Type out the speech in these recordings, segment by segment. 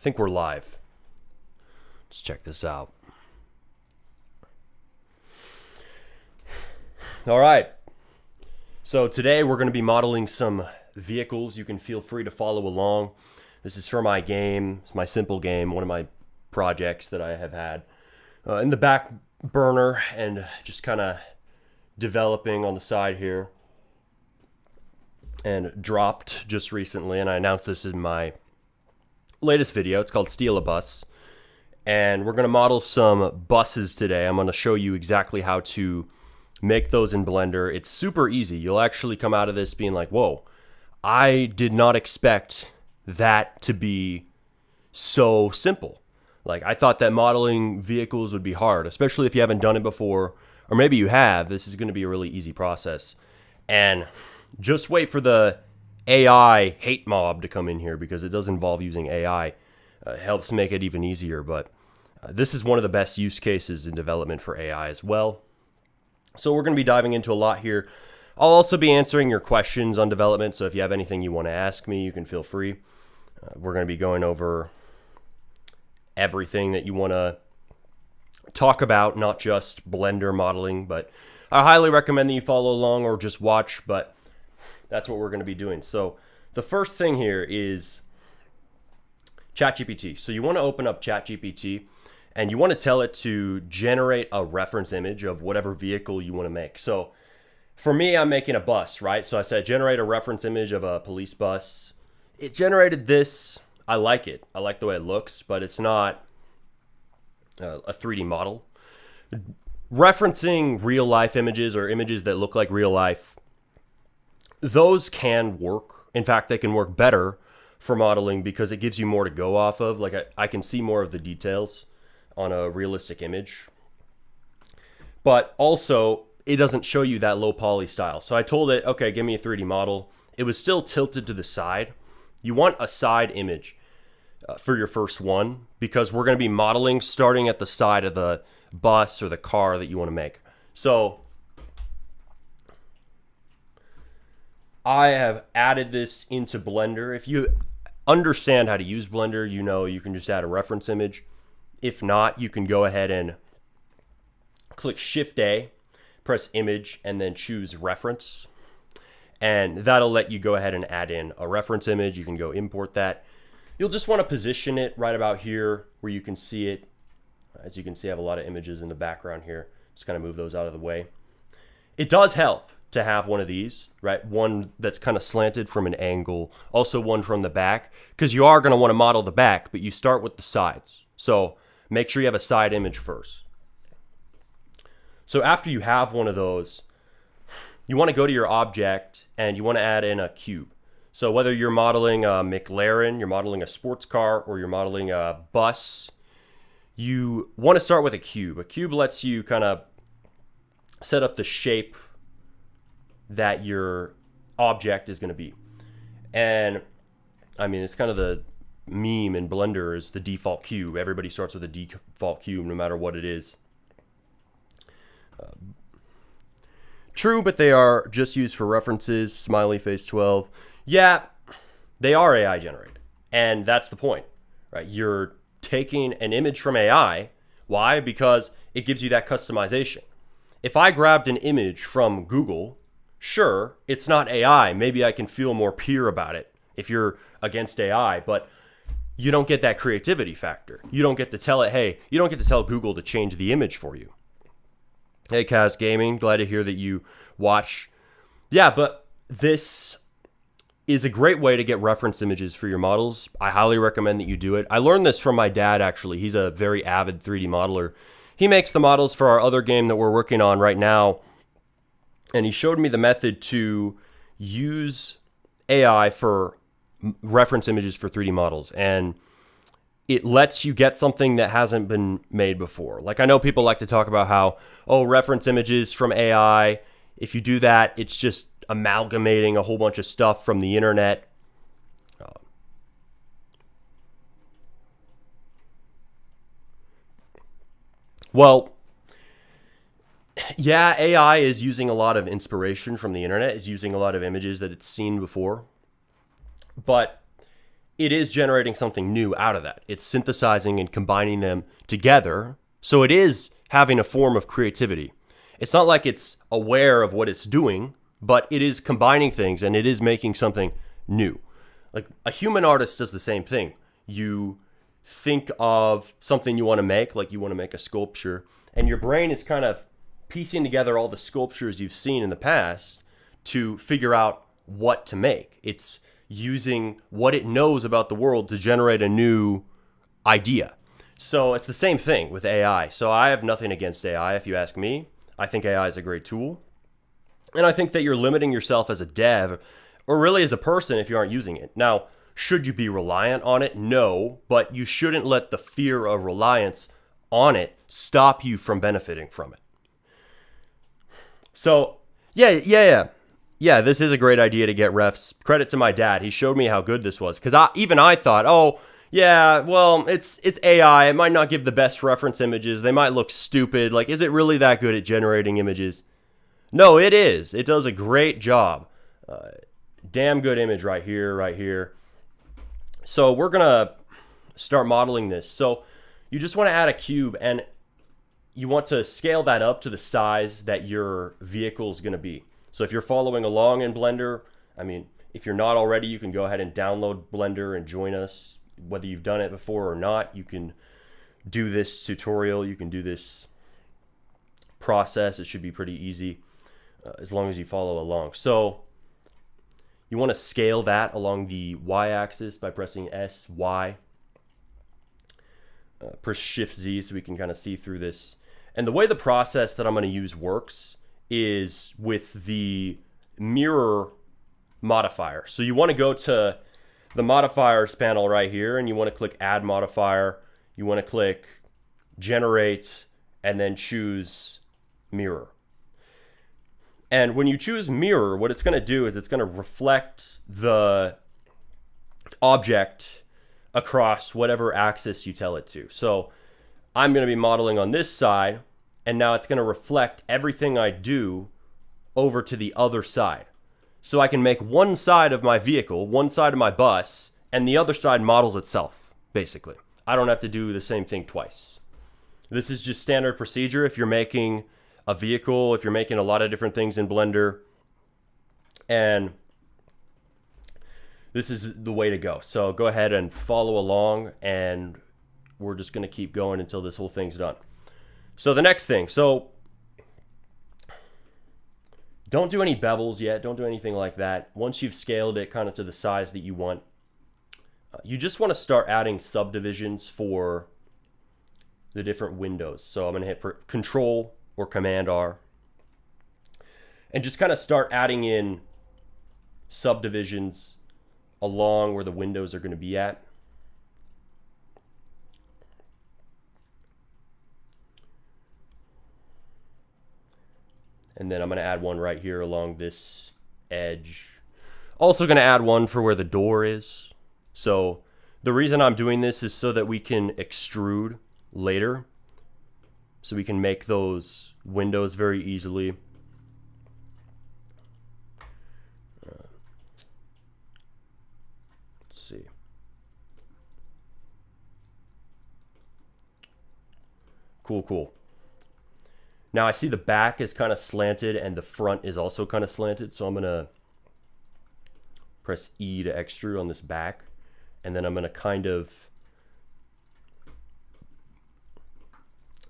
think we're live. Let's check this out. All right. So today we're going to be modeling some vehicles. You can feel free to follow along. This is for my game. It's my simple game, one of my projects that I have had in the back burner and just kind of developing on the side here, and dropped just recently. And I announced this in my latest video. It's called Steal a Bus. And we're going to model some buses today. I'm going to show you exactly how to make those in Blender. It's super easy. You'll actually come out of this being like, whoa, I did not expect that to be so simple. Like, I thought that modeling vehicles would be hard, especially if you haven't done it before, or maybe you have. This is going to be a really easy process. And just wait for the AI hate mob to come in here, because it does involve using AI. It helps make it even easier, but this is one of the best use cases in development for AI as well. So we're going to be diving into a lot here. I'll also be answering your questions on development, so if you have anything you want to ask me, you can feel free. We're going to be going over everything that you want to talk about, not just Blender modeling, but I highly recommend that you follow along or just watch, but that's what we're going to be doing. So the first thing here is ChatGPT. So you want to open up ChatGPT and you want to tell it to generate a reference image of whatever vehicle you want to make. So for me, I'm making a bus, right? So I said, generate a reference image of a police bus. It generated this. I like it. I like the way it looks, but it's not a 3D model. Referencing real life images or images that look like real life, those can work. In fact, they can work better for modeling because it gives you more to go off of. Like I can see more of the details on a realistic image, but also it doesn't show you that low poly style. So I told it, okay, give me a 3D model. It was still tilted to the side. You want a side image for your first one, because we're going to be modeling starting at the side of the bus or the car that you want to make. So I have added this into Blender. If you understand how to use Blender, you know you can just add a reference image. If not, you can go ahead and click Shift A, press image, and then choose reference. And that'll let you go ahead and add in a reference image. You can go import that. You'll just want to position it right about here where you can see it. As you can see, I have a lot of images in the background here. Just kind of move those out of the way. It does help to have one of these, right? One that's kind of slanted from an angle, also one from the back, because you are going to want to model the back, but you start with the sides. So make sure you have a side image first. So after you have one of those, you want to go to your object and you want to add in a cube. So whether you're modeling a McLaren, you're modeling a sports car, or you're modeling a bus, you want to start with a cube. A cube lets you kind of set up the shape that your object is going to be. And I mean, it's kind of the meme in Blender is the default cube. Everybody starts with a default cube no matter what it is. True, but they are just used for references. Smiley face 12. Yeah, they are AI generated. And that's the point, right? You're taking an image from AI. Why? Because it gives you that customization. If I grabbed an image from Google, sure, it's not AI. Maybe I can feel more pure about it if you're against AI, but you don't get that creativity factor. You don't get to tell it, hey, you don't get to tell Google to change the image for you. Hey, Kaz Gaming, glad to hear that you watch. Yeah, but this is a great way to get reference images for your models. I highly recommend that you do it. I learned this from my dad, actually. He's a very avid 3D modeler. He makes the models for our other game that we're working on right now. And he showed me the method to use AI for reference images for 3D models. And it lets you get something that hasn't been made before. Like, I know people like to talk about how, oh, reference images from AI. If you do that, it's just amalgamating a whole bunch of stuff from the internet. Well, yeah, AI is using a lot of inspiration from the internet. It's using a lot of images that it's seen before. But it is generating something new out of that. It's synthesizing and combining them together. So it is having a form of creativity. It's not like it's aware of what it's doing, but it is combining things and it is making something new. Like a human artist does the same thing. You think of something you want to make, like you want to make a sculpture, and your brain is kind of piecing together all the sculptures you've seen in the past to figure out what to make. It's using what it knows about the world to generate a new idea. So it's the same thing with AI. So I have nothing against AI, if you ask me. I think AI is a great tool. And I think that you're limiting yourself as a dev, or really as a person, if you aren't using it. Now, should you be reliant on it? No, but you shouldn't let the fear of reliance on it stop you from benefiting from it. So, yeah, this is a great idea to get refs. Credit to my dad. He showed me how good this was. Because I thought, oh, yeah, well, it's AI. It might not give the best reference images. They might look stupid. Like, is it really that good at generating images? No, it is. It does a great job. Damn good image right here. So we're going to start modeling this. So you just want to add a cube and you want to scale that up to the size that your vehicle is going to be. So if you're following along in Blender, I mean, if you're not already, you can go ahead and download Blender and join us. Whether you've done it before or not, you can do this tutorial. You can do this process. It should be pretty easy as long as you follow along. So you want to scale that along the y-axis by pressing S, Y. Press Shift Z so we can kind of see through this. And the way the process that I'm going to use works is with the mirror modifier. So you want to go to the modifiers panel right here and you want to click Add Modifier. You want to click Generate and then choose Mirror. And when you choose Mirror, what it's going to do is it's going to reflect the object across whatever axis you tell it to. So I'm going to be modeling on this side, and now it's going to reflect everything I do over to the other side. So I can make one side of my vehicle, one side of my bus, and the other side models itself, basically. I don't have to do the same thing twice. This is just standard procedure if you're making a vehicle, if you're making a lot of different things in Blender, and this is the way to go. So go ahead and follow along, and we're just going to keep going until this whole thing's done. So the next thing, so don't do any bevels yet. Don't do anything like that. Once you've scaled it kind of to the size that you want, you just want to start adding subdivisions for the different windows. So I'm going to hit Control or Command R and just kind of start adding in subdivisions along where the windows are going to be at. And then I'm going to add one right here along this edge. Also going to add one for where the door is. So the reason I'm doing this is so that we can extrude later. So we can make those windows very easily. Let's see. Cool. Now I see the back is kind of slanted and the front is also kind of slanted. So I'm going to press E to extrude on this back. And then I'm going to kind of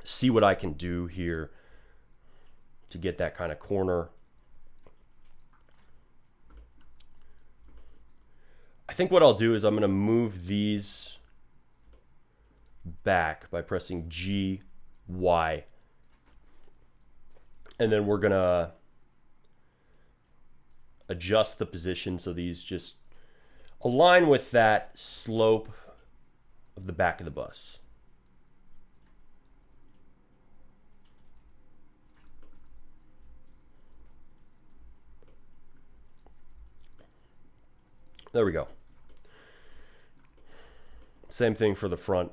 see what I can do here to get that kind of corner. I think what I'll do is I'm going to move these back by pressing G, Y. And then we're going to adjust the position so these just align with that slope of the back of the bus. There we go. Same thing for the front.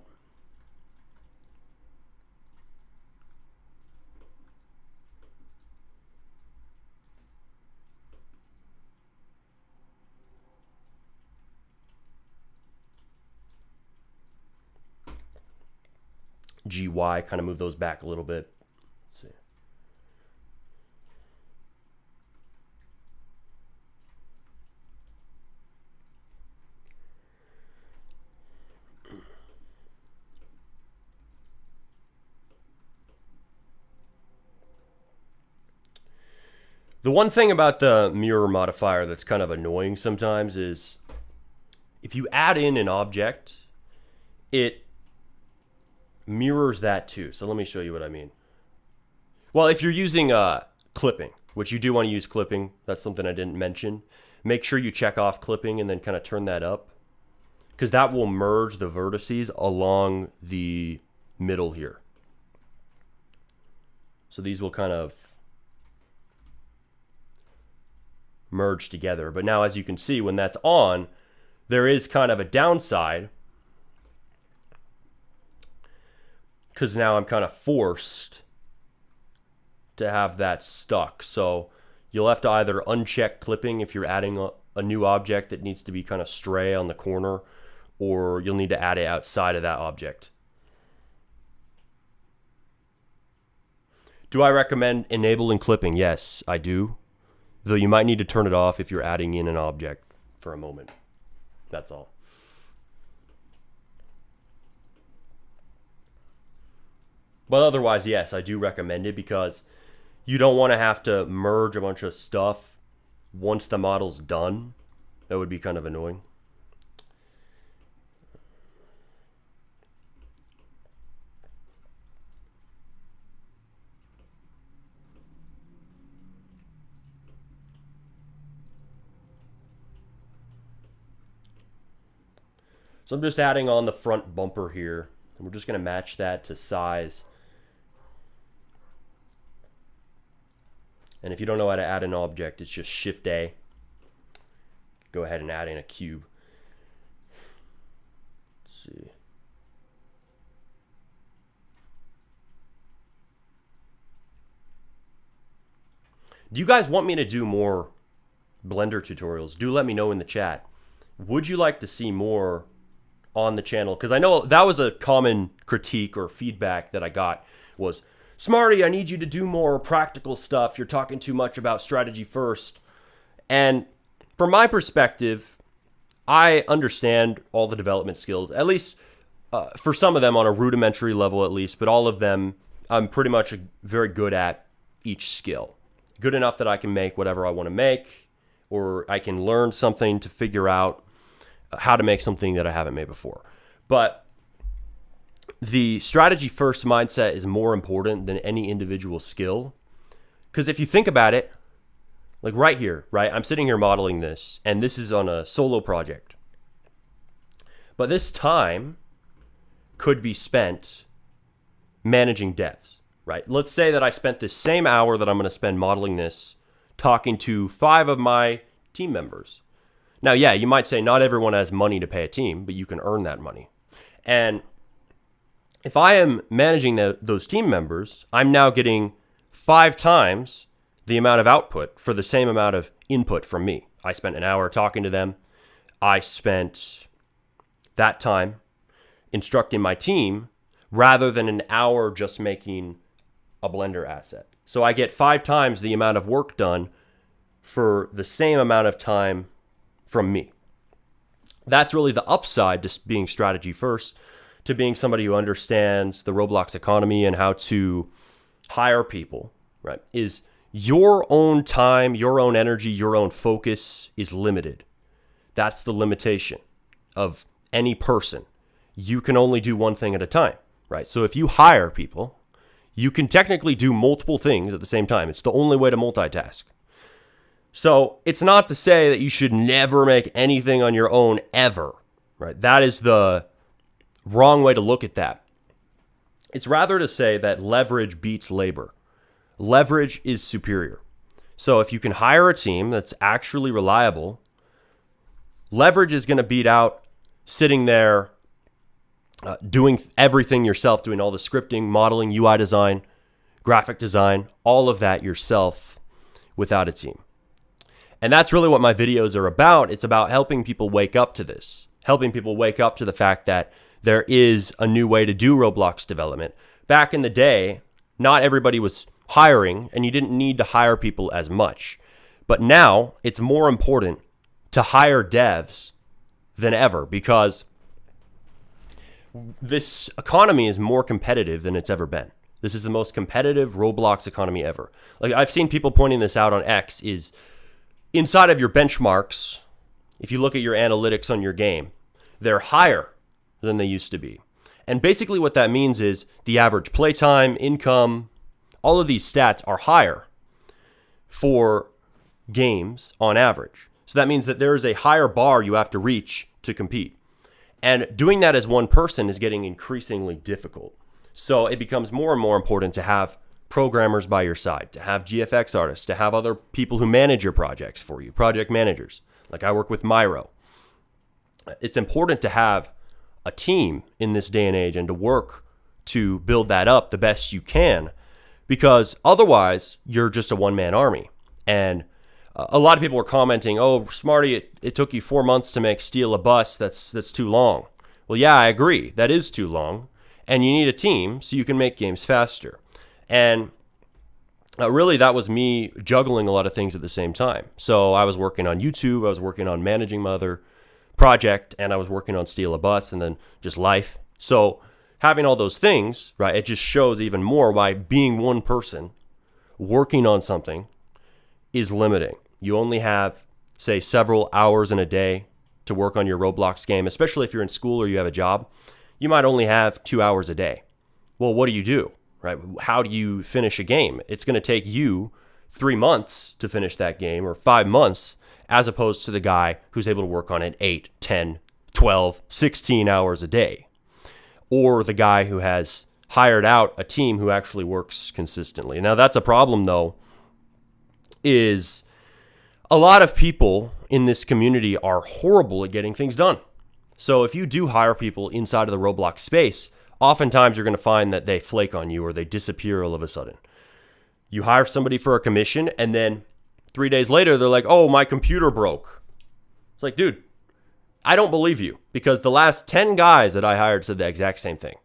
GY, kind of move those back a little bit. Let's see. The one thing about the mirror modifier that's kind of annoying sometimes is if you add in an object, it mirrors that too. So let me show you what I mean. Well, if you're using clipping, which you do want to use clipping, that's something I didn't mention. Make sure you check off clipping and then kind of turn that up, because that will merge the vertices along the middle here. So these will kind of merge together. But now, as you can see, when that's on, there is kind of a downside, because now I'm kind of forced to have that stuck. So you'll have to either uncheck clipping if you're adding a new object that needs to be kind of stray on the corner, or you'll need to add it outside of that object. Do I recommend enabling clipping? Yes, I do. Though you might need to turn it off if you're adding in an object for a moment. That's all. But otherwise, yes, I do recommend it, because you don't want to have to merge a bunch of stuff once the model's done. That would be kind of annoying. So I'm just adding on the front bumper here, and we're just going to match that to size. And if you don't know how to add an object, it's just Shift A. Go ahead and add in a cube. Let's see. Do you guys want me to do more Blender tutorials? Do let me know in the chat. Would you like to see more on the channel? Because I know that was a common critique or feedback that I got was, Smarty, I need you to do more practical stuff. You're talking too much about strategy first. And from my perspective, I understand all the development skills, at least for some of them on a rudimentary level at least, but all of them I'm pretty much very good at each skill. Good enough that I can make whatever I want to make, or I can learn something to figure out how to make something that I haven't made before. But the strategy first mindset is more important than any individual skill. Because if you think about it, like right here, right? I'm sitting here modeling this, and this is on a solo project. But this time could be spent managing devs, right? Let's say that I spent this same hour that I'm going to spend modeling this talking to 5 of my team members. Now, yeah, you might say not everyone has money to pay a team, but you can earn that money. And if I am managing those team members, I'm now getting 5 times the amount of output for the same amount of input from me. I spent an hour talking to them. I spent that time instructing my team rather than an hour just making a Blender asset. So I get 5 times the amount of work done for the same amount of time from me. That's really the upside to being strategy first, to being somebody who understands the Roblox economy and how to hire people, right? Is your own time, your own energy, your own focus is limited. That's the limitation of any person. You can only do one thing at a time, right? So if you hire people, you can technically do multiple things at the same time. It's the only way to multitask. So it's not to say that you should never make anything on your own ever, right? That is the wrong way to look at that. It's rather to say that leverage beats labor. Leverage is superior. So if you can hire a team that's actually reliable, leverage is going to beat out sitting there doing everything yourself, doing all the scripting, modeling, UI design, graphic design, all of that yourself without a team. And that's really what my videos are about. It's about helping people wake up to this, helping people wake up to the fact that there is a new way to do Roblox development. Back in the day, not everybody was hiring, and you didn't need to hire people as much. But now it's more important to hire devs than ever, because this economy is more competitive than it's ever been. This is the most competitive Roblox economy ever. Like, I've seen people pointing this out on X, is inside of your benchmarks, if you look at your analytics on your game, they're higher than they used to be. And basically what that means is the average playtime, income, all of these stats are higher for games on average. So that means that there is a higher bar you have to reach to compete. And doing that as one person is getting increasingly difficult. So it becomes more and more important to have programmers by your side, to have GFX artists, to have other people who manage your projects for you, project managers. Like I work with Myro. It's important to have a team in this day and age and to work to build that up the best you can, because otherwise you're just a one-man army. And a lot of people are commenting, oh, Smarty, it took you 4 months to make Steal a Bus. That's too long. Well, yeah, I agree. That is too long. And you need a team so you can make games faster. And really, that was me juggling a lot of things at the same time. So I was working on YouTube, I was working on managing my other project, and I was working on Steal a Bus, and then just life. So having all those things, right, it just shows even more why being one person working on something is limiting. You only have, say, several hours in a day to work on your Roblox game, especially if you're in school or you have a job. You might only have 2 hours a day. Well, what do? Right? How do you finish a game? It's going to take you 3 months to finish that game, or 5 months, as opposed to the guy who's able to work on it 8, 10, 12, 16 hours a day. Or the guy who has hired out a team who actually works consistently. Now, that's a problem, though, is a lot of people in this community are horrible at getting things done. So if you do hire people inside of the Roblox space, oftentimes you're going to find that they flake on you or they disappear all of a sudden. You hire somebody for a commission, and then 3 days later, they're like, oh, my computer broke. It's like, dude, I don't believe you, because the last 10 guys that I hired said the exact same thing.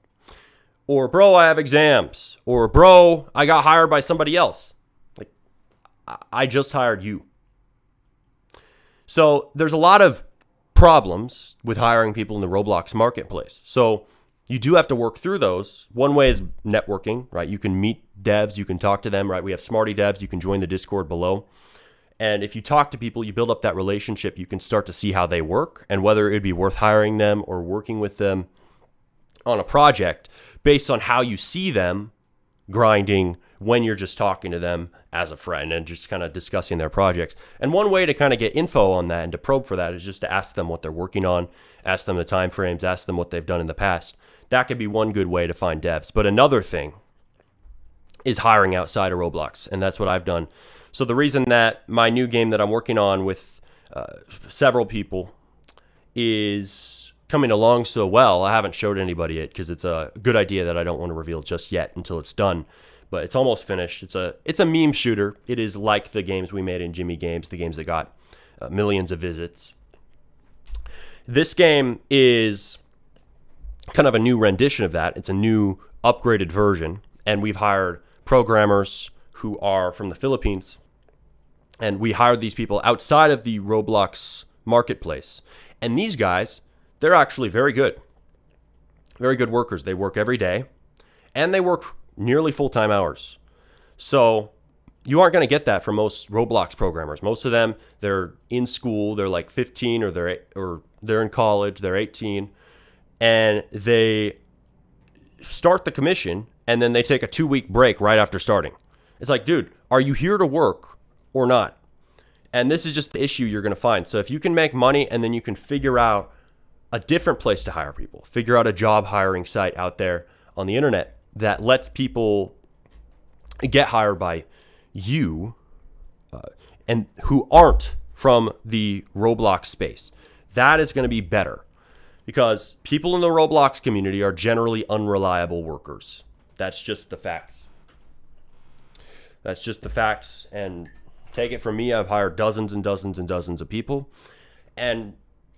Or, bro, I have exams. Or, bro, I got hired by somebody else. Like, I just hired you. So there's a lot of problems with hiring people in the Roblox marketplace. So you do have to work through those. One way is networking, right? You can meet devs, you can talk to them, right? We have Smarty devs, you can join the Discord below. And if you talk to people, you build up that relationship, you can start to see how they work and whether it'd be worth hiring them or working with them on a project based on how you see them grinding when you're just talking to them as a friend and just kind of discussing their projects. And one way to kind of get info on that and to probe for that is just to ask them what they're working on, ask them the time frames, ask them what they've done in the past. That could be one good way to find devs. But another thing is hiring outside of Roblox, and that's what I've done. So the reason that my new game that I'm working on with several people is coming along so well, I haven't showed anybody it because it's a good idea that I don't want to reveal just yet until it's done. But it's almost finished. It's a meme shooter. It is like the games we made in Jimmy Games, the games that got millions of visits. This game is kind of a new rendition of that. It's a new upgraded version, and we've hired programmers who are from the Philippines, and we hired these people outside of the Roblox marketplace. And these guys, they're actually very good workers. They work every day, and they work nearly full-time hours. So you aren't going to get that from most Roblox programmers. Most of them, they're in school, they're like 15, or they're in college, they're 18, and they start the commission, and then they take a 2-week break right after starting. It's like, dude, are you here to work or not? And this is just the issue you're going to find. So if you can make money and then you can figure out a different place to hire people, figure out a job hiring site out there on the internet that lets people get hired by you and who aren't from the Roblox space, that is going to be better, because people in the Roblox community are generally unreliable workers. That's just the facts. And take it from me, I've hired dozens and dozens and dozens of people. And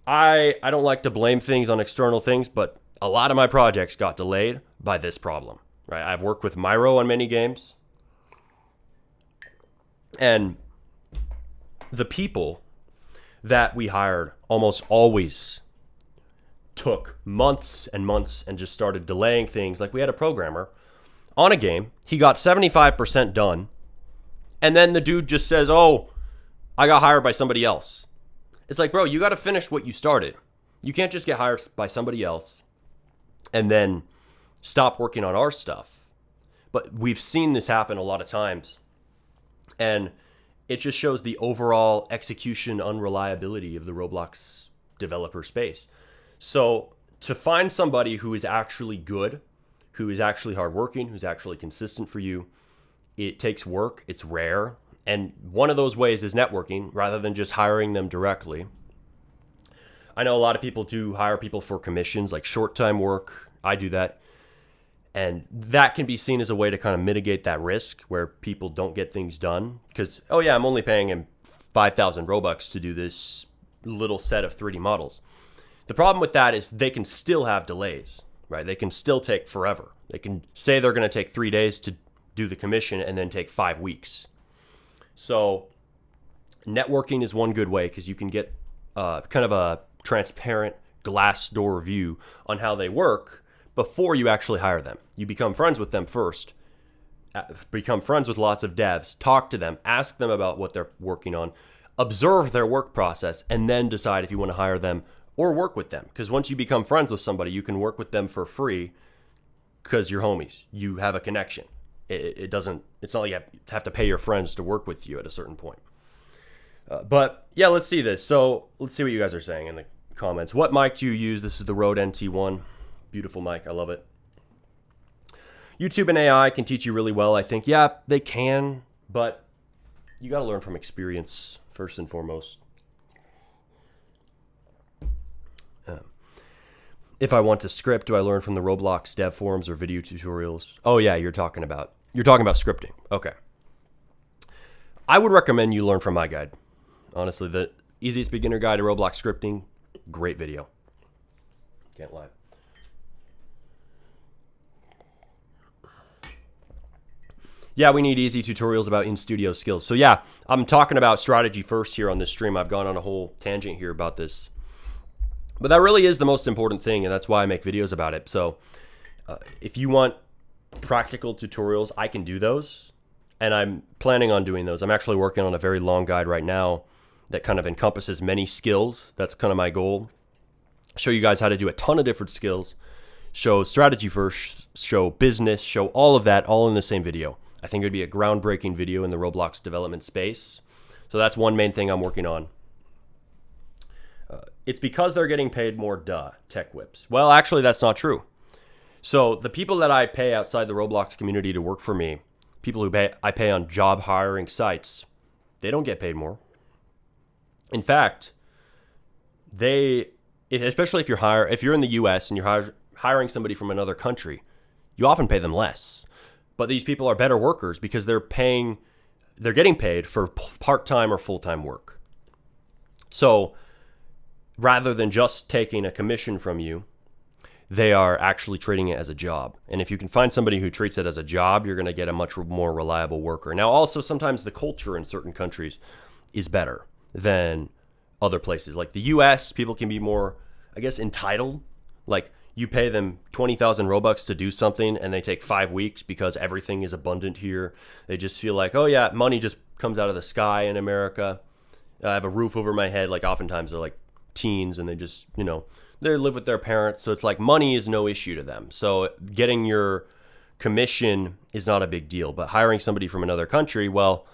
I don't like to blame things on external things, but A lot of my projects got delayed by this problem, right? I've worked with Myro on many games, and the people that we hired almost always took months and months and just started delaying things. Like we had a programmer on a game, he got 75% done, and then the dude just says, oh, I got hired by somebody else. It's like, bro, you got to finish what you started. You can't just get hired by somebody else and then stop working on our stuff. But we've seen this happen a lot of times, and it just shows the overall execution unreliability of the Roblox developer space. So to find somebody who is actually good, who is actually hardworking, who's actually consistent for you, it takes work. It's rare. And one of those ways is networking rather than just hiring them directly. I know a lot of people do hire people for commissions, like short-time work. I do that. And that can be seen as a way to kind of mitigate that risk where people don't get things done. Because, oh yeah, I'm only paying him 5,000 Robux to do this little set of 3D models. The problem with that is they can still have delays, right? They can still take forever. They can say they're going to take 3 days to do the commission and then take 5 weeks. So networking is one good way because you can get kind of a transparent glass door view on how they work before you actually hire them. You become friends with them first, become friends with lots of devs, talk to them, ask them about what they're working on, observe their work process, and then decide if you want to hire them or work with them. Because once you become friends with somebody, you can work with them for free because you're homies. You have a connection. It's not like you have to pay your friends to work with you at a certain point. But yeah, let's see this. So let's see what you guys are saying in the comments. What mic do you use? This is the Rode NT1. Beautiful mic. I love it. YouTube and AI can teach you really well, I think. Yeah, they can, but you got to learn from experience first and foremost. If I want to script, do I learn from the Roblox dev forums or video tutorials? Oh yeah, you're talking about scripting. Okay. I would recommend you learn from my guide. Honestly, the easiest beginner guide to Roblox scripting, great video. Can't lie. Yeah, we need easy tutorials about in-studio skills. So yeah, I'm talking about strategy first here on this stream. I've gone on a whole tangent here about this. But that really is the most important thing, and that's why I make videos about it. So if you want practical tutorials, I can do those, and I'm planning on doing those. I'm actually working on a very long guide right now that kind of encompasses many skills. That's kind of my goal. Show you guys how to do a ton of different skills. Show strategy first, show business, show all of that all in the same video. I think it would be a groundbreaking video in the Roblox development space. So that's one main thing I'm working on. It's because they're getting paid more, tech whips. Well, actually, that's not true. So the people that I pay outside the Roblox community to work for me, people who I pay on job hiring sites, they don't get paid more. In fact, especially if you're in the US and you're hiring somebody from another country, you often pay them less. But these people are better workers because they're getting paid for part-time or full-time work. So rather than just taking a commission from you, they are actually treating it as a job. And if you can find somebody who treats it as a job, you're going to get a much more reliable worker. Now, also, sometimes the culture in certain countries is better than other places. Like the US, people can be more, I guess, entitled. Like you pay them 20,000 Robux to do something and they take 5 weeks because everything is abundant here. They just feel like, oh yeah, money just comes out of the sky in America. I have a roof over my head. Like oftentimes they're like teens and they just, they live with their parents. So it's like money is no issue to them. So getting your commission is not a big deal, but hiring somebody from another country, well,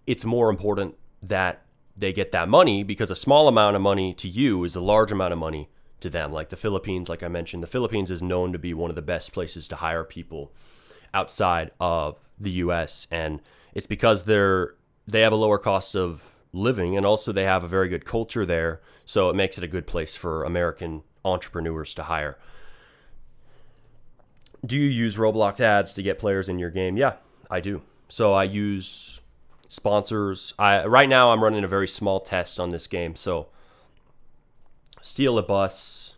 it's more important that they get that money because a small amount of money to you is a large amount of money to them. Like the Philippines, like I mentioned, the Philippines is known to be one of the best places to hire people outside of the US. And it's because they have a lower cost of living, and also they have a very good culture there, so it makes it a good place for American entrepreneurs to hire. Do you use Roblox ads to get players in your game? Yeah, I do. So I use sponsors. Right now I'm running a very small test on this game. So Steal a Bus,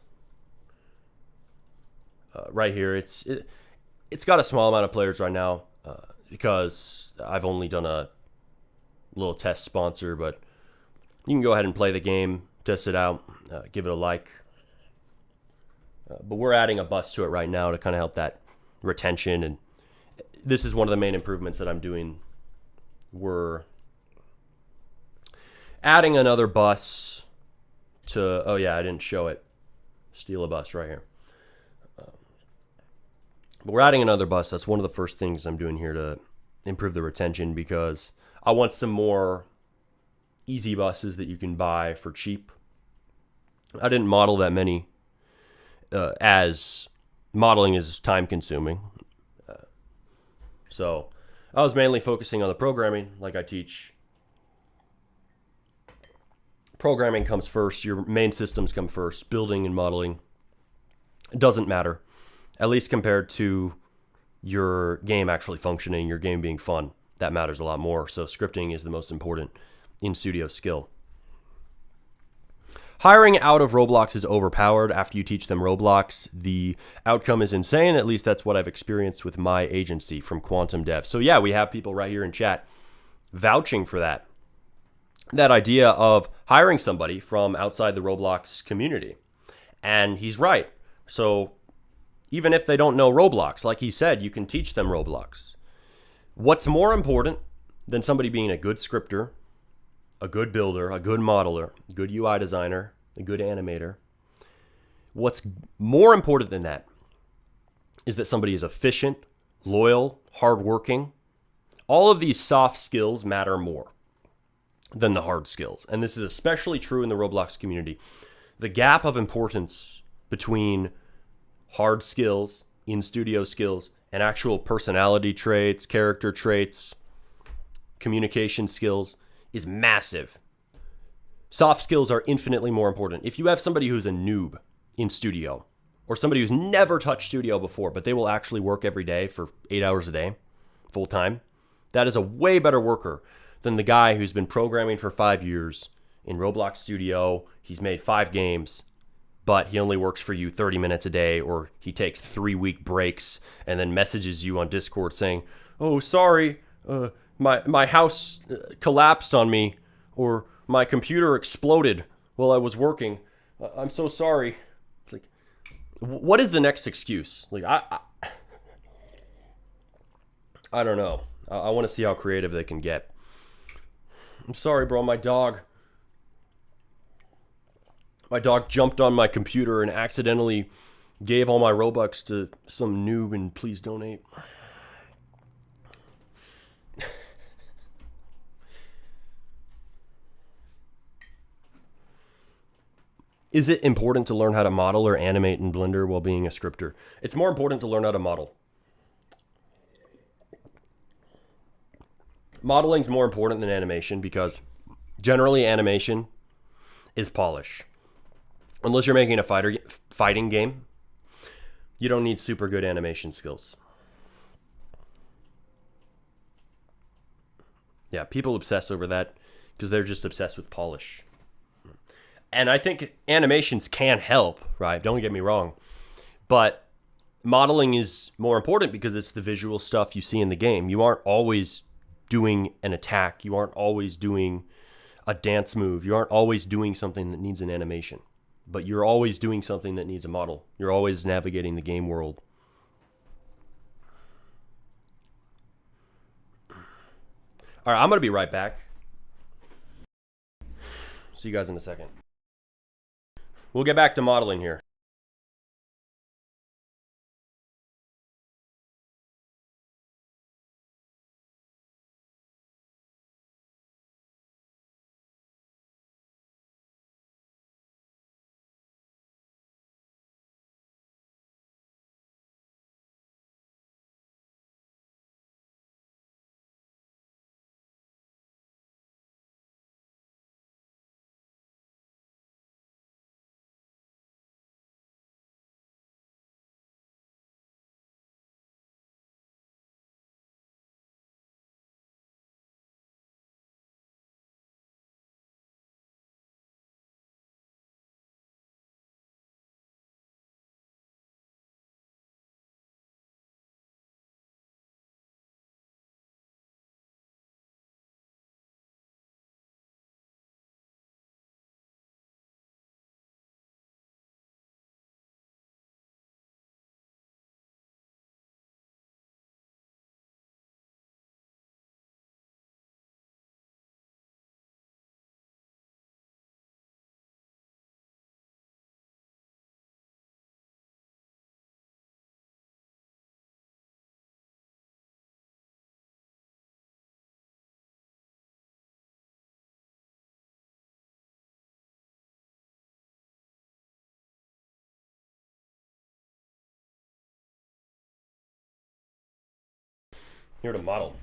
right here. It's got a small amount of players right now because I've only done a little test sponsor, but you can go ahead and play the game, test it out, give it a like. But we're adding a bus to it right now to kind of help that retention, and this is one of the main improvements that I'm doing. We're adding another bus to, oh yeah, I didn't show it. Steal a bus right here. But we're adding another bus. That's one of the first things I'm doing here to improve the retention, because I want some more easy buses that you can buy for cheap. I didn't model that many, as modeling is time consuming. So I was mainly focusing on the programming, like I teach. Programming comes first. Your main systems come first. Building and modeling, it doesn't matter, at least compared to your game actually functioning, your game being fun. That matters a lot more. So scripting is the most important in-studio skill. Hiring out of Roblox is overpowered after you teach them Roblox. The outcome is insane. At least that's what I've experienced with my agency from Quantum Dev. So yeah, we have people right here in chat vouching for that. That idea of hiring somebody from outside the Roblox community. And he's right. So even if they don't know Roblox, like he said, you can teach them Roblox. What's more important than somebody being a good scripter, a good builder, a good modeler, a good UI designer, a good animator? What's more important than that is that somebody is efficient, loyal, hardworking. All of these soft skills matter more than the hard skills. And this is especially true in the Roblox community. The gap of importance between hard skills, in-studio skills, and actual personality traits, character traits, communication skills is massive. Soft skills are infinitely more important. If you have somebody who's a noob in studio, or somebody who's never touched studio before, but they will actually work every day for 8 hours a day, full time, that is a way better worker than the guy who's been programming for 5 years in Roblox Studio. He's made 5 games, but he only works for you 30 minutes a day, or he takes 3-week breaks and then messages you on Discord saying, oh, sorry, my house collapsed on me, or my computer exploded while I was working. I'm so sorry. It's like, what is the next excuse? Like, I don't know. I want to see how creative they can get. I'm sorry, bro. My dog jumped on my computer and accidentally gave all my Robux to some noob, and please donate. Is it important to learn how to model or animate in Blender while being a scripter? It's more important to learn how to model. Modeling is more important than animation because generally animation is polish. Unless you're making a fighting game, you don't need super good animation skills. Yeah, people obsess over that because they're just obsessed with polish. And I think animations can help, right? Don't get me wrong. But modeling is more important because it's the visual stuff you see in the game. You aren't always doing an attack. You aren't always doing a dance move. You aren't always doing something that needs an animation. But you're always doing something that needs a model. You're always navigating the game world. All right, I'm going to be right back. See you guys in a second. We'll get back to modeling here. here to model.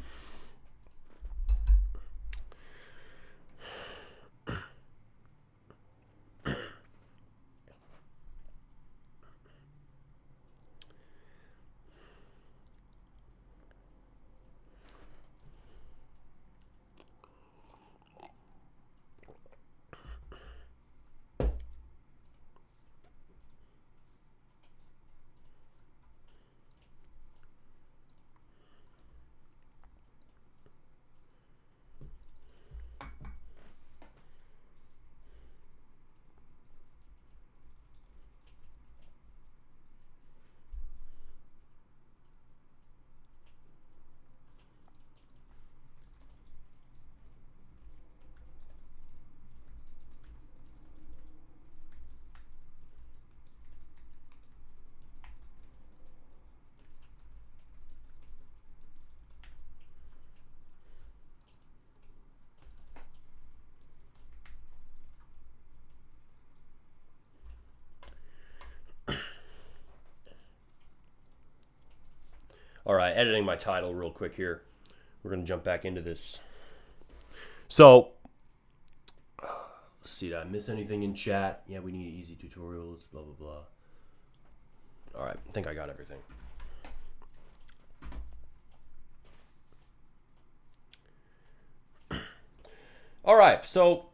All right, editing my title real quick here. We're going to jump back into this. So, let's see, did I miss anything in chat? Yeah, we need easy tutorials, blah, blah, blah. All right, I think I got everything. All right, so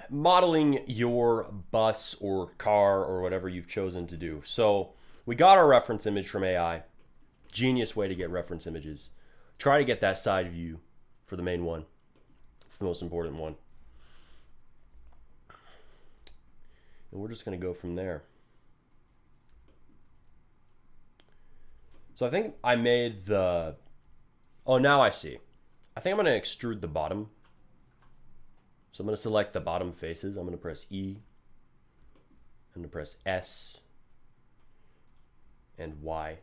modeling your bus or car or whatever you've chosen to do. So we got our reference image from AI. Genius way to get reference images. Try to get that side view for the main one. It's the most important one. And we're just going to go from there. So I think I made the... Oh, now I see. I think I'm going to extrude the bottom. So I'm going to select the bottom faces. I'm going to press E. I'm going to press S and Y.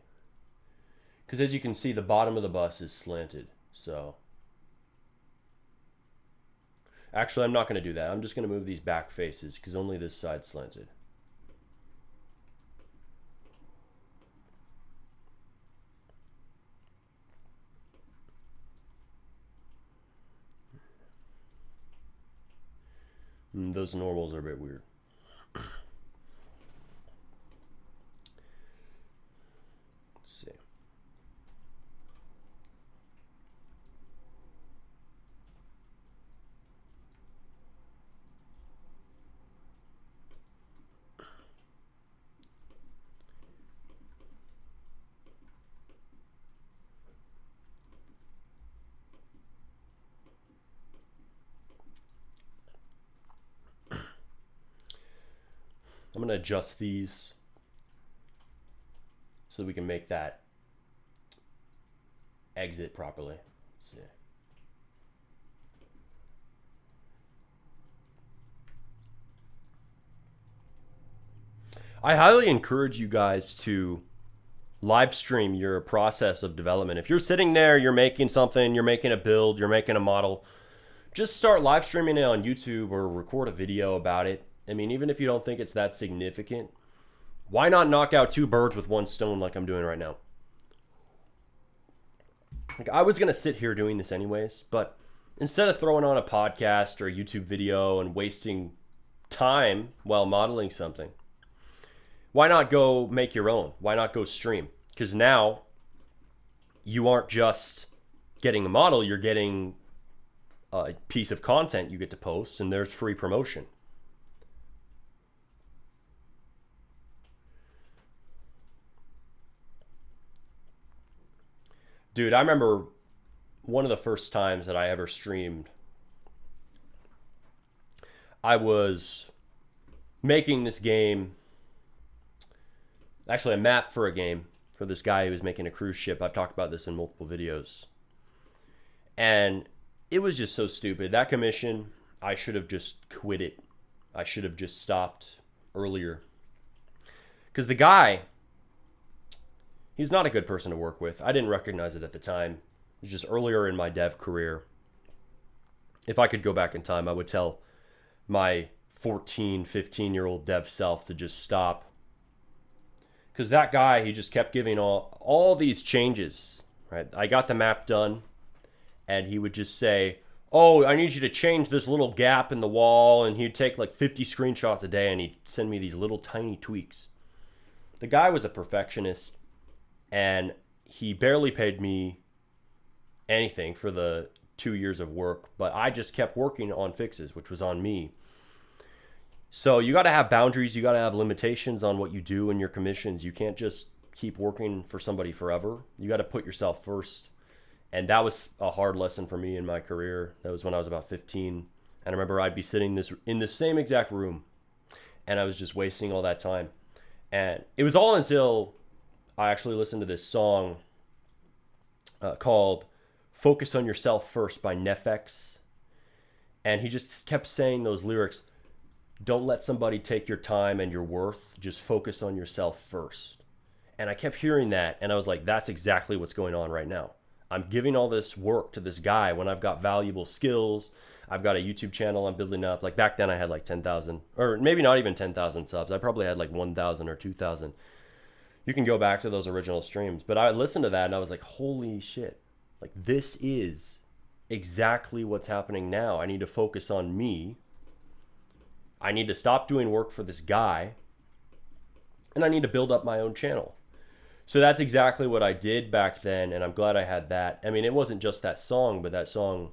Because as you can see, the bottom of the bus is slanted. So actually, I'm not going to do that. I'm just going to move these back faces because only this side's slanted. Those normals are a bit weird. Let's see. I'm going to adjust these so we can make that exit properly. Let's see. I highly encourage you guys to live stream your process of development. If you're sitting there, you're making something, you're making a build, you're making a model, just start live streaming it on YouTube or record a video about it. I mean, even if you don't think it's that significant, why not knock out two birds with one stone like I'm doing right now? Like, I was going to sit here doing this anyways, but instead of throwing on a podcast or a YouTube video and wasting time while modeling something, why not go make your own? Why not go stream? Because now you aren't just getting a model, you're getting a piece of content you get to post, and there's free promotion. Dude, I remember one of the first times that I ever streamed, I was making this game, actually a map for a game for this guy who was making a cruise ship. I've talked about this in multiple videos. And it was just so stupid. That commission, I should have just quit it. I should have just stopped earlier. Because the guy, he's not a good person to work with. I didn't recognize it at the time. It was just earlier in my dev career. If I could go back in time, I would tell my 14, 15-year-old dev self to just stop. Because that guy, he just kept giving all these changes. right? I got the map done, and he would just say, oh, I need you to change this little gap in the wall, and he'd take like 50 screenshots a day, and he'd send me these little tiny tweaks. The guy was a perfectionist, and he barely paid me anything for the 2 years of work, but I just kept working on fixes, which was on me. So you got to have boundaries. You got to have limitations on what you do in your commissions. You can't just keep working for somebody forever. You got to put yourself first. And that was a hard lesson for me in my career. That was when I was about 15. And I remember I'd be sitting in the same exact room, and I was just wasting all that time. And it was all until I actually listened to this song called Focus on Yourself First by Nefex. And he just kept saying those lyrics, don't let somebody take your time and your worth. Just focus on yourself first. And I kept hearing that, and I was like, that's exactly what's going on right now. I'm giving all this work to this guy when I've got valuable skills. I've got a YouTube channel I'm building up. Like back then I had like 10,000, or maybe not even 10,000 subs. I probably had like 1,000 or 2,000. You can go back to those original streams. But I listened to that and I was like, holy shit. Like this is exactly what's happening now. I need to focus on me. I need to stop doing work for this guy. And I need to build up my own channel. So that's exactly what I did back then, and I'm glad I had that. I mean, it wasn't just that song, but that song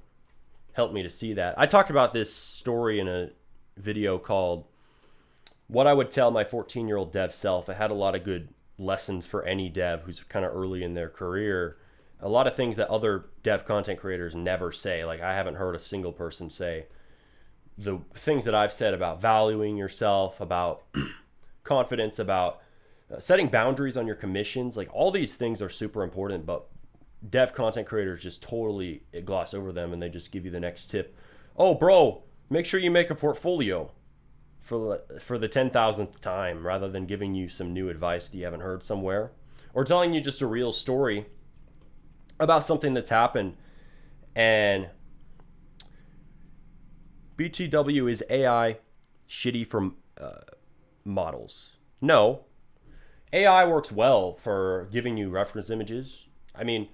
helped me to see that. I talked about this story in a video called What I Would Tell My 14-Year-Old Dev Self. It had a lot of good lessons for any dev who's kind of early in their career. A lot of things that other dev content creators never say. Like, I haven't heard a single person say the things that I've said about valuing yourself, about confidence, about setting boundaries on your commissions. Like all these things are super important, but dev content creators just totally gloss over them, and they just give you the next tip. Oh, bro, make sure you make a portfolio for the 10,000th time, rather than giving you some new advice that you haven't heard somewhere, or telling you just a real story about something that's happened. And BTW, is AI shitty for models? No. AI works well for giving you reference images. I mean,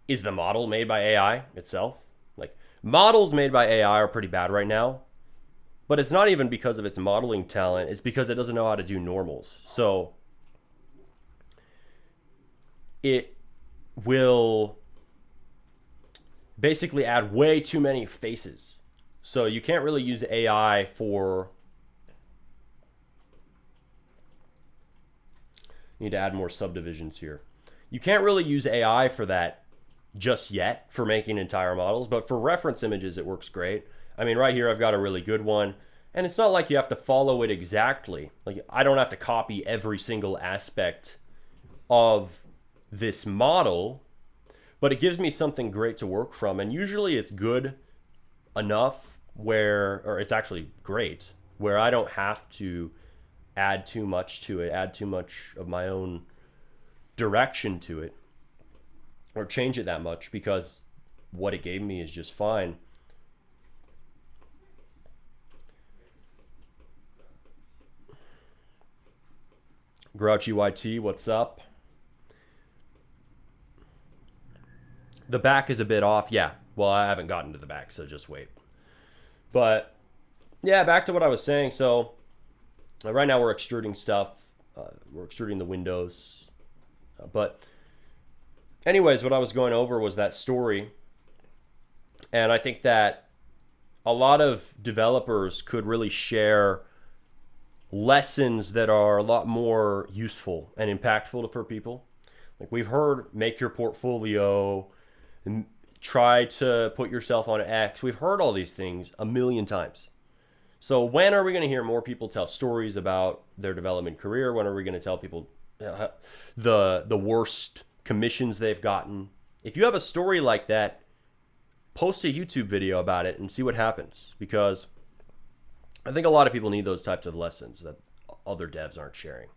is the model made by AI itself? Like, models made by AI are pretty bad right now, but it's not even because of its modeling talent. It's because it doesn't know how to do normals. So it will basically add way too many faces. So you can't really use AI for... Need to add more subdivisions here. You can't really use AI for that just yet, for making entire models, but for reference images it works great. I mean, right here I've got a really good one, and it's not like you have to follow it exactly. Like, I don't have to copy every single aspect of this model, but it gives me something great to work from. And usually it's good enough where, or it's actually great, where I don't have to add too much to it, add too much of my own direction to it, or change it that much, because what it gave me is just fine. Grouchy YT, what's up? The back is a bit off. Yeah, well, I haven't gotten to the back, so just wait. But yeah, back to what I was saying. So right now we're extruding stuff. We're extruding the windows. But anyways, what I was going over was that story. And I think that a lot of developers could really share lessons that are a lot more useful and impactful for people. Like, we've heard, make your portfolio, and try to put yourself on X. We've heard all these things a million times. So when are we going to hear more people tell stories about their development career? When are we going to tell people the worst commissions they've gotten? If you have a story like that, post a YouTube video about it and see what happens, because I think a lot of people need those types of lessons that other devs aren't sharing.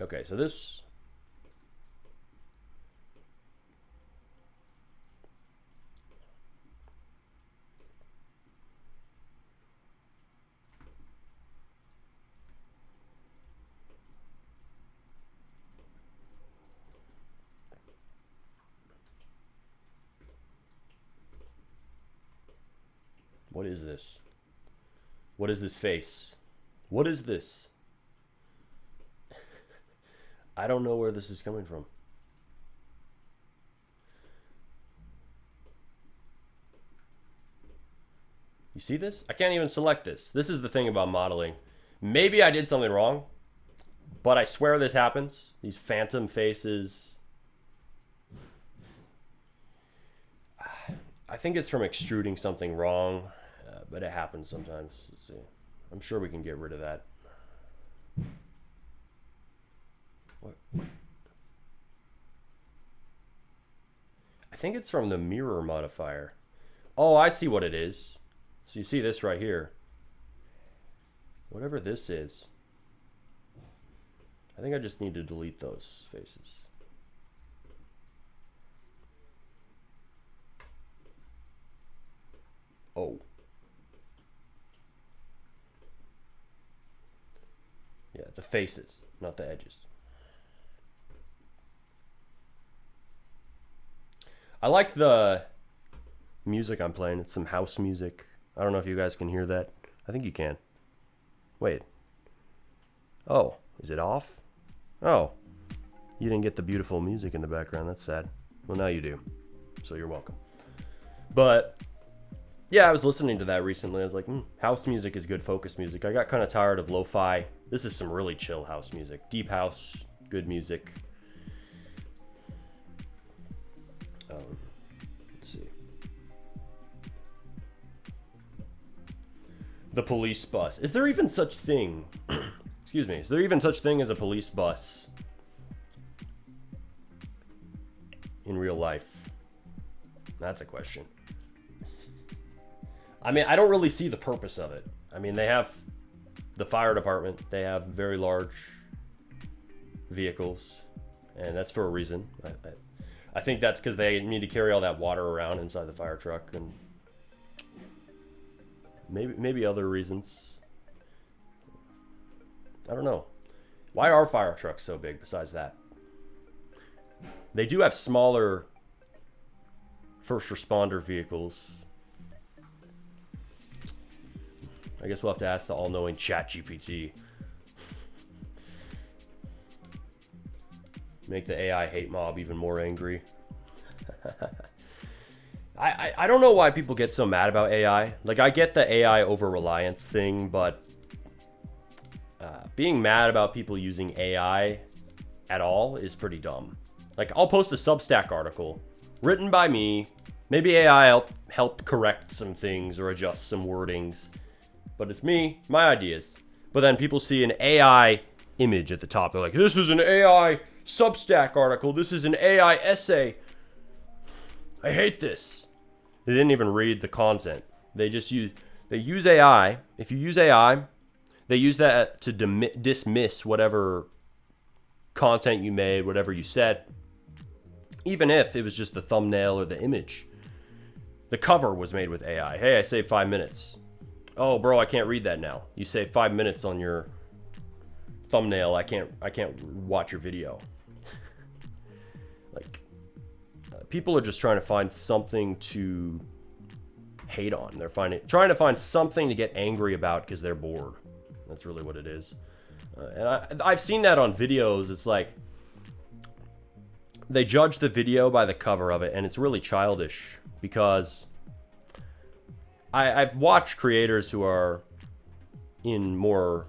Okay, so this... is this? What is this face? What is this? I don't know where this is coming from. You see this? I can't even select this. This is the thing about modeling. Maybe I did something wrong, but I swear this happens. These phantom faces. I think it's from extruding something wrong, but it happens sometimes. Let's see. I'm sure we can get rid of that. What? I think it's from the mirror modifier. Oh, I see what it is. So you see this right here. Whatever this is. I think I just need to delete those faces. Oh. Yeah, the faces, not the edges. I like the music I'm playing. It's some house music. I don't know if you guys can hear that. I think you can. Wait. Oh, is it off? Oh, you didn't get the beautiful music in the background. That's sad. Well, now you do. So you're welcome. But yeah, I was listening to that recently. I was like, house music is good focus music. I got kind of tired of lo-fi. This is some really chill house music. Deep house, good music. Let's see. The police bus. Is there even such thing? Excuse me. Is there even such thing as a police bus in real life? That's a question. I mean, I don't really see the purpose of it. I mean, they have the fire department. They have very large vehicles, and that's for a reason. I think that's because they need to carry all that water around inside the fire truck, and maybe other reasons. I don't know. Why are fire trucks so big besides that? They do have smaller first responder vehicles. I guess we'll have to ask the all-knowing ChatGPT. Make the AI hate mob even more angry. I don't know why people get so mad about AI. Like, I get the AI over-reliance thing, but being mad about people using AI at all is pretty dumb. Like, I'll post a Substack article written by me. Maybe AI helped correct some things or adjust some wordings. But it's me, my ideas. But then people see an AI image at the top. They're like, this is an AI Substack article. This is an AI essay. I hate this. They didn't even read the content. They use AI. If you use AI, they use that to dismiss whatever content you made, whatever you said. Even if it was just the thumbnail or the image. The cover was made with AI. Hey, I saved 5 minutes. Oh, bro, I can't read that now. You saved 5 minutes on your thumbnail. I can't watch your video. Like, people are just trying to find something to hate on. They're trying to find something to get angry about because they're bored. That's really what it is. And I've seen that on videos. It's like they judge the video by the cover of it, and it's really childish because I've watched creators who are in more,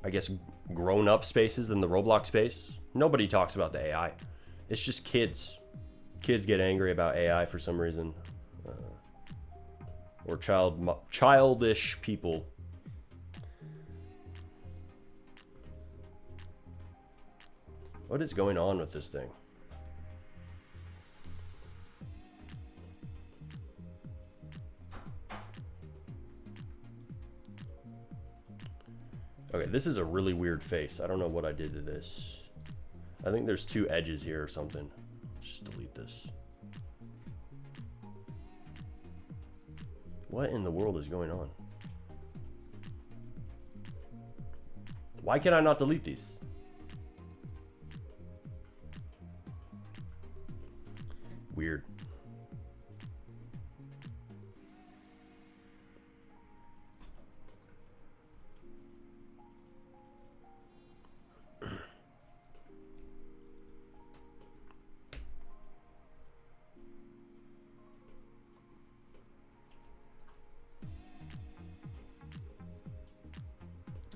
I guess, grown-up spaces than the Roblox space. Nobody talks about the AI. It's just kids. Kids get angry about AI for some reason. Or childish people. What is going on with this thing? Okay, this is a really weird face. I don't know what I did to this. I think there's 2 edges here or something. Just delete this. What in the world is going on? Why can I not delete these? Weird.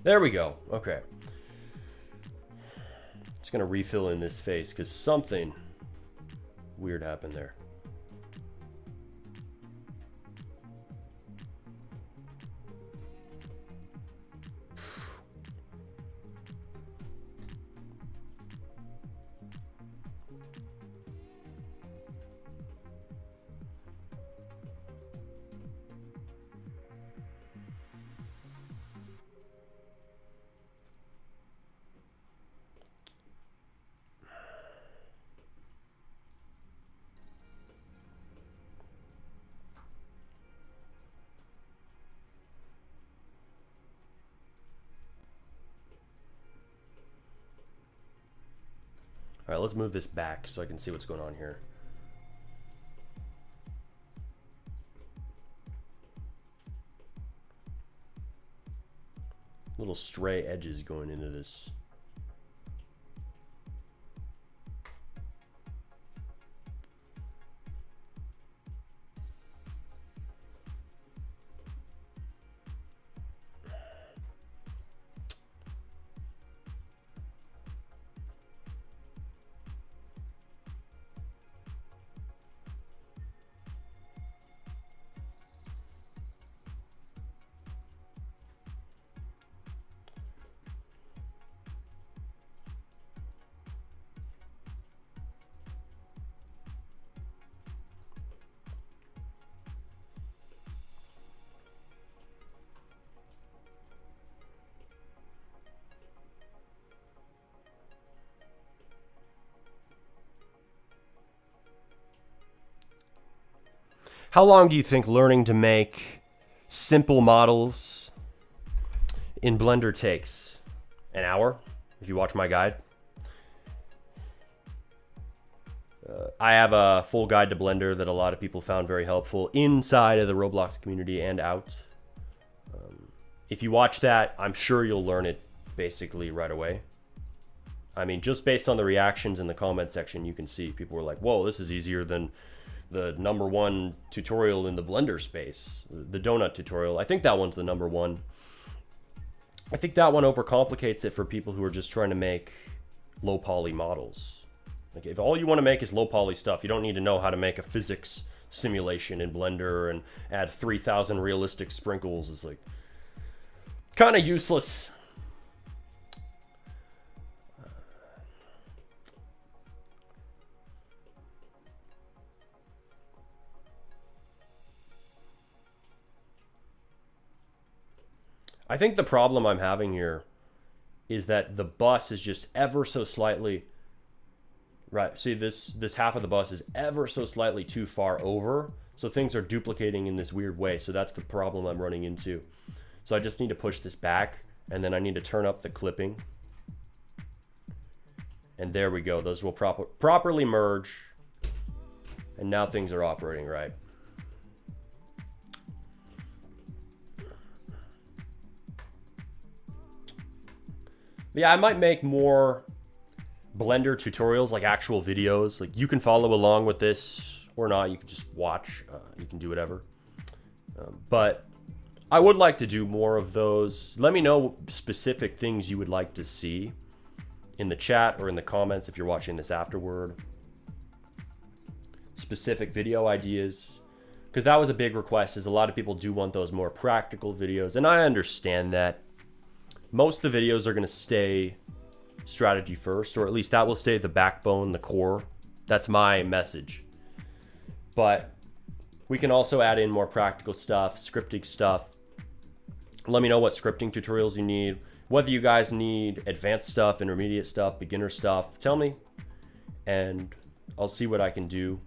There we go. Okay. Just gonna refill in this face because something weird happened there. All right, let's move this back so I can see what's going on here. Little stray edges going into this. How long do you think learning to make simple models in Blender takes? An hour, if you watch my guide. I have a full guide to Blender that a lot of people found very helpful inside of the Roblox community and out. If you watch that, I'm sure you'll learn it basically right away. I mean, just based on the reactions in the comment section, you can see people were like, whoa, this is easier than the #1 tutorial in the Blender space, the donut tutorial. I think that one's the #1. I think that one overcomplicates it for people who are just trying to make low poly models. Like, if all you want to make is low poly stuff, you don't need to know how to make a physics simulation in Blender and add 3,000 realistic sprinkles. It's like kind of useless. I think the problem I'm having here is that the bus is just ever so slightly, right, see this half of the bus is ever so slightly too far over, so things are duplicating in this weird way. So that's the problem I'm running into. So I just need to push this back, and then I need to turn up the clipping. And there we go, those will properly merge, and now things are operating right. Yeah, I might make more Blender tutorials, like actual videos. Like, you can follow along with this or not. You can just watch. You can do whatever. But I would like to do more of those. Let me know specific things you would like to see in the chat or in the comments if you're watching this afterward. Specific video ideas. Because that was a big request, is a lot of people do want those more practical videos. And I understand that. Most of the videos are going to stay strategy first, or at least that will stay the backbone, the core. That's my message. But we can also add in more practical stuff, scripting stuff. Let me know what scripting tutorials you need, whether you guys need advanced stuff, intermediate stuff, beginner stuff. Tell me, and I'll see what I can do.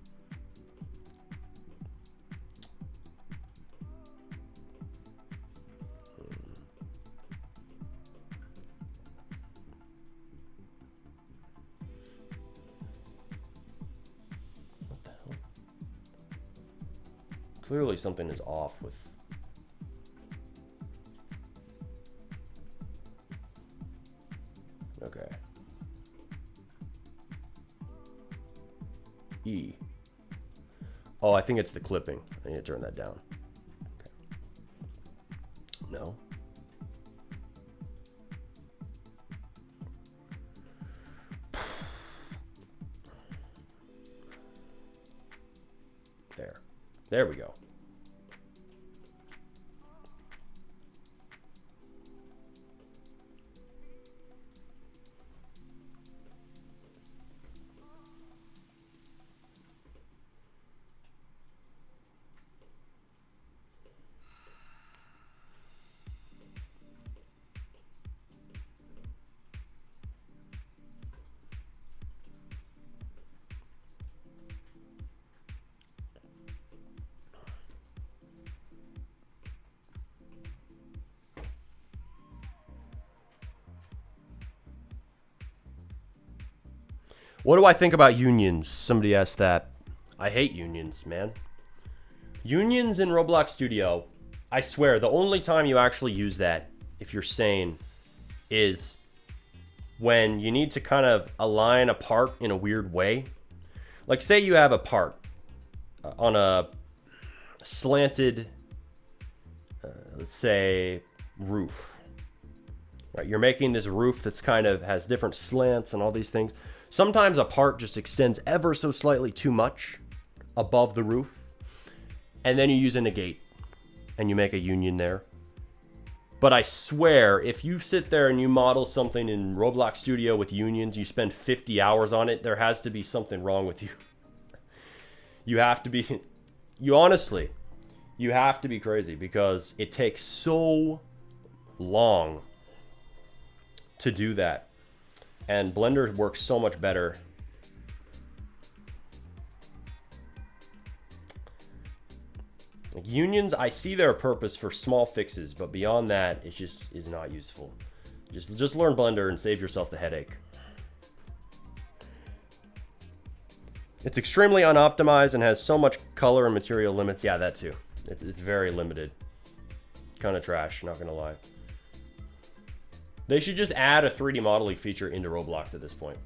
Clearly something is off with... Okay. E. Oh, I think it's the clipping. I need to turn that down. Okay. No. There we go. What do I think about unions? Somebody asked that. I hate unions, man. Unions in Roblox Studio, I swear, the only time you actually use that, if you're sane, is when you need to kind of align a part in a weird way. Like, say you have a part on a slanted, let's say, roof. Right? You're making this roof that's kind of has different slants and all these things. Sometimes a part just extends ever so slightly too much above the roof. And then you use a negate and you make a union there. But I swear, if you sit there and you model something in Roblox Studio with unions, you spend 50 hours on it, there has to be something wrong with you. You have to be, you honestly, you have to be crazy because it takes so long to do that. And Blender works so much better. Like unions, I see their purpose for small fixes, but beyond that, it just is not useful. Just learn Blender and save yourself the headache. It's extremely unoptimized and has so much color and material limits. Yeah, that too. It's very limited. Kind of trash, not gonna lie. They should just add a 3D modeling feature into Roblox at this point.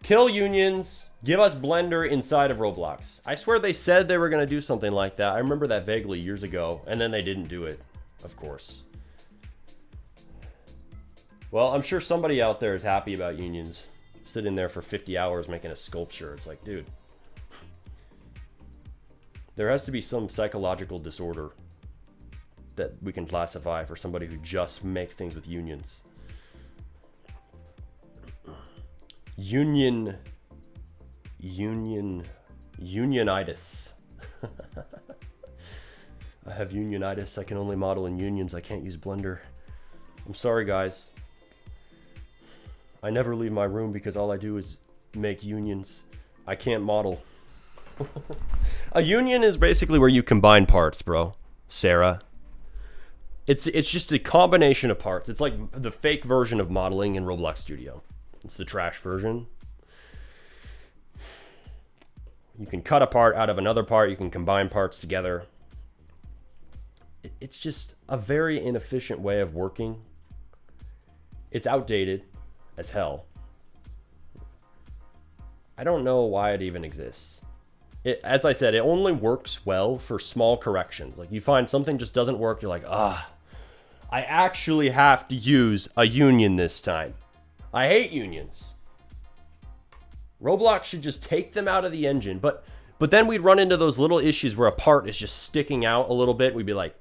Kill unions. Give us Blender inside of Roblox. I swear they said they were going to do something like that. I remember that vaguely years ago, and then they didn't do it, of course. Well, I'm sure somebody out there is happy about unions. Sitting there for 50 hours making a sculpture. It's like, dude. There has to be some psychological disorder that we can classify for somebody who just makes things with unions. Unionitis. I have unionitis. I can only model in unions. I can't use Blender. I'm sorry, guys. I never leave my room because all I do is make unions. I can't model. A union is basically where you combine parts, bro. Sarah. It's just a combination of parts. It's like the fake version of modeling in Roblox Studio. It's the trash version. You can cut a part out of another part. You can combine parts together. It's just a very inefficient way of working. It's outdated as hell. I don't know why it even exists. As I said, it only works well for small corrections. Like you find something just doesn't work. You're like, I actually have to use a union this time. I hate unions. Roblox should just take them out of the engine. But then we'd run into those little issues where a part is just sticking out a little bit. We'd be like,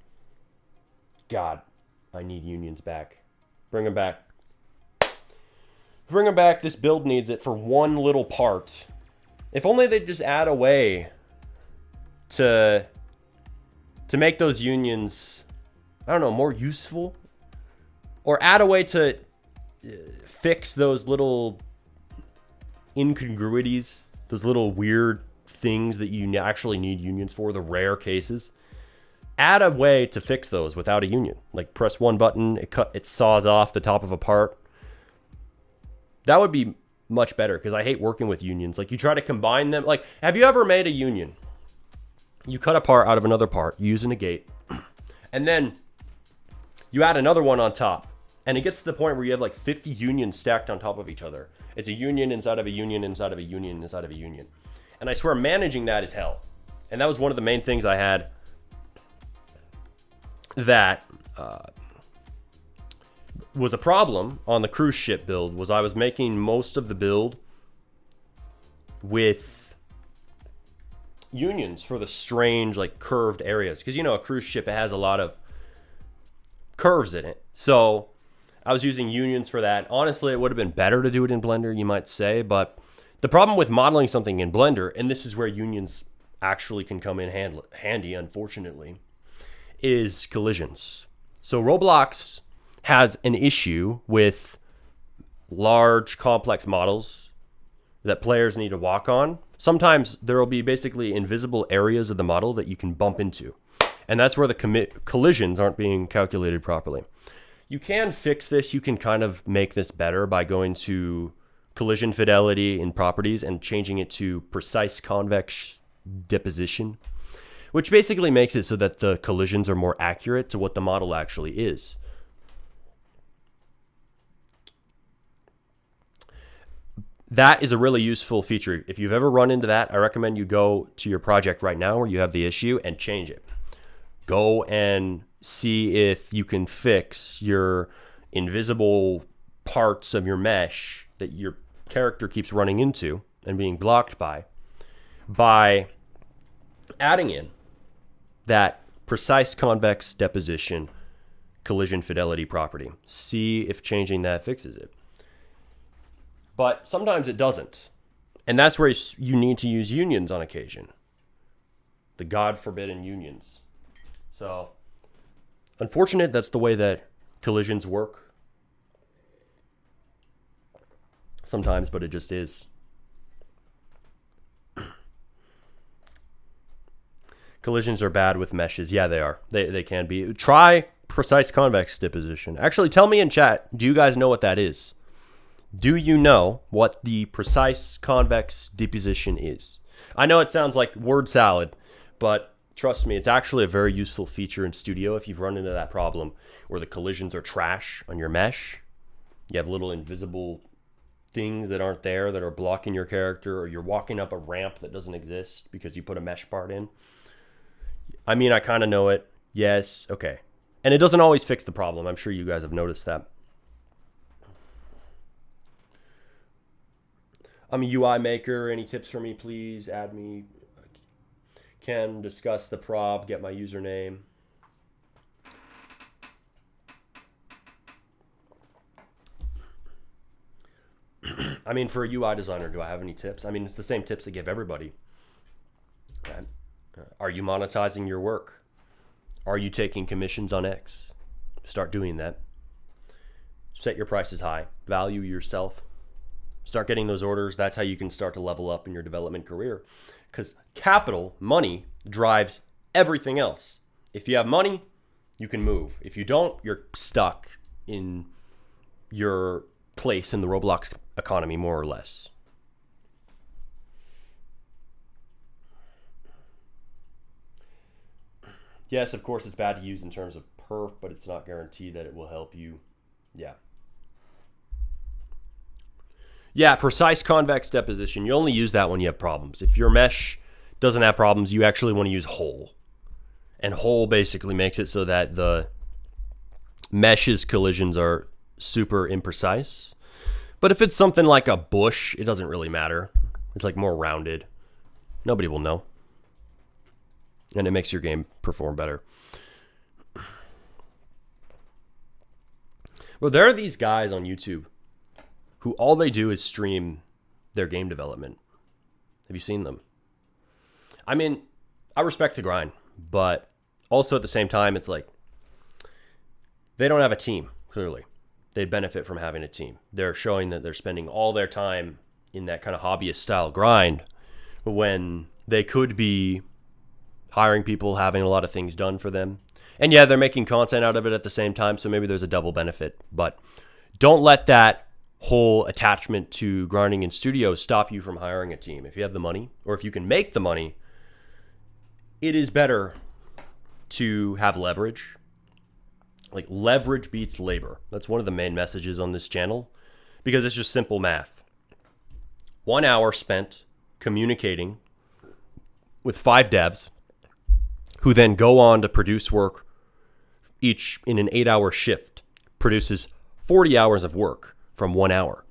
God, I need unions back. Bring them back. Bring them back. This build needs it for one little part. If only they'd just add a way to make those unions, I don't know, more useful. Or add a way to fix those little incongruities, those little weird things that you actually need unions for, the rare cases. Add a way to fix those without a union. Like press one button, it saws off the top of a part. That would be much better because I hate working with unions. Like you try to combine them. Like, have you ever made a union? You cut a part out of another part, you use a negate, and then you add another one on top. And it gets to the point where you have like 50 unions stacked on top of each other. It's a union inside of a union inside of a union inside of a union. And I swear managing that is hell. And that was one of the main things I had that was a problem on the cruise ship build, was I was making most of the build with unions for the strange, like, curved areas. Because, you know, a cruise ship, it has a lot of curves in it. So I was using unions for that. Honestly, it would have been better to do it in Blender, you might say. But the problem with modeling something in Blender, and this is where unions actually can come in handy, unfortunately, is collisions. So Roblox has an issue with large, complex models that players need to walk on. Sometimes there will be basically invisible areas of the model that you can bump into. And that's where the collisions aren't being calculated properly. You can fix this. You can kind of make this better by going to collision fidelity in properties and changing it to precise convex deposition, which basically makes it so that the collisions are more accurate to what the model actually is. That is a really useful feature. If you've ever run into that, I recommend you go to your project right now where you have the issue and change it. Go and see if you can fix your invisible parts of your mesh that your character keeps running into and being blocked by adding in that precise convex deposition collision fidelity property. See if changing that fixes it. But sometimes it doesn't. And that's where you need to use unions on occasion. The God forbidden unions. So, unfortunate, that's the way that collisions work. Sometimes, but it just is. Collisions are bad with meshes. Yeah, they are. They can be. Try precise convex deposition. Actually, tell me in chat, do you guys know what that is? Do you know what the precise convex deposition is? I know it sounds like word salad, but trust me, it's actually a very useful feature in Studio if you've run into that problem where the collisions are trash on your mesh. You have little invisible things that aren't there that are blocking your character, or you're walking up a ramp that doesn't exist because you put a mesh part in. I mean, I kind of know it. Yes. Okay. And it doesn't always fix the problem. I'm sure you guys have noticed that. I'm a UI maker. Any tips for me, please? Add me. Can discuss the prob. Get my username. I mean, for a UI designer, do I have any tips? I mean, it's the same tips I give everybody. Are you monetizing your work? Are you taking commissions on X? Start doing that. Set your prices high. Value yourself. Start getting those orders. That's how you can start to level up in your development career. Because capital, money, drives everything else. If you have money, you can move. If you don't, you're stuck in your place in the Roblox economy, more or less. Yes, of course, it's bad to use in terms of perf, but it's not guaranteed that it will help you. Yeah. Yeah, precise convex deposition. You only use that when you have problems. If your mesh doesn't have problems, you actually want to use whole. And whole basically makes it so that the mesh's collisions are super imprecise. But if it's something like a bush, it doesn't really matter. It's like more rounded. Nobody will know. And it makes your game perform better. Well, there are these guys on YouTube who all they do is stream their game development. Have you seen them? I mean, I respect the grind, but also at the same time, it's like they don't have a team, clearly. They benefit from having a team. They're showing that they're spending all their time in that kind of hobbyist style grind when they could be hiring people, having a lot of things done for them. And yeah, they're making content out of it at the same time, so maybe there's a double benefit. But don't let that whole attachment to grinding in Studio stop you from hiring a team. If you have the money, or if you can make the money, it is better to have leverage. Like, leverage beats labor. That's one of the main messages on this channel, because it's just simple math. 1 hour spent communicating with 5 devs who then go on to produce work each in an 8-hour shift, produces 40 hours of work from 1 hour.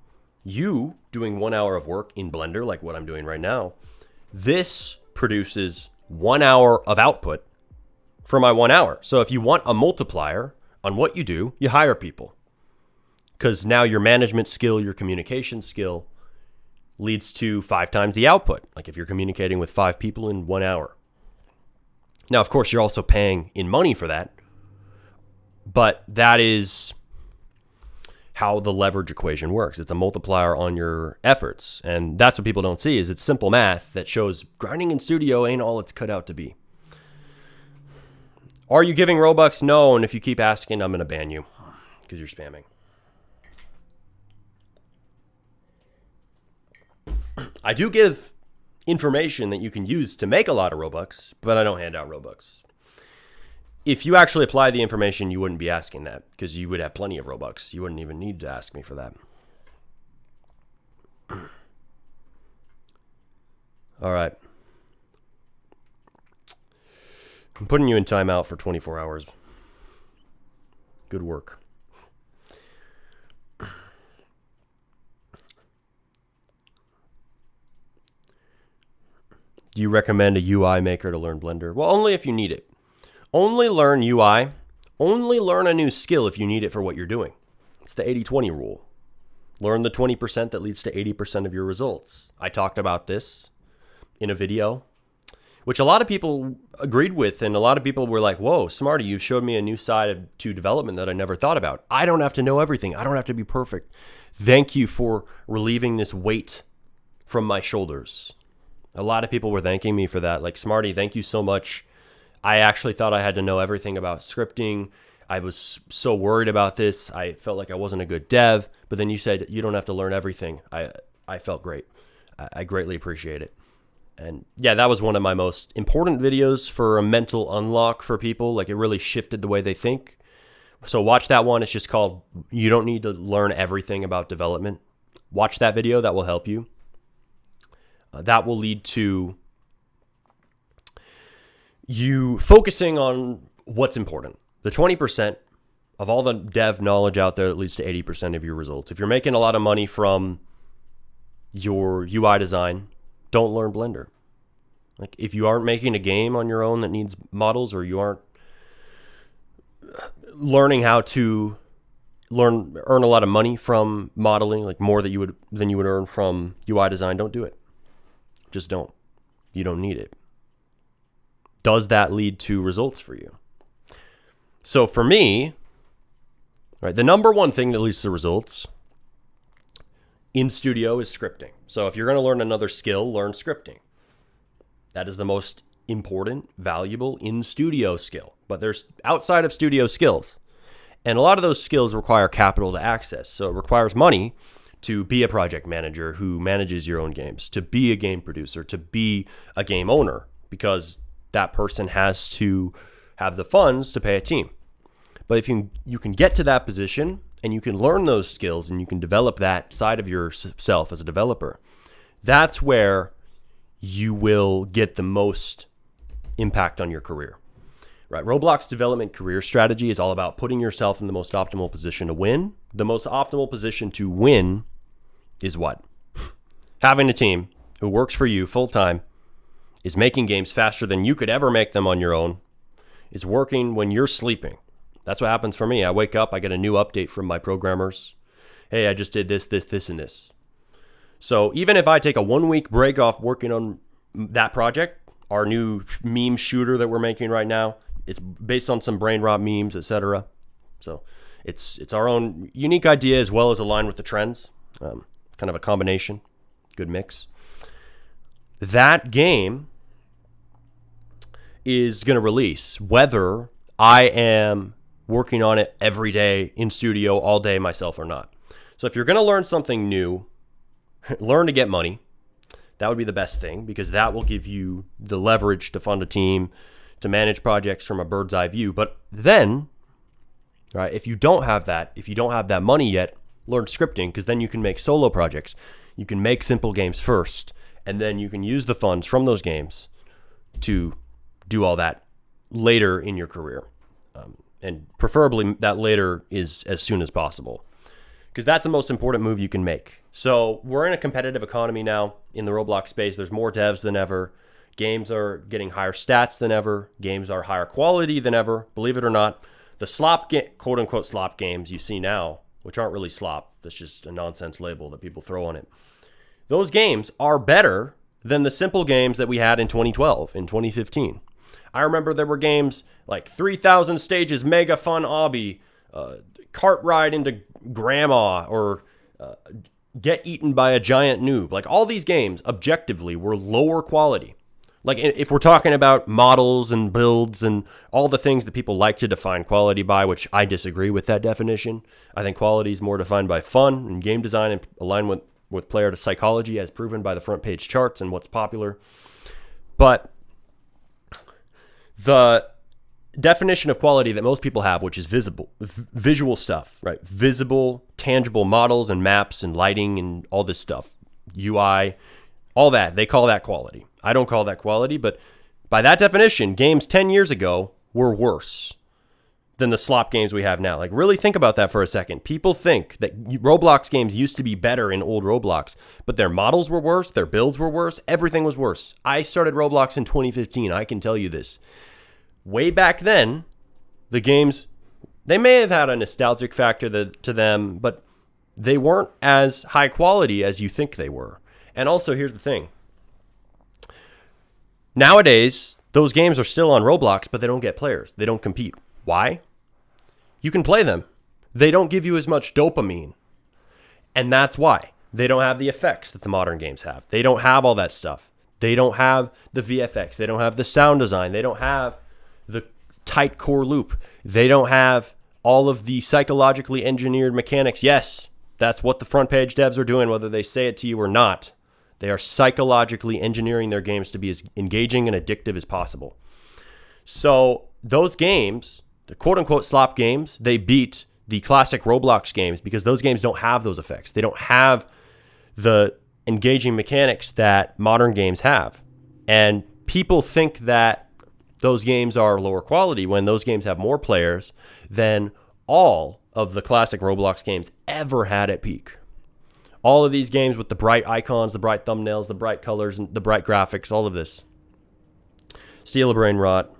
You doing 1 hour of work in Blender, like what I'm doing right now, this produces 1 hour of output for my 1 hour. So if you want a multiplier on what you do, you hire people. Because now your management skill, your communication skill leads to 5 times the output. Like if you're communicating with 5 people in 1 hour. Now, of course, you're also paying in money for that. But that is how the leverage equation works. It's a multiplier on your efforts. And that's what people don't see is it's simple math that shows grinding in studio ain't all it's cut out to be. Are you giving Robux? No. And if you keep asking, I'm going to ban you because you're spamming. I do give information that you can use to make a lot of Robux, but I don't hand out Robux. If you actually apply the information, you wouldn't be asking that because you would have plenty of Robux. You wouldn't even need to ask me for that. All right. I'm putting you in timeout for 24 hours. Good work. Do you recommend a UI maker to learn Blender? Well, only if you need it. Only learn UI. Only learn a new skill if you need it for what you're doing. It's the 80-20 rule. Learn the 20% that leads to 80% of your results. I talked about this in a video, which a lot of people agreed with, and a lot of people were like, whoa, Smarty, you showed me a new side to development that I never thought about. I don't have to know everything. I don't have to be perfect. Thank you for relieving this weight from my shoulders. A lot of people were thanking me for that. Like, Smarty, thank you so much. I actually thought I had to know everything about scripting. I was so worried about this. I felt like I wasn't a good dev. But then you said you don't have to learn everything. I felt great. I greatly appreciate it. And yeah, that was one of my most important videos for a mental unlock for people. Like, it really shifted the way they think. So watch that one. It's just called You Don't Need to Learn Everything About Development. Watch that video. That will help you. That will lead to you focusing on what's important. The 20% of all the dev knowledge out there that leads to 80% of your results. If you're making a lot of money from your UI design, don't learn Blender. Like, if you aren't making a game on your own that needs models, or you aren't learning how to earn a lot of money from modeling, like more than you would earn from UI design, don't do it. Just don't. You don't need it. Does that lead to results for you? So for me, right, the number one thing that leads to results in studio is scripting. So if you're going to learn another skill, learn scripting. That is the most important, valuable in studio skill. But there's outside of studio skills. And a lot of those skills require capital to access. So it requires money to be a project manager who manages your own games, to be a game producer, to be a game owner, because that person has to have the funds to pay a team. But if you can get to that position and you can learn those skills and you can develop that side of yourself as a developer, that's where you will get the most impact on your career. Right? Roblox development career strategy is all about putting yourself in the most optimal position to win. The most optimal position to win is what? Having a team who works for you full time, is making games faster than you could ever make them on your own, is working when you're sleeping. That's what happens for me. I wake up, I get a new update from my programmers. Hey, I just did this, and this. So even if I take a 1 week break off working on that project, our new meme shooter that we're making right now, it's based on some brain rot memes, etc. So it's our own unique idea as well as aligned with the trends. Kind of a combination, good mix. That game is going to release whether I am working on it every day in studio all day myself or not. So if you're going to learn something new, learn to get money. That would be the best thing, because that will give you the leverage to fund a team, to manage projects from a bird's eye view. But then, right, if you don't have that money yet, learn scripting, because then you can make solo projects. You can make simple games first, and then you can use the funds from those games to do all that later in your career. And preferably that later is as soon as possible, because that's the most important move you can make. So we're in a competitive economy now in the Roblox space. There's more devs than ever. Games are getting higher stats than ever. Games are higher quality than ever. Believe it or not, the quote unquote slop games you see now, which aren't really slop, that's just a nonsense label that people throw on it. Those games are better than the simple games that we had in 2012, in 2015. I remember there were games like 3,000 Stages, Mega Fun Obby, Cart Ride into Grandma, or Get Eaten by a Giant Noob. Like, all these games, objectively, were lower quality. Like, if we're talking about models and builds and all the things that people like to define quality by, which I disagree with that definition. I think quality is more defined by fun and game design and alignment with player to psychology, as proven by the front page charts and what's popular. But the definition of quality that most people have, which is visual stuff, right? Visible, tangible models and maps and lighting and all this stuff, UI, all that, they call that quality. I don't call that quality, but by that definition, games 10 years ago were worse than the slop games we have now. Like, really think about that for a second. People think that Roblox games used to be better in old Roblox, but their models were worse, their builds were worse, everything was worse. I started Roblox in 2015, I can tell you this. Way back then, the games, they may have had a nostalgic factor to them, but they weren't as high quality as you think they were. And also, here's the thing. Nowadays, those games are still on Roblox, but they don't get players. They don't compete. Why? You can play them. They don't give you as much dopamine. And that's why. They don't have the effects that the modern games have. They don't have all that stuff. They don't have the VFX. They don't have the sound design. They don't have the tight core loop. They don't have all of the psychologically engineered mechanics. Yes, that's what the front page devs are doing, whether they say it to you or not. They are psychologically engineering their games to be as engaging and addictive as possible. So those games, the quote-unquote slop games, they beat the classic Roblox games because those games don't have those effects. They don't have the engaging mechanics that modern games have. And people think that those games are lower quality when those games have more players than all of the classic Roblox games ever had at peak. All of these games with the bright icons, the bright thumbnails, the bright colors, and the bright graphics, all of this. Steal a Brain Rot,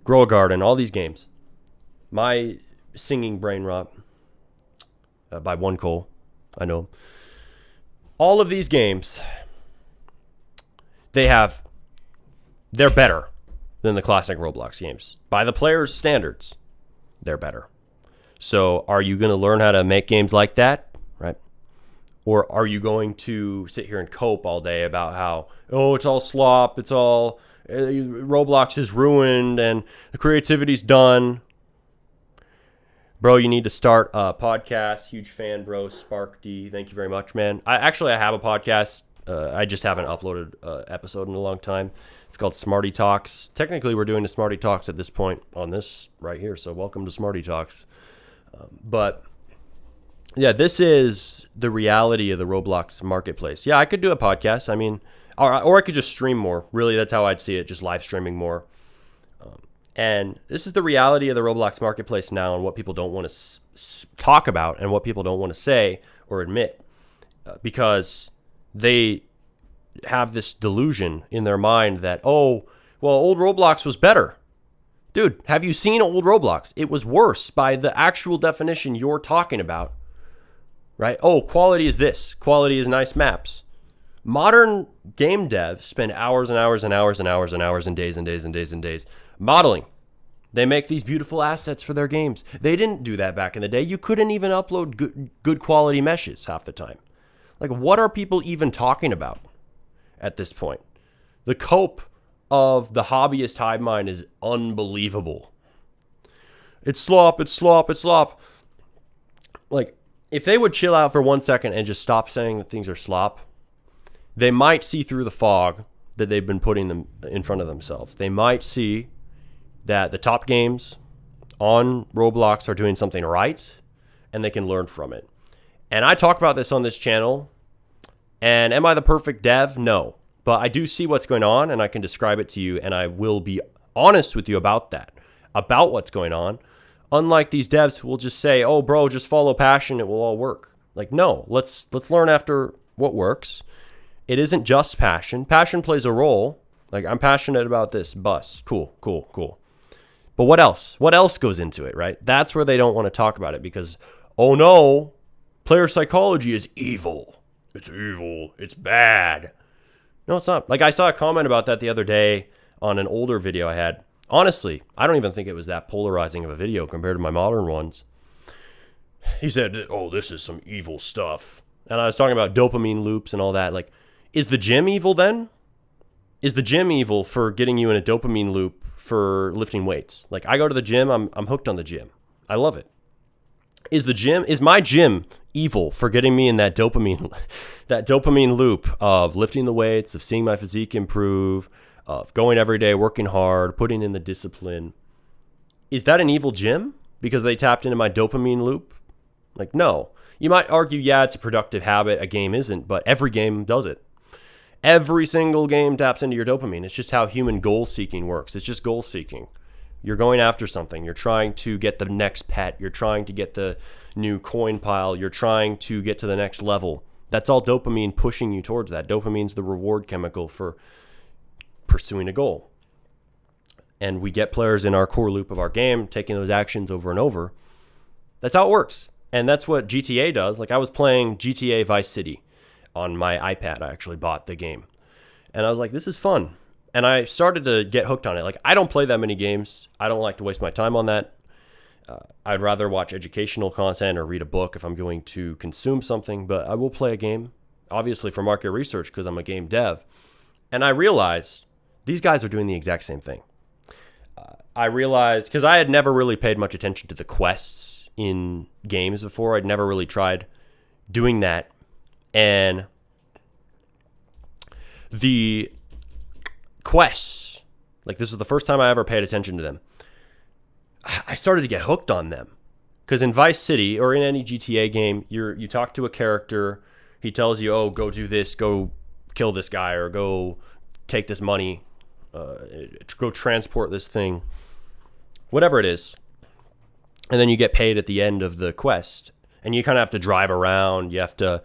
Grow a Garden, all these games. My Singing Brain Rot by One Cole, I know. All of these games, they're better than the classic Roblox games. By the players' standards, they're better. So are you going to learn how to make games like that? Right? Or are you going to sit here and cope all day about how, oh, it's all slop, it's all, Roblox is ruined and the creativity's done? Bro, you need to start a podcast. Huge fan, bro. Spark D, thank you very much, man. I have a podcast. I just haven't uploaded an episode in a long time. It's called Smarty Talks. Technically, we're doing the Smarty Talks at this point on this right here, so welcome to Smarty Talks. But yeah, this is the reality of the Roblox marketplace. Yeah, I could do a podcast. I mean, or I could just stream more. Really, that's how I'd see it, just live streaming more. And this is the reality of the Roblox marketplace now and what people don't want to talk about and what people don't want to say or admit because they have this delusion in their mind that, oh, well, old Roblox was better. Dude, have you seen old Roblox? It was worse by the actual definition you're talking about. Right? Oh, quality is this. Quality is nice maps. Modern game devs spend hours and hours and hours and hours and hours and days and days and days and days modeling. They make these beautiful assets for their games. They didn't do that back in the day. You couldn't even upload good quality meshes half the time. Like, what are people even talking about at this point? The cope of the hobbyist hive mind is unbelievable. It's slop, it's slop, it's slop. Like, if they would chill out for 1 second and just stop saying that things are slop, they might see through the fog that they've been putting them in front of themselves. They might see that the top games on Roblox are doing something right, and they can learn from it. And I talk about this on this channel, and am I the perfect dev? No. But I do see what's going on, and I can describe it to you, and I will be honest with you about that, about what's going on. Unlike these devs who will just say, oh, bro, just follow passion, it will all work. Like, no, let's learn after what works it isn't just passion. Passion plays a role. Like, I'm passionate about this bus. Cool, cool, cool. But what else? What else goes into it, right? That's where they don't want to talk about it because, oh no, player psychology is evil. It's evil. It's bad. No, it's not. Like, I saw a comment about that the other day on an older video I had. Honestly, I don't even think it was that polarizing of a video compared to my modern ones. He said, oh, this is some evil stuff. And I was talking about dopamine loops and all that. Like, is the gym evil then? Is the gym evil for getting you in a dopamine loop for lifting weights? Like, I go to the gym, I'm hooked on the gym. I love it. Is my gym evil for getting me in that dopamine loop of lifting the weights, of seeing my physique improve, of going every day, working hard, putting in the discipline? Is that an evil gym because they tapped into my dopamine loop? Like, no. You might argue, yeah, it's a productive habit. A game isn't, but every game does it. Every single game taps into your dopamine. It's just how human goal seeking works. It's just goal seeking. You're going after something. You're trying to get the next pet. You're trying to get the new coin pile. You're trying to get to the next level. That's all dopamine pushing you towards that. Dopamine's the reward chemical for pursuing a goal. And we get players in our core loop of our game taking those actions over and over. That's how it works. And that's what GTA does. Like, I was playing GTA Vice City on my iPad. I actually bought the game. And I was like, this is fun. And I started to get hooked on it. Like, I don't play that many games. I don't like to waste my time on that. I'd rather watch educational content or read a book if I'm going to consume something. But I will play a game, obviously for market research because I'm a game dev. And I realized these guys are doing the exact same thing. I realized, because I had never really paid much attention to the quests in games before. I'd never really tried doing that. And the quests, like, this is the first time I ever paid attention to them. I started to get hooked on them. Because in Vice City or in any GTA game, you talk to a character. He tells you, oh, go do this, go kill this guy, or go take this money, go transport this thing, whatever it is. And then you get paid at the end of the quest. And you kind of have to drive around. You have to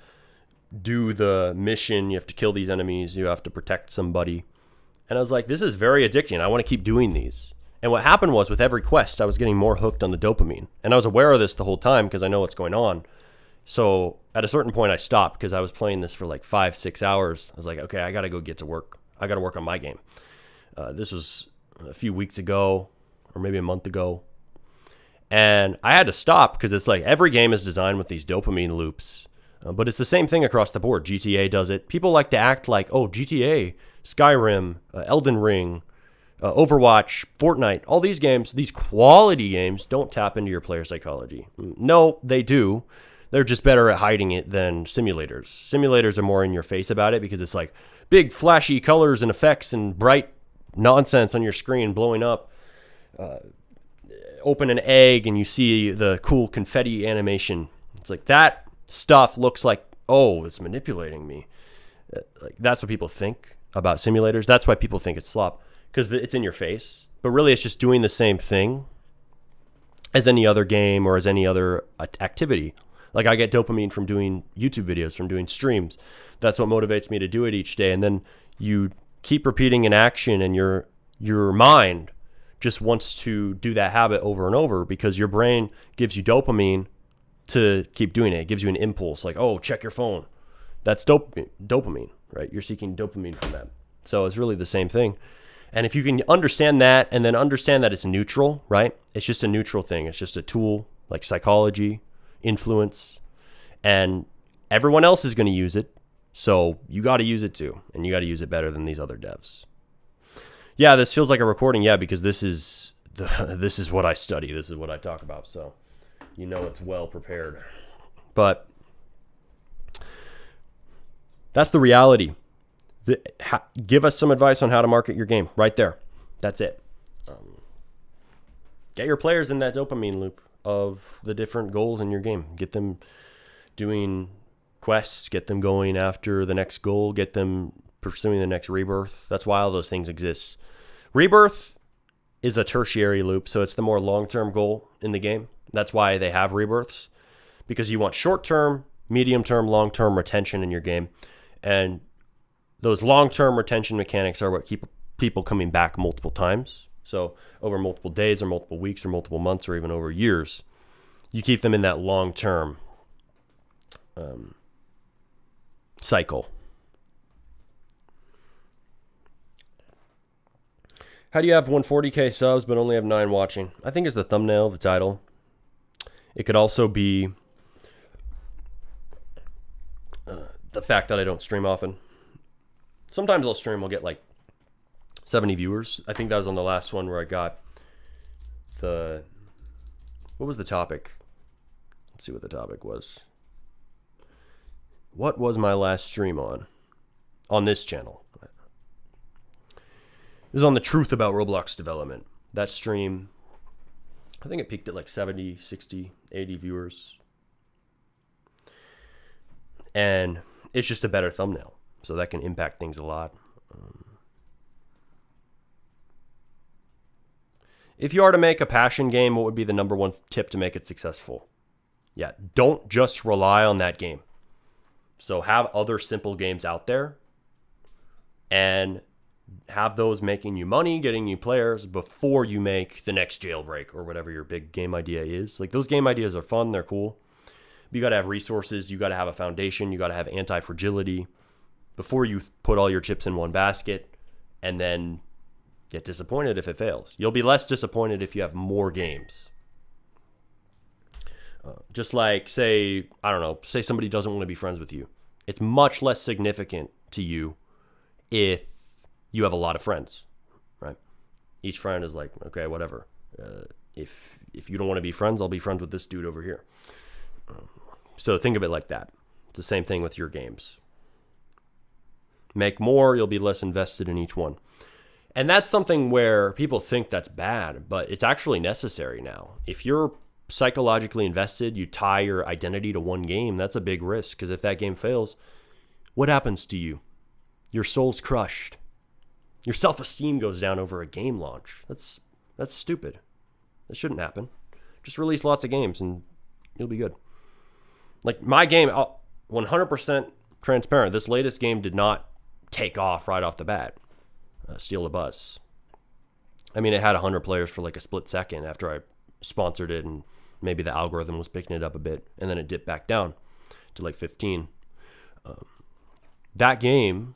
do the mission. You have to kill these enemies. You have to protect somebody. And I was like, this is very addicting. I want to keep doing these. And what happened was, with every quest, I was getting more hooked on the dopamine. And I was aware of this the whole time because I know what's going on. So at a certain point, I stopped because I was playing this for like 5-6 hours. I was like, okay, I got to go get to work. I got to work on my game. This was a few weeks ago, or maybe a month ago. And I had to stop because it's like every game is designed with these dopamine loops. But it's the same thing across the board. GTA does it. People like to act like, oh, GTA, Skyrim, Elden Ring, Overwatch, Fortnite, all these games, these quality games don't tap into your player psychology. No, they do. They're just better at hiding it than simulators. Simulators are more in your face about it because it's like big flashy colors and effects and bright nonsense on your screen blowing up. Open an egg and you see the cool confetti animation. It's like that stuff looks like, oh, it's manipulating me. Like, that's what people think about simulators. That's why people think it's slop, because it's in your face. But really, it's just doing the same thing as any other game or as any other activity. Like, I get dopamine from doing YouTube videos, from doing streams. That's what motivates me to do it each day. And then you keep repeating an action, and your mind just wants to do that habit over and over because your brain gives you dopamine to keep doing it. It gives you an impulse, like, oh, check your phone. That's dopamine, right? You're seeking dopamine from that. So it's really the same thing. And if you can understand that and then understand that it's neutral, right? It's just a neutral thing. It's just a tool like psychology, influence, and everyone else is going to use it. So you got to use it too. And you got to use it better than these other devs. Yeah, this feels like a recording. Yeah, because this is what I study. This is what I talk about. So you know it's well prepared. But that's the reality. Give us some advice on how to market your game right there. That's it. Get your players in that dopamine loop of the different goals in your game. Get them doing quests. Get them going after the next goal. Get them pursuing the next rebirth. That's why all those things exist. Rebirth is a tertiary loop, so it's the more long-term goal in the game. That's why they have rebirths, because you want short-term, medium-term, long-term retention in your game. And those long-term retention mechanics are what keep people coming back multiple times. So over multiple days or multiple weeks or multiple months or even over years, you keep them in that long-term cycle. How do you have 140K subs but only have 9 watching? I think it's the thumbnail, the title. It could also be the fact that I don't stream often. Sometimes I'll stream, I'll get like 70 viewers. I think that was on the last one where I got the... What was the topic? Let's see what the topic was. What was my last stream on? On this channel. It was on the truth about Roblox development. That stream, I think it peaked at like 70, 60, 80 viewers. And it's just a better thumbnail. So that can impact things a lot. If you are to make a passion game, what would be the #1 tip to make it successful? Yeah, don't just rely on that game. So have other simple games out there and have those making you money, getting you players before you make the next Jailbreak or whatever your big game idea is. Like, those game ideas are fun, they're cool. But you got to have resources, you got to have a foundation, you got to have anti-fragility before you put all your chips in one basket and then get disappointed if it fails. You'll be less disappointed if you have more games. Just like, say, I don't know, say somebody doesn't want to be friends with you. It's much less significant to you if you have a lot of friends, right? Each friend is like, okay, whatever. If you don't want to be friends, I'll be friends with this dude over here. So think of it like that. It's the same thing with your games. Make more, you'll be less invested in each one. And that's something where people think that's bad, but it's actually necessary now. If you're psychologically invested, you tie your identity to one game, that's a big risk, because if that game fails, what happens to you? Your soul's crushed. Your self-esteem goes down over a game launch. That's stupid. That shouldn't happen. Just release lots of games and you'll be good. Like my game, 100% transparent. This latest game did not take off right off the bat. Steal a Bus. I mean, it had 100 players for like a split second after I sponsored it, and maybe the algorithm was picking it up a bit, and then it dipped back down to like 15. That game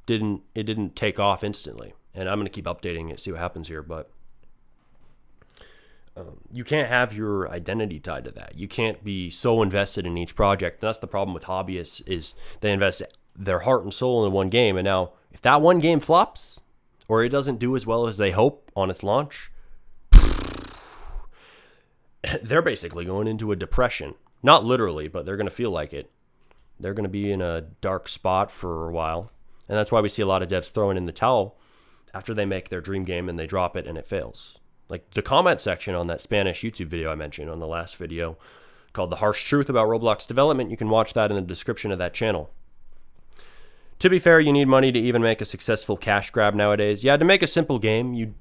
didn't take off instantly, and I'm going to keep updating it, see what happens here, but you can't have your identity tied to that. You can't be so invested in each project. And that's the problem with hobbyists, is they invest their heart and soul in one game, and now if that one game flops or it doesn't do as well as they hope on its launch, they're basically going into a depression. Not literally, but they're going to feel like it. They're going to be in a dark spot for a while. And that's why we see a lot of devs throwing in the towel after they make their dream game and they drop it and it fails. Like the comment section on that Spanish YouTube video I mentioned on the last video called The Harsh Truth About Roblox Development. You can watch that in the description of that channel. To be fair, you need money to even make a successful cash grab nowadays. Yeah, to make a simple game, you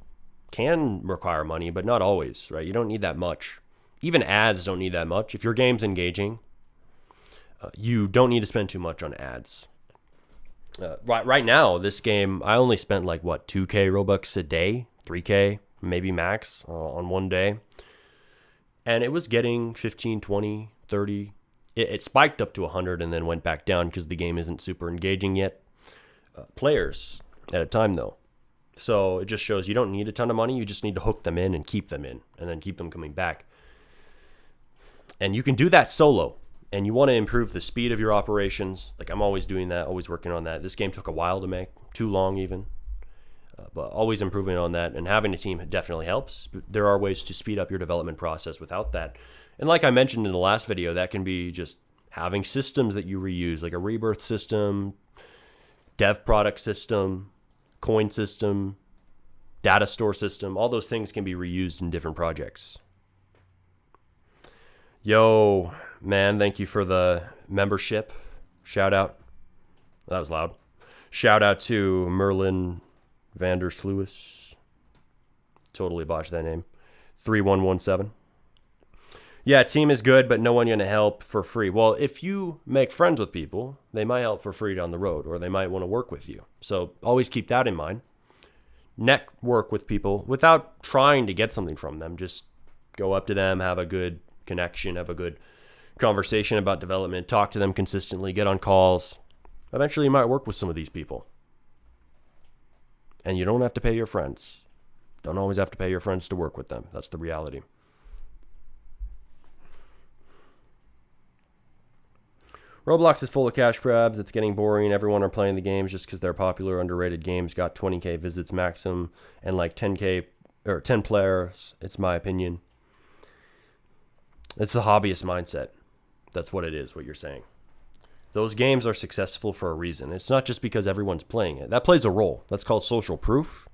can require money, but not always, right? You don't need that much. Even ads don't need that much. If your game's engaging, you don't need to spend too much on ads. Right now, this game, I only spent like, 2K Robux a day? 3K, maybe max, on one day. And it was getting 15, 20, 30. It spiked up to 100 and then went back down because the game isn't super engaging yet. Players at a time, though. So it just shows you don't need a ton of money. You just need to hook them in and keep them in, and then keep them coming back. And you can do that solo. And you want to improve the speed of your operations. Like, I'm always doing that, always working on that. This game took a while to make, too long even. But always improving on that. And having a team definitely helps. But there are ways to speed up your development process without that. And like I mentioned in the last video, that can be just having systems that you reuse, like a rebirth system, dev product system, coin system, data store system. All those things can be reused in different projects. Yo, man, thank you for the membership. Shout out. That was loud. Shout out to Merlin Vandersluis. Totally botched that name. 3117. Yeah, team is good, but no one going to help for free. Well, if you make friends with people, they might help for free down the road, or they might want to work with you. So always keep that in mind. Network with people without trying to get something from them. Just go up to them, have a good connection, have a good conversation about development, talk to them consistently, get on calls. Eventually, you might work with some of these people. And you don't have to pay your friends. Don't always have to pay your friends to work with them. That's the reality. Roblox is full of cash grabs. It's getting boring. Everyone are playing the games just because they're popular, underrated games. Got 20K visits maximum and like 10K or 10 players. It's my opinion. It's the hobbyist mindset. That's what it is, what you're saying. Those games are successful for a reason. It's not just because everyone's playing it. That plays a role. That's called social proof.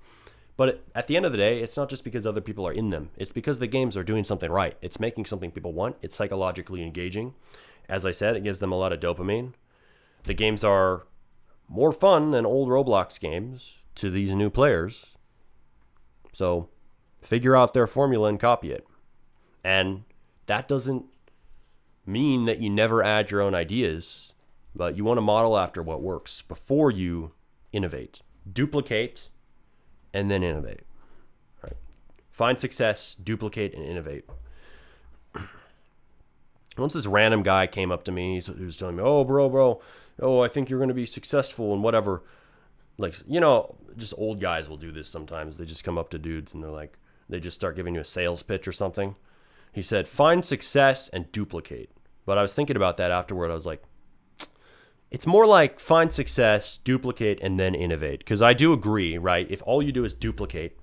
But at the end of the day, it's not just because other people are in them. It's because the games are doing something right. It's making something people want. It's psychologically engaging. As I said, it gives them a lot of dopamine. The games are more fun than old Roblox games to these new players. So figure out their formula and copy it. And that doesn't mean that you never add your own ideas, but you want to model after what works before you innovate. Duplicate and then innovate. All right. Find success, duplicate, and innovate. Once this random guy came up to me, he was telling me, oh, bro, I think you're going to be successful and whatever. Like, just old guys will do this sometimes. They just come up to dudes and they just start giving you a sales pitch or something. He said, find success and duplicate. But I was thinking about that afterward. I was like, it's more like find success, duplicate, and then innovate. Because I do agree, right? If all you do is duplicate,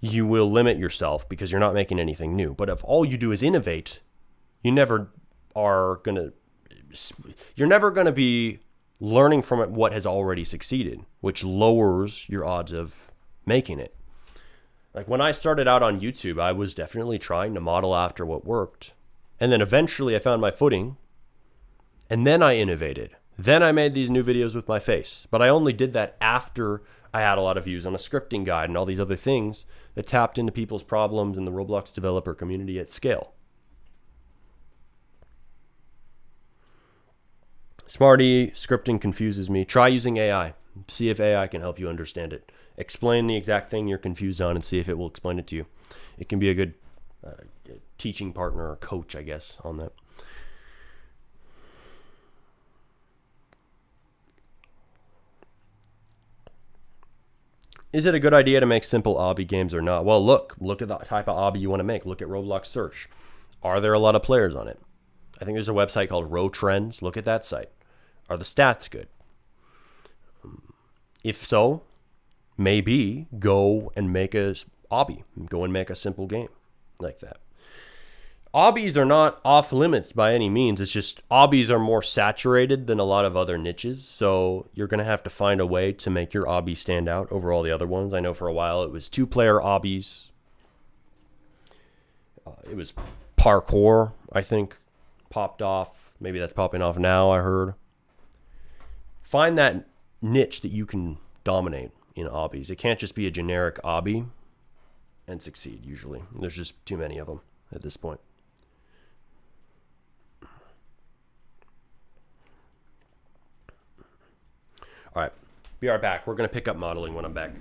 you will limit yourself because you're not making anything new. But if all you do is innovate, you're never going to be learning from it what has already succeeded, which lowers your odds of making it. Like when I started out on YouTube, I was definitely trying to model after what worked. And then eventually I found my footing. And then I innovated. Then I made these new videos with my face. But I only did that after I had a lot of views on a scripting guide and all these other things that tapped into people's problems in the Roblox developer community at scale. Smarty, scripting confuses me. Try using AI. See if AI can help you understand it. Explain the exact thing you're confused on and see if it will explain it to you. It can be a good teaching partner or coach, I guess, on that. Is it a good idea to make simple obby games or not? Well, look at the type of obby you want to make. Look at Roblox search. Are there a lot of players on it? I think there's a website called Row Trends. Look at that site. Are the stats good? If so, maybe go and make a obby. Go and make a simple game like that. Obbies are not off limits by any means. It's just obbies are more saturated than a lot of other niches. So you're going to have to find a way to make your obby stand out over all the other ones. I know for a while it was 2-player obbies. It was parkour, I think, popped off. Maybe that's popping off now, I heard. Find that niche that you can dominate in obbies. It can't just be a generic obby and succeed, usually. There's just too many of them at this point. All right, be right back. We're going to pick up modeling when I'm back.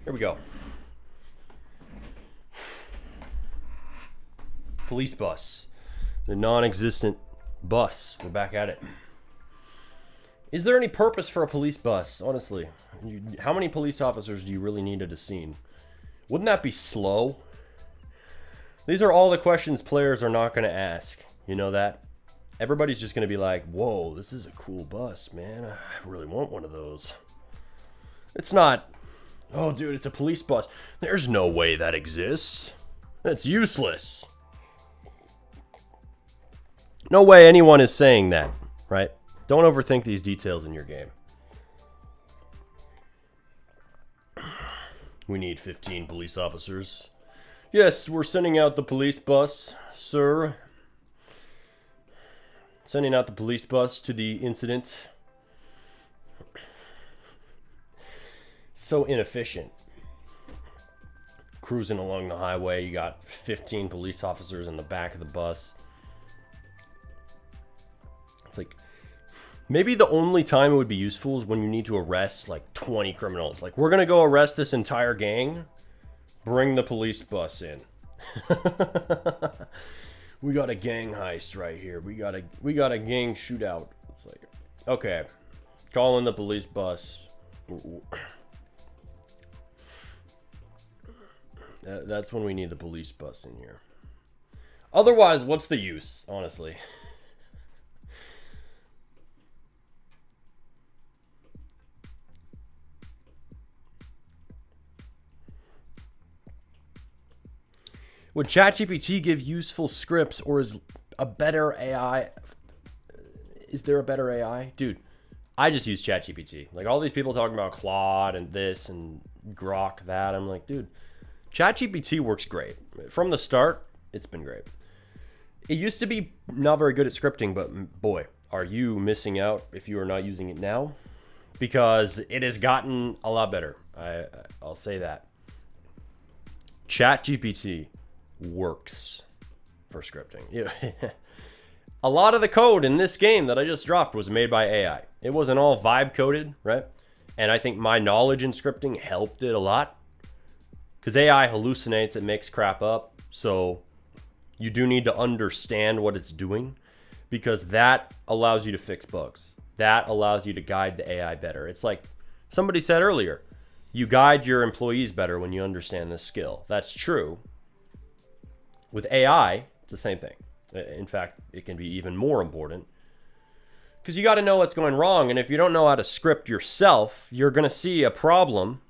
Here we go. Police bus. The non-existent bus. We're back at it. Is there any purpose for a police bus? Honestly, how many police officers do you really need at a scene? Wouldn't that be slow? These are all the questions players are not going to ask. You know that? Everybody's just going to be like, whoa, this is a cool bus, man. I really want one of those. It's not, oh, dude, it's a police bus. There's no way that exists. That's useless. No way anyone is saying that, right? Don't overthink these details in your game. We need 15 police officers. Yes, we're sending out the police bus, sir. Sending out the police bus to the incident. So inefficient. Cruising along the highway, you got 15 police officers in the back of the bus. It's like, maybe the only time it would be useful is when you need to arrest like 20 criminals. Like, we're gonna go arrest this entire gang. Bring the police bus in. We got a gang heist right here. We got a gang shootout. It's like, okay, call in the police bus. That's when we need the police bus in here. Otherwise, what's the use, honestly? Would ChatGPT give useful scripts, or is a better AI? Is there a better AI? Dude, I just use ChatGPT. Like, all these people talking about Claude and this and Grok that. I'm like, dude, ChatGPT works great. From the start, it's been great. It used to be not very good at scripting, but boy, are you missing out if you are not using it now? Because it has gotten a lot better. I'll say that. ChatGPT works for scripting. Yeah. A lot of the code in this game that I just dropped was made by AI. It wasn't all vibe coded, right? And I think my knowledge in scripting helped it a lot, because AI hallucinates, it makes crap up. So you do need to understand what it's doing, because that allows you to fix bugs. That allows you to guide the AI better. It's like somebody said earlier, you guide your employees better when you understand the skill. That's true. With AI, it's the same thing. In fact, it can be even more important, because you got to know what's going wrong. And if you don't know how to script yourself, you're going to see a problem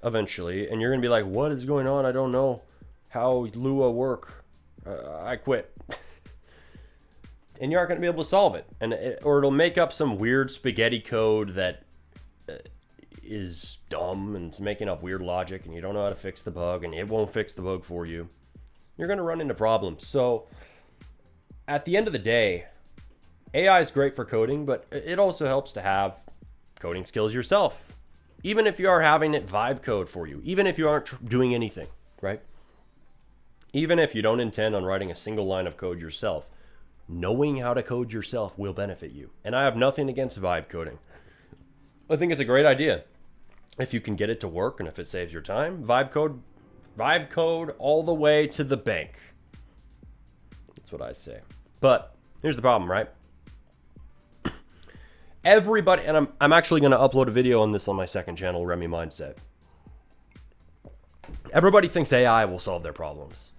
eventually, and you're going to be like, what is going on? I don't know how Lua work. I quit. And you aren't going to be able to solve it. Or it'll make up some weird spaghetti code that is dumb and it's making up weird logic, and you don't know how to fix the bug, and it won't fix the bug for you. You're going to run into problems. So at the end of the day, AI is great for coding, but it also helps to have coding skills yourself. Even if you are having it vibe code for you, even if you aren't doing anything, right? Even if you don't intend on writing a single line of code yourself, knowing how to code yourself will benefit you. And I have nothing against vibe coding. I think it's a great idea. If you can get it to work and if it saves your time, vibe code all the way to the bank. That's what I say. But here's the problem, right? Everybody, and I'm actually going to upload a video on this on my second channel, Remy Mindset. Everybody thinks AI will solve their problems.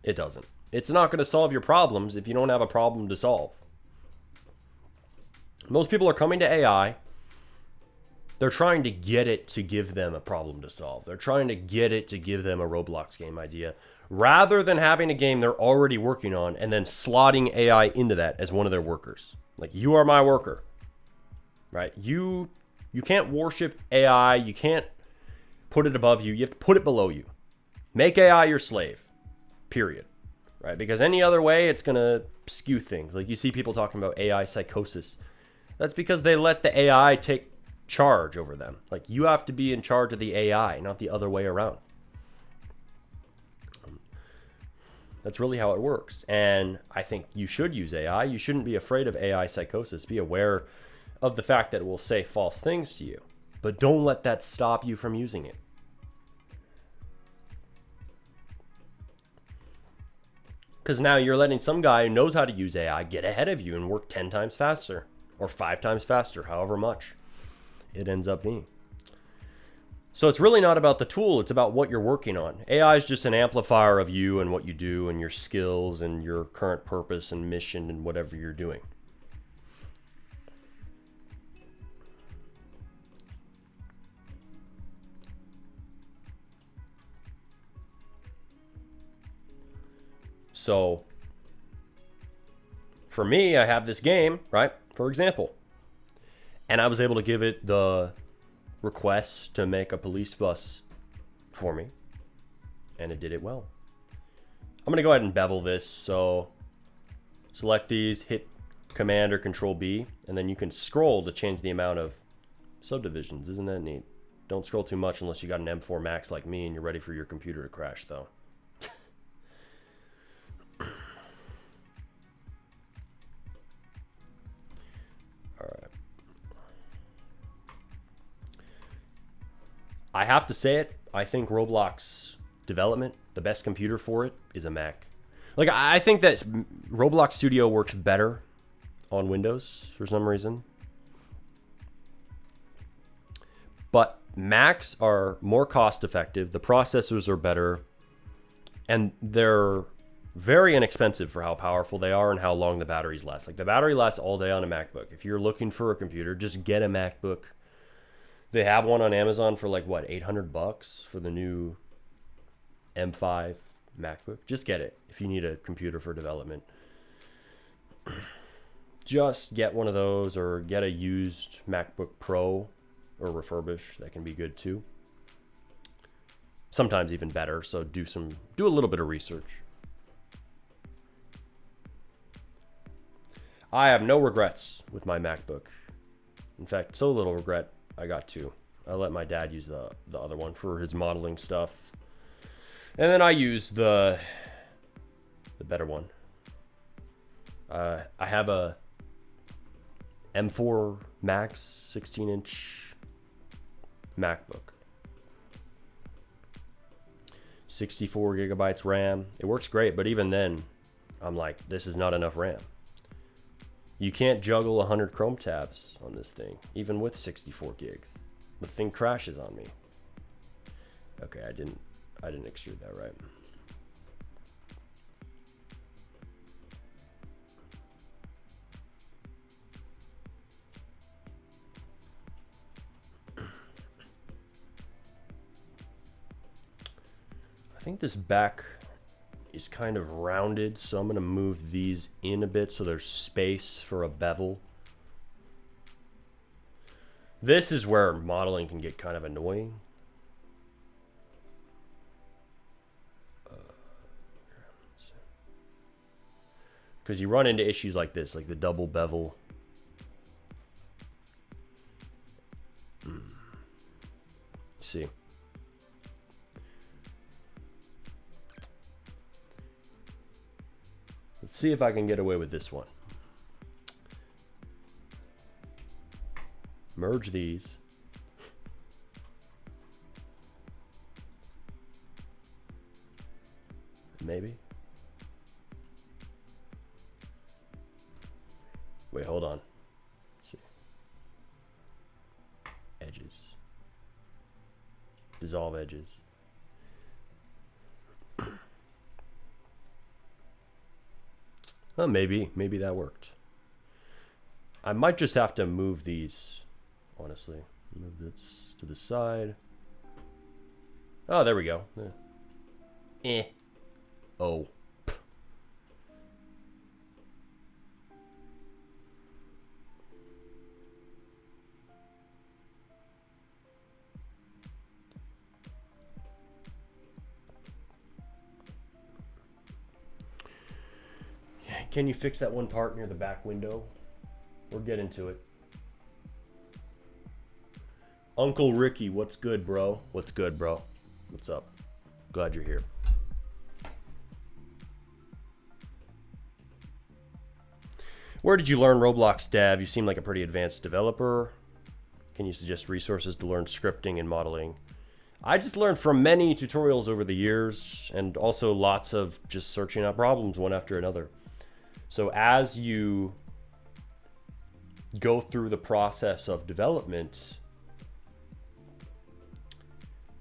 It doesn't. It's not going to solve your problems if you don't have a problem to solve. Most people are coming to AI. They're trying to get it to give them a problem to solve. They're trying to get it to give them a Roblox game idea, rather than having a game they're already working on and then slotting AI into that as one of their workers. Like, you are my worker, right? You can't worship AI. You can't put it above you. You have to put it below you. Make AI your slave, period, right? Because any other way, it's going to skew things. Like, you see people talking about AI psychosis. That's because they let the AI take charge over them. Like, you have to be in charge of the AI, not the other way around. That's really how it works. And I think you should use AI. You shouldn't be afraid of AI psychosis. Be aware of the fact that it will say false things to you, but don't let that stop you from using it. Because now you're letting some guy who knows how to use AI get ahead of you and work 10 times faster or 5 times faster, however much it ends up being. So it's really not about the tool, it's about what you're working on. AI is just an amplifier of you and what you do and your skills and your current purpose and mission and whatever you're doing. So for me, I have this game, right? For example, and I was able to give it the request to make a police bus for me, and it did it well. I'm gonna go ahead and bevel this. So select these, hit Command or Control B, and then you can scroll to change the amount of subdivisions. Isn't that neat? Don't scroll too much unless you got an M4 Max like me and you're ready for your computer to crash though. I have to say it, I think Roblox development, the best computer for it is a Mac. Like, I think that Roblox Studio works better on Windows for some reason. But Macs are more cost effective, the processors are better, and they're very inexpensive for how powerful they are and how long the batteries last. Like, the battery lasts all day on a MacBook. If you're looking for a computer, just get a MacBook. They have one on Amazon for like, what, $800 for the new M5 MacBook. Just get it if you need a computer for development. Just get one of those or get a used MacBook Pro or refurbish. That can be good too. Sometimes even better. So do a little bit of research. I have no regrets with my MacBook. In fact, so little regret, I got two. I let my dad use the other one for his modeling stuff. And then I used the better one. I have a M4 Max 16-inch MacBook. 64 gigabytes RAM. It works great, but even then, I'm like, this is not enough RAM. You can't juggle 100 Chrome tabs on this thing, even with 64 gigs. The thing crashes on me. Okay, I didn't extrude that right. I think this back is kind of rounded, so I'm going to move these in a bit so there's space for a bevel. This is where modeling can get kind of annoying. Because you run into issues like this, like the double bevel. See. Let's see if I can get away with this one. Merge these. Maybe. Wait, hold on. Let's see. Edges. Dissolve edges. Oh, maybe that worked. I might just have to move these, honestly. Move this to the side. Oh, there we go. Oh. Can you fix that one part near the back window? Or get into it. Uncle Ricky, what's good, bro? What's good, bro? What's up? Glad you're here. Where did you learn Roblox dev? You seem like a pretty advanced developer. Can you suggest resources to learn scripting and modeling? I just learned from many tutorials over the years and also lots of just searching out problems one after another. So as you go through the process of development,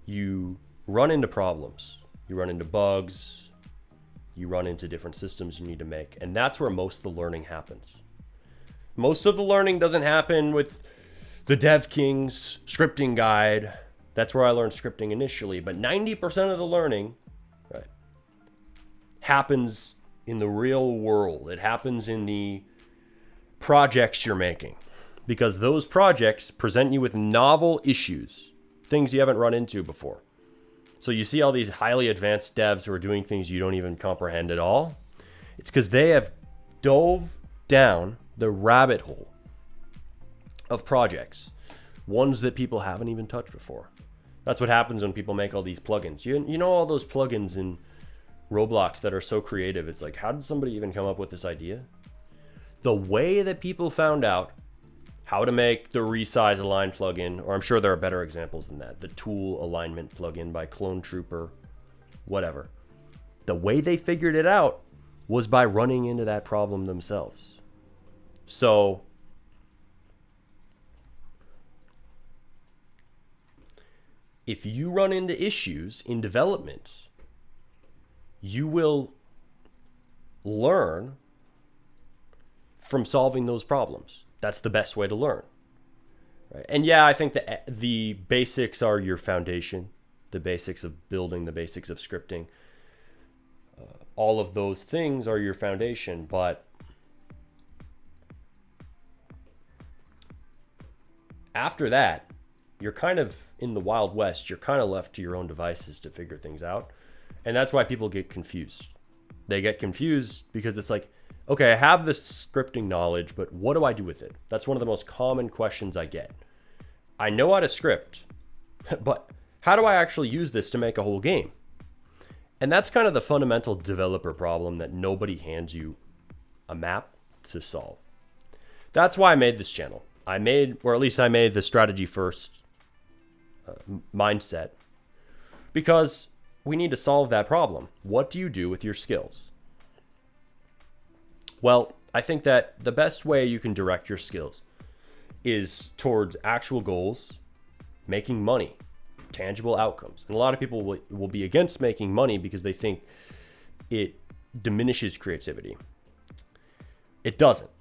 you run into problems, you run into bugs, you run into different systems you need to make. And that's where most of the learning happens. Most of the learning doesn't happen with the Dev King's scripting guide. That's where I learned scripting initially, but 90% of the learning, right, happens in the real world. It happens in the projects you're making, because those projects present you with novel issues, things you haven't run into before. So you see all these highly advanced devs who are doing things you don't even comprehend at all. It's because they have dove down the rabbit hole of projects, ones that people haven't even touched before. That's what happens when people make all these plugins. You know all those plugins in Roblox that are so creative. It's like, how did somebody even come up with this idea? The way that people found out how to make the resize align plugin, or I'm sure there are better examples than that, the tool alignment plugin by Clone Trooper, whatever. The way they figured it out was by running into that problem themselves. So if you run into issues in development, you will learn from solving those problems. That's the best way to learn. Right? And yeah, I think the basics are your foundation, the basics of building, the basics of scripting. All of those things are your foundation, but after that, you're kind of in the Wild West. You're kind of left to your own devices to figure things out. And that's why people get confused. They get confused because it's like, okay, I have this scripting knowledge, but what do I do with it? That's one of the most common questions I get. I know how to script, but how do I actually use this to make a whole game? And that's kind of the fundamental developer problem that nobody hands you a map to solve. That's why I made this channel. I made the strategy first mindset, because we need to solve that problem. What do you do with your skills? Well, I think that the best way you can direct your skills is towards actual goals, making money, tangible outcomes. And a lot of people will be against making money because they think it diminishes creativity. It doesn't,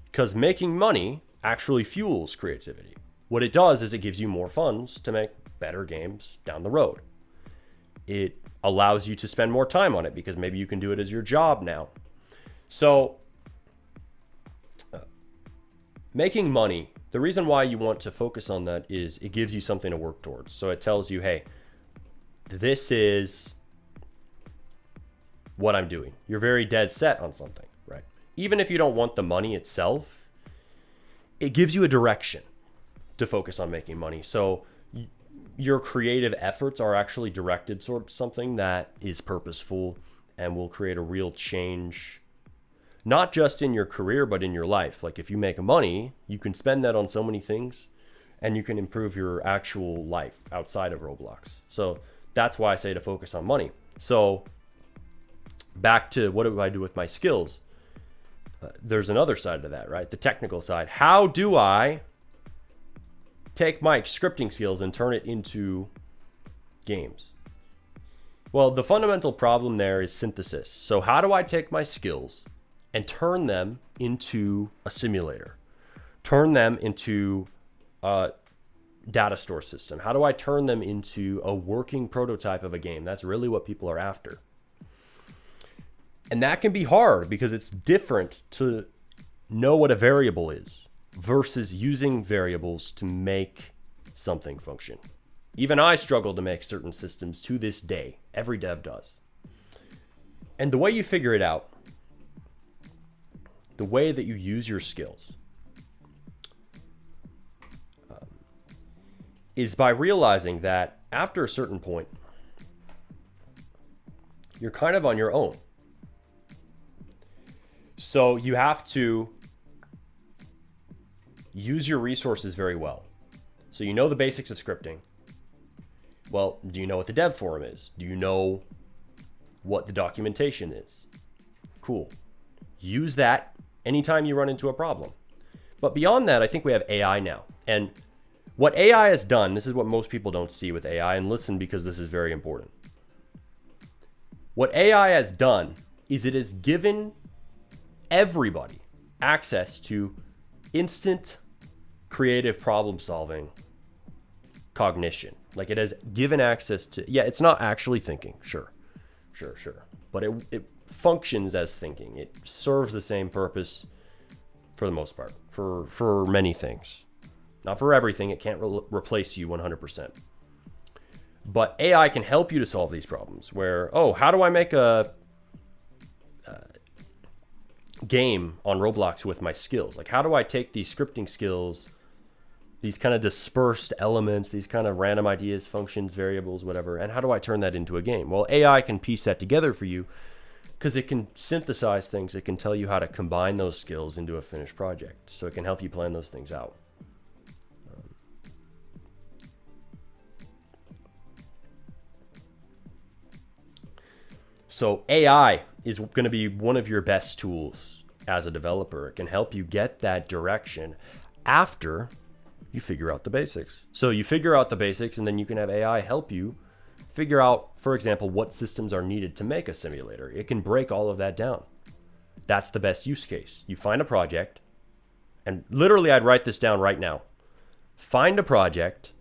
because making money actually fuels creativity. What it does is it gives you more funds to make better games down the road. It allows you to spend more time on it because maybe you can do it as your job now. So making money, the reason why you want to focus on that is it gives you something to work towards. So it tells you, hey, this is what I'm doing. You're very dead set on something, right? Even if you don't want the money itself, it gives you a direction to focus on making money. So your creative efforts are actually directed towards something that is purposeful and will create a real change, not just in your career, but in your life. Like if you make money, you can spend that on so many things and you can improve your actual life outside of Roblox. So that's why I say to focus on money. So back to what do I do with my skills? There's another side to that, right? The technical side. How do I take my scripting skills and turn it into games? Well, the fundamental problem there is synthesis. So how do I take my skills and turn them into a simulator? Turn them into a data store system? How do I turn them into a working prototype of a game? That's really what people are after. And that can be hard because it's different to know what a variable is versus using variables to make something function. Even I struggle to make certain systems to this day. Every dev does. And the way you figure it out, the way that you use your skills, is by realizing that after a certain point, you're kind of on your own. So you have to use your resources very well. So you know the basics of scripting. Well, do you know what the dev forum is? Do you know what the documentation is? Cool. Use that anytime you run into a problem. But beyond that, I think we have AI now. And what AI has done, this is what most people don't see with AI, and listen because this is very important. What AI has done is it has given everybody access to instant creative problem solving cognition. Like, it has given access to, yeah, it's not actually thinking, sure. But it functions as thinking. It serves the same purpose for the most part, for many things. Not for everything, it can't replace you 100%. But AI can help you to solve these problems where, oh, how do I make a game on Roblox with my skills? Like, how do I take these scripting skills, these kind of dispersed elements, these kind of random ideas, functions, variables, whatever, and how do I turn that into a game? Well, AI can piece that together for you because it can synthesize things. It can tell you how to combine those skills into a finished project. So it can help you plan those things out. So AI is going to be one of your best tools as a developer. It can help you get that direction after you figure out the basics. So you figure out the basics, and then you can have AI help you figure out, for example, what systems are needed to make a simulator. It can break all of that down. That's the best use case. You find a project, and literally I'd write this down right now. Find a project,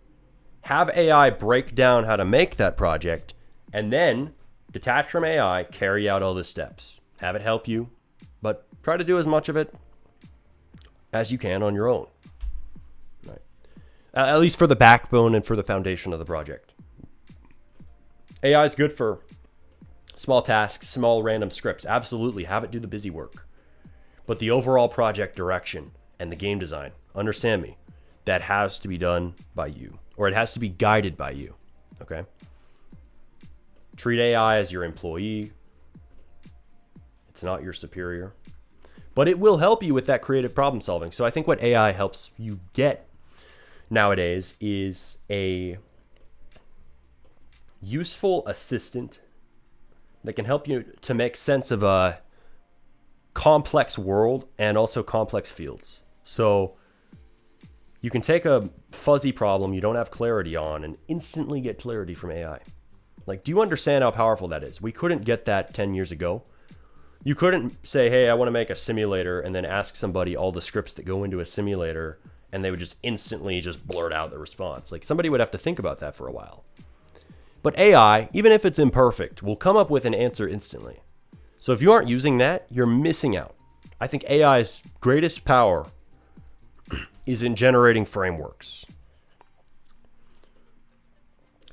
have AI break down how to make that project, and then detach from AI, carry out all the steps. Have it help you, but try to do as much of it as you can on your own. Right. At least for the backbone and for the foundation of the project. AI is good for small tasks, small random scripts. Absolutely, have it do the busy work. But the overall project direction and the game design, understand me, that has to be done by you, or it has to be guided by you, okay? Treat AI as your employee. It's not your superior, but it will help you with that creative problem solving. So I think what AI helps you get nowadays is a useful assistant that can help you to make sense of a complex world and also complex fields. So you can take a fuzzy problem you don't have clarity on and instantly get clarity from AI. Like, do you understand how powerful that is? We couldn't get that 10 years ago. You couldn't say, hey, I want to make a simulator, and then ask somebody all the scripts that go into a simulator, and they would just instantly just blurt out the response. Like, somebody would have to think about that for a while. But AI, even if it's imperfect, will come up with an answer instantly. So if you aren't using that, you're missing out. I think AI's greatest power is in generating frameworks.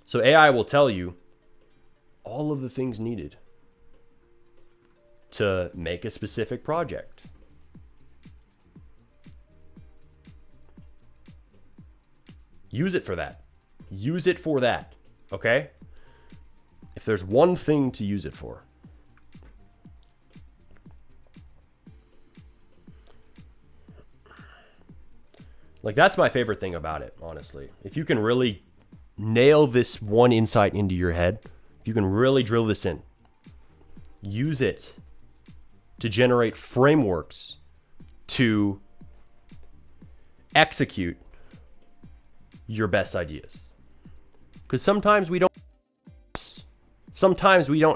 So AI will tell you all of the things needed to make a specific project. Use it for that. Use it for that, okay? If there's one thing to use it for, like, that's my favorite thing about it, honestly. If you can really nail this one insight into your head, if you can really drill this in, use it to generate frameworks to execute your best ideas. Because sometimes we don't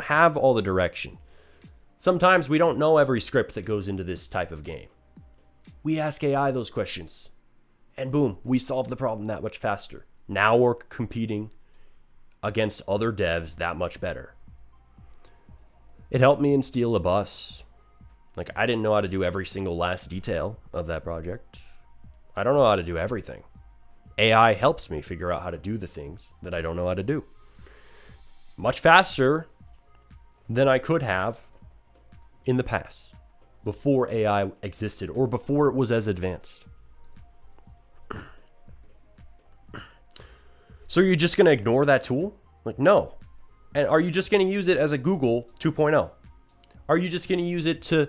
have all the direction. Sometimes we don't know every script that goes into this type of game. We ask AI those questions, and boom, we solve the problem that much faster. Now we're competing against other devs that much better. It helped me in Steal a Bus. Like, I didn't know how to do every single last detail of that project. I don't know how to do everything. AI helps me figure out how to do the things that I don't know how to do much faster than I could have in the past, before AI existed or before it was as advanced. So are you just going to ignore that tool? Like, no. And are you just going to use it as a Google 2.0? Are you just going to use it to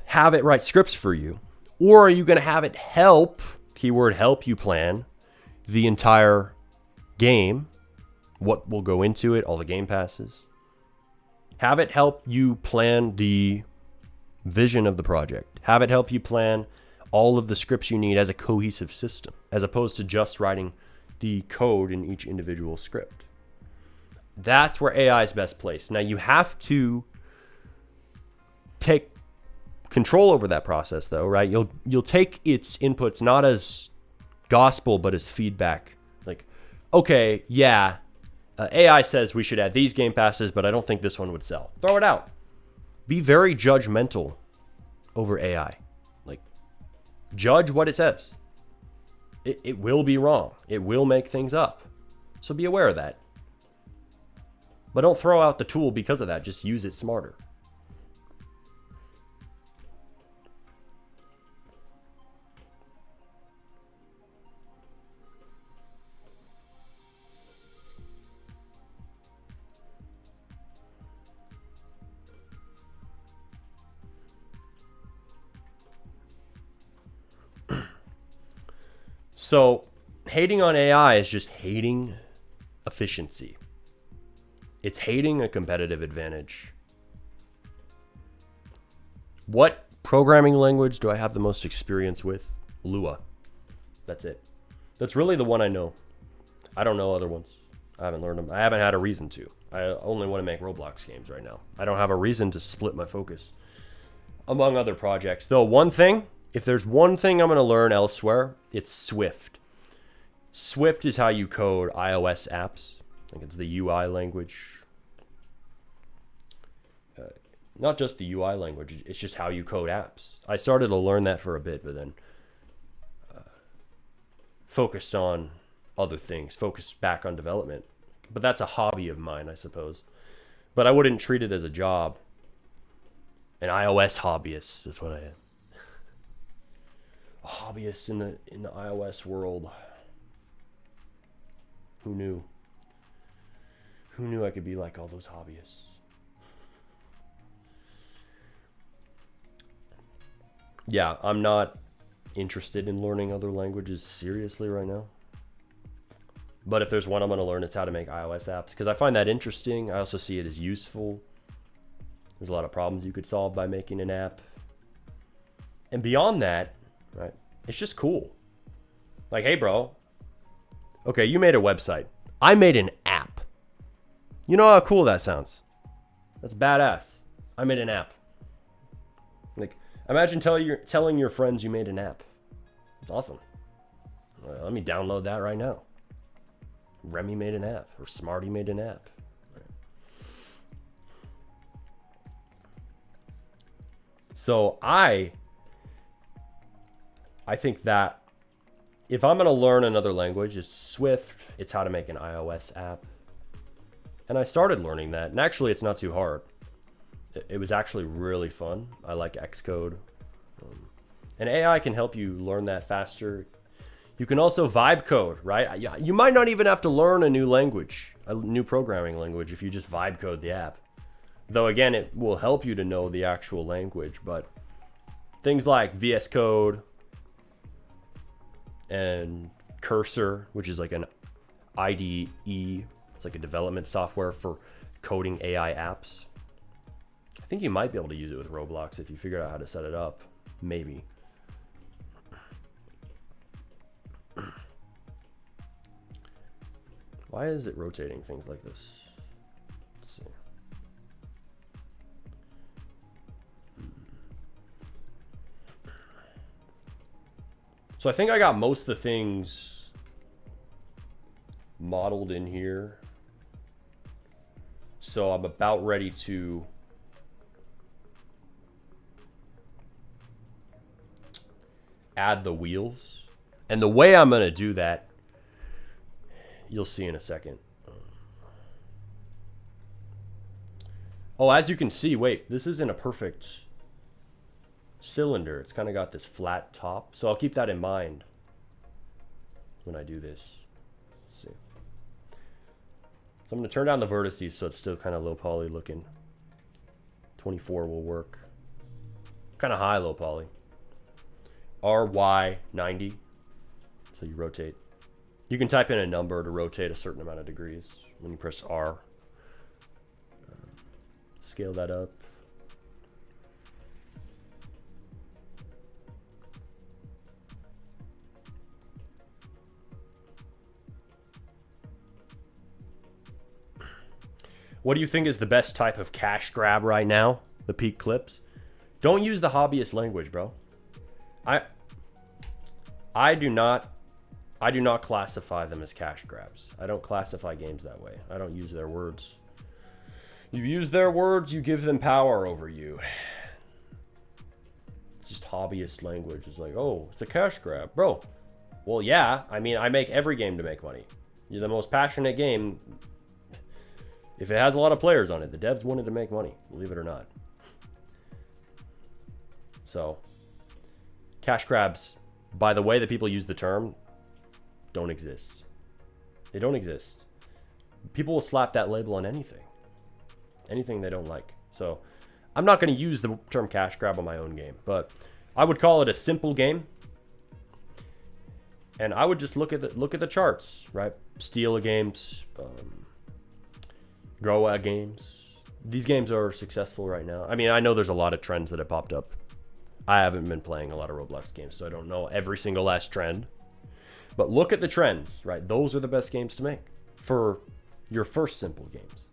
have it write scripts for you? Or are you going to have it help, keyword help, you plan the entire game what will go into it, all the game passes. Have it help you plan the vision of the project. Have it help you plan all of the scripts you need as a cohesive system, as opposed to just writing the code in each individual script. That's where AI is best placed. Now you have to take control over that process though, right? You'll take its inputs not as gospel, but as feedback. Like, okay, yeah, AI says we should add these game passes, but I don't think this one would sell. Throw it out. Be very judgmental over AI. Like, judge what it says. It will be wrong. It will make things up. So be aware of that. But don't throw out the tool because of that. Just use it smarter. So, hating on AI is just hating efficiency. It's hating a competitive advantage. What programming language do I have the most experience with? Lua. That's it. That's really the one I know. I don't know other ones. I haven't learned them. I haven't had a reason to. I only want to make Roblox games right now. I don't have a reason to split my focus among other projects. Though one thing, if there's one thing I'm going to learn elsewhere, it's Swift. Swift is how you code iOS apps. I think it's the UI language. Not just the UI language, it's just how you code apps. I started to learn that for a bit, but then focused on other things, focused back on development. But that's a hobby of mine, I suppose. But I wouldn't treat it as a job. An iOS hobbyist is what I am. A hobbyist in the iOS world. Who knew? Who knew I could be like all those hobbyists? Yeah, I'm not interested in learning other languages seriously right now. But if there's one I'm going to learn, it's how to make iOS apps, because I find that interesting. I also see it as useful. There's a lot of problems you could solve by making an app. And beyond that, right, it's just cool. Like, hey, bro. Okay, you made a website. I made an app. You know how cool that sounds? That's badass. I made an app. Like, imagine telling your friends you made an app. It's awesome. Well, let me download that right now. Remy made an app, or Smarty made an app. So I think that if I'm going to learn another language, it's Swift. It's how to make an iOS app. And I started learning that. And actually, it's not too hard. It was actually really fun. I like Xcode. And AI can help you learn that faster. You can also vibe code, right? You might not even have to learn a new language, a new programming language, if you just vibe code the app. Though, again, it will help you to know the actual language. But things like VS Code and Cursor, which is like an IDE. It's like a development software for coding AI apps. I think you might be able to use it with Roblox if you figure out how to set it up. Maybe. Why is it rotating things like this? Let's see. So I think I got most of the things modeled in here. So I'm about ready to add the wheels. And the way I'm going to do that, you'll see in a second. Oh, as you can see, wait, this isn't a perfect cylinder. It's kind of got this flat top. So I'll keep that in mind when I do this. Let's see. So I'm going to turn down the vertices so it's still kind of low poly looking. 24 will work. Kind of high low poly. RY90. So you rotate. You can type in a number to rotate a certain amount of degrees. when you press R. Scale that up. What do you think is the best type of cash grab right now? The peak clips? Don't use the hobbyist language, bro. I do not classify them as cash grabs. I don't classify games that way. I don't use their words. You use their words, you give them power over you. It's just hobbyist language. It's like, oh, it's a cash grab. Bro, well, yeah. I mean, I make every game to make money. You're the most passionate game. If it has a lot of players on it, the devs wanted to make money, believe it or not. So, cash grabs, by the way that people use the term, don't exist. They don't exist. People will slap that label on anything. Anything they don't like. So, I'm not going to use the term cash grab on my own game, but I would call it a simple game. And I would just look at the charts, right? Steal games, Grow games. These games are successful right now. I mean, I know there's a lot of trends that have popped up. I haven't been playing a lot of Roblox games, so I don't know every single last trend. But look at the trends, right? Those are the best games to make for your first simple games.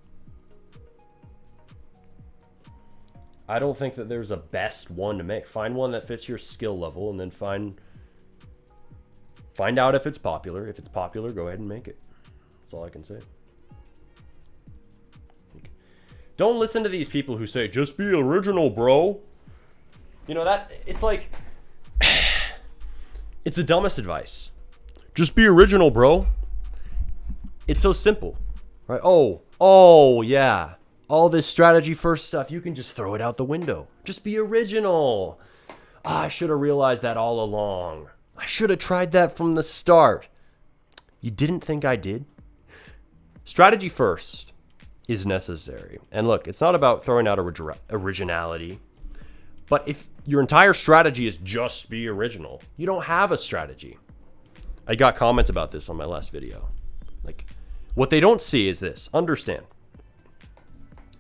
I don't think that there's a best one to make. Find one that fits your skill level, and then find out if it's popular. If it's popular, go ahead and make it. That's all I can say. Don't listen to these people who say, just be original, bro. You know, that, it's like, it's the dumbest advice. Just be original, bro. It's so simple, right? Oh, yeah. All this strategy first stuff, you can just throw it out the window. Just be original. I should have realized that all along. I should have tried that from the start. You didn't think I did? Strategy first is necessary. And look, it's not about throwing out originality, but if your entire strategy is just be original, you don't have a strategy. I got comments about this on my last video. Like, what they don't see is this. Understand.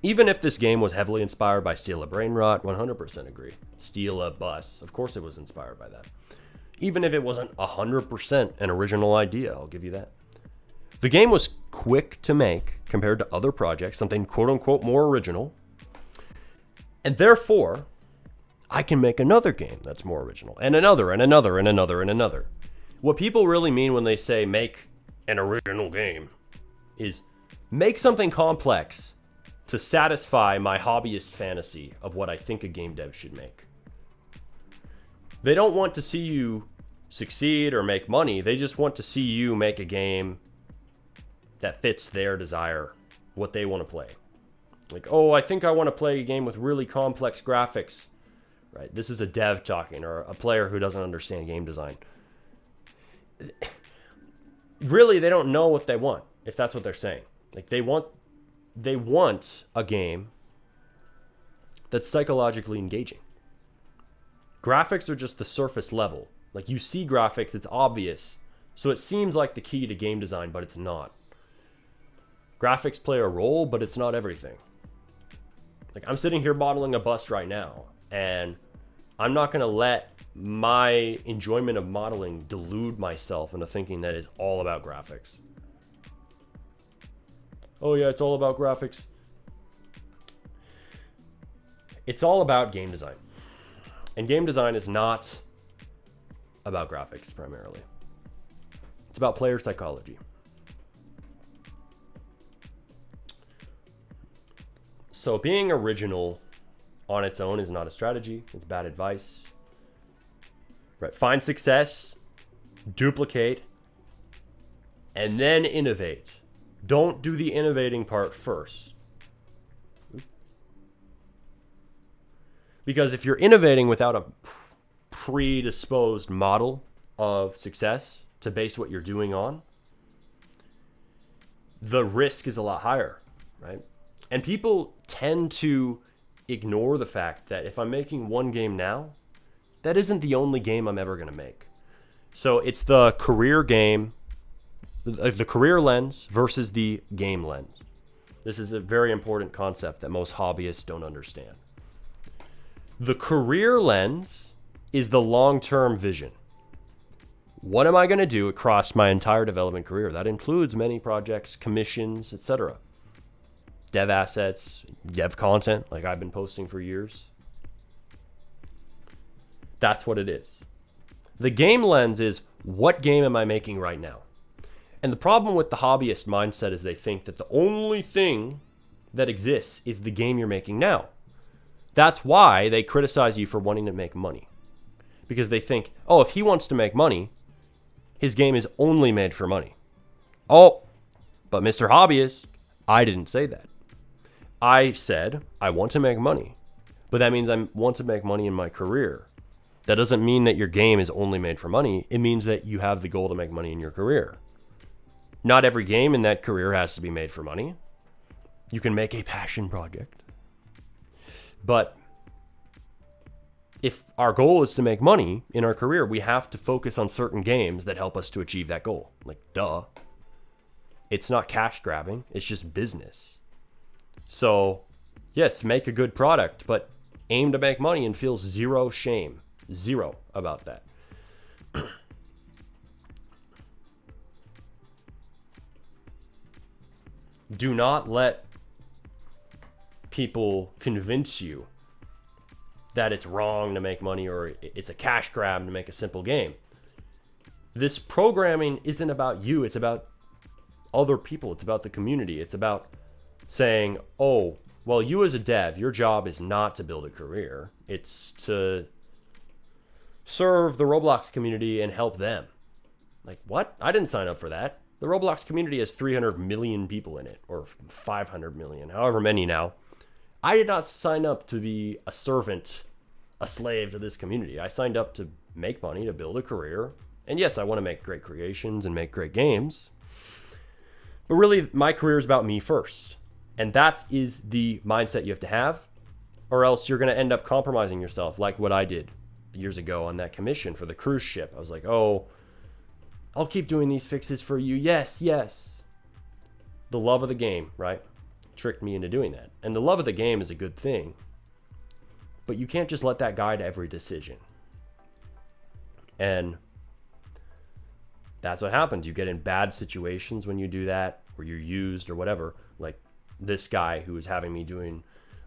Even if this game was heavily inspired by Steal a Brain Rot, 100% agree. Steal a Bus, of course it was inspired by that. Even if it wasn't 100% an original idea, I'll give you that. The game was quick to make compared to other projects, something quote-unquote more original. And therefore, I can make another game that's more original, and another, and another, and another, and another. What people really mean when they say make an original game is make something complex to satisfy my hobbyist fantasy of what I think a game dev should make. They don't want to see you succeed or make money. They just want to see you make a game that fits their desire, what they want to play. Like, oh, I think I want to play a game with really complex graphics. Right? This is a dev talking, or a player who doesn't understand game design. Really, they don't know what they want, if that's what they're saying. Like, they want a game that's psychologically engaging. Graphics are just the surface level. Like, you see graphics, it's obvious. So it seems like the key to game design, but it's not. Graphics play a role, but it's not everything. Like, I'm sitting here modeling a bus right now, and I'm not going to let my enjoyment of modeling delude myself into thinking that it's all about graphics. Oh yeah, it's all about graphics. It's all about game design. And game design is not about graphics primarily. It's about player psychology. So being original on its own is not a strategy. It's bad advice. Right? Find success, duplicate, and then innovate. Don't do the innovating part first. Because if you're innovating without a predisposed model of success to base what you're doing on, the risk is a lot higher, right? And people tend to ignore the fact that if I'm making one game now, that isn't the only game I'm ever going to make. So it's the career game the career lens versus the game lens. This is a very important concept that most hobbyists don't understand. The career lens is the long-term vision. What am I going to do across my entire development career? That includes many projects, commissions, etc. Dev assets, dev content, like I've been posting for years. That's what it is. The game lens is, what game am I making right now? And the problem with the hobbyist mindset is they think that the only thing that exists is the game you're making now. That's why they criticize you for wanting to make money. Because they think, oh, if he wants to make money, his game is only made for money. Oh, but Mr. Hobbyist, I didn't say that. I said I want to make money. But that means I want to make money in my career. That doesn't mean that your game is only made for money. It means that you have the goal to make money in your career. Not every game in that career has to be made for money. You can make a passion project. But if our goal is to make money in our career, we have to focus on certain games that help us to achieve that goal. Like, duh. It's not cash grabbing. It's just business. So, yes, make a good product, but aim to make money and feel zero shame. Zero about that. Do not let people convince you that it's wrong to make money or it's a cash grab to make a simple game. This programming isn't about you. It's about other people. It's about the community. It's about saying, oh, well, you as a dev, your job is not to build a career. It's to serve the Roblox community and help them. Like, what? I didn't sign up for that. The Roblox community has 300 million people in it, or 500 million, however many now. I did not sign up to be a servant, a slave to this community. I signed up to make money, to build a career. And yes, I want to make great creations and make great games. But really, my career is about me first. And that is the mindset you have to have, or else you're going to end up compromising yourself, like what I did years ago on that commission for the cruise ship. I was like, oh, I'll keep doing these fixes for you. Yes, yes. The love of the game, right? Tricked me into doing that. And the love of the game is a good thing. But you can't just let that guide every decision. And that's what happens. You get in bad situations when you do that, or you're used or whatever. Like this guy who was having me doing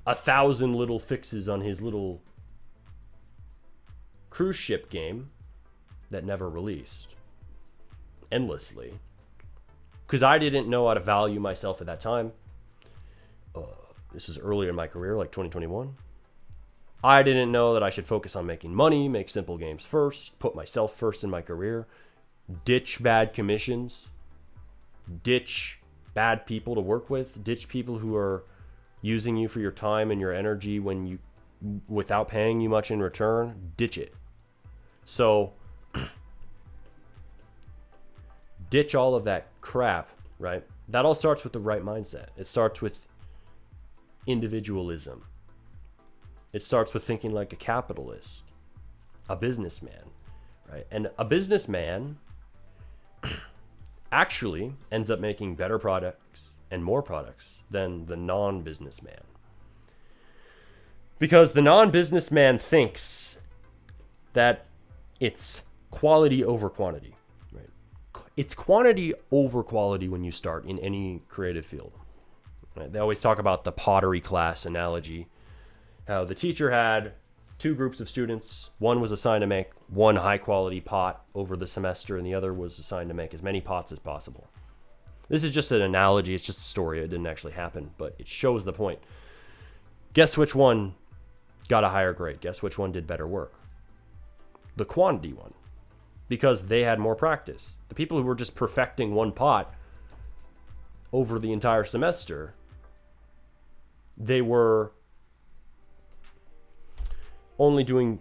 1,000 little fixes on his little cruise ship game that never released. Endlessly. Because I didn't know how to value myself at that time. This is earlier in my career, like 2021. I didn't know that I should focus on making money, make simple games first, put myself first in my career, ditch bad commissions, ditch bad people to work with, ditch people who are using you for your time and your energy without paying you much in return. Ditch it. So ditch all of that crap, right? That all starts with the right mindset. It starts with individualism. It starts with thinking like a capitalist, a businessman, right? And a businessman actually ends up making better products and more products than the non-businessman. Because the non-businessman thinks that it's quality over quantity, right? It's quantity over quality when you start in any creative field. Right? They always talk about the pottery class analogy, how the teacher had two groups of students. One was assigned to make one high quality pot over the semester, and the other was assigned to make as many pots as possible. This is just an analogy. It's just a story. It didn't actually happen, but it shows the point. Guess which one got a higher grade? Guess which one did better work? The quantity one, because they had more practice. The people who were just perfecting one pot over the entire semester, they were only doing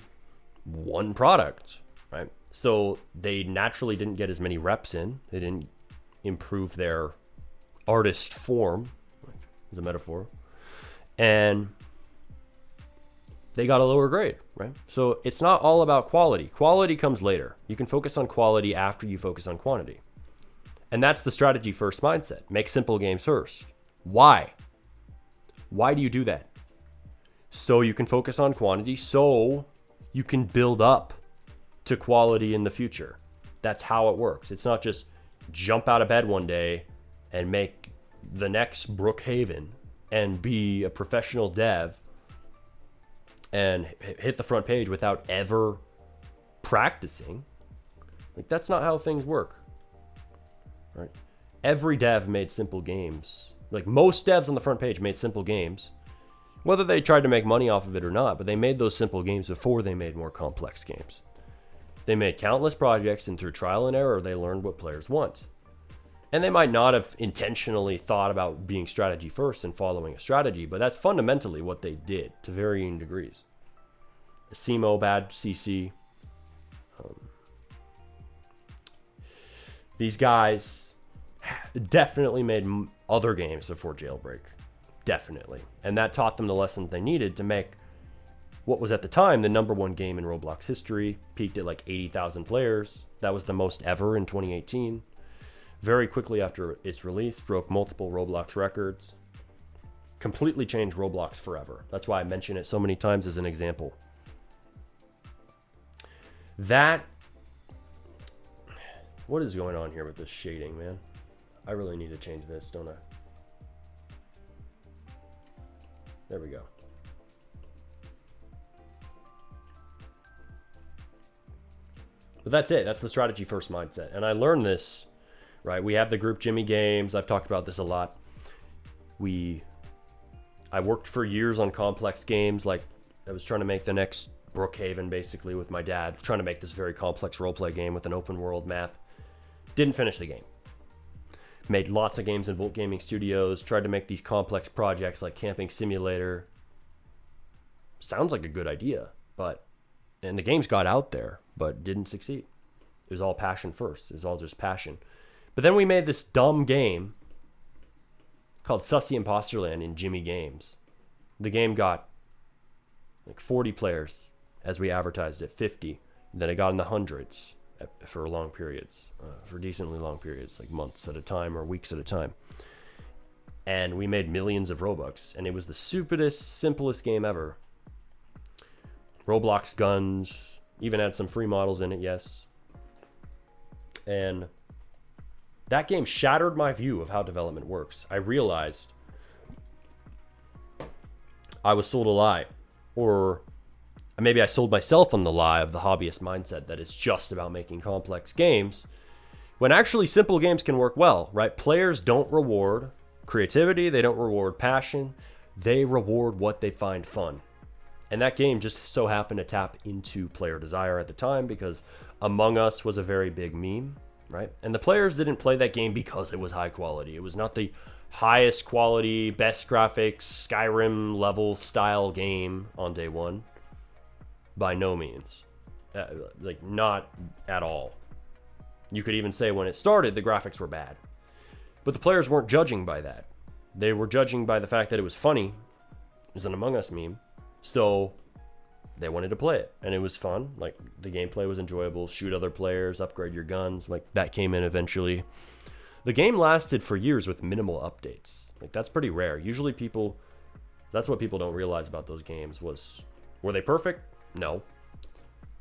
one product, right? So they naturally didn't get as many reps in. They didn't improve their artist form, as a metaphor, and they got a lower grade, right? So it's not all about quality. Quality comes later. You can focus on quality after you focus on quantity. And that's the strategy first mindset. Make simple games first. Why? Why do you do that? So you can focus on quantity, so you can build up to quality in the future. That's how it works. It's not just jump out of bed one day and make the next Brookhaven and be a professional dev and hit the front page without ever practicing. Like, that's not how things work. Right? Every dev made simple games. Like, most devs on the front page made simple games, whether they tried to make money off of it or not, but they made those simple games before they made more complex games. They made countless projects, and through trial and error, they learned what players want. And they might not have intentionally thought about being strategy first and following a strategy, but that's fundamentally what they did to varying degrees. CMO, bad CC. These guys definitely made other games before Jailbreak. Definitely. And that taught them the lessons they needed to make what was at the time the #1 game in Roblox history. Peaked at like 80,000 players. That was the most ever in 2018. Very quickly after its release, broke multiple Roblox records. Completely changed Roblox forever. That's why I mention it so many times as an example. What is going on here with this shading, man? I really need to change this, don't I? There we go. But that's it. That's the strategy first mindset. And I learned this, right? We have the group Jimmy Games. I've talked about this a lot. I worked for years on complex games. Like, I was trying to make the next Brookhaven, basically, with my dad. Trying to make this very complex roleplay game with an open world map. Didn't finish the game. Made lots of games in Volt Gaming Studios. Tried to make these complex projects like Camping Simulator. Sounds like a good idea, and the games got out there, but didn't succeed. It was all passion first. It was all just passion. But then we made this dumb game called Sussy Imposterland in Jimmy Games. The game got like 40 players as we advertised it, 50. And then it got in the hundreds for long periods, for decently long periods, like months at a time or weeks at a time. And we made millions of Robux, and it was the stupidest, simplest game ever. Roblox guns, even had some free models in it, yes. And that game shattered my view of how development works. I realized I was sold a lie, or maybe I sold myself on the lie of the hobbyist mindset that it's just about making complex games, when actually simple games can work well, right? Players don't reward creativity, they don't reward passion, they reward what they find fun. And that game just so happened to tap into player desire at the time because Among Us was a very big meme, right? And the players didn't play that game because it was high quality. It was not the highest quality, best graphics, Skyrim level style game on day one. By no means. Like, not at all. You could even say when it started, the graphics were bad. But the players weren't judging by that. They were judging by the fact that it was funny. It was an Among Us meme. So they wanted to play it, and it was fun. Like, the gameplay was enjoyable. Shoot other players, upgrade your guns. Like, that came in eventually. The game lasted for years with minimal updates. Like, that's pretty rare. Usually that's what people don't realize about those games were they perfect? No.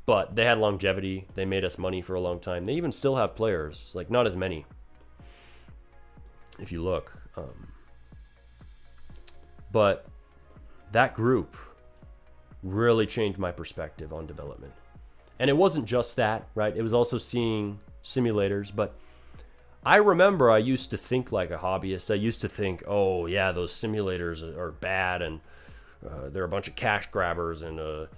But they had longevity. They made us money for a long time. They even still have players. Like, not as many, if you look. But that group really changed my perspective on development. And it wasn't just that, right? It was also seeing simulators. But I remember I used to think like a hobbyist. I used to think, oh yeah, those simulators are bad, and they're a bunch of cash grabbers, and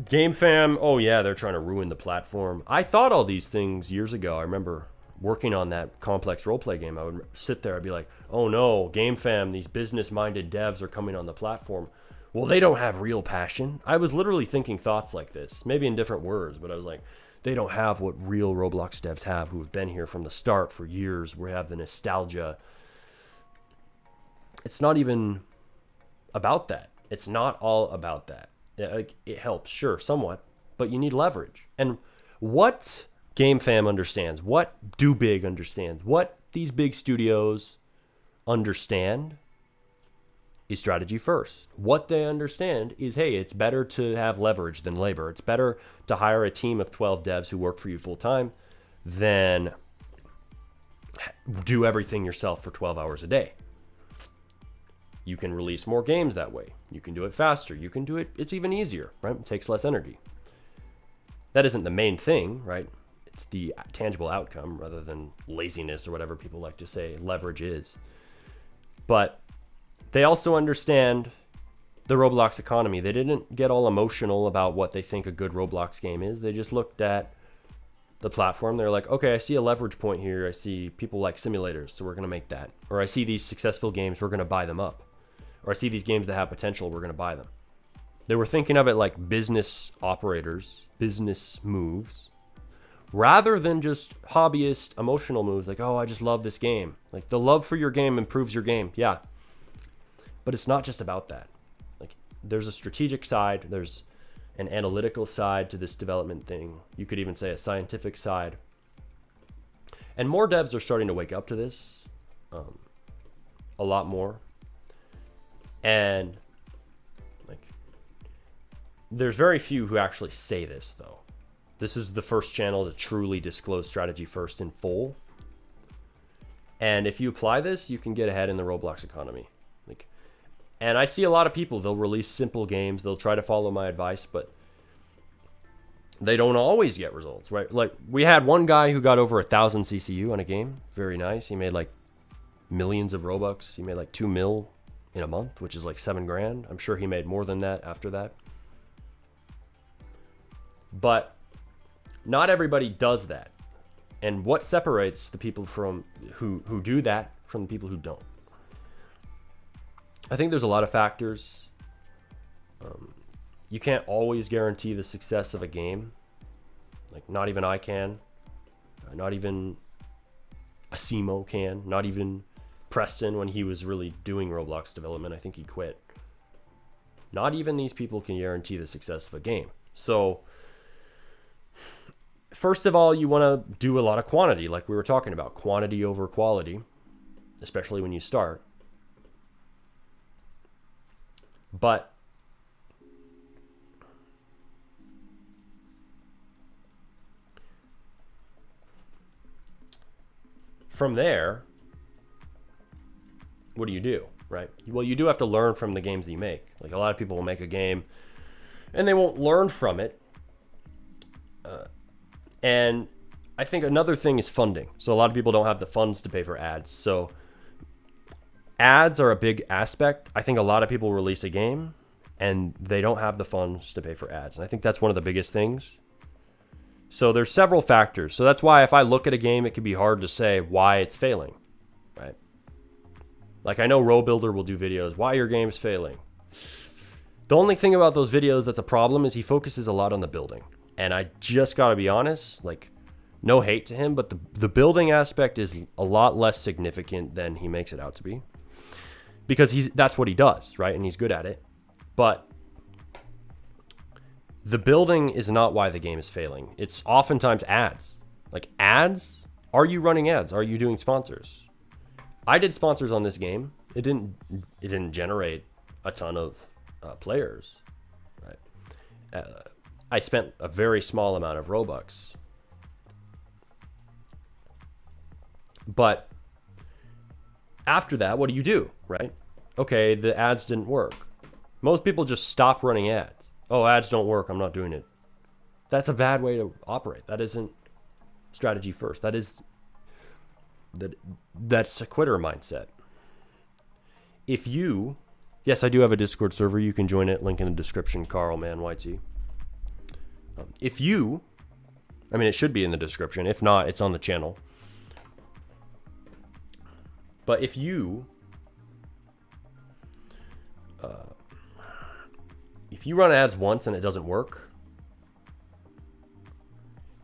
GameFam, oh yeah, they're trying to ruin the platform. I thought all these things years ago. I remember working on that complex roleplay game. I would sit there, I'd be like, oh no, GameFam, these business-minded devs are coming on the platform. Well, they don't have real passion. I was literally thinking thoughts like this, maybe in different words, but I was like, they don't have what real Roblox devs have who have been here from the start for years. We have the nostalgia. It's not even about that. It's not all about that. It helps, sure, somewhat, but you need leverage. And what GameFam understands, what Do Big understands, what these big studios understand is strategy first. What they understand is, hey, it's better to have leverage than labor. It's better to hire a team of 12 devs who work for you full time than do everything yourself for 12 hours a day. You can release more games that way. You can do it faster. You can do it, it's even easier, right? It takes less energy. That isn't the main thing, right? It's the tangible outcome rather than laziness or whatever people like to say leverage is. But they also understand the Roblox economy. They didn't get all emotional about what they think a good Roblox game is. They just looked at the platform. They're like, okay, I see a leverage point here. I see people like simulators, so we're going to make that. Or I see these successful games, we're going to buy them up. Or I see these games that have potential, we're going to buy them. They were thinking of it like business operators, business moves, rather than just hobbyist emotional moves like, oh, I just love this game. Like, the love for your game improves your game. Yeah. But it's not just about that. Like, there's a strategic side, there's an analytical side to this development thing. You could even say a scientific side. And more devs are starting to wake up to this, a lot more. And like, there's very few who actually say this though. This is the first channel to truly disclose strategy first in full. And if you apply this, you can get ahead in the Roblox economy. Like, and I see a lot of people, they'll release simple games, they'll try to follow my advice, but they don't always get results, right? Like, we had one guy who got over 1,000 CCU on a game. Very nice. He made like millions of Robux. He made like 2 mil in a month, which is like 7 grand. I'm sure he made more than that after that. But not everybody does that. And what separates the people from who do that from the people who don't? I think there's a lot of factors. You can't always guarantee the success of a game. Like, not even I can. Not even Asimo can. Not even Preston, when he was really doing Roblox development. I think he quit. Not even these people can guarantee the success of a game. So, first of all, you want to do a lot of quantity, like we were talking about. Quantity over quality, especially when you start. But from there, what do, right? Well, you do have to learn from the games that you make. Like, a lot of people will make a game and they won't learn from it. And I think another thing is funding. So a lot of people don't have the funds to pay for ads. So ads are a big aspect. I think a lot of people release a game and they don't have the funds to pay for ads. And I think that's one of the biggest things. So there's several factors. So that's why if I look at a game, it can be hard to say why it's failing, right? Like, I know RoBuilder will do videos, why your game's failing. The only thing about those videos that's a problem is he focuses a lot on the building. And I just gotta be honest, like, no hate to him, but the building aspect is a lot less significant than he makes it out to be. Because that's what he does, right? And he's good at it. But the building is not why the game is failing. It's oftentimes ads. Like, ads? Are you running ads? Are you doing sponsors? I did sponsors on this game. It didn't generate a ton of players, right? I spent a very small amount of Robux. But after that, what do, right? Okay, the ads didn't work. Most people just stop running ads. Oh, ads don't work, I'm not doing it. That's a bad way to operate. That isn't strategy first. That's a quitter mindset. Yes, I do have a Discord server. You can join it. Link in the description. Carl Man YT. It should be in the description. If not, it's on the channel. But if you run ads once and it doesn't work,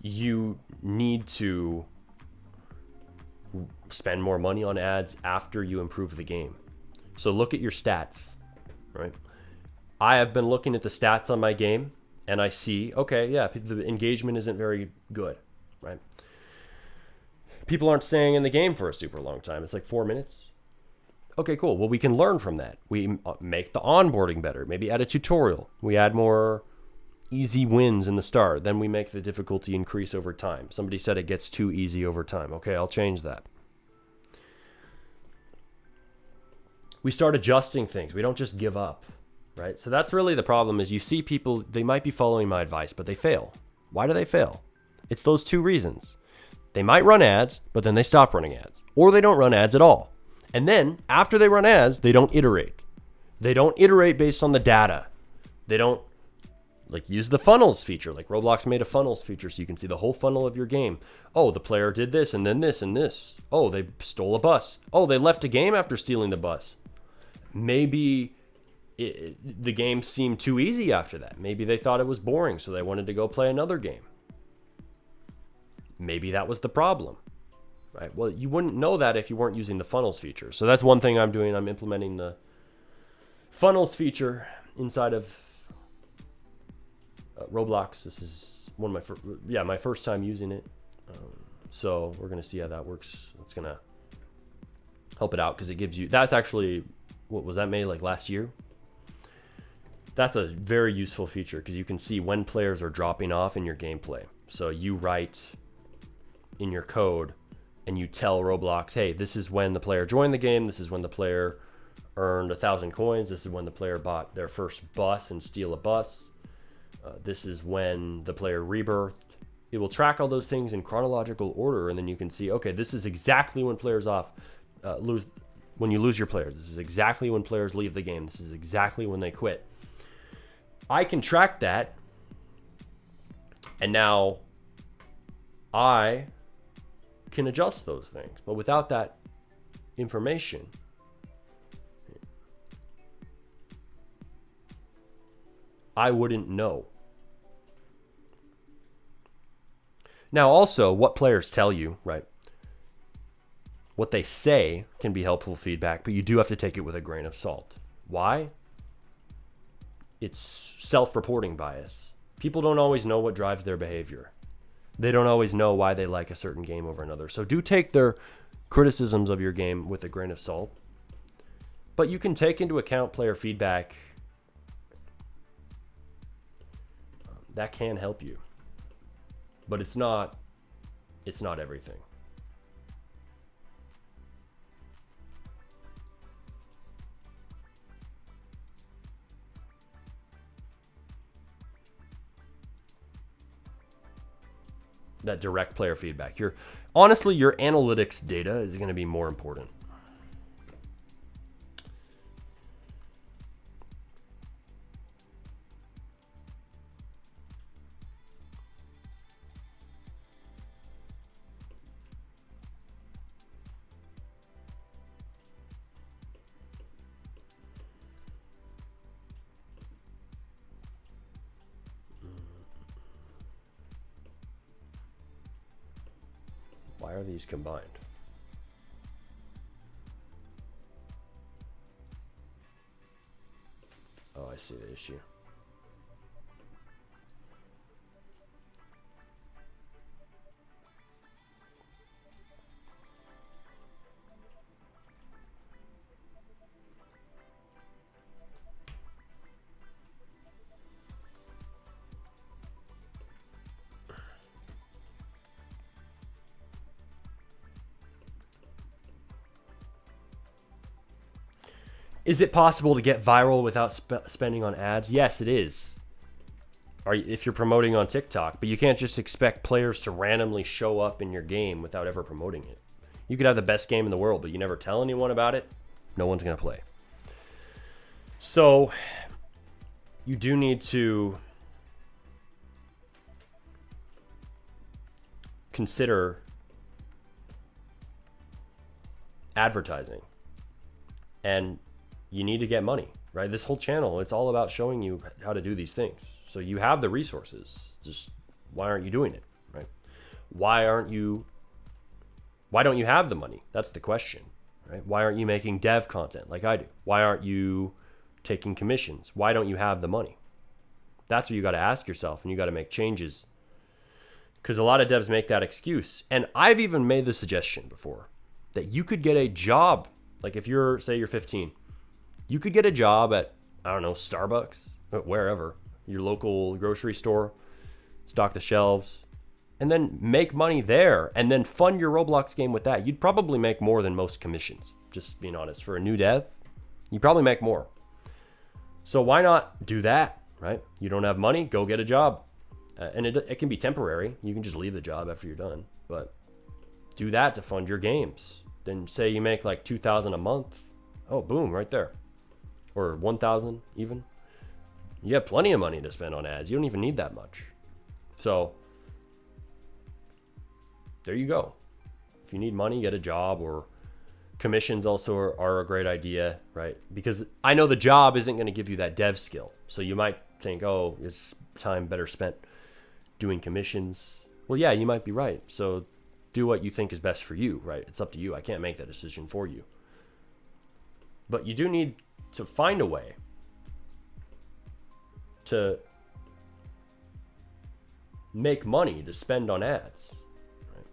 you need to spend more money on ads after you improve the game. So look at your stats, right? I have been looking at the stats on my game and I see, okay, yeah, the engagement isn't very good, right? people aren't staying in the game for a super long time. It's like 4 minutes. Okay, cool. Well, we can learn from that. We make the onboarding better. Maybe add a tutorial. We add more easy wins in the start. Then we make the difficulty increase over time. Somebody said it gets too easy over time. Okay, I'll change that. We start adjusting things. We don't just give up, right? So that's really the problem is you see people, they might be following my advice, but they fail. Why do they fail? It's those two reasons. They might run ads, but then they stop running ads. Or they don't run ads at all. And then after they run ads, they don't iterate. They don't iterate based on the data. They don't like use the funnels feature. Like Roblox made a funnels feature so you can see the whole funnel of your game. Oh, the player did this and then this and this. Oh, they stole a bus. Oh, they left a game after stealing the bus. Maybe the game seemed too easy after that. Maybe they thought it was boring, so they wanted to go play another game. Maybe that was the problem. Right? Well, you wouldn't know that if you weren't using the funnels feature. So that's one thing I'm doing. I'm implementing the funnels feature inside of Roblox. This is one of my first time using it. So we're going to see how that works. It's going to help it out because it gives you, that's actually, what was that made like last year? That's a very useful feature because you can see when players are dropping off in your gameplay. So you write in your code and you tell Roblox, hey, this is when the player joined the game. This is when the player earned 1,000 coins. This is when the player bought their first bus and steal a bus. This is when the player rebirthed. It will track all those things in chronological order, and then you can see, okay, this is exactly when players when you lose your players. This is exactly when players leave the game. This is exactly when they quit. I can track that, and now I can adjust those things. But without that information, I wouldn't know. Now, also, what players tell you, right? What they say can be helpful feedback, but you do have to take it with a grain of salt. Why? It's self-reporting bias. People don't always know what drives their behavior. They don't always know why they like a certain game over another. So do take their criticisms of your game with a grain of salt. But you can take into account player feedback. That can help you. But it's not everything. That direct player feedback. Honestly, your analytics data is going to be more important. Why are these combined? Oh, I see the issue. Is it possible to get viral without spending on ads? Yes, it is. If you're promoting on TikTok, but you can't just expect players to randomly show up in your game without ever promoting it. You could have the best game in the world, but you never tell anyone about it. No one's going to play. So you do need to consider advertising. And you need to get money, right? This whole channel, it's all about showing you how to do these things. So you have the resources. Just why aren't you doing it, right? Why don't you have the money? That's the question, right? Why aren't you making dev content like I do? Why aren't you taking commissions? Why don't you have the money? That's what you got to ask yourself, and you got to make changes Because a lot of devs make that excuse. And I've even made the suggestion before that you could get a job. Like if you're, say you're 15, you could get a job at, I don't know, Starbucks, wherever, your local grocery store, stock the shelves, and then make money there and then fund your Roblox game with that. You'd probably make more than most commissions, just being honest. For a new dev, you probably make more. So why not do that, right? You don't have money, go get a job. And it can be temporary. You can just leave the job after you're done. But do that to fund your games. Then say you make like $2,000 a month. Oh, boom, right there. Or $1,000 even. You have plenty of money to spend on ads. You don't even need that much. So there you go. If you need money, get a job, or commissions also are a great idea, right? Because I know the job isn't going to give you that dev skill. So you might think, oh, it's time better spent doing commissions. Well, yeah, you might be right. So do what you think is best for you, right? It's up to you. I can't make that decision for you. But you do need to find a way to make money to spend on ads. Right?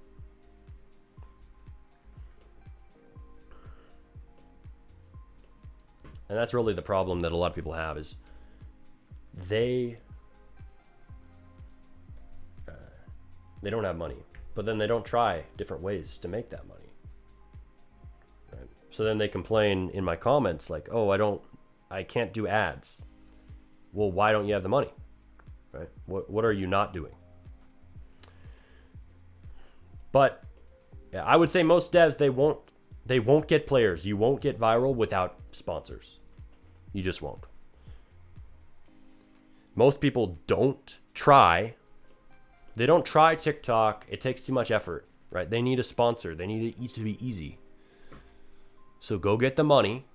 And that's really the problem that a lot of people have, is they don't have money, but then they don't try different ways to make that money. Right? So then they complain in my comments like, oh, I can't do ads. Well, why don't you have the money? Right? What are you not doing? But yeah, I would say most devs, they won't get players. You won't get viral without sponsors. You just won't. Most people don't try. They don't try TikTok. It takes too much effort, right? They need a sponsor. They need it to be easy. So go get the money.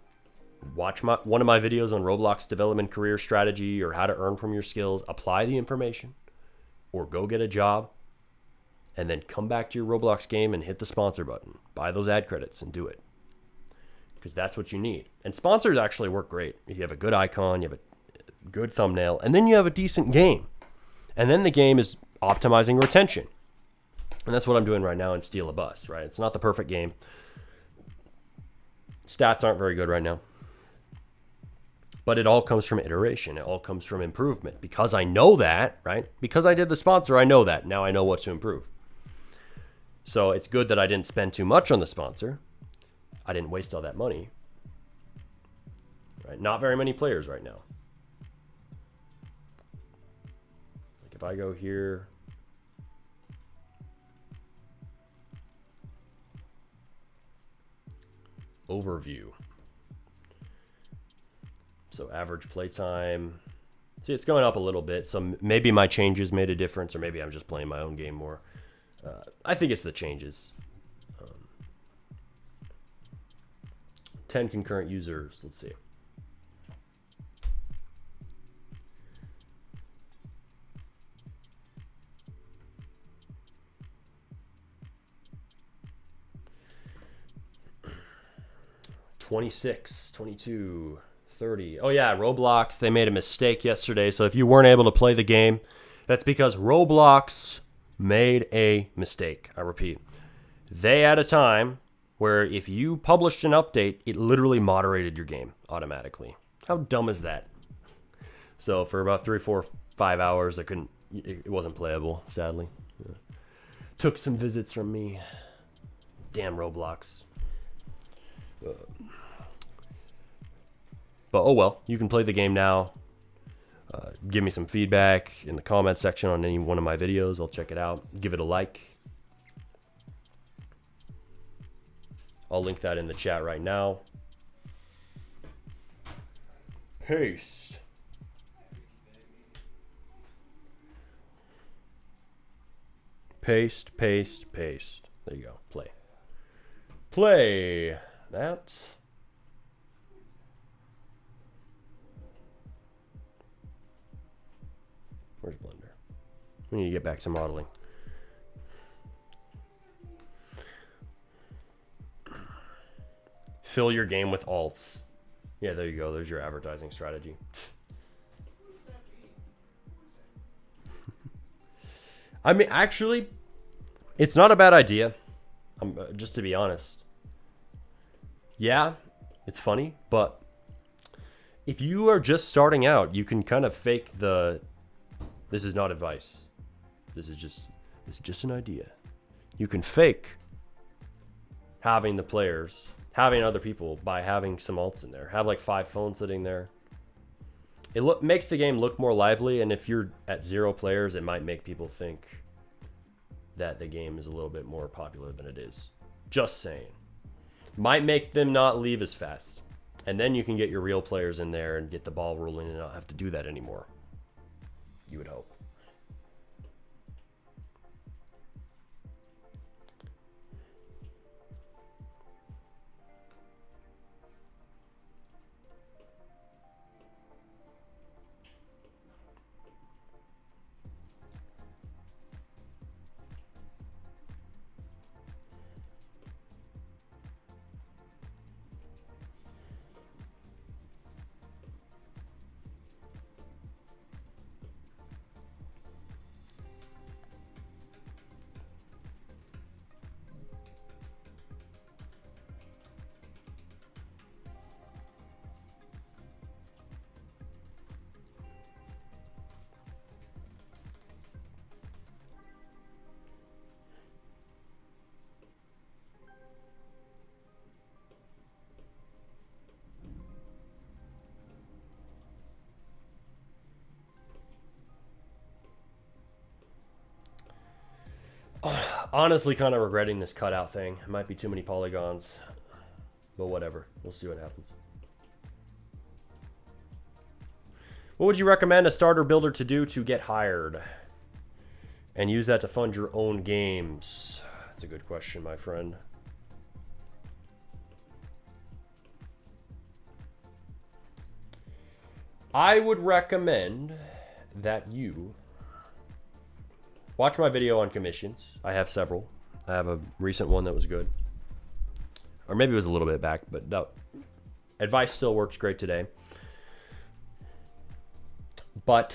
Watch one of my videos on Roblox development career strategy, or how to earn from your skills. Apply the information, or go get a job, and then come back to your Roblox game and hit the sponsor button. Buy those ad credits and do it, because that's what you need. And sponsors actually work great. If you have a good icon, you have a good thumbnail, and then you have a decent game. And then the game is optimizing retention. And that's what I'm doing right now in Steal a Bus, right? It's not the perfect game. Stats aren't very good right now. But it all comes from iteration. It all comes from improvement. Because I know that, right? Because I did the sponsor, I know that. Now I know what to improve. So it's good that I didn't spend too much on the sponsor. I didn't waste all that money. Right? Not very many players right now. Like if I go here, overview. So average playtime. See, it's going up a little bit. So maybe my changes made a difference, or maybe I'm just playing my own game more. I think it's the changes. 10 concurrent users. Let's see. $26, $22, $30. Oh yeah, Roblox, they made a mistake yesterday. So if you weren't able to play the game, that's because Roblox made a mistake. I repeat, they had a time where if you published an update, it literally moderated your game automatically. How dumb is that? So for about 3, 4, 5 hours, it wasn't playable, sadly. Took some visits from me. Damn Roblox. But oh well, you can play the game now. Give me some feedback in the comment section on any one of my videos. I'll check it out. Give it a like. I'll link that in the chat right now. Paste. Paste, paste, paste. There you go. Play. Play that. Where's Blender? We need to get back to modeling. Fill your game with alts. Yeah, there you go. There's your advertising strategy. I mean, actually, it's not a bad idea. Just to be honest. Yeah, it's funny, but if you are just starting out, you can kind of fake the... This is not advice. This is just an idea. You can fake having the players, having other people by having some alts in there. Have like 5 phones sitting there. It makes the game look more lively, and if you're at 0 players, it might make people think that the game is a little bit more popular than it is. Just saying. Might make them not leave as fast. And then you can get your real players in there and get the ball rolling and not have to do that anymore. You would hope. Honestly, kind of regretting this cutout thing. It might be too many polygons, but whatever. We'll see what happens. What would you recommend a starter builder to do to get hired? And use that to fund your own games? That's a good question, my friend. I would recommend that you watch my video on commissions. I have several. I have a recent one that was good. Or maybe it was a little bit back, but that advice still works great today. But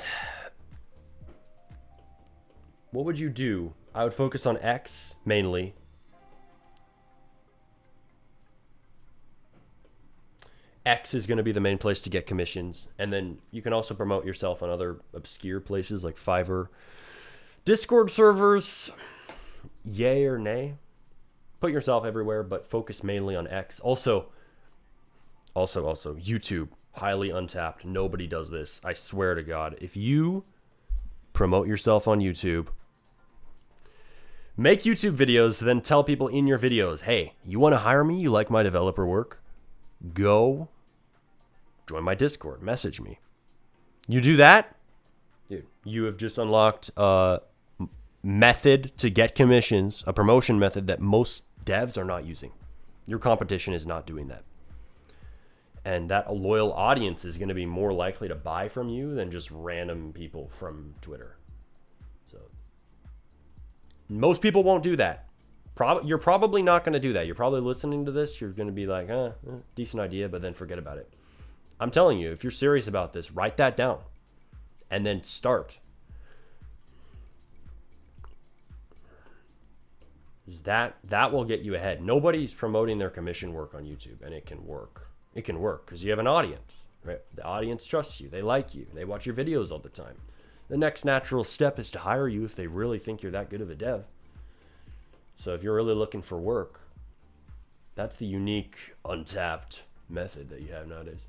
what would you do? I would focus on X mainly. X is going to be the main place to get commissions. And then you can also promote yourself on other obscure places like Fiverr. Discord servers, yay or nay. Put yourself everywhere, but focus mainly on X. Also, YouTube, highly untapped. Nobody does this. I swear to God. If you promote yourself on YouTube, make YouTube videos, then tell people in your videos, hey, you want to hire me? You like my developer work? Go join my Discord. Message me. You do that, dude, you have just unlocked method to get commissions, a promotion method that most devs are not using. Your competition is not doing that. And that a loyal audience is going to be more likely to buy from you than just random people from Twitter. So most people won't do that. You're probably not going to do that. You're probably listening to this. You're going to be like, decent idea, but then forget about it. I'm telling you, if you're serious about this, write that down and then start. That will get you ahead. Nobody's promoting their commission work on YouTube, and it can work. It can work because you have an audience, right? The audience trusts you. They like you. They watch your videos all the time. The next natural step is to hire you if they really think you're that good of a dev. So if you're really looking for work, that's the unique, untapped method that you have nowadays.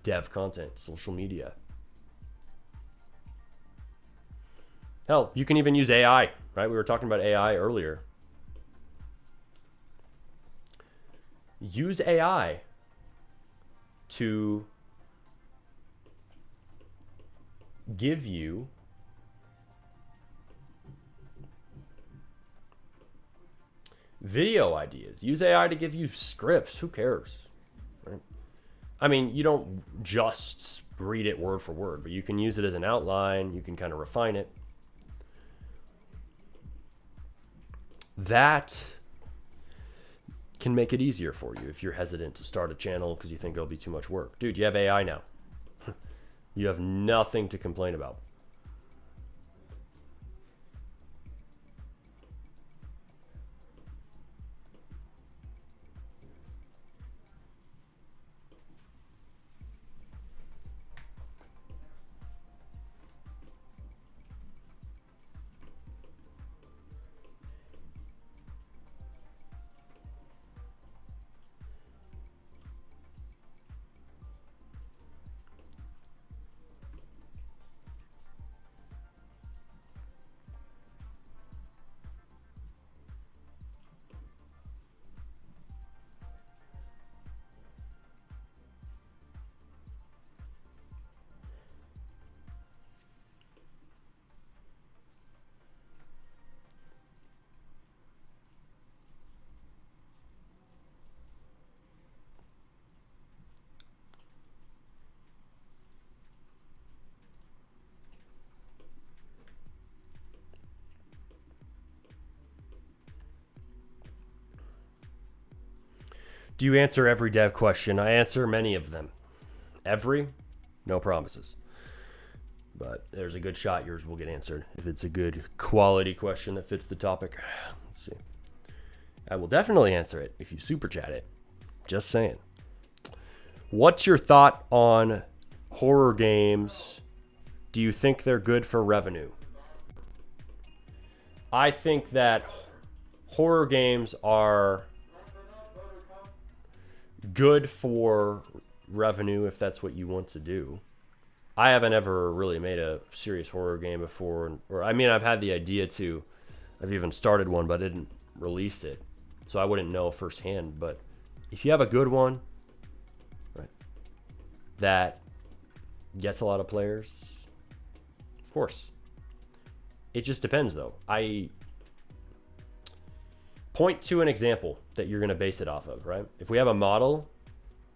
Dev content, social media. Hell, you can even use AI, right? We were talking about AI earlier. Use AI to give you video ideas. Use AI to give you scripts. Who cares? Right? I mean, you don't just read it word for word, but you can use it as an outline. You can kind of refine it. That can make it easier for you if you're hesitant to start a channel because you think it'll be too much work. Dude, you have AI now. You have nothing to complain about. Do you answer every dev question? I answer many of them. Every? No promises. But there's a good shot yours will get answered if it's a good quality question that fits the topic. Let's see. I will definitely answer it if you super chat it. Just saying. What's your thought on horror games? Do you think they're good for revenue? I think that horror games are good for revenue if that's what you want to do. I haven't ever really made a serious horror game before, or I mean, I've had the idea to. I've even started one, but I didn't release it, so I wouldn't know firsthand. But if you have a good one, right, that gets a lot of players, of course. It just depends, though. I point to an example that you're going to base it off of, right? If we have a model,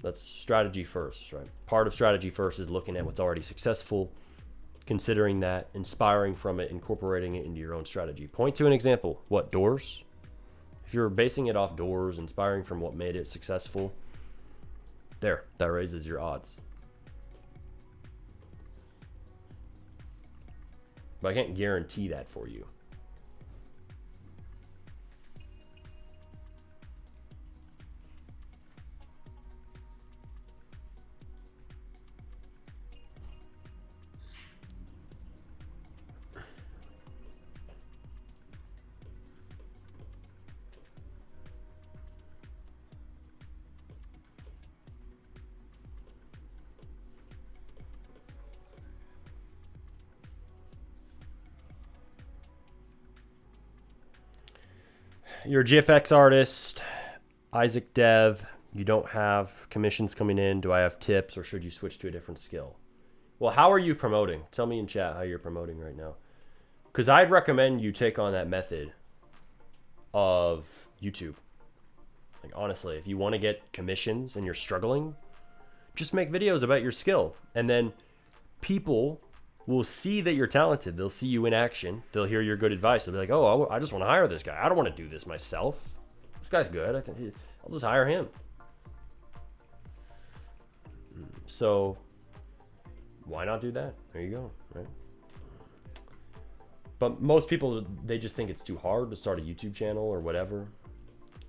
that's strategy first, right? Part of strategy first is looking at what's already successful, considering that, inspiring from it, incorporating it into your own strategy. Point to an example. What, doors? If you're basing it off doors, inspiring from what made it successful, there, that raises your odds. But I can't guarantee that for you. You're a GFX artist, Isaac Dev. You don't have commissions coming in. Do I have tips, or should you switch to a different skill? Well, how are you promoting? Tell me in chat how you're promoting right now. Because I'd recommend you take on that method of YouTube. Like, honestly, if you want to get commissions and you're struggling, just make videos about your skill. And then people will see that you're talented. They'll see you in action. They'll hear your good advice. They'll be like, oh, I just want to hire this guy. I don't want to do this myself. This guy's good. I'll just hire him. So why not do that? There you go, right? But most people, they just think it's too hard to start a YouTube channel or whatever.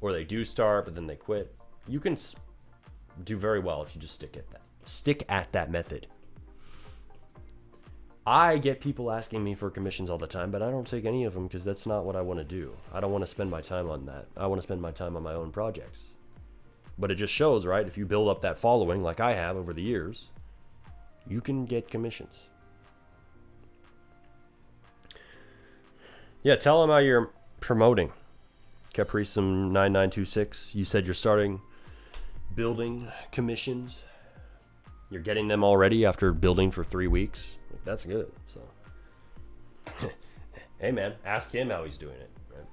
Or they do start, but then they quit. You can do very well if you just stick at that. Stick at that method. I get people asking me for commissions all the time, but I don't take any of them because that's not what I want to do. I don't want to spend my time on that. I want to spend my time on my own projects. But it just shows, right? If you build up that following like I have over the years, you can get commissions. Yeah, tell them how you're promoting. Capriceum9926, you said you're starting building commissions. You're getting them already after building for 3 weeks. That's good. So, hey man, ask him how he's doing it. Right?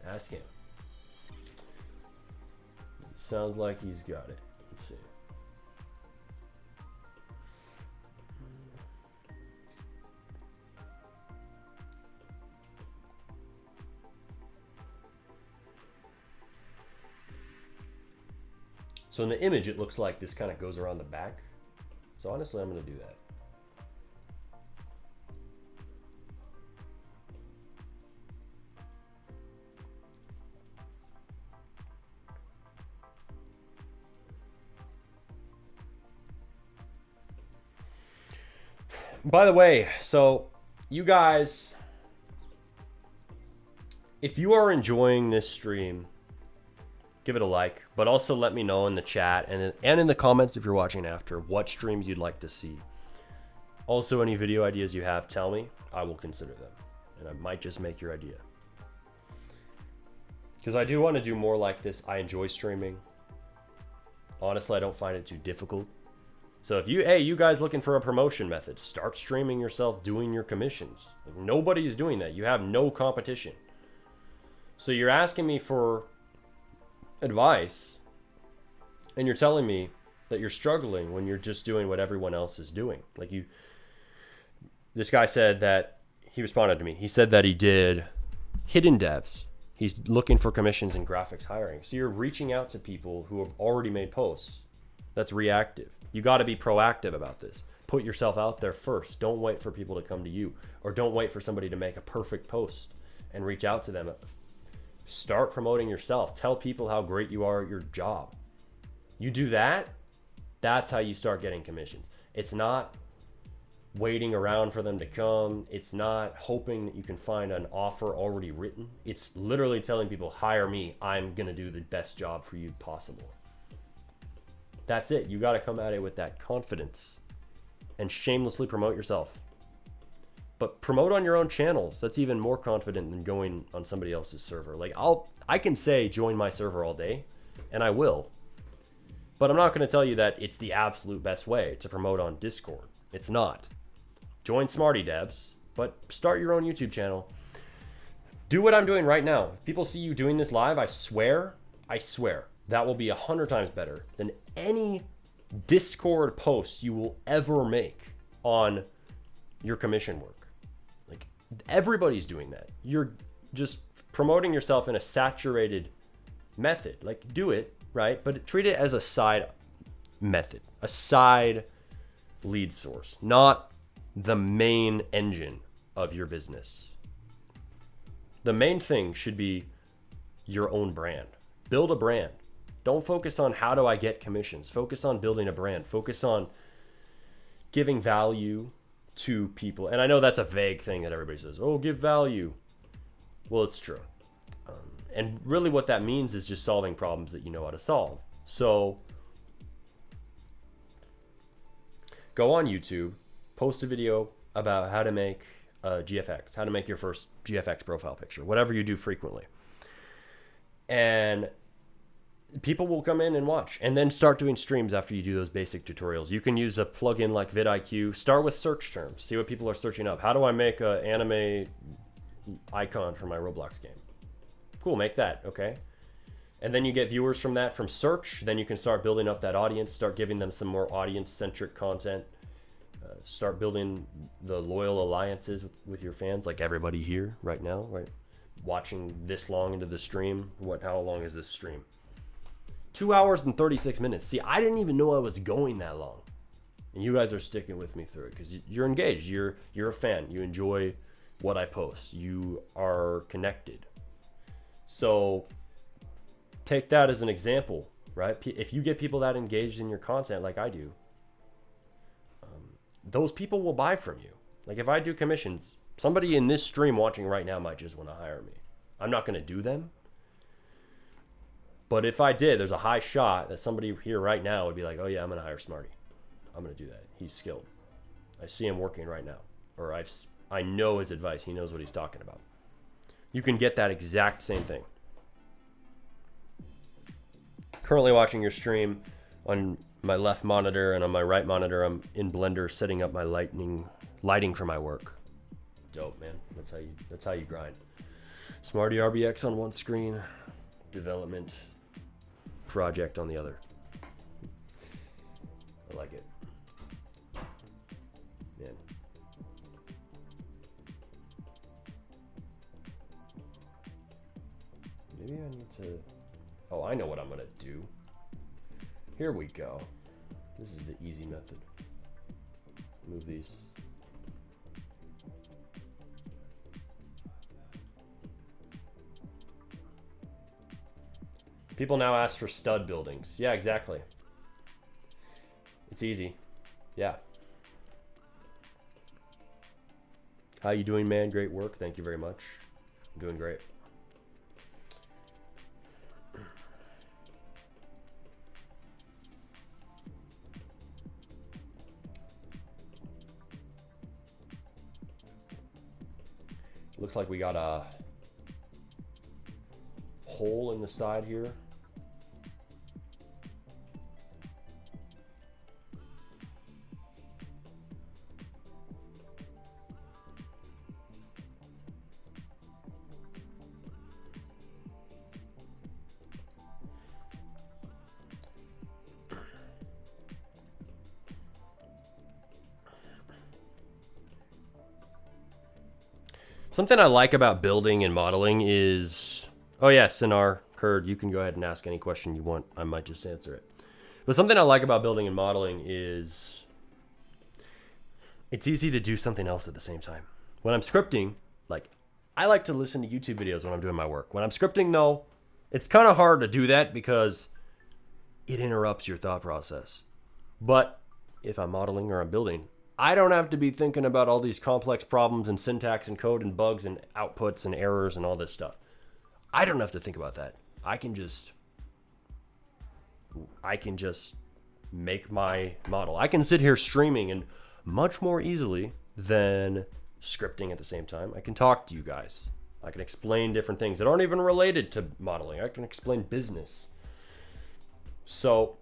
Ask him. Sounds like he's got it. Let's see. So in the image, it looks like this kind of goes around the back. So honestly, I'm going to do that. By the way, so you guys, if you are enjoying this stream, give it a like, but also let me know in the chat and in the comments if you're watching after what streams you'd like to see. Also, any video ideas you have, tell me. I will consider them, and I might just make your idea. Because I do want to do more like this. I enjoy streaming. Honestly, I don't find it too difficult. So if you guys looking for a promotion method, start streaming yourself doing your commissions. Like, nobody is doing that. You have no competition. So you're asking me for advice, and you're telling me that you're struggling when you're just doing what everyone else is doing. Like this guy said that he responded to me. He said that he did hidden devs. He's looking for commissions and graphics hiring. So you're reaching out to people who have already made posts. That's reactive. You got to be proactive about this. Put yourself out there first. Don't wait for people to come to you, or don't wait for somebody to make a perfect post and reach out to them. Start promoting yourself. Tell people how great you are at your job. You do that, that's how you start getting commissions. It's not waiting around for them to come. It's not hoping that you can find an offer already written. It's literally telling people, hire me. I'm going to do the best job for you possible. That's it. You got to come at it with that confidence and shamelessly promote yourself. But promote on your own channels. That's even more confident than going on somebody else's server. Like I can say join my server all day, and I will. But I'm not going to tell you that it's the absolute best way to promote on Discord. It's not. Join Smarty Devs, but start your own YouTube channel. Do what I'm doing right now. If people see you doing this live, I swear, that will be 100 times better than any Discord post you will ever make on your commission work. Like, everybody's doing that. You're just promoting yourself in a saturated method. Like, do it, right? But treat it as a side method, a side lead source, not the main engine of your business. The main thing should be your own brand. Build a brand. Don't focus on how do I get commissions. Focus on building a brand. Focus on giving value to people. And I know that's a vague thing that everybody says, oh, give value. Well, it's true. And really what that means is just solving problems that you know how to solve. So go on YouTube, post a video about how to make a GFX, how to make your first GFX profile picture, whatever you do frequently. And people will come in and watch, and then start doing streams after you do those basic tutorials. You can use a plugin like vidIQ. Start with search terms. See what people are searching up. How do I make an anime icon for my Roblox game? Cool, make that, okay? And then you get viewers from that from search. Then you can start building up that audience, start giving them some more audience-centric content. Start building the loyal alliances with your fans, like everybody here right now, right? Watching this long into the stream. How long is this stream? 2 hours and 36 minutes. See, I didn't even know I was going that long. And you guys are sticking with me through it because you're engaged. You're a fan. You enjoy what I post. You are connected. So take that as an example, right? If you get people that engaged in your content like I do, those people will buy from you. Like if I do commissions, somebody in this stream watching right now might just want to hire me. I'm not going to do them. But if I did, there's a high shot that somebody here right now would be like, oh yeah, I'm going to hire Smarty. I'm going to do that. He's skilled. I see him working right now. Or I know his advice. He knows what he's talking about. You can get that exact same thing. Currently watching your stream on my left monitor, and on my right monitor, I'm in Blender setting up my lighting for my work. Dope, man. That's how you grind. Smarty RBX on one screen, development project on the other. I like it. Man. Maybe I need to... Oh, I know what I'm gonna do. Here we go. This is the easy method. move these. People now ask for stud buildings. Yeah, exactly. It's easy. Yeah. How you doing, man? Great work. Thank you very much. I'm doing great. Looks like we got a hole in the side here. Something I like about building and modeling is, oh yeah, Sinar, Kurd, you can go ahead and ask any question you want. I might just answer it. But something I like about building and modeling is it's easy to do something else at the same time. When I'm scripting, like I like to listen to YouTube videos when I'm doing my work. When I'm scripting though, it's kind of hard to do that because it interrupts your thought process. But if I'm modeling or I'm building, I don't have to be thinking about all these complex problems and syntax and code and bugs and outputs and errors and all this stuff. I don't have to think about that. I can just make my model. I can sit here streaming and much more easily than scripting at the same time. I can talk to you guys. I can explain different things that aren't even related to modeling. I can explain business. So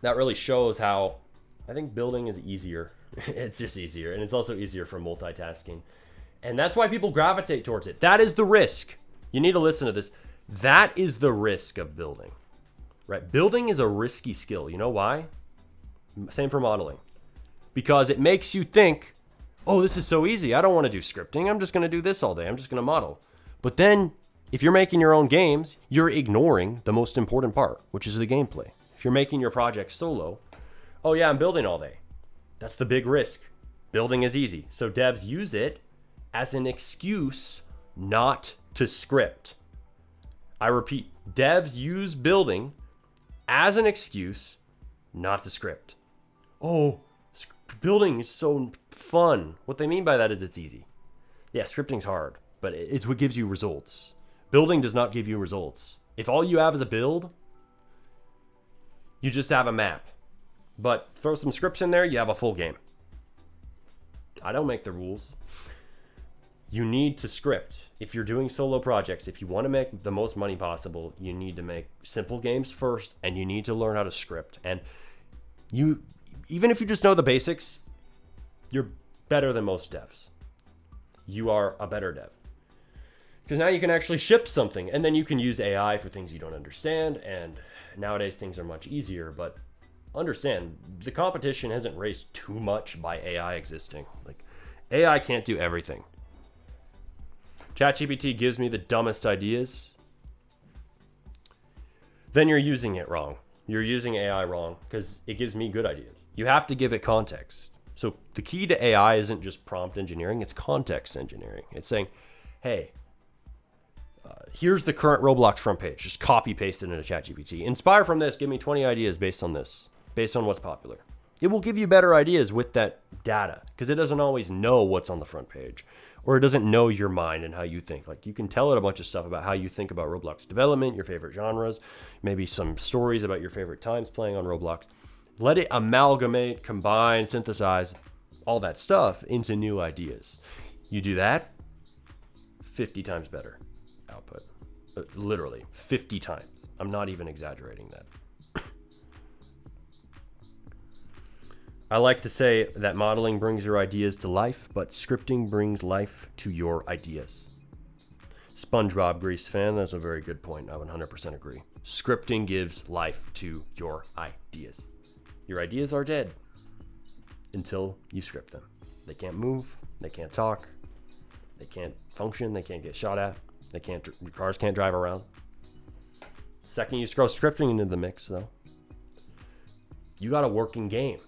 that really shows how I think building is easier. It's just easier. And it's also easier for multitasking. And that's why people gravitate towards it. That is the risk. You need to listen to this. That is the risk of building, right? Building is a risky skill. You know why? Same for modeling. Because it makes you think, oh, this is so easy. I don't want to do scripting. I'm just going to do this all day. I'm just going to model. But then if you're making your own games, you're ignoring the most important part, which is the gameplay. If you're making your project solo, oh yeah, I'm building all day. That's the big risk. Building is easy. So devs use it as an excuse not to script. I repeat, devs use building as an excuse not to script. Oh, building is so fun. What they mean by that is it's easy. Yeah, scripting's hard, but it's what gives you results. Building does not give you results. If all you have is a build, you just have a map. But throw some scripts in there, you have a full game. I don't make the rules. You need to script. If you're doing solo projects, if you want to make the most money possible, you need to make simple games first, and you need to learn how to script. And you, even if you just know the basics, you're better than most devs. You are a better dev. Because now you can actually ship something, and then you can use AI for things you don't understand, and nowadays things are much easier, but understand, the competition hasn't raised too much by AI existing. Like, AI can't do everything. ChatGPT gives me the dumbest ideas. Then you're using it wrong. You're using AI wrong because it gives me good ideas. You have to give it context. So the key to AI isn't just prompt engineering, it's context engineering. It's saying, hey, here's the current Roblox front page. Just copy paste it into ChatGPT. Inspire from this. Give me 20 ideas based on this. Based on what's popular. It will give you better ideas with that data because it doesn't always know what's on the front page, or it doesn't know your mind and how you think. Like, you can tell it a bunch of stuff about how you think about Roblox development, your favorite genres, maybe some stories about your favorite times playing on Roblox. Let it amalgamate, combine, synthesize all that stuff into new ideas. You do that, 50 times better output. Literally 50 times. I'm not even exaggerating that. I like to say that modeling brings your ideas to life, but scripting brings life to your ideas. SpongeBob Grease fan, that's a very good point. I 100% agree. Scripting gives life to your ideas. Your ideas are dead until you script them. They can't move, they can't talk, they can't function, they can't get shot at, your cars can't drive around. Second you throw scripting into the mix, though, you got a working game.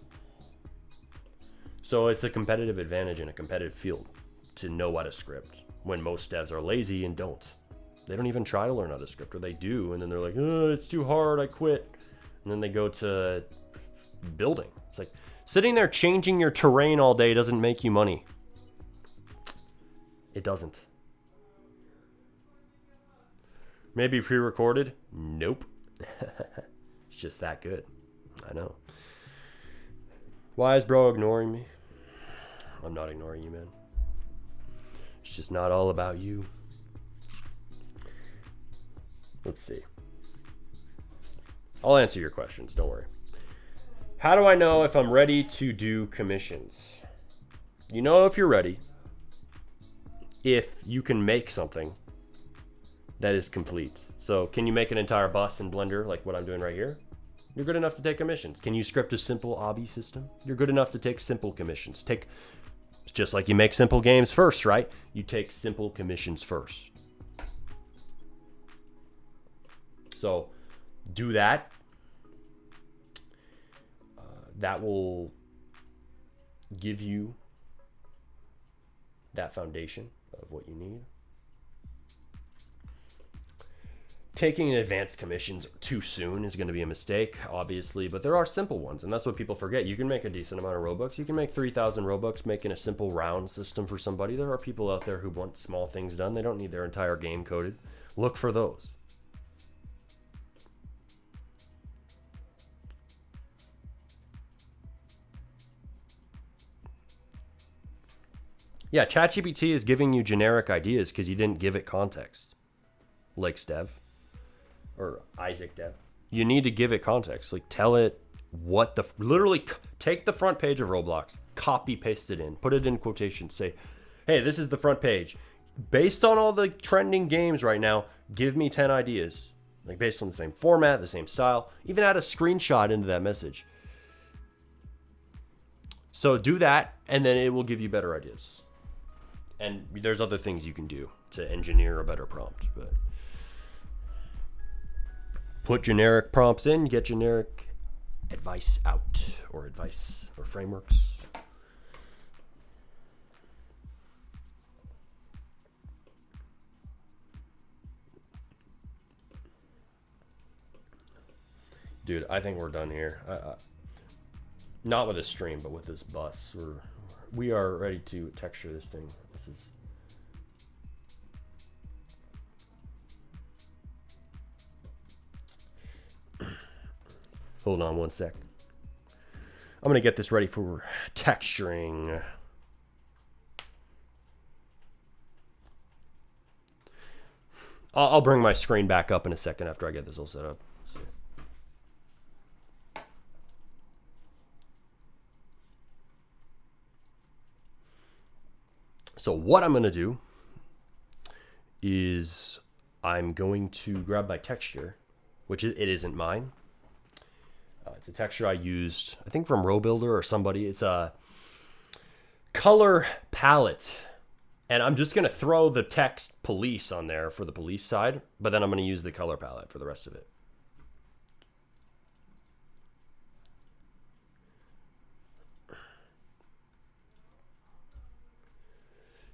So it's a competitive advantage in a competitive field to know how to script when most devs are lazy and don't. They don't even try to learn how to script, or they do, and then they're like, oh, it's too hard, I quit. And then they go to building. It's like sitting there changing your terrain all day doesn't make you money. It doesn't. Maybe pre-recorded? Nope. It's just that good. I know. Why is bro ignoring me? I'm not ignoring you, man. It's just not all about you. Let's see. I'll answer your questions, don't worry. How do I know if I'm ready to do commissions? You know if you're ready if you can make something that is complete. So can you make an entire bus in Blender like what I'm doing right here? You're good enough to take commissions. Can you script a simple obby system? You're good enough to take simple commissions. Just like you make simple games first, right? You take simple commissions first. So do that. That will give you that foundation of what you need. Taking advanced commissions too soon is going to be a mistake, obviously, but there are simple ones, and that's what people forget. You can make a decent amount of Robux. You can make 3,000 Robux making a simple round system for somebody. There are people out there who want small things done. They don't need their entire game coded. Look for those. Yeah, ChatGPT is giving you generic ideas because you didn't give it context. Lakes Dev or Isaac Dev. You need to give it context. Like tell it what literally take the front page of Roblox, copy paste it in, put it in quotations, say, hey, this is the front page. Based on all the trending games right now, give me 10 ideas. Like based on the same format, the same style, even add a screenshot into that message. So do that, and then it will give you better ideas. And there's other things you can do to engineer a better prompt, but put generic prompts in, get generic advice out, or advice or frameworks. Dude, I think we're done here. Not with this stream, but with this bus. We are ready to texture this thing. This is hold on one sec. I'm gonna get this ready for texturing. I'll bring my screen back up in a second after I get this all set up. So what I'm going to do is I'm going to grab my texture, which it isn't mine. It's a texture I used, I think from RoBuilder or somebody. It's a color palette. And I'm just going to throw the text police on there for the police side, but then I'm going to use the color palette for the rest of it.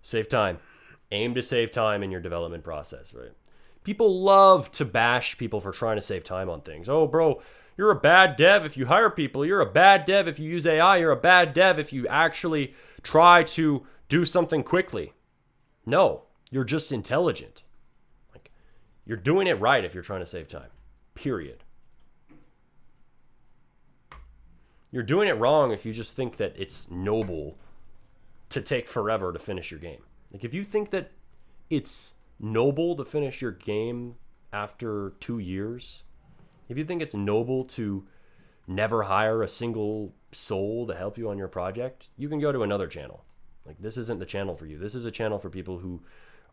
Save time. Aim to save time in your development process, right? People love to bash people for trying to save time on things. Oh, bro, you're a bad dev if you hire people. You're a bad dev if you use AI. You're a bad dev if you actually try to do something quickly. No, you're just intelligent. Like, you're doing it right if you're trying to save time. Period. You're doing it wrong if you just think that it's noble to take forever to finish your game. Like if you think that it's noble to finish your game after 2 years, if you think it's noble to never hire a single soul to help you on your project, you can go to another channel. Like this isn't the channel for you. This is a channel for people who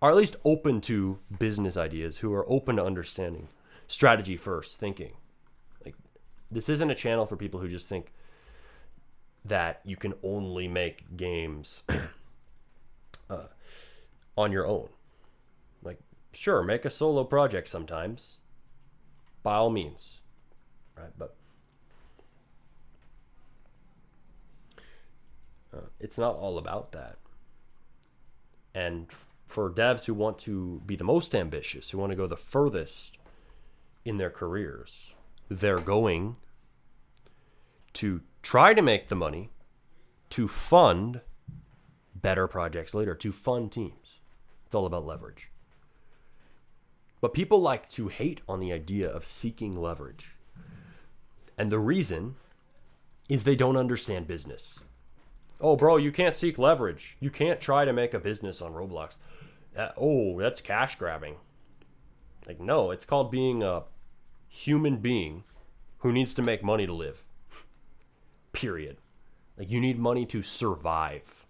are at least open to business ideas, who are open to understanding strategy first thinking. Like this isn't a channel for people who just think that you can only make games on your own. Like, sure, make a solo project sometimes, by all means, right? But it's not all about that. And for devs who want to be the most ambitious, who want to go the furthest in their careers, they're going to try to make the money to fund better projects later, to fund teams. It's all about leverage. But people like to hate on the idea of seeking leverage. And the reason is they don't understand business. Oh, bro, you can't seek leverage. You can't try to make a business on Roblox. That's cash grabbing. Like, no, it's called being a human being who needs to make money to live. Period. Like, you need money to survive.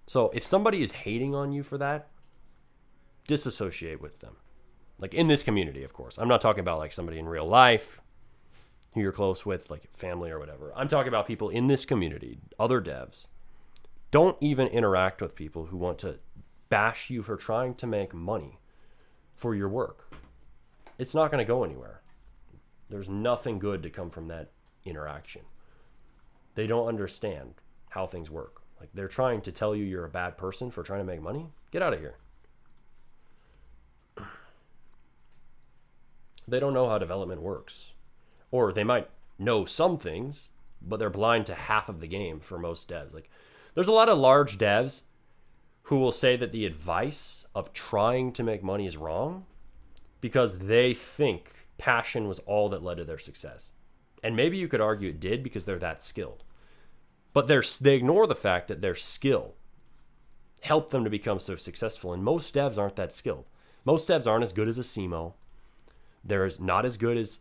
So if somebody is hating on you for that, disassociate with them. Like, in this community, of course. I'm not talking about like somebody in real life who you're close with, like family or whatever. I'm talking about people in this community, other devs. Don't even interact with people who want to bash you for trying to make money for your work. It's not going to go anywhere. There's nothing good to come from that interaction. They don't understand how things work. Like, they're trying to tell you you're a bad person for trying to make money. Get out of here. They don't know how development works. Or they might know some things, but they're blind to half of the game for most devs. Like, there's a lot of large devs who will say that the advice of trying to make money is wrong because they think passion was all that led to their success. And maybe you could argue it did because they're that skilled. But they ignore the fact that their skill helped them to become so successful. And most devs aren't that skilled. Most devs aren't as good as a CMO. They're not as good as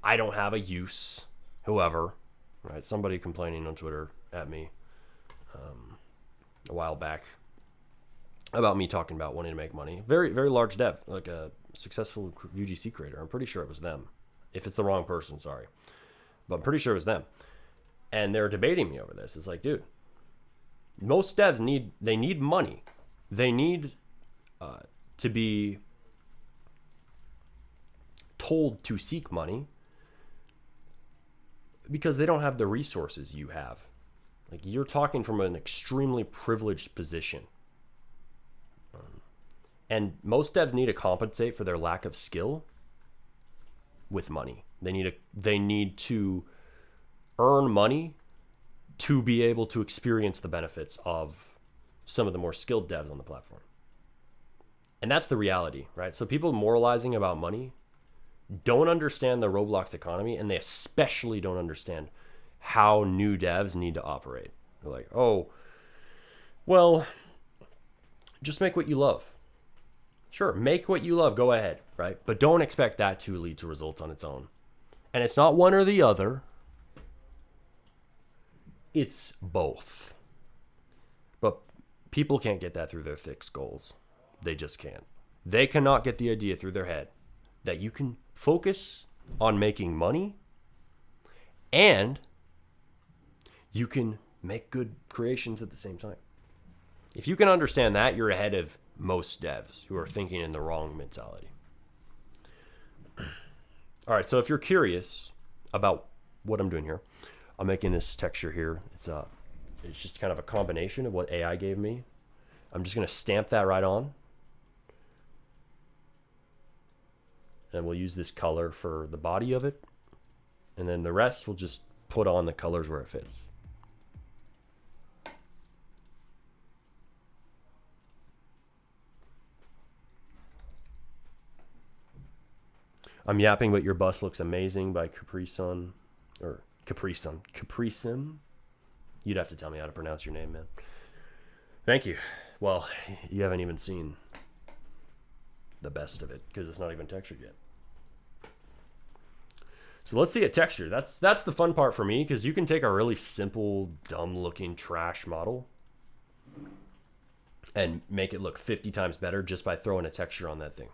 I don't have a use, whoever, right? Somebody complaining on Twitter at me a while back about me talking about wanting to make money. Very, very large dev, like a successful UGC creator. I'm pretty sure it was them. If it's the wrong person, sorry. But I'm pretty sure it was them. And they're debating me over this. It's like, dude, most devs need money. They need to be told to seek money because they don't have the resources you have. Like, you're talking from an extremely privileged position. And most devs need to compensate for their lack of skill with money. They need to earn money to be able to experience the benefits of some of the more skilled devs on the platform. And that's the reality, right? So people moralizing about money don't understand the Roblox economy, and they especially don't understand how new devs need to operate. They're like, oh, well, just make what you love. Sure, make what you love, go ahead, right? But don't expect that to lead to results on its own. And it's not one or the other. It's both. But people can't get that through their thick skulls. They just can't. They cannot get the idea through their head that you can focus on making money and you can make good creations at the same time. If you can understand that, you're ahead of most devs who are thinking in the wrong mentality. All right, so if you're curious about what I'm doing here, I'm making this texture here. It's just kind of a combination of what AI gave me. I'm just going to stamp that right on. And we'll use this color for the body of it. And then the rest we'll just put on the colors where it fits. I'm yapping, but your bust looks amazing by Capri Sun. Or Capri Sun. Capri Sim? You'd have to tell me how to pronounce your name, man. Thank you. Well, you haven't even seen the best of it because it's not even textured yet. So let's see a texture. That's the fun part for me, because you can take a really simple, dumb-looking trash model and make it look 50 times better just by throwing a texture on that thing.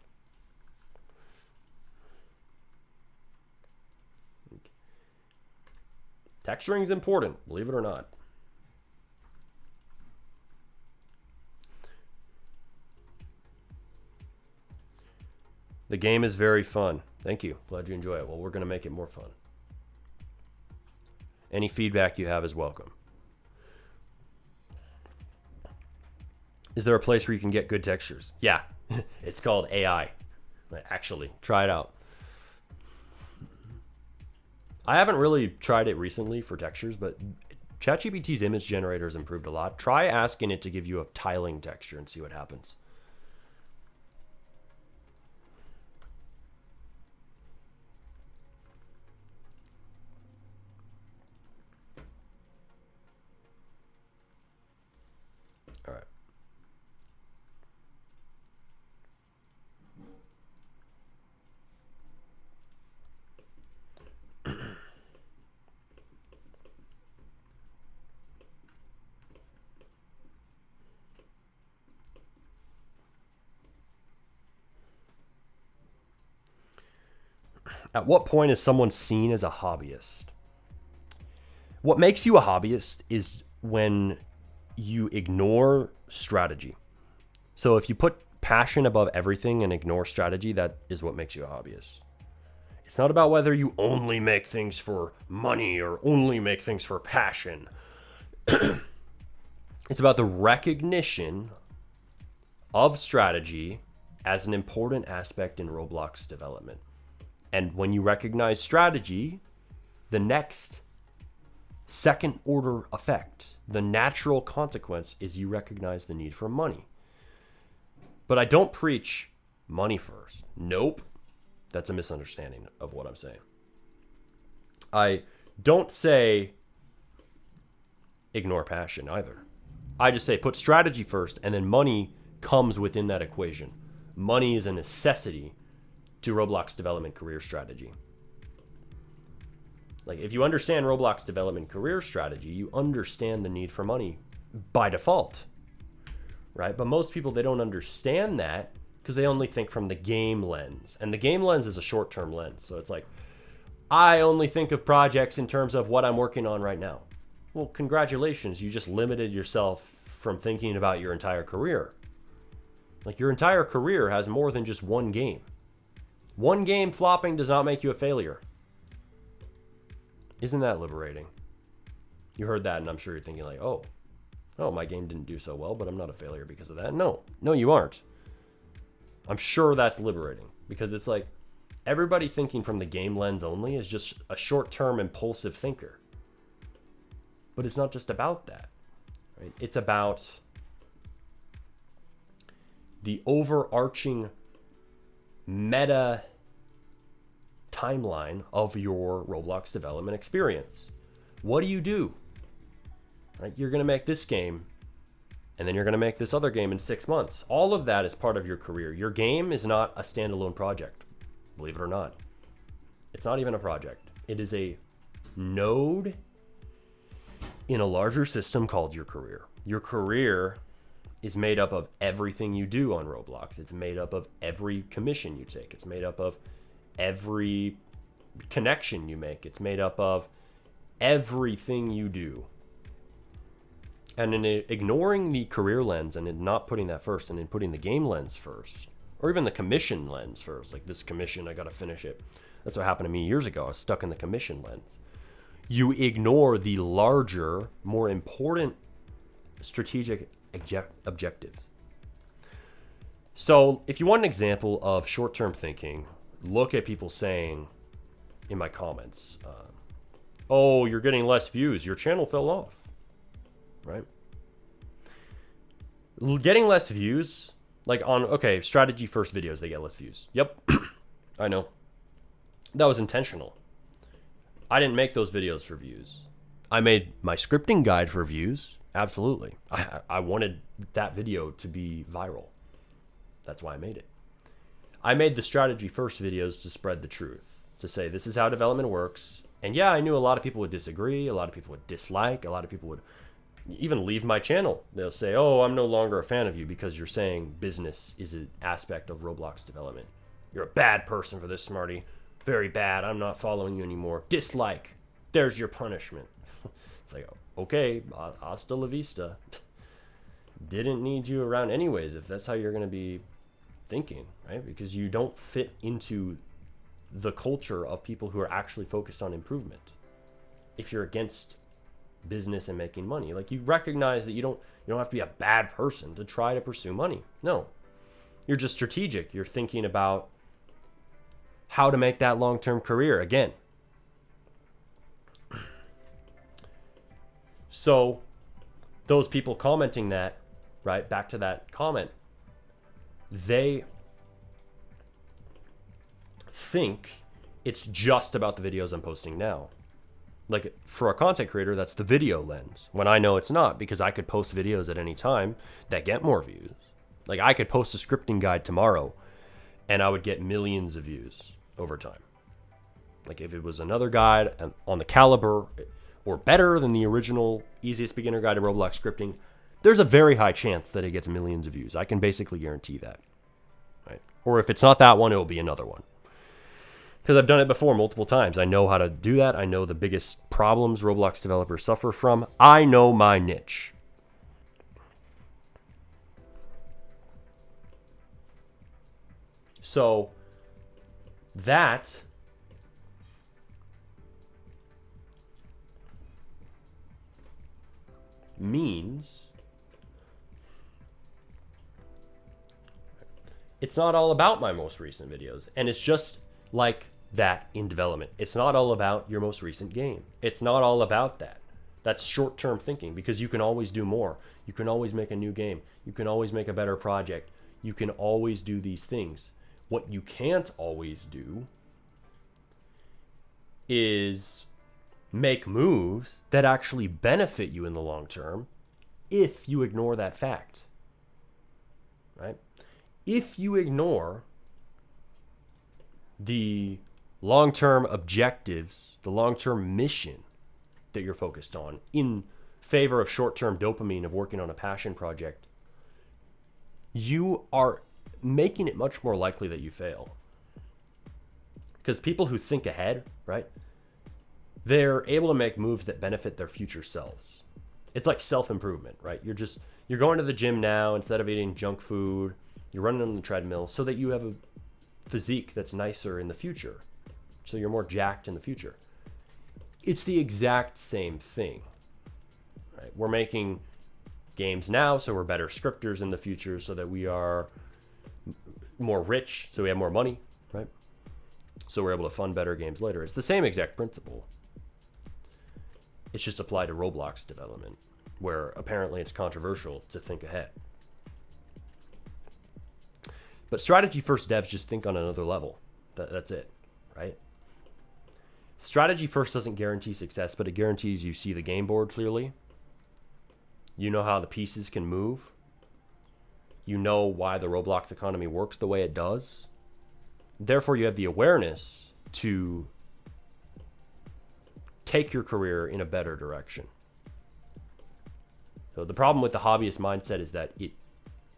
Texturing is important, believe it or not. The game is very fun. Thank you. Glad you enjoy it. Well, we're going to make it more fun. Any feedback you have is welcome. Is there a place where you can get good textures? Yeah, it's called AI. Actually, try it out. I haven't really tried it recently for textures, but ChatGPT's image generator has improved a lot. Try asking it to give you a tiling texture and see what happens. All right. At what point is someone seen as a hobbyist? What makes you a hobbyist is when you ignore strategy. So if you put passion above everything and ignore strategy, that is what makes you a hobbyist. It's not about whether you only make things for money or only make things for passion. It's about the recognition of strategy as an important aspect in Roblox development. And when you recognize strategy, the next second order effect, the natural consequence is you recognize the need for money. But I don't preach money first. Nope. That's a misunderstanding of what I'm saying. I don't say ignore passion either. I just say put strategy first, and then money comes within that equation. Money is a necessity to Roblox development career strategy. Like, if you understand Roblox development career strategy, you understand the need for money by default, right? But most people, they don't understand that because they only think from the game lens. And the game lens is a short-term lens. So it's like, I only think of projects in terms of what I'm working on right now. Well, congratulations, you just limited yourself from thinking about your entire career. Like, your entire career has more than just one game. One game flopping does not make you a failure. Isn't that liberating? You heard that, and I'm sure you're thinking like, oh, my game didn't do so well, but I'm not a failure because of that. No, you aren't. I'm sure that's liberating, because it's like everybody thinking from the game lens only is just a short-term impulsive thinker. But it's not just about that, right? It's about the overarching meta timeline of your Roblox development experience. What do? Right? You're going to make this game, and then you're going to make this other game in 6 months. All of that is part of your career. Your game is not a standalone project, believe it or not. It's not even a project. It is a node in a larger system called your career. Your career is made up of everything you do on Roblox. It's made up of every commission you take. It's made up of every connection you make. It's made up of everything you do. And in ignoring the career lens and in not putting that first, and in putting the game lens first, or even the commission lens first, like this commission, I got to finish it. That's what happened to me years ago. I was stuck in the commission lens. You ignore the larger, more important strategic objectives. So if you want an example of short-term thinking, look at people saying in my comments, oh, you're getting less views, your channel fell off, right? Getting less views, like on, okay, strategy first videos, they get less views. Yep, I know. That was intentional. I didn't make those videos for views. I made my scripting guide for views. Absolutely. I wanted that video to be viral. That's why I made it. I made the strategy first videos to spread the truth, to say this is how development works. And yeah, I knew a lot of people would disagree. A lot of people would dislike. A lot of people would even leave my channel. They'll say, oh, I'm no longer a fan of you because you're saying business is an aspect of Roblox development. You're a bad person for this, Smarty. Very bad. I'm not following you anymore. Dislike. There's your punishment. It's like, okay, hasta la vista. Didn't need you around anyways if that's how you're going to be thinking, right? Because you don't fit into the culture of people who are actually focused on improvement. If you're against business and making money. Like, you recognize that you don't have to be a bad person to try to pursue money. No, you're just strategic. You're thinking about how to make that long-term career again. So those people commenting that, right, back to that comment, they think it's just about the videos I'm posting now. Like, for a content creator, that's the video lens, when I know it's not, because I could post videos at any time that get more views. Like, I could post a scripting guide tomorrow and I would get millions of views over time. Like, if it was another guide on the caliber or better than the original Easiest Beginner Guide to Roblox Scripting, there's a very high chance that it gets millions of views. I can basically guarantee that, right? Or if it's not that one, it'll be another one. Because I've done it before multiple times. I know how to do that. I know the biggest problems Roblox developers suffer from. I know my niche. So that means it's not all about my most recent videos. And it's just like that in development. It's not all about your most recent game. It's not all about that. That's short-term thinking, because you can always do more. You can always make a new game. You can always make a better project. You can always do these things. What you can't always do is make moves that actually benefit you in the long term if you ignore that fact, right? If you ignore the long-term objectives, the long-term mission that you're focused on in favor of short-term dopamine of working on a passion project, you are making it much more likely that you fail. Because people who think ahead, right, they're able to make moves that benefit their future selves. It's like self-improvement, right? You're going to the gym now instead of eating junk food. You're running on the treadmill so that you have a physique that's nicer in the future, so you're more jacked in the future. It's the exact same thing, right? We're making games now so we're better scripters in the future, so that we are more rich, so we have more money, right? So we're able to fund better games later. It's the same exact principle. It's just applied to Roblox development, where apparently it's controversial to think ahead. But strategy first devs just think on another level. That's it, right? Strategy first doesn't guarantee success, but it guarantees you see the game board clearly. You know how the pieces can move. You know why the Roblox economy works the way it does. Therefore, you have the awareness to take your career in a better direction. So the problem with the hobbyist mindset is that it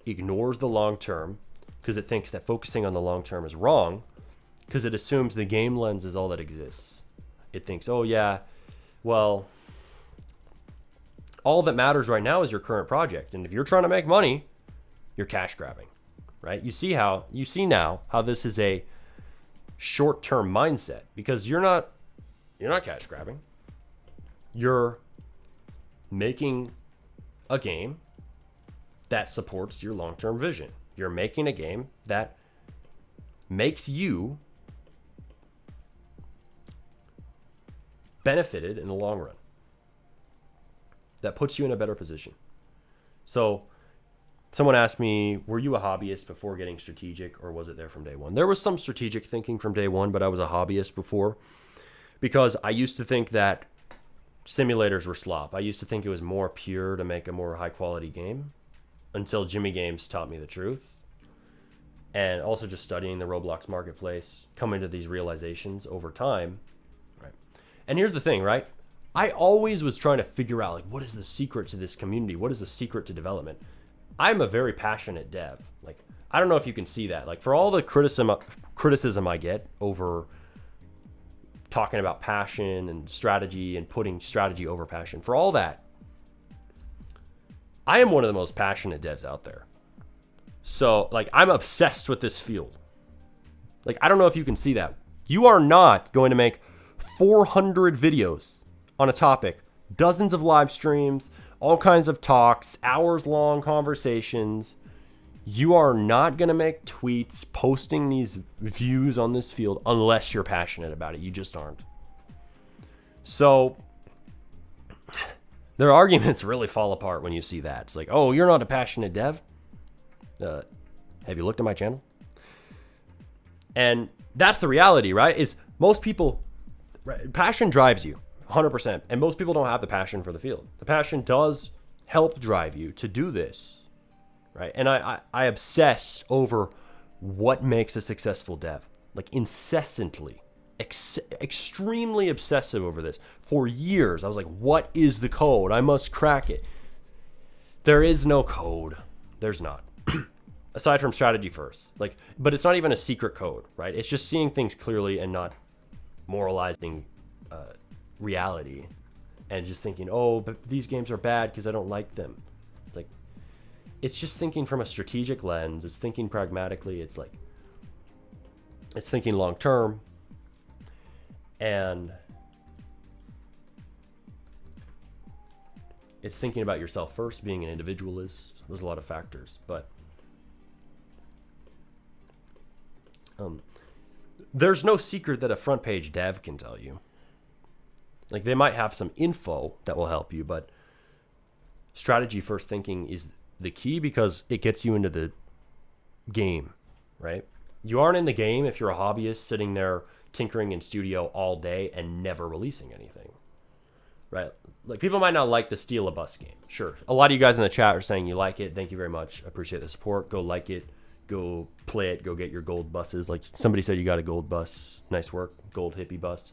ignores the long term, because it thinks that focusing on the long term is wrong, because it assumes the game lens is all that exists. It thinks, oh yeah, well, all that matters right now is your current project. And if you're trying to make money, you're cash grabbing, right? You see now how this is a short-term mindset, because you're not cash grabbing. You're making a game that supports your long-term vision. You're making a game that makes you benefited in the long run, that puts you in a better position. So someone asked me, were you a hobbyist before getting strategic, or was it there from day one? There was some strategic thinking from day one, but I was a hobbyist before, because I used to think that simulators were slop. I used to think it was more pure to make a more high quality game, until Jimmy Games taught me the truth. And also just studying the Roblox marketplace, coming to these realizations over time. Right. And here's the thing, right? I always was trying to figure out, like, what is the secret to this community? What is the secret to development? I'm a very passionate dev. Like, I don't know if you can see that. Like, for all the criticism I get over talking about passion and strategy and putting strategy over passion, for all that, I am one of the most passionate devs out there. So, like, I'm obsessed with this field. Like, I don't know if you can see that. You are not going to make 400 videos on a topic Dozens of live streams, all kinds of talks, hours long conversations. You are not going to make tweets posting these views on this field unless you're passionate about it. You just aren't. So their arguments really fall apart when you see that. It's like, oh, you're not a passionate dev? Have you looked at my channel? And that's the reality, right? Is most people, passion drives you 100%. And most people don't have the passion for the field. The passion does help drive you to do this, right? And I obsess over what makes a successful dev, like incessantly, extremely obsessive over this. For years, I was like, what is the code? I must crack it. There is no code. There's not. Aside from strategy first, like, but it's not even a secret code, right? It's just seeing things clearly and not moralizing reality and just thinking, oh, but these games are bad because I don't like them. Like, it's just thinking from a strategic lens. It's thinking pragmatically. It's like, it's thinking long term, and it's thinking about yourself first, being an individualist. There's a lot of factors, but there's no secret that a front page dev can tell you. Like, they might have some info that will help you, but strategy first thinking is the key because it gets you into the game, right? You aren't in the game if you're a hobbyist sitting there tinkering in studio all day and never releasing anything, right? Like, people might not like the Steal a Bus game. Sure. A lot of you guys in the chat are saying you like it. Thank you very much. Appreciate the support. Go like it. Go play it. Go get your gold buses. Like somebody said, you got a gold bus. Nice work. Gold hippie bus.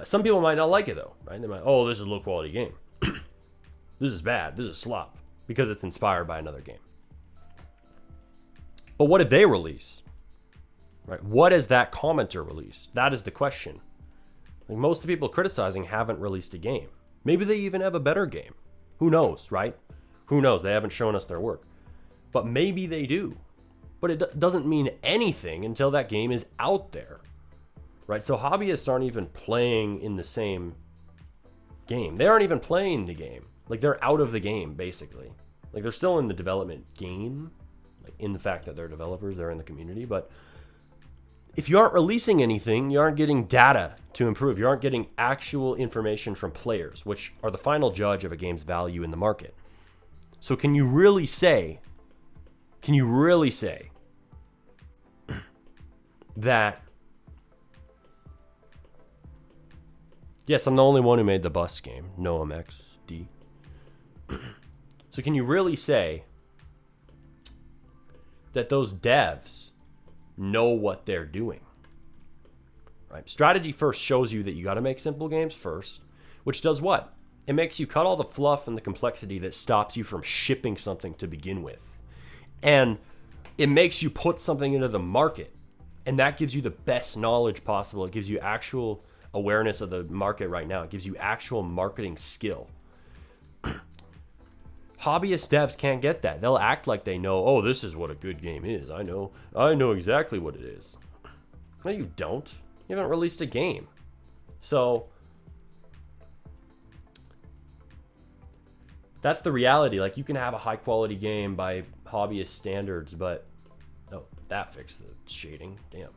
Some people might not like it though, right? They might, oh, this is a low quality game. This is bad. This is slop because it's inspired by another game. But what did they release? Right? What has that commenter released? That is the question. Like, most of the people criticizing haven't released a game. Maybe they even have a better game. Who knows, right? Who knows? They haven't shown us their work. But maybe they do. But it doesn't mean anything until that game is out there, right? So hobbyists aren't even playing in the same game. They aren't even playing the game. Like, they're out of the game, basically. Like, they're still in the development game, like in the fact that they're developers, they're in the community. But if you aren't releasing anything, you aren't getting data to improve. You aren't getting actual information from players, which are the final judge of a game's value in the market. So can you really say that, yes, I'm the only one who made the bus game, no MXD. So can you really say that those devs know what they're doing? Right? Strategy first shows you that you got to make simple games first, which does what? It makes you cut all the fluff and the complexity that stops you from shipping something to begin with. And it makes you put something into the market, and that gives you the best knowledge possible. It gives you actual awareness of the market right now. It gives you actual marketing skill. Hobbyist devs can't get that. They'll act like they know, oh, this is what a good game is. I know exactly what it is. No, you don't. You haven't released a game. So that's the reality. Like, you can have a high quality game by hobbyist standards, but oh, that fixed the shading. Damn.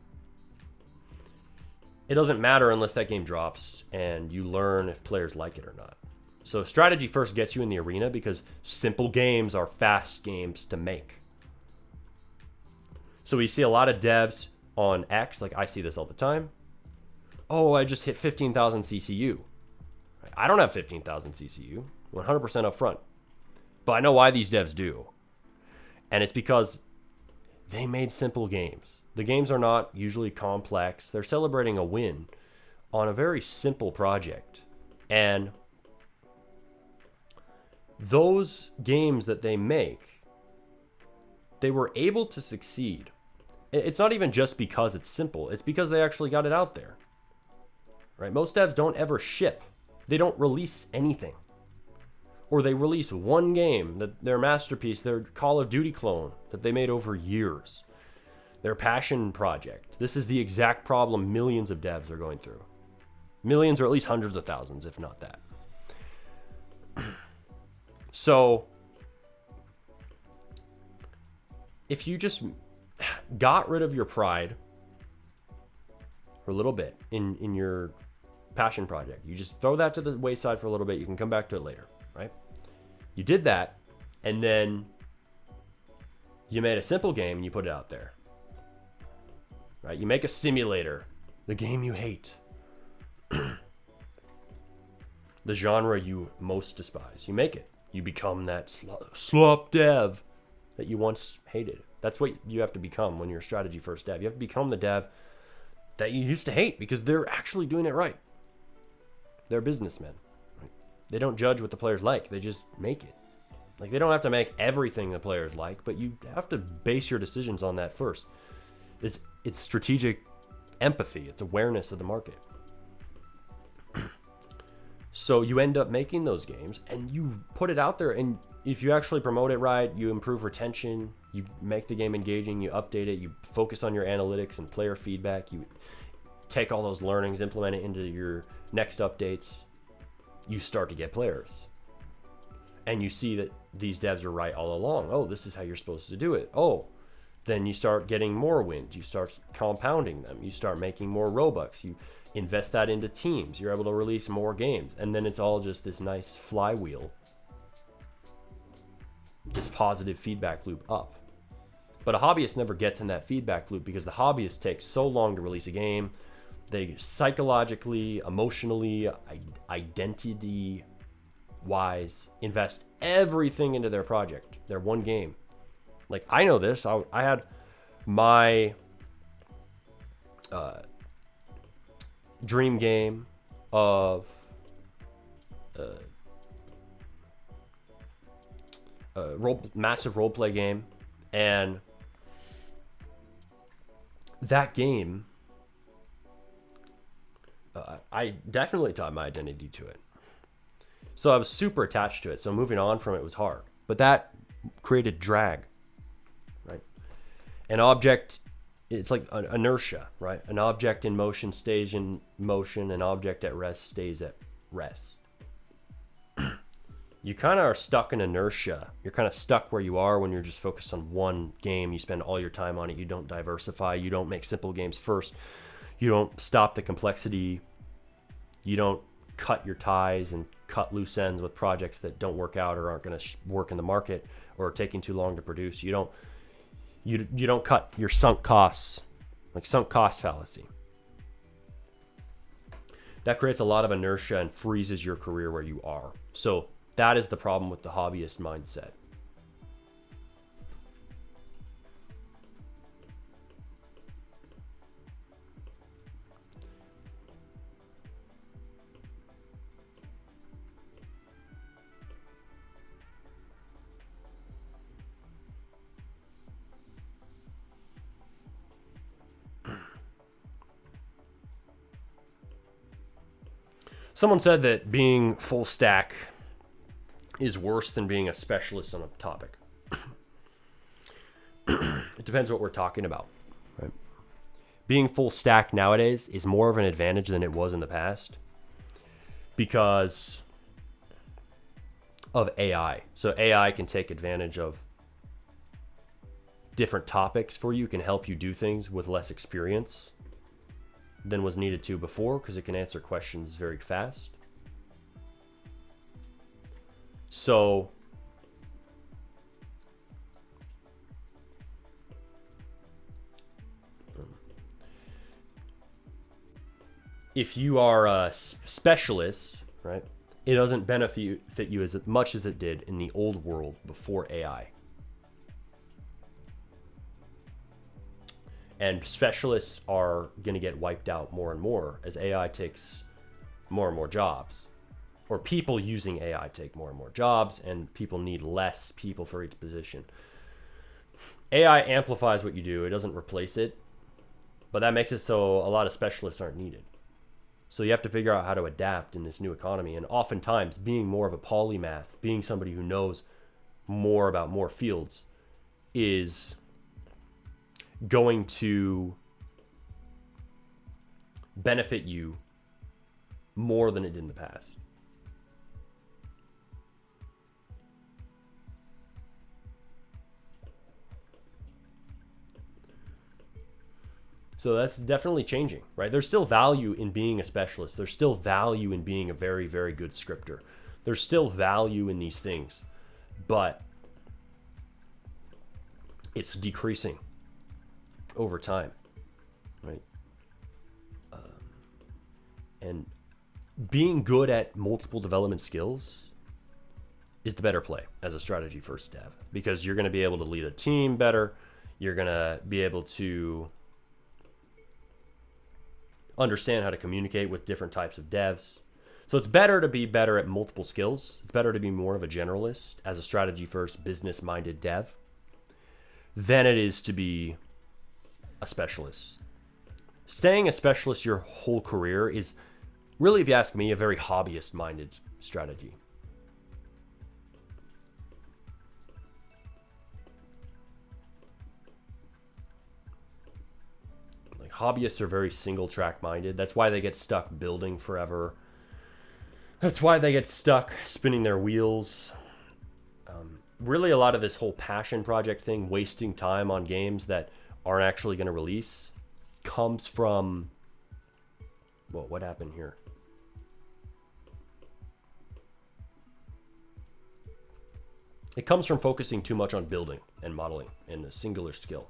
It doesn't matter unless that game drops and you learn if players like it or not. So strategy first gets you in the arena because simple games are fast games to make. So we see a lot of devs on X, like I see this all the time. Oh, I just hit 15,000 CCU. I don't have 15,000 CCU, 100% up front. But I know why these devs do. And it's because they made simple games. The games are not usually complex. They're celebrating a win on a very simple project. And those games that they make, they were able to succeed. It's not even just because it's simple. It's because they actually got it out there. Right? Most devs don't ever ship. They don't release anything. Or they release one game, their masterpiece, their Call of Duty clone that they made over years. Their passion project. This is the exact problem millions of devs are going through. Millions, or at least hundreds of thousands, if not that. So if you just got rid of your pride for a little bit in your passion project, you just throw that to the wayside for a little bit, you can come back to it later, right? You did that, and then you made a simple game and you put it out there, right? You make a simulator, the game you hate, the genre you most despise. You make it. You become that slop dev that you once hated. That's what you have to become when you're a strategy first dev. You have to become the dev that you used to hate because they're actually doing it right. They're businessmen. Right? They don't judge what the players like. They just make it. Like, they don't have to make everything the players like, but you have to base your decisions on that first. It's strategic empathy. It's awareness of the market. So you end up making those games and you put it out there, and if you actually promote it right, you improve retention, you make the game engaging, you update it, you focus on your analytics and player feedback, you take all those learnings, implement it into your next updates, you start to get players. And you see that these devs are right all along. Oh, this is how you're supposed to do it. Oh, then you start getting more wins. You start compounding them. You start making more Robux. You invest that into teams. You're able to release more games. And then it's all just this nice flywheel, this positive feedback loop up. But a hobbyist never gets in that feedback loop because the hobbyist takes so long to release a game. They psychologically, emotionally, identity-wise invest everything into their project, their one game. Like, I know this. I had my dream game of massive roleplay game, and that game, I definitely tied my identity to it. So I was super attached to it. So moving on from it was hard, but that created drag, right? An object, it's like an inertia, right? An object in motion stays in motion. An object at rest stays at rest. You kind of are stuck in inertia. You're kind of stuck where you are when you're just focused on one game. You spend all your time on it. You don't diversify. You don't make simple games first. You don't stop the complexity. You don't cut your ties and cut loose ends with projects that don't work out or aren't going to work in the market or are taking too long to produce. You don't cut your sunk costs, like sunk cost fallacy. That creates a lot of inertia and freezes your career where you are. So that is the problem with the hobbyist mindset. Someone said that being full stack is worse than being a specialist on a topic. It depends what we're talking about, right? Being full stack nowadays is more of an advantage than it was in the past because of AI. So AI can take advantage of different topics for you, can help you do things with less experience than was needed to before because it can answer questions very fast. So if you are a specialist, right, it doesn't benefit you as much as it did in the old world before AI. And specialists are going to get wiped out more and more as AI takes more and more jobs. Or people using AI take more and more jobs, and people need less people for each position. AI amplifies what you do. It doesn't replace it. But that makes it so a lot of specialists aren't needed. So you have to figure out how to adapt in this new economy. And oftentimes, being more of a polymath, being somebody who knows more about more fields, is going to benefit you more than it did in the past. So that's definitely changing, right? There's still value in being a specialist. There's still value in being a very, very good scripter. There's still value in these things, but it's decreasing over time, right? And being good at multiple development skills is the better play as a strategy first dev, because you're going to be able to lead a team better. You're going to be able to understand how to communicate with different types of devs. So it's better to be better at multiple skills. It's better to be more of a generalist as a strategy first business minded dev than it is to be a specialist. Staying a specialist your whole career is really, if you ask me, a very hobbyist minded strategy. Like hobbyists are very single track minded. That's why they get stuck building forever. That's why they get stuck spinning their wheels. Really, a lot of this whole passion project thing, wasting time on games that aren't actually going to release, comes from... Well, what happened here? It comes from focusing too much on building and modeling in a singular skill.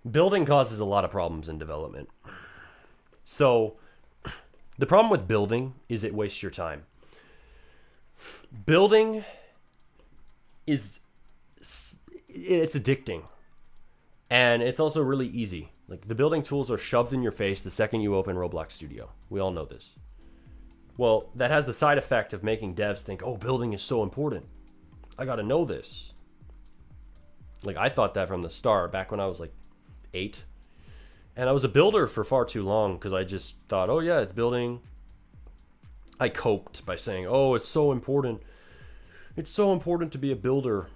Building causes a lot of problems in development. So the problem with building is it wastes your time. Building it's addicting. And it's also really easy. Like the building tools are shoved in your face the second you open Roblox Studio. We all know this. Well, that has the side effect of making devs think, oh, building is so important. I got to know this. Like I thought that from the start back when I was like 8. And I was a builder for far too long because I just thought, oh yeah, it's building. I coped by saying, oh, it's so important. It's so important to be a builder.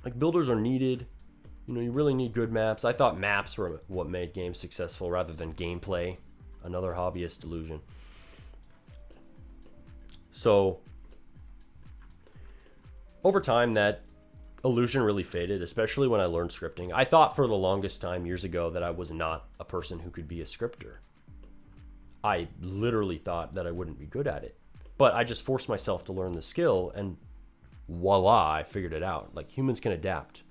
Like builders are needed. You know, you really need good maps. I thought maps were what made games successful rather than gameplay. Another hobbyist delusion. So over time, that illusion really faded, especially when I learned scripting. I thought for the longest time years ago that I was not a person who could be a scripter. I literally thought that I wouldn't be good at it. But I just forced myself to learn the skill, and voila, I figured it out. Like humans can adapt.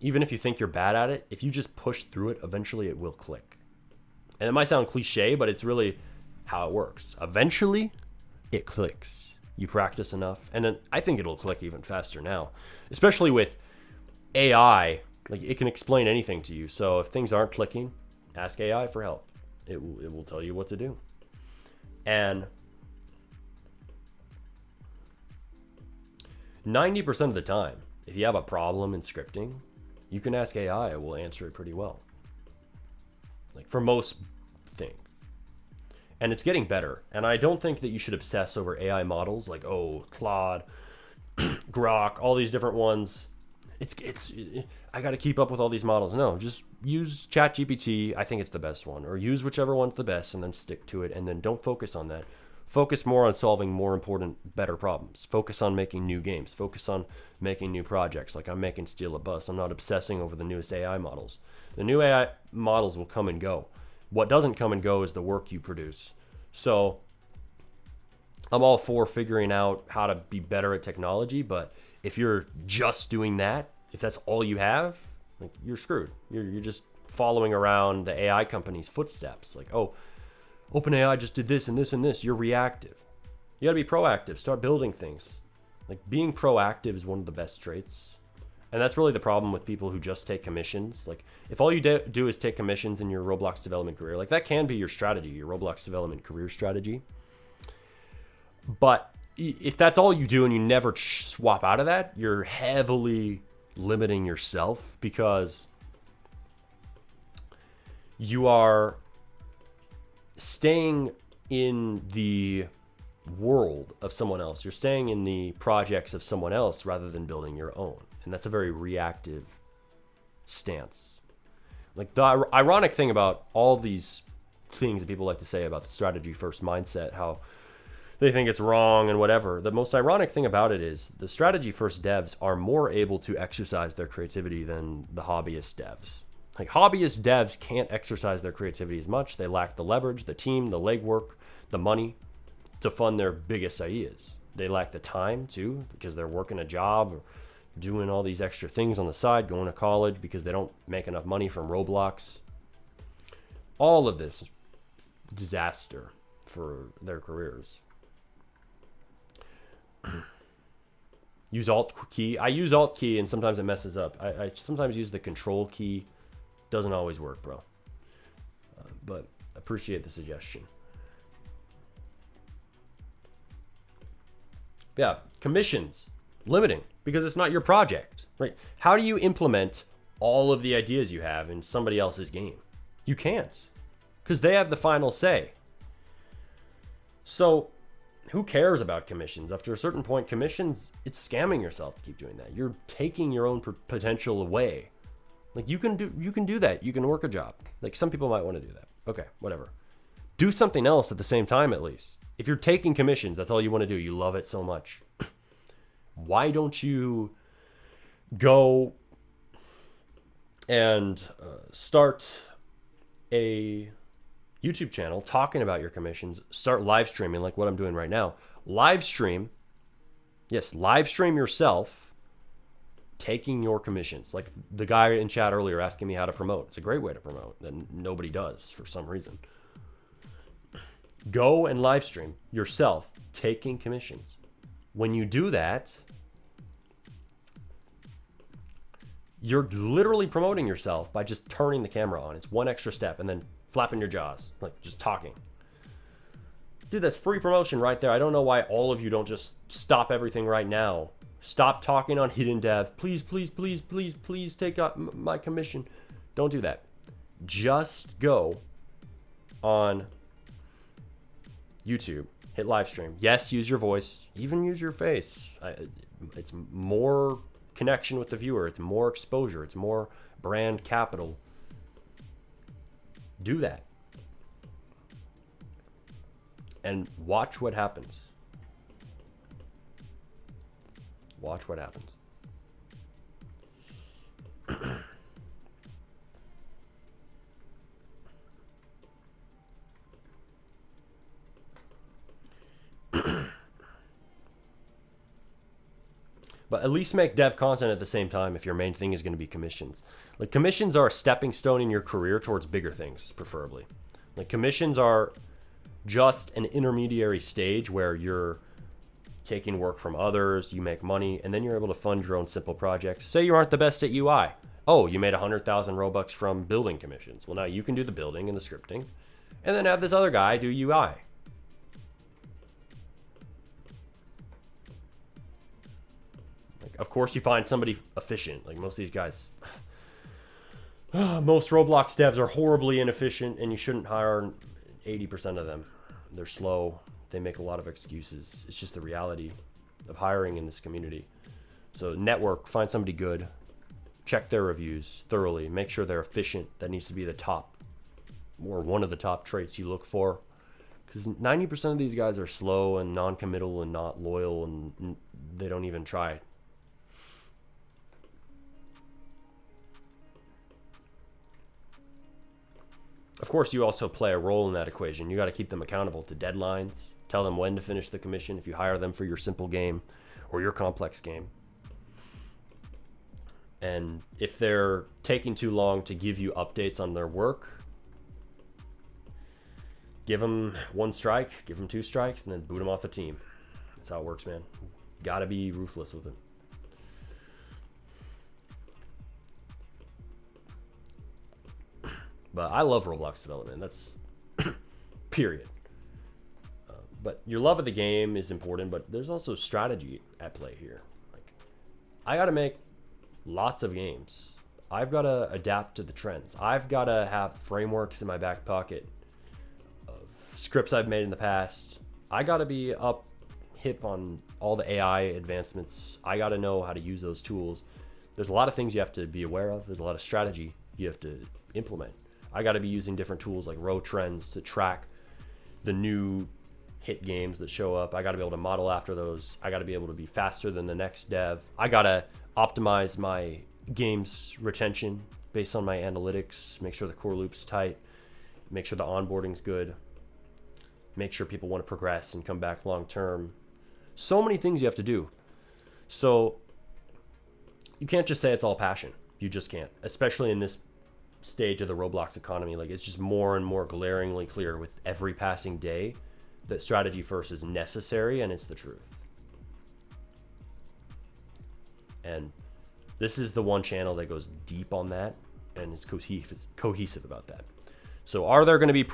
Even if you think you're bad at it, if you just push through it, eventually it will click. And it might sound cliche, but it's really how it works. Eventually, it clicks. You practice enough, and then I think it'll click even faster now, especially with AI. Like it can explain anything to you. So if things aren't clicking, ask AI for help. It will tell you what to do. And 90% of the time, if you have a problem in scripting, you can ask AI. It will answer it pretty well. Like for most things. And it's getting better. And I don't think that you should obsess over AI models like, oh, Claude, Grok, all these different ones. I got to keep up with all these models. No, just use ChatGPT. I think it's the best one. Or use whichever one's the best and then stick to it. And then don't focus on that. Focus more on solving more important, better problems. Focus on making new games. Focus on making new projects. Like I'm making Steal a Bus. I'm not obsessing over the newest AI models. The new AI models will come and go. What doesn't come and go is the work you produce. So I'm all for figuring out how to be better at technology, but if you're just doing that, if that's all you have, like you're screwed. You're just following around the AI company's footsteps. Like, oh, OpenAI just did this and this and this. You're reactive. You got to be proactive. Start building things. Like being proactive is one of the best traits. And that's really the problem with people who just take commissions. Like if all you do is take commissions in your Roblox development career, like that can be your strategy, your Roblox development career strategy. But if that's all you do and you never swap out of that, you're heavily limiting yourself, because you are staying in the world of someone else. You're staying in the projects of someone else rather than building your own. And that's a very reactive stance. Like, the ironic thing about all these things that people like to say about the strategy first mindset, how they think it's wrong and whatever, the most ironic thing about it is the strategy first devs are more able to exercise their creativity than the hobbyist devs. Like, hobbyist devs can't exercise their creativity as much. They lack the leverage, the team, the legwork, the money to fund their biggest ideas. They lack the time too, because they're working a job or doing all these extra things on the side, going to college because they don't make enough money from Roblox. All of this is disaster for their careers. Use Alt key. I use Alt key and sometimes it messes up. I sometimes use the Control key. Doesn't always work, bro. But appreciate the suggestion. Yeah, commissions. Limiting, because it's not your project, right? How do you implement all of the ideas you have in somebody else's game? You can't, because they have the final say. So who cares about commissions? After a certain point, commissions, it's scamming yourself to keep doing that. You're taking your own potential away. Like, you can do that. You can work a job. Like, some people might want to do that. Okay, whatever. Do something else at the same time, at least. If you're taking commissions, that's all you want to do. You love it so much. Why don't you go and start a YouTube channel talking about your commissions? Start live streaming like what I'm doing right now. Live stream. Yes, live stream yourself taking your commissions. Like the guy in chat earlier asking me how to promote. It's a great way to promote that nobody does for some reason. Go and live stream yourself taking commissions. When you do that, you're literally promoting yourself by just turning the camera on. It's one extra step, and then flapping your jaws, like just talking. Dude, that's free promotion right there. I don't know why all of you don't just stop everything right now. Stop talking on hidden dev. Please, please, please, please, please take out my commission. Don't do that. Just go on YouTube, hit live stream. Yes, use your voice, even use your face. It's more connection with the viewer. It's more exposure. It's more brand capital. Do that. And watch what happens. Watch what happens. But at least make dev content at the same time if your main thing is going to be commissions. Like, commissions are a stepping stone in your career towards bigger things, preferably. Like, commissions are just an intermediary stage where you're taking work from others, you make money, and then you're able to fund your own simple projects. Say you aren't the best at UI. Oh, you made 100,000 Robux from building commissions. Well, now you can do the building and the scripting, and then have this other guy do UI. Of course, you find somebody efficient. Like, most of these guys, most Roblox devs are horribly inefficient, and you shouldn't hire 80% of them. They're slow. They make a lot of excuses. It's just the reality of hiring in this community. So network, find somebody good, check their reviews thoroughly, make sure they're efficient. That needs to be the top, or one of the top traits you look for. Because 90% of these guys are slow and non-committal and not loyal, and they don't even try. Of course, you also play a role in that equation. You got to keep them accountable to deadlines. Tell them when to finish the commission if you hire them for your simple game or your complex game. And if they're taking too long to give you updates on their work, give them one strike, give them two strikes, and then boot them off the team. That's how it works, man. Got to be ruthless with it. But I love Roblox development. That's period. But your love of the game is important, but there's also strategy at play here. Like, I got to make lots of games. I've got to adapt to the trends. I've got to have frameworks in my back pocket of scripts I've made in the past. I got to be up hip on all the AI advancements. I got to know how to use those tools. There's a lot of things you have to be aware of. There's a lot of strategy you have to implement. I got to be using different tools like row trends to track the new hit games that show up. I got to be able to model after those. I got to be able to be faster than the next dev. I got to optimize my game's retention based on my analytics, make sure the core loop's tight, make sure the onboarding's good, make sure people want to progress and come back long term. So many things you have to do. So you can't just say it's all passion. You just can't, especially in this stage of the Roblox economy. Like, it's just more and more glaringly clear with every passing day that strategy first is necessary, and it's the truth. And this is the one channel that goes deep on that and is cohesive about that. So are there going to be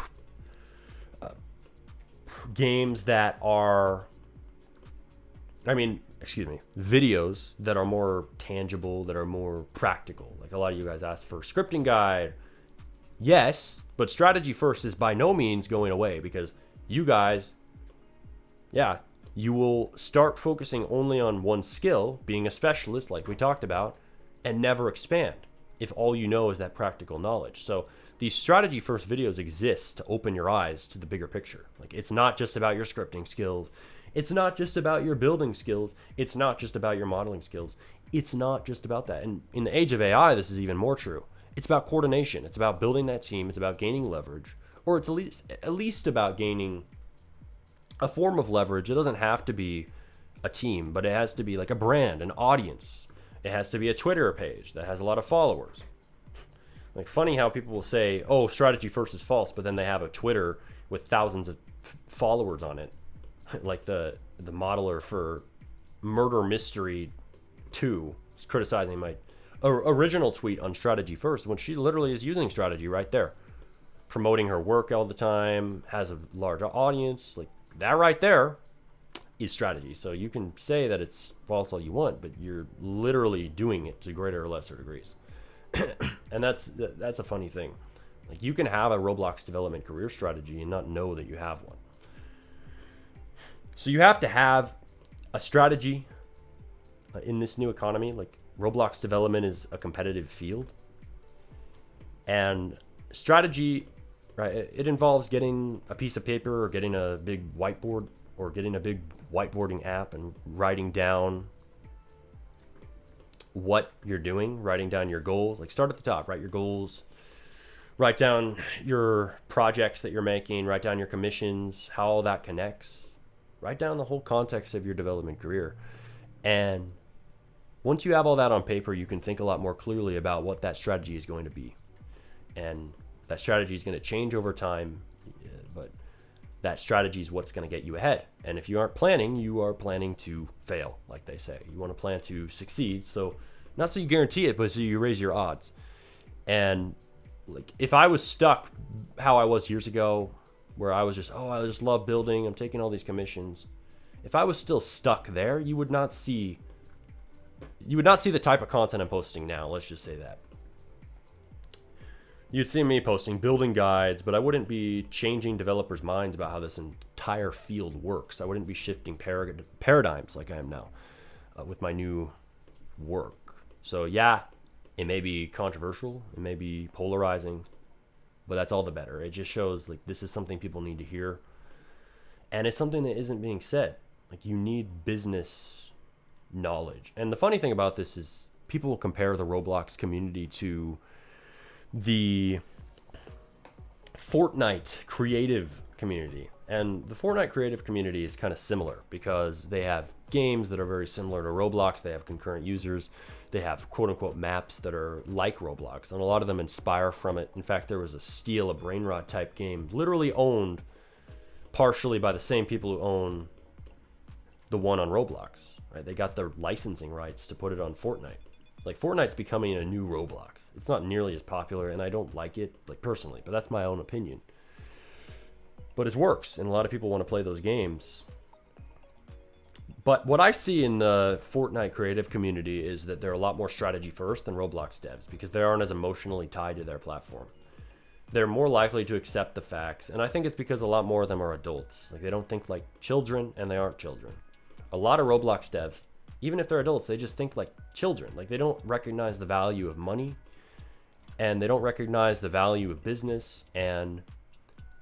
games that are, videos that are more tangible, that are more practical? Like, a lot of you guys asked for a scripting guide. Yes, but strategy first is by no means going away, because you guys, you will start focusing only on one skill, being a specialist like we talked about, and never expand if all you know is that practical knowledge. So these strategy first videos exist to open your eyes to the bigger picture. Like, it's not just about your scripting skills. It's not just about your building skills. It's not just about your modeling skills. It's not just about that. And in the age of AI, this is even more true. It's about coordination. It's about building that team. It's about gaining leverage, or it's at least about gaining a form of leverage. It doesn't have to be a team, but it has to be like a brand, an audience. It has to be a Twitter page that has a lot of followers. Like, funny how people will say, oh, strategy first is false, but then they have a Twitter with thousands of followers on it. Like the modeler for Murder Mystery 2 is criticizing my original tweet on strategy first, when she literally is using strategy right there, promoting her work all the time, has a large audience. Like, that right there is strategy. So you can say that it's false all you want, but you're literally doing it to greater or lesser degrees. And that's a funny thing. Like, you can have a Roblox development career strategy and not know that you have one. So you have to have a strategy in this new economy. Like, Roblox development is a competitive field, and strategy, right, it involves getting a piece of paper or getting a big whiteboard or getting a big whiteboarding app and writing down what you're doing, writing down your goals. Like, start at the top, write your goals, write down your projects that you're making, write down your commissions, how all that connects, write down the whole context of your development career. And once you have all that on paper, you can think a lot more clearly about what that strategy is going to be. And that strategy is going to change over time, but that strategy is what's going to get you ahead. And if you aren't planning, you are planning to fail, like they say. You want to plan to succeed. So not so you guarantee it, but so you raise your odds. And like, if I was stuck how I was years ago, where I was just, oh, I just love building, I'm taking all these commissions. If I was still stuck there, you would not see the type of content I'm posting now. Let's just say that. You'd see me posting building guides, but I wouldn't be changing developers' minds about how this entire field works. I wouldn't be shifting paradigms like I am now with my new work. So yeah, it may be controversial, it may be polarizing, but that's all the better. It just shows, like, this is something people need to hear, and it's something that isn't being said. Like, you need business knowledge. And the funny thing about this is people will compare the Roblox community to the Fortnite creative community. And the Fortnite creative community is kind of similar because they have games that are very similar to Roblox. They have concurrent users. They have quote unquote maps that are like Roblox, and a lot of them inspire from it. In fact, there was a Steal a Brainrot type game literally owned partially by the same people who own the one on Roblox, right? They got the licensing rights to put it on Fortnite. Like, Fortnite's becoming a new Roblox. It's not nearly as popular, and I don't like it, like, personally, but that's my own opinion. But it works, and a lot of people want to play those games. But what I see in the Fortnite creative community is that they're a lot more strategy first than Roblox devs because they aren't as emotionally tied to their platform. They're more likely to accept the facts, and I think it's because a lot more of them are adults. Like, they don't think like children, and they aren't children. A lot of Roblox devs, even if they're adults, they just think like children. Like, they don't recognize the value of money, and they don't recognize the value of business, and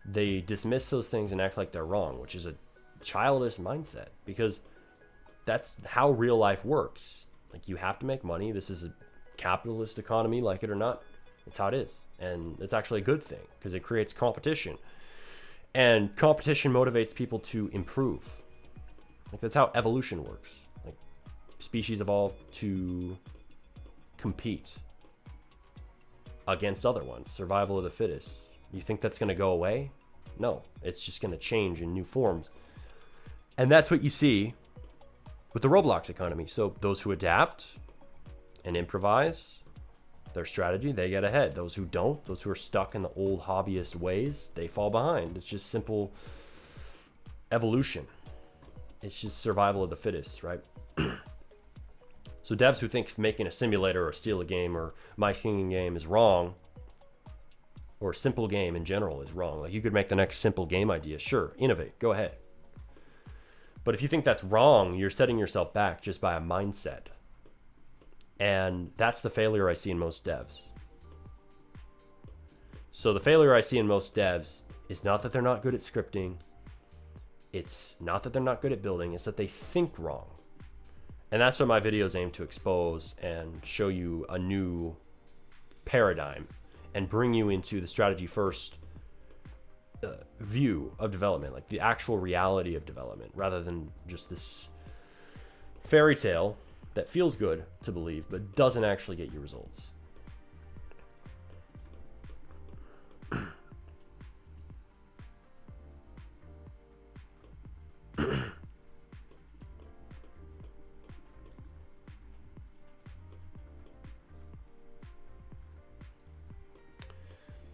they dismiss those things and act like they're wrong, which is a childish mindset because that's how real life works. Like, you have to make money. This is a capitalist economy, like it or not. It's how it is. And it's actually a good thing because it creates competition. And competition motivates people to improve. Like, that's how evolution works. Like, species evolve to compete against other ones. Survival of the fittest. You think that's going to go away? No, it's just going to change in new forms. And that's what you see with the Roblox economy. So those who adapt and improvise their strategy, they get ahead. Those who don't, those who are stuck in the old hobbyist ways, they fall behind. It's just simple evolution. It's just survival of the fittest, right? So devs who think making a simulator or steal a game or my singing game is wrong, or a simple game in general is wrong. Like, you could make the next simple game idea. Sure, innovate, go ahead. But if you think that's wrong, you're setting yourself back just by a mindset. And that's the failure I see in most devs. So the failure I see in most devs is not that they're not good at scripting. It's not that they're not good at building. It's that they think wrong. And that's what my videos aim to expose and show you a new paradigm and bring you into the strategy first view of development, like the actual reality of development, rather than just this fairy tale that feels good to believe but doesn't actually get you results.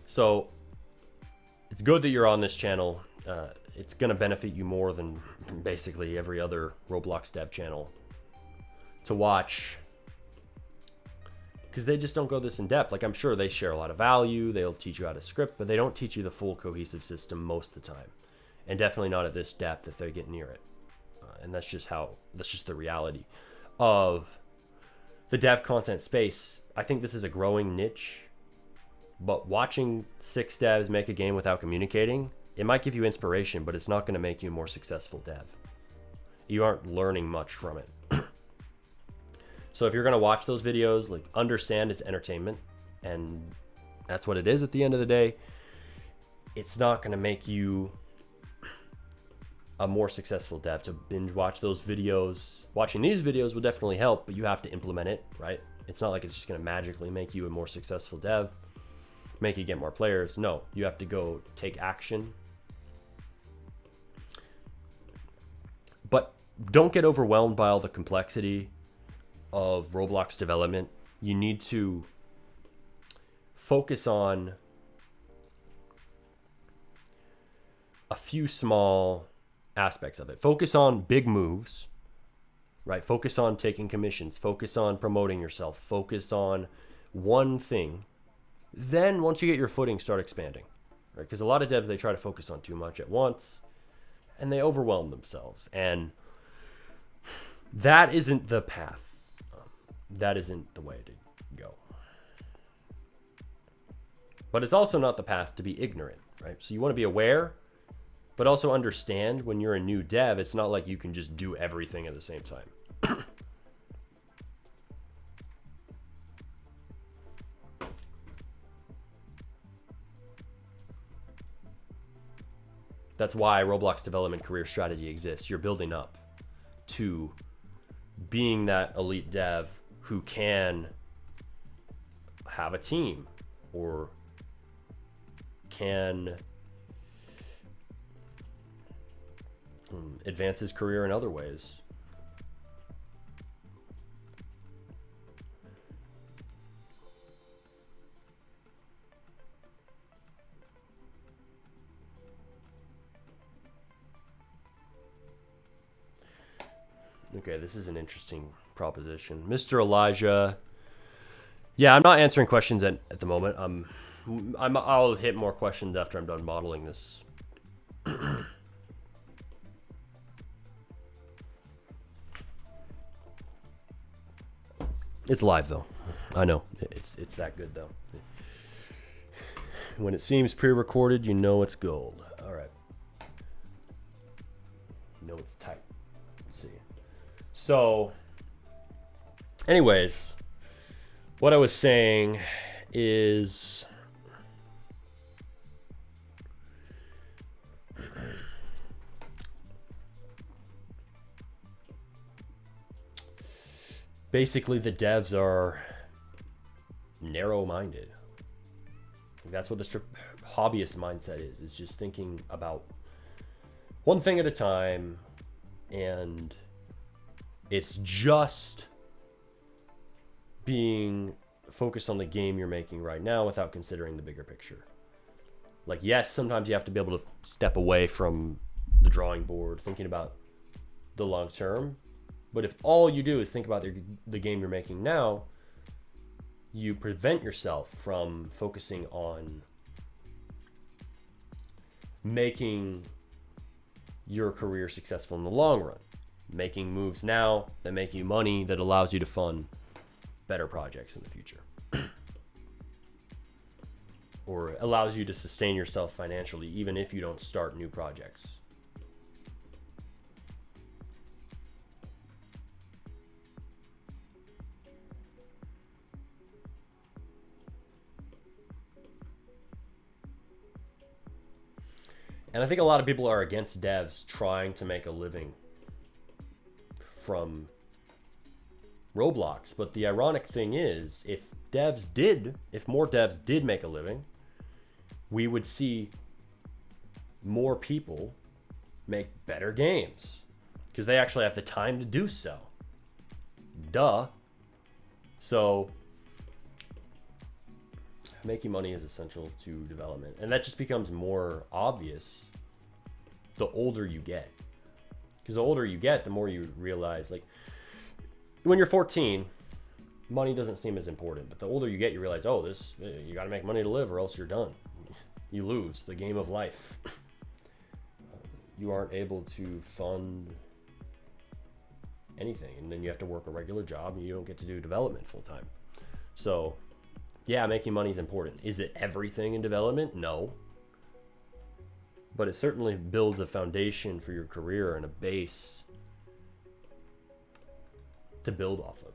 So it's good that you're on this channel. It's going to benefit you more than basically every other Roblox dev channel to watch, because they just don't go this in depth. Like, I'm sure they share a lot of value. They'll teach you how to script, but they don't teach you the full cohesive system most of the time, and definitely not at this depth if they get near it. And that's just the reality of the dev content space. I think this is a growing niche. But watching 6 devs make a game without communicating, it might give you inspiration, but it's not going to make you a more successful dev. You aren't learning much from it. So if you're going to watch those videos, like, understand it's entertainment, and that's what it is at the end of the day. It's not going to make you a more successful dev to binge watch those videos. Watching these videos will definitely help, but you have to implement it, right? It's not like it's just going to magically make you a more successful dev, make you get more players. No, you have to go take action. But don't get overwhelmed by all the complexity of Roblox development. You need to focus on a few small aspects of it. Focus on big moves, right? Focus on taking commissions. Focus on promoting yourself. Focus on one thing. Then once you get your footing, start expanding, right? Because a lot of devs, they try to focus on too much at once and they overwhelm themselves. And that isn't the path. That isn't the way to go. But it's also not the path to be ignorant, right? So you want to be aware, but also understand when you're a new dev, it's not like you can just do everything at the same time. That's why Roblox development career strategy exists. You're building up to being that elite dev who can have a team or can advance his career in other ways. Okay, this is an interesting proposition. Mr. Elijah. Yeah, I'm not answering questions at the moment. I'll hit more questions after I'm done modeling this. It's live though. I know. It's that good though. When it seems pre-recorded, you know it's gold. All right. You know it's tight. Let's see. So, anyways, what I was saying is basically the devs are narrow-minded. That's what the hobbyist mindset is. It's just thinking about one thing at a time, and it's just being focused on the game you're making right now without considering the bigger picture. Like, yes, sometimes you have to be able to step away from the drawing board, thinking about the long term. But if all you do is think about the game you're making now, you prevent yourself from focusing on making your career successful in the long run, making moves now that make you money that allows you to fund better projects in the future, or allows you to sustain yourself financially even if you don't start new projects. And I think a lot of people are against devs trying to make a living from Roblox. But the ironic thing is, if more devs did make a living, we would see more people make better games because they actually have the time to do so. Duh. So making money is essential to development, and that just becomes more obvious the older you get, because the older you get, the more you realize, like, when you're 14, money doesn't seem as important, but the older you get, you realize, oh, you got to make money to live or else you're done. You lose the game of life. You aren't able to fund anything, and then you have to work a regular job and you don't get to do development full time. So yeah, making money is important. Is it everything in development? No. But it certainly builds a foundation for your career and a base to build off of.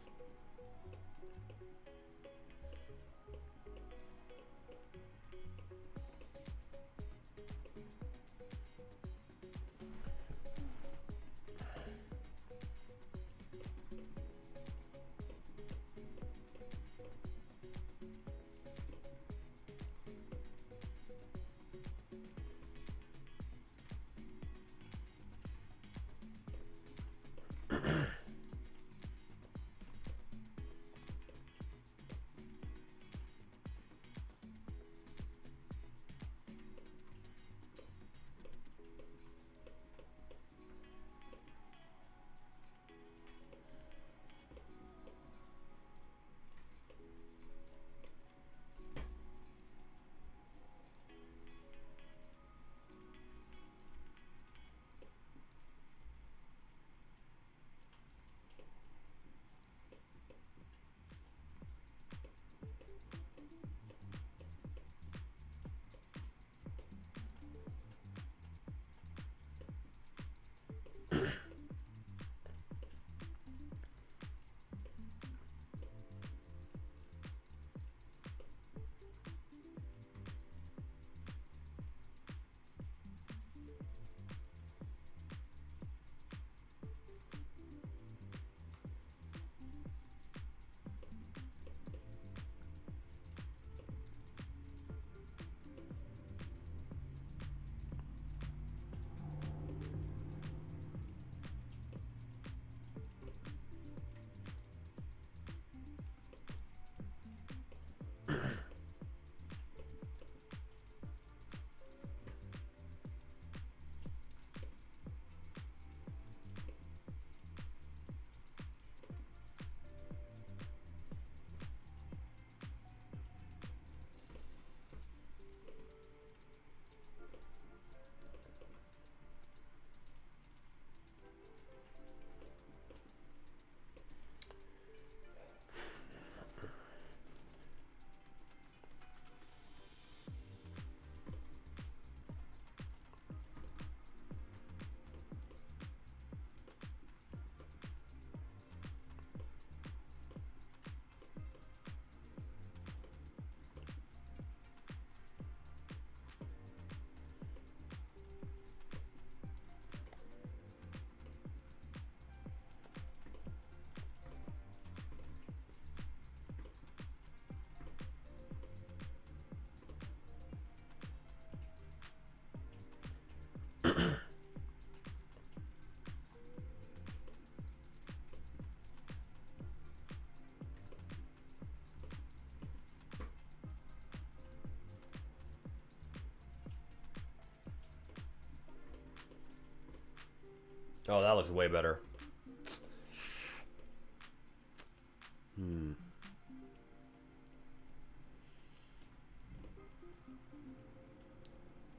Oh, that looks way better.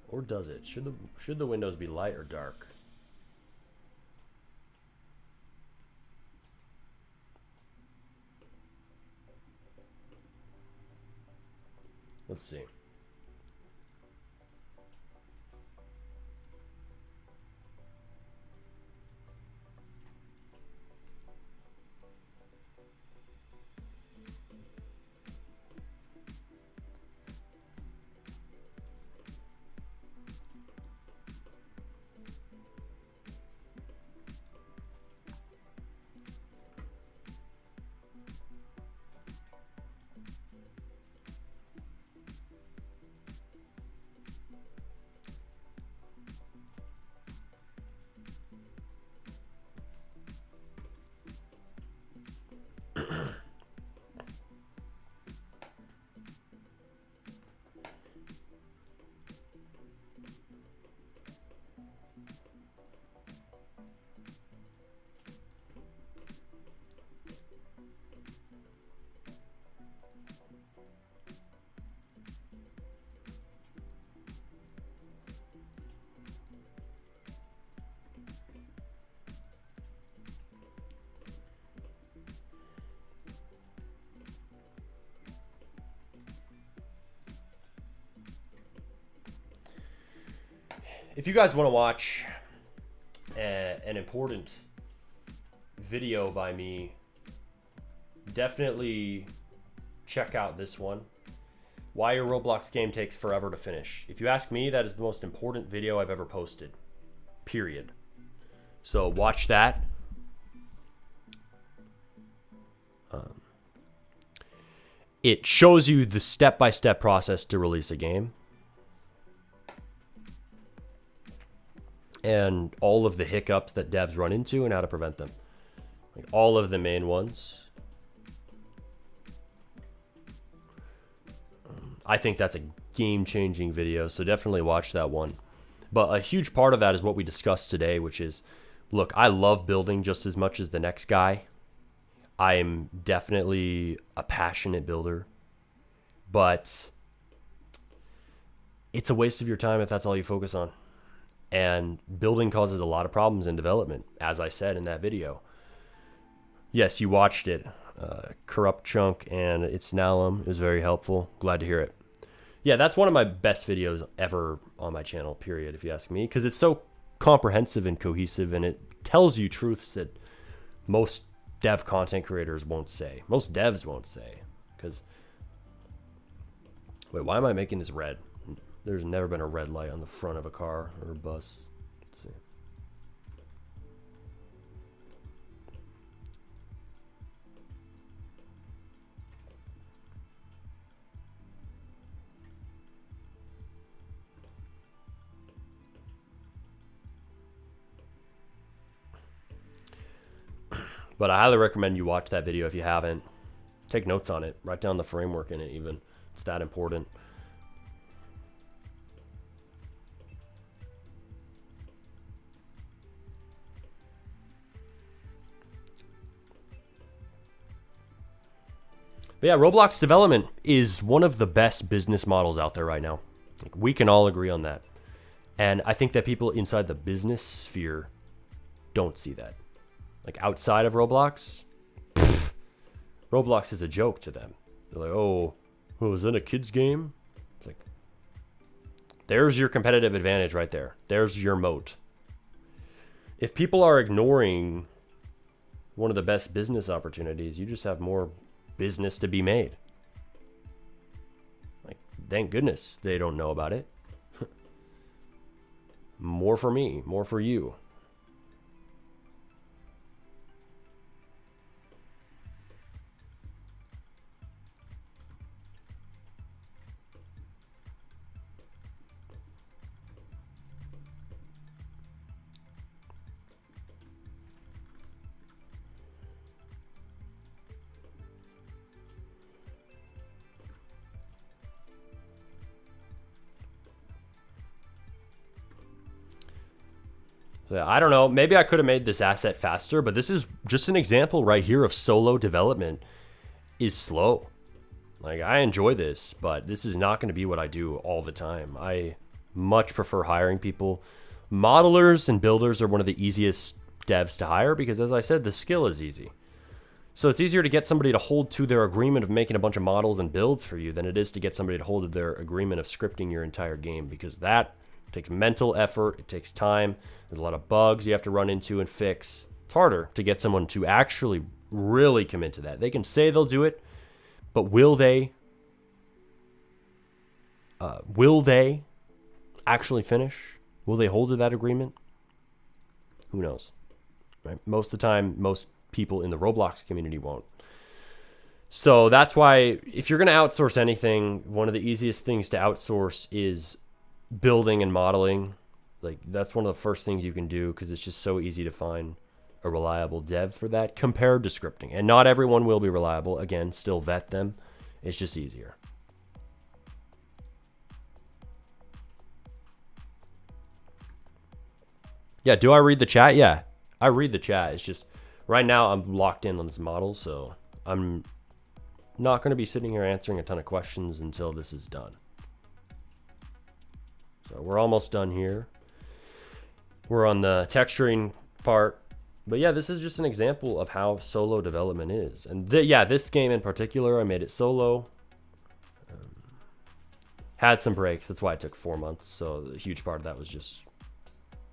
Or does it? Should the windows be light or dark? Let's see. If you guys want to watch an important video by me, definitely check out this one. Why your Roblox game takes forever to finish. If you ask me, that is the most important video I've ever posted. Period. So watch that. It shows you the step-by-step process to release a game. And all of the hiccups that devs run into and how to prevent them. Like all of the main ones. I think that's a game-changing video, so definitely watch that one. But a huge part of that is what we discussed today, which is, look, I love building just as much as the next guy. I'm definitely a passionate builder, but it's a waste of your time if that's all you focus on. And building causes a lot of problems in development, as I said in that video. Yes, you watched it. Corrupt Chunk and It's Nalum. It was very helpful. Glad to hear it. Yeah, that's one of my best videos ever on my channel, period, if you ask me, because it's so comprehensive and cohesive, and it tells you truths that most dev content creators won't say. Most devs won't say. Because, wait, why am I making this red? There's never been a red light on the front of a car or a bus. Let's see. But I highly recommend you watch that video if you haven't. Take notes on it. Write down the framework in it even. It's that important. But yeah, Roblox development is one of the best business models out there right now. Like, we can all agree on that. And I think that people inside the business sphere don't see that. Like outside of Roblox, Roblox is a joke to them. They're like, oh, is that a kid's game? It's like, there's your competitive advantage right there. There's your moat. If people are ignoring one of the best business opportunities, you just have more business to be made. Like, thank goodness they don't know about it. More for me, more for you. Yeah, I don't know. Maybe I could have made this asset faster, but this is just an example right here of solo development is slow. Like, I enjoy this, but this is not going to be what I do all the time. I much prefer hiring people. Modelers and builders are one of the easiest devs to hire because, as I said, the skill is easy. So it's easier to get somebody to hold to their agreement of making a bunch of models and builds for you than it is to get somebody to hold to their agreement of scripting your entire game, because that takes mental effort, it takes time, there's a lot of bugs you have to run into and fix. It's harder to get someone to actually really commit to that. They can say they'll do it, but will they actually finish? Will they hold to that agreement? Who knows, right? Most of the time, most people in the Roblox community won't. So that's why if you're going to outsource anything, one of the easiest things to outsource is building and modeling. Like, that's one of the first things you can do because it's just so easy to find a reliable dev for that compared to scripting. And not everyone will be reliable. Again, still vet them. It's just easier. Yeah, do I read the chat? Yeah, I read the chat. It's just right now I'm locked in on this model, so I'm not going to be sitting here answering a ton of questions until this is done. So we're almost done here. We're on the texturing part. But yeah, this is just an example of how solo development is. And yeah, this game in particular, I made it solo. Had some breaks. That's why it took 4 months. So a huge part of that was just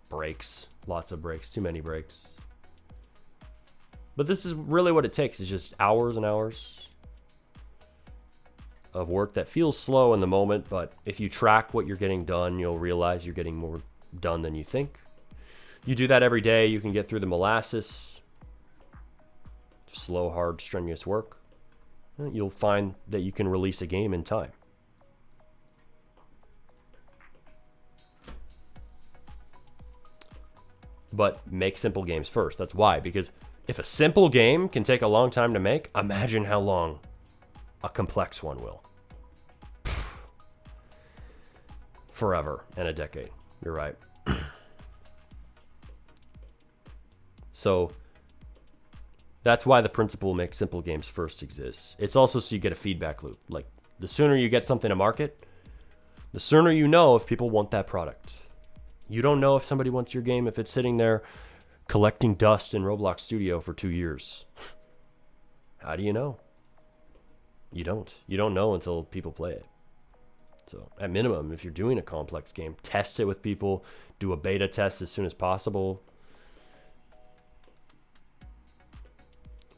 breaks. Lots of breaks. Too many breaks. But this is really what it takes. It's just hours and hours of work that feels slow in the moment. But if you track what you're getting done, you'll realize you're getting more done than you think. You do that every day, you can get through the molasses. Slow, hard, strenuous work. You'll find that you can release a game in time. But make simple games first. That's why. Because if a simple game can take a long time to make, imagine how long a complex one will. Forever and a decade. You're right. So that's why the principle make simple games first exists. It's also so you get a feedback loop. Like, the sooner you get something to market, the sooner you know if people want that product. You don't know if somebody wants your game if it's sitting there collecting dust in Roblox Studio for 2 years. How do you know? You don't. You don't know until people play it. So at minimum, if you're doing a complex game, test it with people, do a beta test as soon as possible.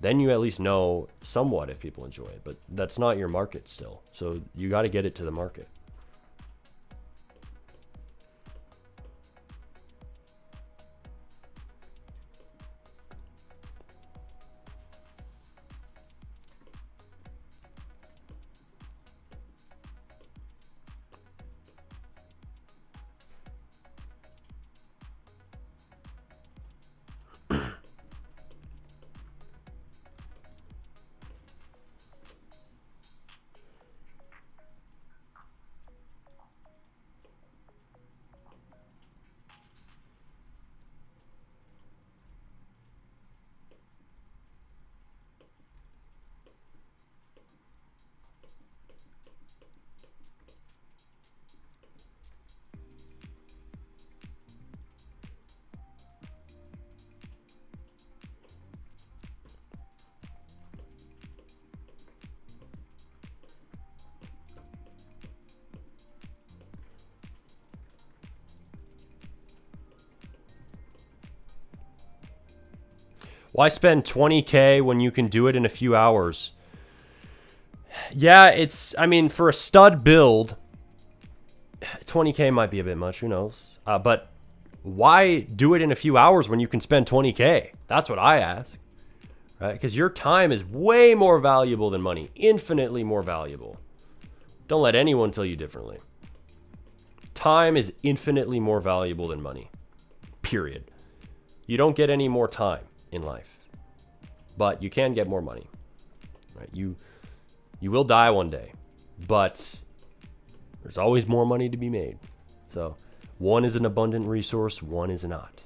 Then you at least know somewhat if people enjoy it, but that's not your market still. So you got to get it to the market. Why spend 20K when you can do it in a few hours? Yeah, I mean, for a stud build, 20K might be a bit much, who knows? But why do it in a few hours when you can spend 20K? That's what I ask, right? Because your time is way more valuable than money, infinitely more valuable. Don't let anyone tell you differently. Time is infinitely more valuable than money, period. You don't get any more time in life, but you can get more money, right? You will die one day, but there's always more money to be made. So one is an abundant resource, one is not.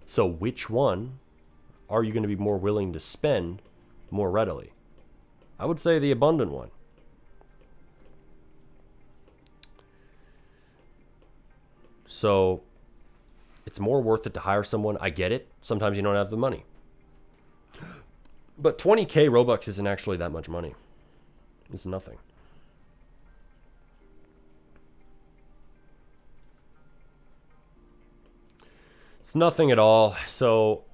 So which one are you going to be more willing to spend more readily? I would say the abundant one. So it's more worth it to hire someone. I get it. Sometimes you don't have the money. But 20K Robux isn't actually that much money. It's nothing. It's nothing at all. So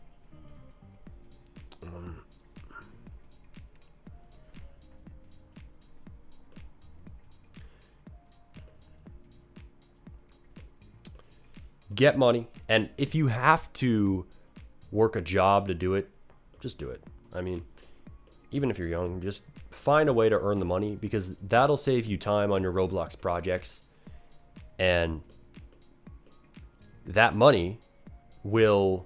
get money. And if you have to work a job to do it, just do it. I mean, even if you're young, just find a way to earn the money, because that'll save you time on your Roblox projects. And that money will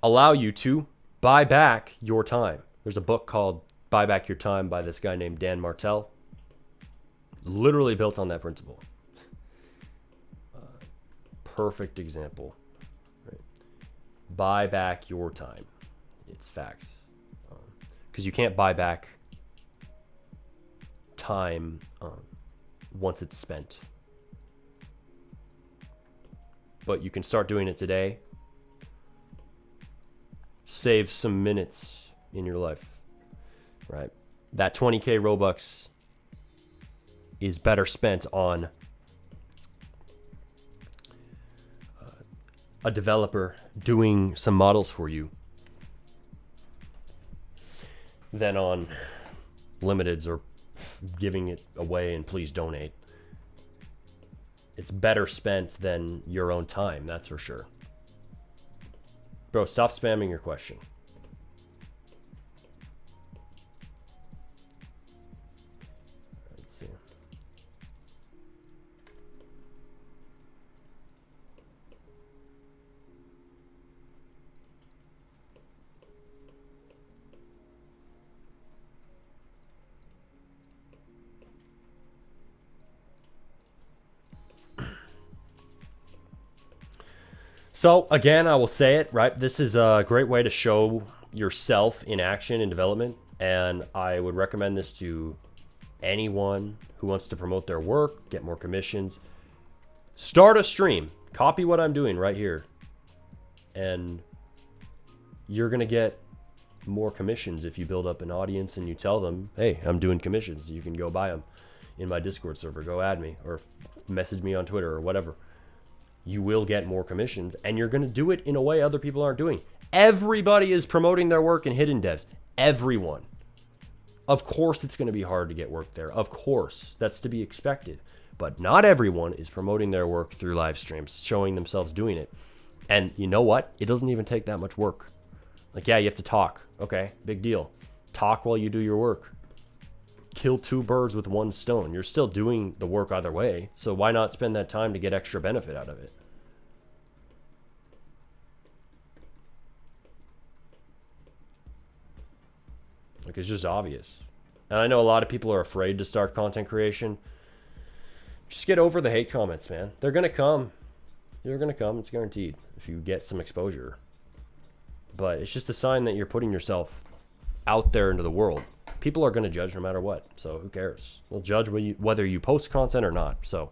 allow you to buy back your time. There's a book called Buy Back Your Time by this guy named Dan Martell. Literally built on that principle. Perfect example. Right? Buy back your time. It's facts. Because you can't buy back time once it's spent. But you can start doing it today. Save some minutes in your life, right? That 20K Robux is better spent on a developer doing some models for you than on limiteds or giving it away and please donate. It's better spent than your own time, that's for sure. Bro, stop spamming your question. Let's see. So again, I will say it, right? This is a great way to show yourself in action in development. And I would recommend this to anyone who wants to promote their work, get more commissions. Start a stream, copy what I'm doing right here. And you're going to get more commissions if you build up an audience and you tell them, hey, I'm doing commissions. You can go buy them in my Discord server. Go add me or message me on Twitter or whatever. You will get more commissions, and you're going to do it in a way other people aren't doing. Everybody is promoting their work in hidden devs. Everyone. Of course it's going to be hard to get work there. Of course. That's to be expected. But not everyone is promoting their work through live streams, showing themselves doing it. And you know what? It doesn't even take that much work. Like, yeah, you have to talk. Okay, big deal. Talk while you do your work. Kill two birds with one stone. You're still doing the work either way, so why not spend that time to get extra benefit out of it? Like, it's just obvious. And I know a lot of people are afraid to start content creation. Just get over the hate comments, man. They're gonna come. They're gonna come, it's guaranteed, if you get some exposure. But it's just a sign that you're putting yourself out there into the world. People are going to judge no matter what, so who cares? They'll judge whether you post content or not, so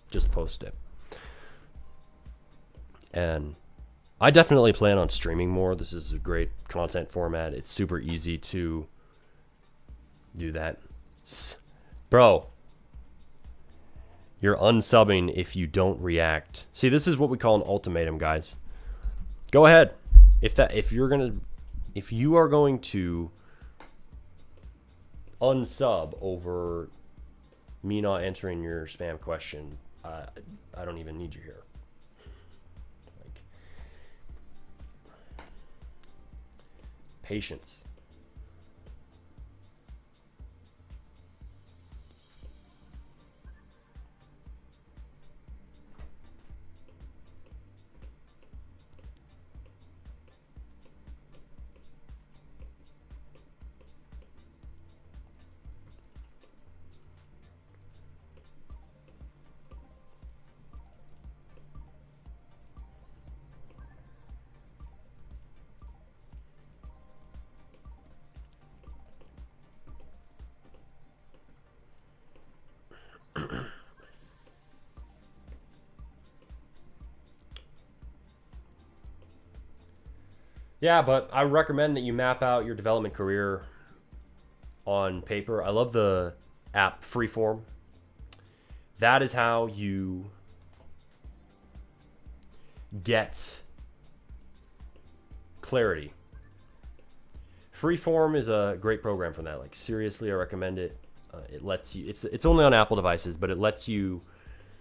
just post it. And I definitely plan on streaming more. This is a great content format. It's super easy to do that. Bro, you're unsubbing if you don't react. See, this is what we call an ultimatum, guys. Go ahead. If you are going to unsub over me not answering your spam question, I don't even need you here. Like, patience. Yeah, but I recommend that you map out your development career on paper. I love the app Freeform. That is how you get clarity. Freeform is a great program for that. Like, seriously, I recommend it. It lets you, it's only on Apple devices, but it lets you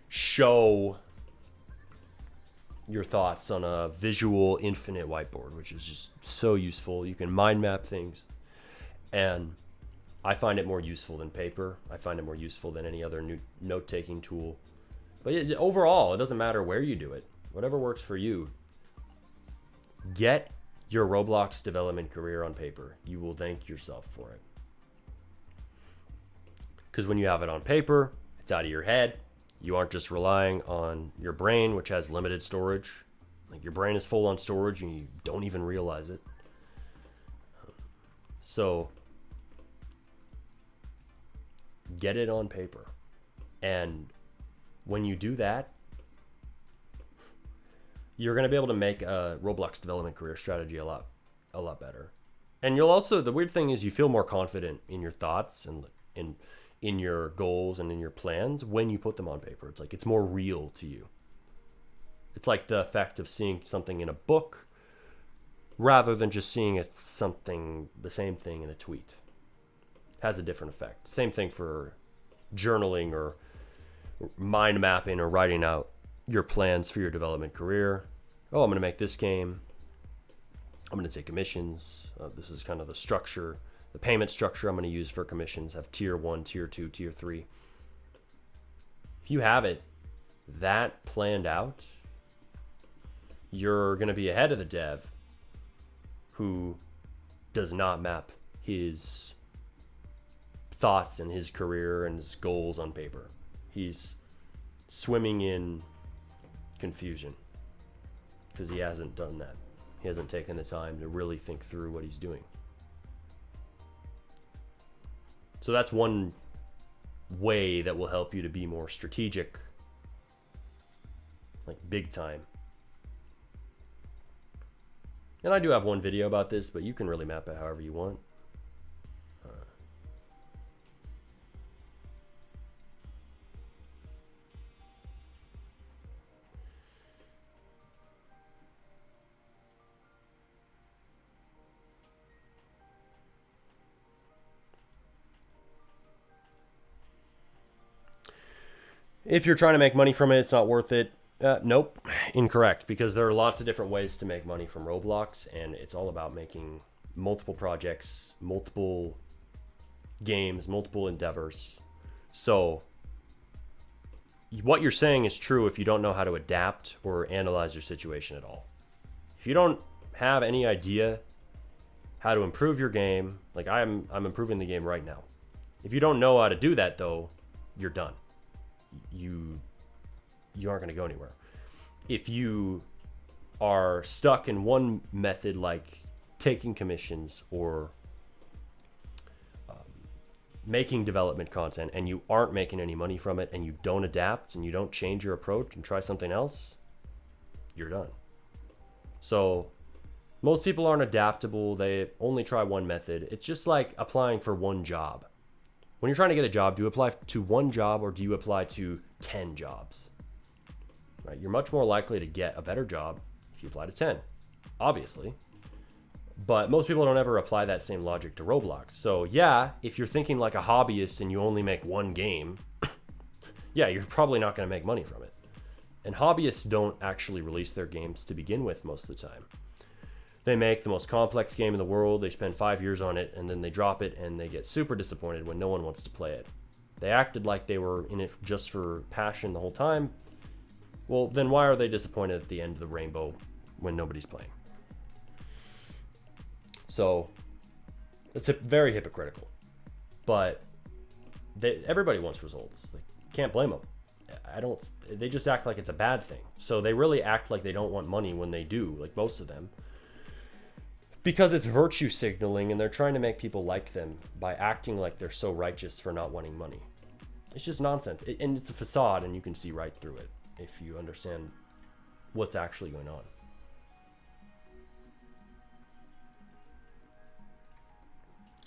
show your thoughts on a visual infinite whiteboard, which is just so useful. You can mind map things, and I find it more useful than paper. I find it more useful than any other new note-taking tool. But overall, it doesn't matter where you do it. Whatever works for you. Get your Roblox development career on paper. You will thank yourself for it. Because when you have it on paper, it's out of your head. You aren't just relying on your brain, which has limited storage. Like, your brain is full on storage and you don't even realize it. So get it on paper. And when you do that, you're going to be able to make a Roblox development career strategy a lot better. And you'll also, the weird thing is, you feel more confident in your thoughts and in your goals and in your plans when you put them on paper. It's like, it's more real to you. It's like the effect of seeing something in a book rather than just seeing the same thing in a tweet. It has a different effect. Same thing for journaling or mind mapping or writing out your plans for your development career. Oh, I'm going to make this game. I'm going to take commissions. This is kind of the structure. The payment structure I'm going to use for commissions have tier 1, tier 2, tier 3. If you have it that planned out, you're going to be ahead of the dev who does not map his thoughts and his career and his goals on paper. He's swimming in confusion because he hasn't done that. He hasn't taken the time to really think through what he's doing. So that's one way that will help you to be more strategic, like big time. And I do have one video about this, but you can really map it however you want. If you're trying to make money from it, it's not worth it. Nope, incorrect, because there are lots of different ways to make money from Roblox, and it's all about making multiple projects, multiple games, multiple endeavors. So what you're saying is true if you don't know how to adapt or analyze your situation at all. If you don't have any idea how to improve your game, like I'm improving the game right now. If you don't know how to do that, though, you're done. You aren't going to go anywhere. If you are stuck in one method, like taking commissions or making development content, and you aren't making any money from it, and you don't adapt and you don't change your approach and try something else, you're done. So most people aren't adaptable. They only try one method. It's just like applying for one job. When you're trying to get a job, do you apply to one job or do you apply to 10 jobs? Right? You're much more likely to get a better job if you apply to 10, obviously. But most people don't ever apply that same logic to Roblox. So yeah, if you're thinking like a hobbyist and you only make one game, yeah, you're probably not going to make money from it. And hobbyists don't actually release their games to begin with most of the time. They make the most complex game in the world, they spend 5 years on it, and then they drop it and they get super disappointed when no one wants to play it. They acted like they were in it just for passion the whole time. Well, then why are they disappointed at the end of the rainbow when nobody's playing? So it's very hypocritical. But everybody wants results. Like, can't blame them. They just act like it's a bad thing. So they really act like they don't want money when they do, like most of them. Because it's virtue signaling and they're trying to make people like them by acting like they're so righteous for not wanting money. It's just nonsense. And it's a facade, and you can see right through it if you understand what's actually going on.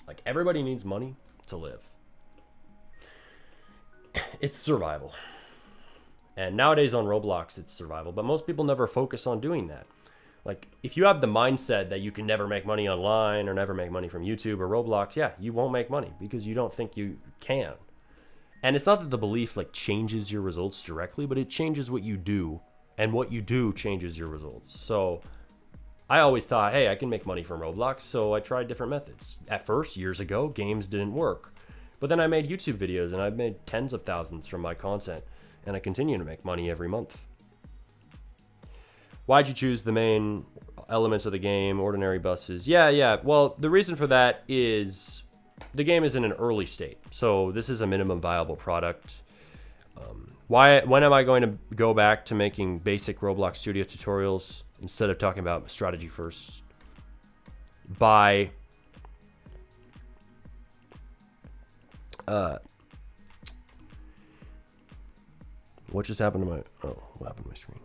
Like, everybody needs money to live. It's survival. And nowadays on Roblox, it's survival. But most people never focus on doing that. Like, if you have the mindset that you can never make money online or never make money from YouTube or Roblox, yeah, you won't make money because you don't think you can. And it's not that the belief like changes your results directly, but it changes what you do, and what you do changes your results. So I always thought, hey, I can make money from Roblox, so I tried different methods. At first, years ago, games didn't work. But then I made YouTube videos, and I've made tens of thousands from my content, and I continue to make money every month. Why'd you choose the main elements of the game, ordinary buses? Yeah. Well, the reason for that is the game is in an early state. So this is a minimum viable product. When am I going to go back to making basic Roblox Studio tutorials instead of talking about strategy first? By what just happened to my what happened to my screen?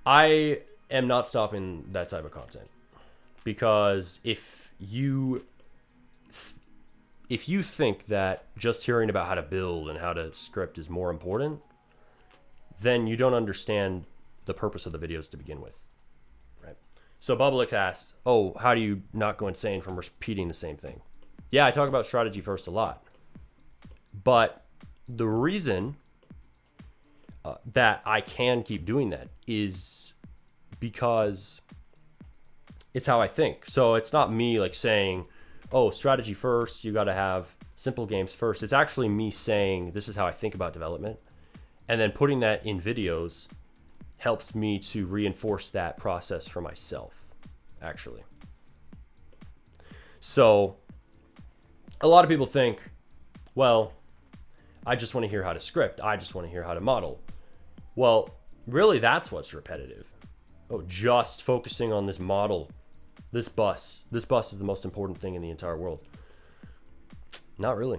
I am not stopping that type of content, because if you think that just hearing about how to build and how to script is more important, then you don't understand the purpose of the videos to begin with, right? So Bubblex asked, oh, how do you not go insane from repeating the same thing? Yeah, I talk about strategy first a lot, but the reason that I can keep doing that is because it's how I think. So it's not me like saying, oh, strategy first, you got to have simple games first. It's actually me saying, this is how I think about development. And then putting that in videos helps me to reinforce that process for myself, actually. So a lot of people think, well, I just want to hear how to script. I just want to hear how to model. Well, really, that's what's repetitive. Oh, just focusing on this model, this bus. This bus is the most important thing in the entire world. Not really.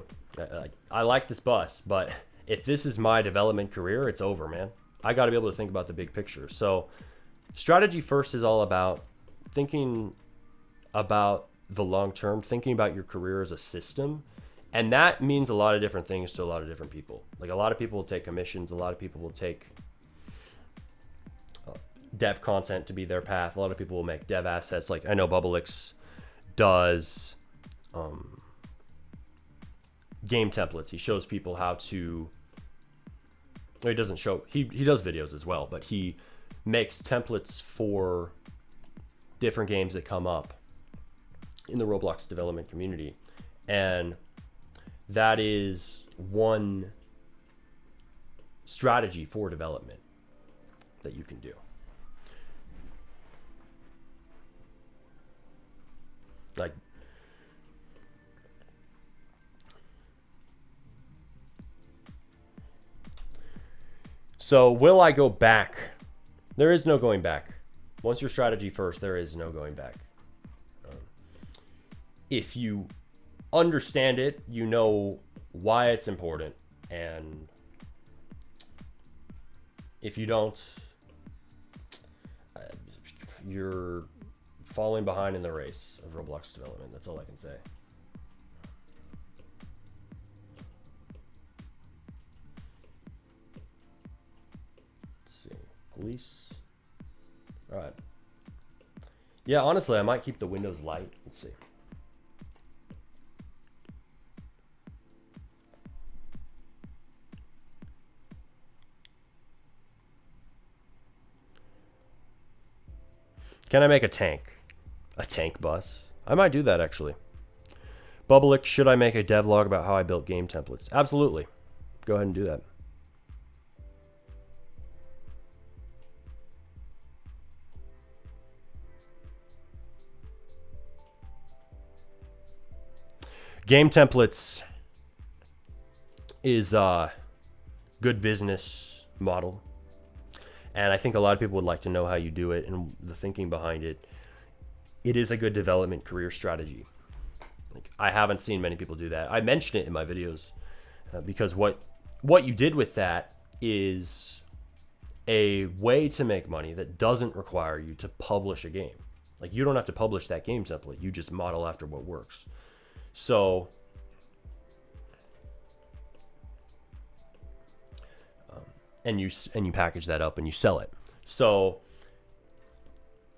I like this bus, but if this is my development career, it's over, man. I got to be able to think about the big picture. So strategy first is all about thinking about the long term, thinking about your career as a system. And that means a lot of different things to a lot of different people. Like, a lot of people will take commissions. A lot of people will take dev content to be their path. A lot of people will make dev assets. Like, I know Bubblex does game templates. He shows people how to, well, he doesn't show, he does videos as well, but he makes templates for different games that come up in the Roblox development community. And that is one strategy for development that you can do. Like, so will I go back? There is no going back. Once your strategy first, there is no going back. If you understand it, you know why it's important, and if you don't, you're falling behind in the race of Roblox development. That's all I can say. Let's see, police. All right. Yeah, honestly, I might keep the windows light. Let's see. Can I make a tank? A tank bus? I might do that, actually. Bubblex, should I make a devlog about how I built game templates? Absolutely. Go ahead and do that. Game templates is a good business model. And I think a lot of people would like to know how you do it and the thinking behind it. It is a good development career strategy. Like, I haven't seen many people do that. I mentioned it in my videos because what you did with that is a way to make money that doesn't require you to publish a game. Like, you don't have to publish that game template. You just model after what works. So and you package that up and you sell it. So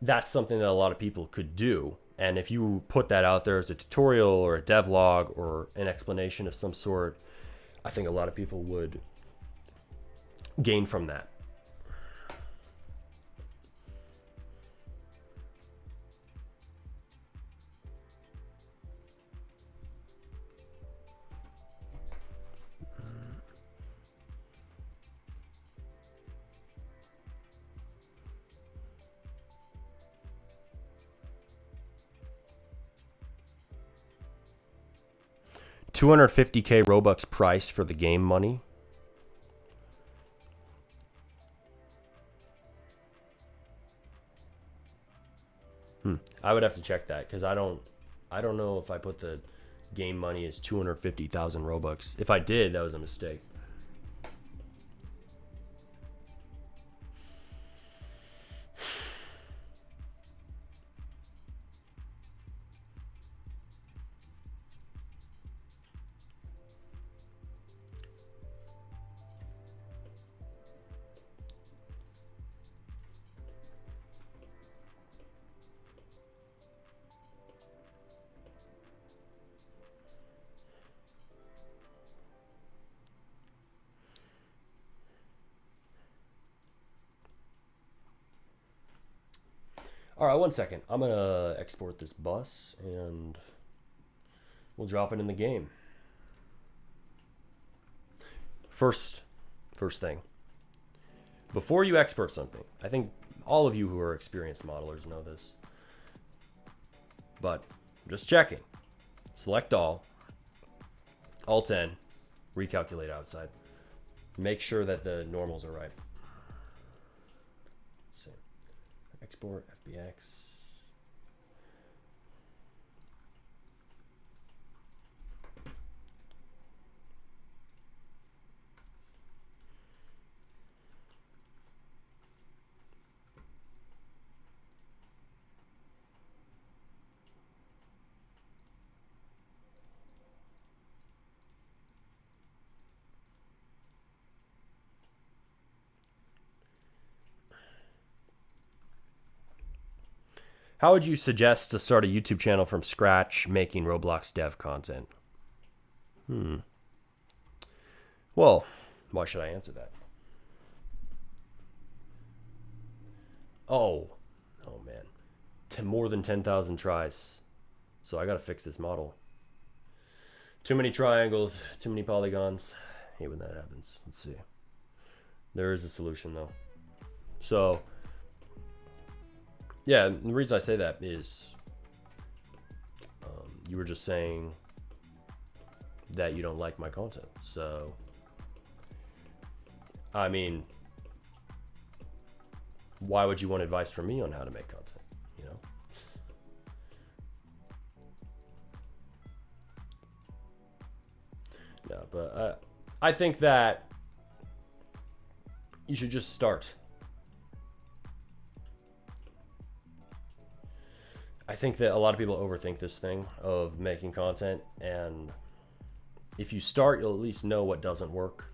that's something that a lot of people could do. And if you put that out there as a tutorial or a devlog or an explanation of some sort, I think a lot of people would gain from that. $250K Robux price for the game money. I would have to check that, because I don't know if I put the game money as 250,000 Robux. If I did, that was a mistake. All right, 1 second. I'm going to export this bus and we'll drop it in the game. First thing. Before you export something, I think all of you who are experienced modelers know this, but just checking. Select all, Alt-N, recalculate outside. Make sure that the normals are right. Export FBX. How would you suggest to start a YouTube channel from scratch making Roblox dev content? Well, why should I answer that? Oh man, more than 10,000 tries. So I gotta fix this model. Too many triangles, too many polygons. I hate when that happens. Let's see. There is a solution though. So yeah, the reason I say that is you were just saying that you don't like my content. So, I mean, why would you want advice from me on how to make content, you know? No, but I think that you should just start. I think that a lot of people overthink this thing of making content, and if you start, you'll at least know what doesn't work.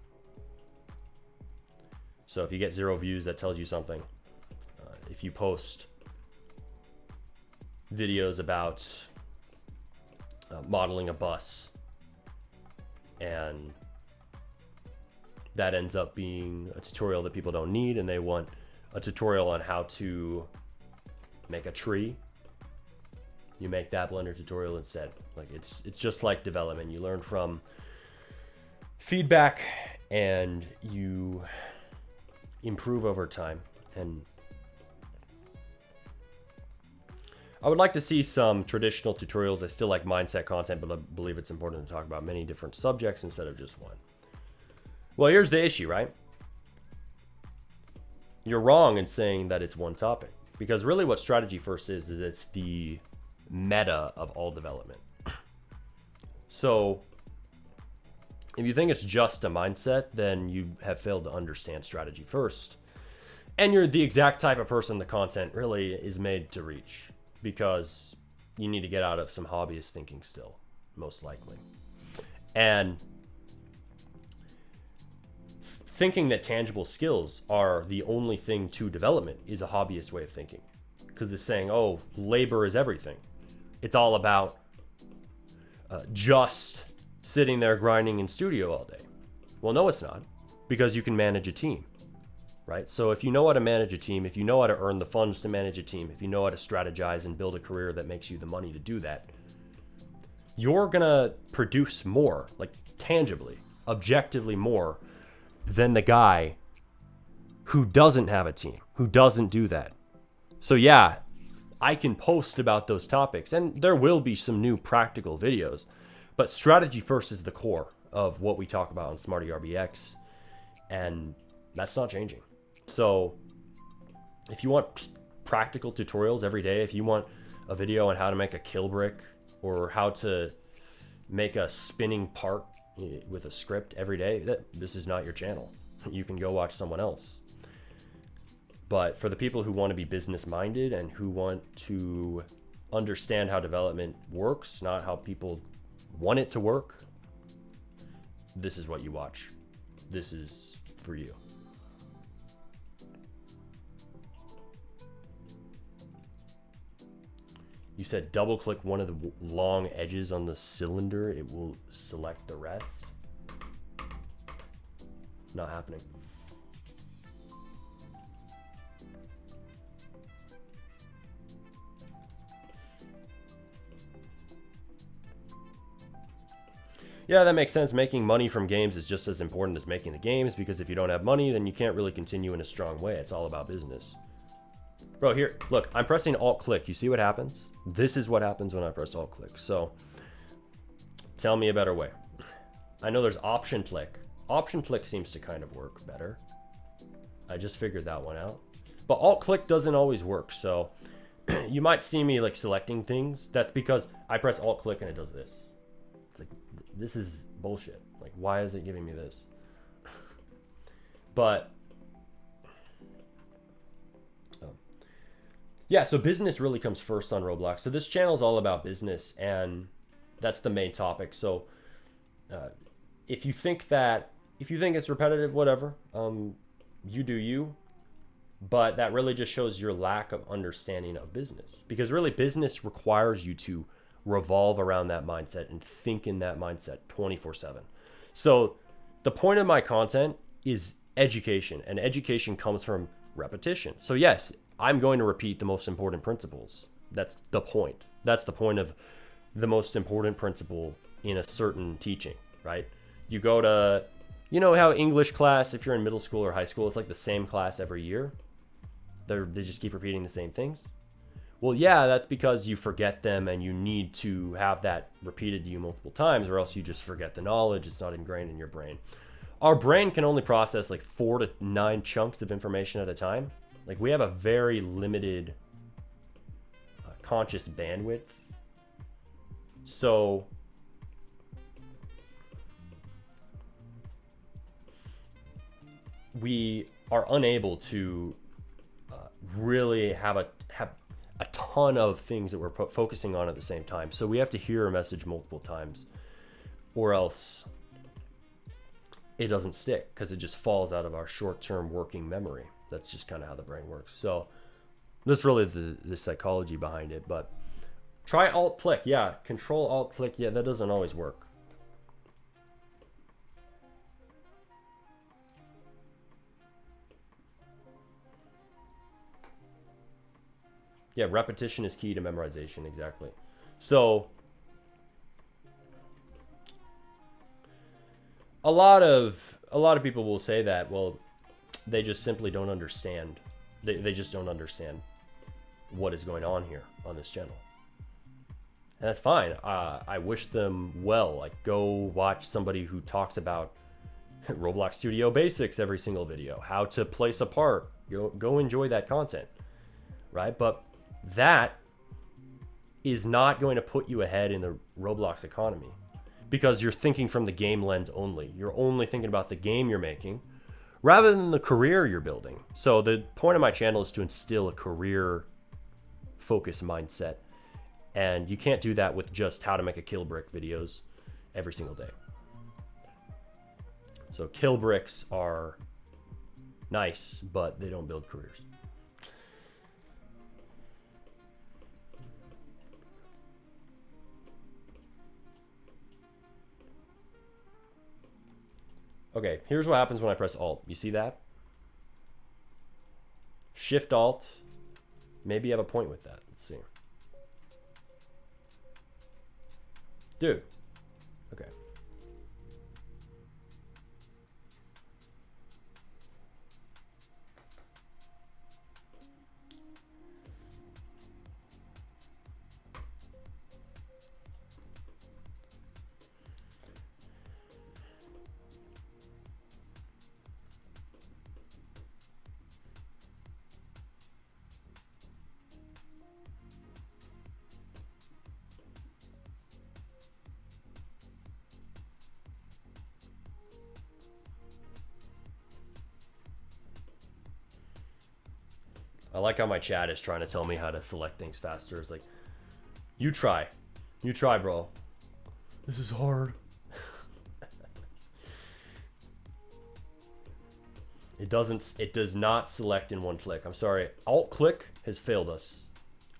So if you get 0 views, that tells you something. If you post videos about modeling a bus and that ends up being a tutorial that people don't need and they want a tutorial on how to make a tree, you make that Blender tutorial instead. Like it's just like development. You learn from feedback and you improve over time. And I would like to see some traditional tutorials. I still like mindset content, but I believe it's important to talk about many different subjects instead of just one. Well, here's the issue, right? You're wrong in saying that it's one topic, because really what strategy first is it's the meta of all development. So if you think it's just a mindset, then you have failed to understand strategy first. And you're the exact type of person the content really is made to reach, because you need to get out of some hobbyist thinking still, most likely. And thinking that tangible skills are the only thing to development is a hobbyist way of thinking, because it's saying, oh, labor is everything. It's all about just sitting there grinding in studio all day. Well, no, it's not, because you can manage a team, right? So if you know how to manage a team, if you know how to earn the funds to manage a team, if you know how to strategize and build a career that makes you the money to do that, you're gonna produce more, like tangibly, objectively more than the guy who doesn't have a team, who doesn't do that. So yeah, I can post about those topics, and there will be some new practical videos, but strategy first is the core of what we talk about on Smarty RBX, and that's not changing. So if you want practical tutorials every day, if you want a video on how to make a kill brick or how to make a spinning part with a script every day, this is not your channel. You can go watch someone else. But for the people who want to be business minded and who want to understand how development works, not how people want it to work, this is what you watch. This is for you. You said double click one of the long edges on the cylinder, it will select the rest. Not happening. Yeah, that makes sense. Making money from games is just as important as making the games, because if you don't have money, then you can't really continue in a strong way. It's all about business. Bro, here, look, I'm pressing Alt-click. You see what happens? This is what happens when I press Alt-click. So, tell me a better way. I know there's Option-click. Option-click seems to kind of work better. I just figured that one out. But Alt-click doesn't always work, so you might see me like selecting things. That's because I press Alt-click and it does this. It's like, this is bullshit. Like, why is it giving me this? But yeah, so business really comes first on Roblox. So this channel is all about business, and that's the main topic. So if you think it's repetitive, whatever, you do you. But that really just shows your lack of understanding of business, because really business requires you to revolve around that mindset and think in that mindset 24/7. So the point of my content is education, and education comes from repetition. So yes, I'm going to repeat the most important principles. That's the point. That's the point of the most important principle in a certain teaching, right? You go to, you know how English class, if you're in middle school or high school, it's like the same class every year. They just keep repeating the same things. Well, yeah, that's because you forget them, and you need to have that repeated to you multiple times, or else you just forget the knowledge. It's not ingrained in your brain. Our brain can only process like 4 to 9 chunks of information at a time. Like, we have a very limited conscious bandwidth. So we are unable to really have a ton of things that we're focusing on at the same time. So we have to hear a message multiple times, or else it doesn't stick, because it just falls out of our short-term working memory. That's just kind of how the brain works. So that's really the psychology behind it. But try Alt-click. Yeah, Control Alt-click. Yeah, that doesn't always work. Yeah, repetition is key to memorization, exactly. So a lot of people will say that, well, they just simply don't understand. They just don't understand what is going on here on this channel. And that's fine. I wish them well. Like, go watch somebody who talks about Roblox Studio basics every single video, how to place a part. Go enjoy that content, right? But that is not going to put you ahead in the Roblox economy, because you're thinking from the game lens only. You're only thinking about the game you're making, rather than the career you're building. So the point of my channel is to instill a career focus mindset. And you can't do that with just how to make a kill brick videos every single day. So kill bricks are nice, but they don't build careers. Okay, here's what happens when I press Alt. You see that? Shift Alt. Maybe you have a point with that. Let's see. Dude. Okay. I like how my chat is trying to tell me how to select things faster. It's like, you try. You try, bro. This is hard. It does not select in one click. I'm sorry. Alt click has failed us.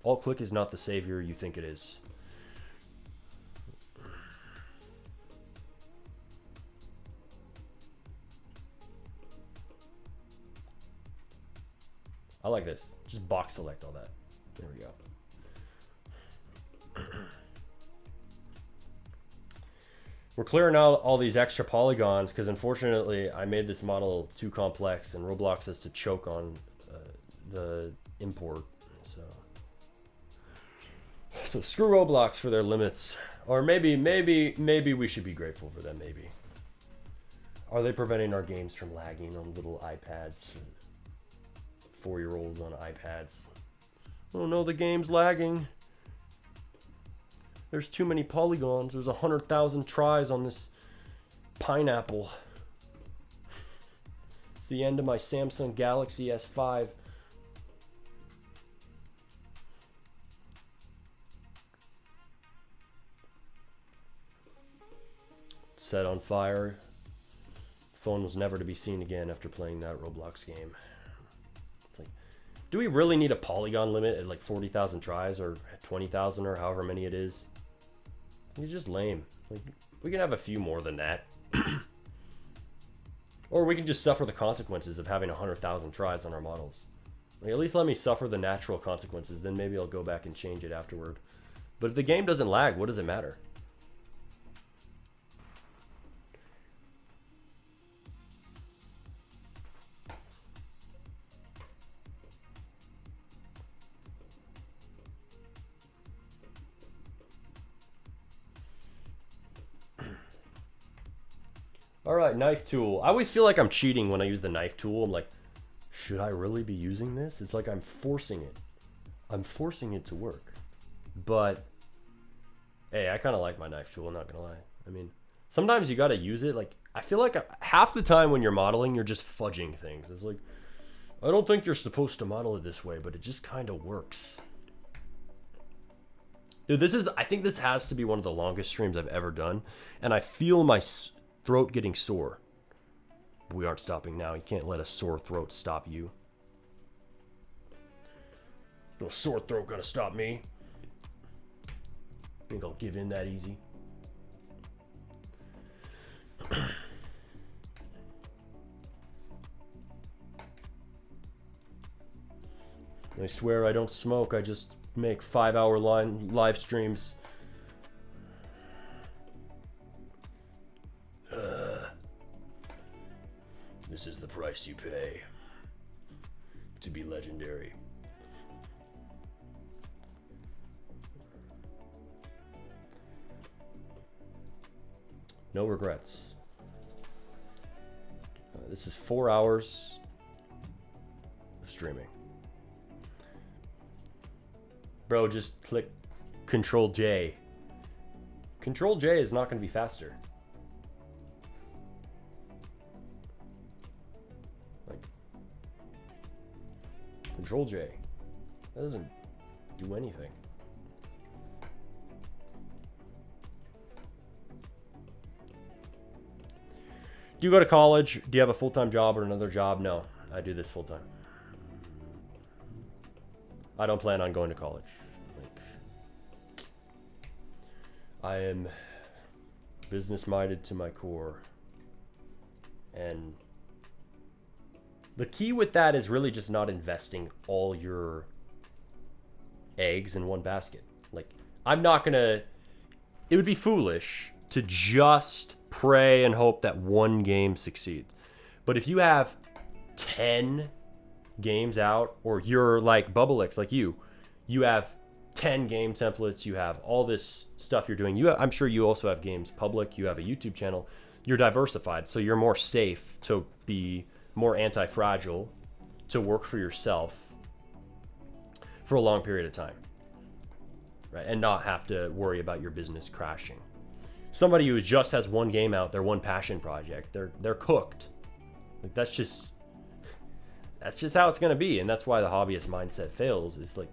Alt click is not the savior you think it is. I like this. Just box select all that. There we go. We're clearing out all these extra polygons because unfortunately I made this model too complex and Roblox has to choke on the import. So screw Roblox for their limits. Or maybe we should be grateful for them, maybe. Are they preventing our games from lagging on little iPads? 4-year-olds on iPads. Oh no, the game's lagging. There's too many polygons. There's 100,000 tries on this pineapple. It's the end of my Samsung Galaxy S5. Set on fire. Phone was never to be seen again after playing that Roblox game. It's like, do we really need a polygon limit at like 40,000 tries or 20,000 or however many it is? It's just lame. Like, we can have a few more than that. Or we can just suffer the consequences of having 100,000 tries on our models. Like, at least let me suffer the natural consequences, then maybe I'll go back and change it afterward. But if the game doesn't lag, what does it matter? All right, knife tool. I always feel like I'm cheating when I use the knife tool. I'm like, should I really be using this? It's like I'm forcing it. I'm forcing it to work. But, hey, I kind of like my knife tool, I'm not gonna lie. I mean, sometimes you gotta use it. Like, I feel like half the time when you're modeling, you're just fudging things. It's like, I don't think you're supposed to model it this way, but it just kind of works. Dude, I think this has to be one of the longest streams I've ever done. And I feel my throat getting sore. But we aren't stopping now. You can't let a sore throat stop you. No sore throat gonna stop me. Think I'll give in that easy? I swear I don't smoke. I just make 5-hour live streams. This is the price you pay to be legendary. No regrets. This is 4 hours of streaming. Bro, just click Control J. Control J is not going to be faster. Control J. That doesn't do anything. Do you go to college? Do you have a full-time job or another job? No, I do this full-time. I don't plan on going to college. Like, I am business-minded to my core. And the key with that is really just not investing all your eggs in one basket. Like, I'm not gonna, it would be foolish to just pray and hope that one game succeeds. But if you have 10 games out, or you're like Bubblex, like you have 10 game templates, you have all this stuff you're doing. I'm sure you also have games public, you have a YouTube channel, you're diversified, so you're more safe to be more anti-fragile, to work for yourself for a long period of time, right? And not have to worry about your business crashing. Somebody who just has one game out, their one passion project, they're cooked. Like, that's just how it's gonna be, and that's why the hobbyist mindset fails. Is like,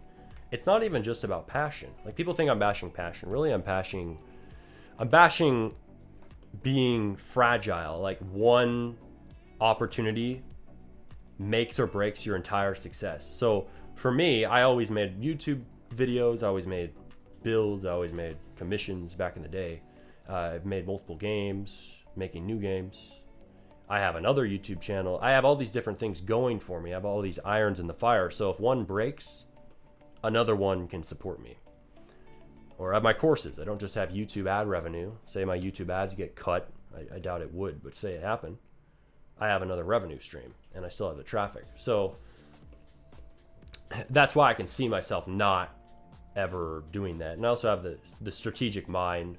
it's not even just about passion. Like, people think I'm bashing passion. Really, I'm bashing being fragile. Like, one opportunity makes or breaks your entire success. So for me, I always made YouTube videos, I always made builds, I always made commissions back in the day. I've made multiple games, making new games. I have another YouTube channel. I have all these different things going for me. I have all these irons in the fire. So if one breaks, another one can support me. Or I have my courses. I don't just have YouTube ad revenue. Say my YouTube ads get cut. I doubt it would, but say it happened. I have another revenue stream, and I still have the traffic. So that's why I can see myself not ever doing that. And I also have the strategic mind.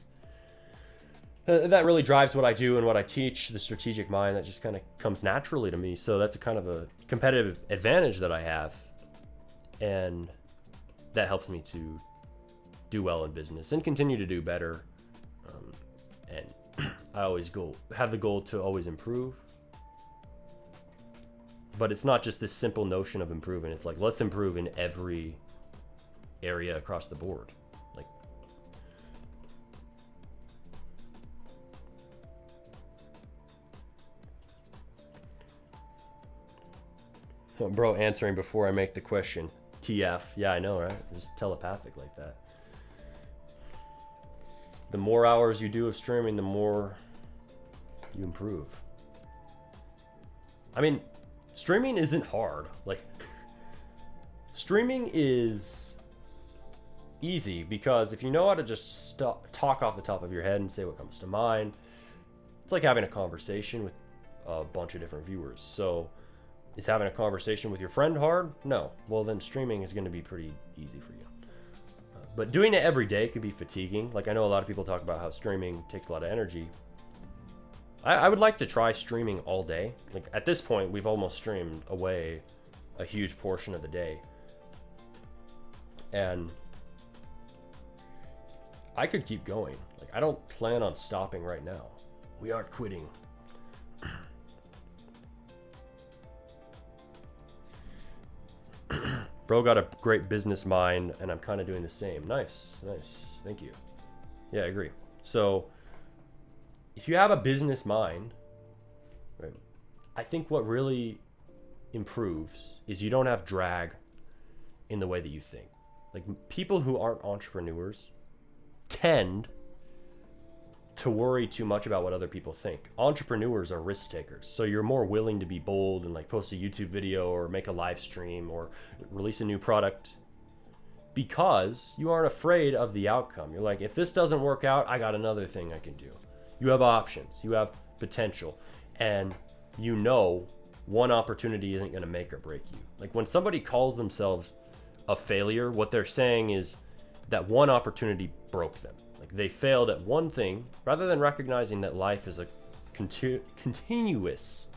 That really drives what I do and what I teach, the strategic mind that just kind of comes naturally to me. So that's a kind of a competitive advantage that I have. And that helps me to do well in business and continue to do better. And I always have the goal to always improve. But it's not just this simple notion of improving. It's like, let's improve in every area across the board. Like, bro, answering before I make the question. TF. Yeah, I know, right? Just telepathic like that. The more hours you do of streaming, the more you improve. I mean, streaming isn't hard. Like, streaming is easy because if you know how to just talk off the top of your head and say what comes to mind, it's like having a conversation with a bunch of different viewers. So is having a conversation with your friend hard? No. Well, then streaming is going to be pretty easy for you. But doing it every day could be fatiguing. Like, I know a lot of people talk about how streaming takes a lot of energy. I would like to try streaming all day. Like, at this point, we've almost streamed away a huge portion of the day. And I could keep going. Like, I don't plan on stopping right now. We aren't quitting. Bro got a great business mind, and I'm kind of doing the same. Nice, nice. Thank you. Yeah, I agree. So if you have a business mind, right, I think what really improves is you don't have drag in the way that you think. Like, people who aren't entrepreneurs tend to worry too much about what other people think. Entrepreneurs are risk takers, so you're more willing to be bold and like post a YouTube video or make a live stream or release a new product because you aren't afraid of the outcome. You're like, if this doesn't work out, I got another thing I can do. You have options, you have potential, and you know one opportunity isn't going to make or break you. Like, when somebody calls themselves a failure, what they're saying is that one opportunity broke them. Like, they failed at one thing, rather than recognizing that life is a continuous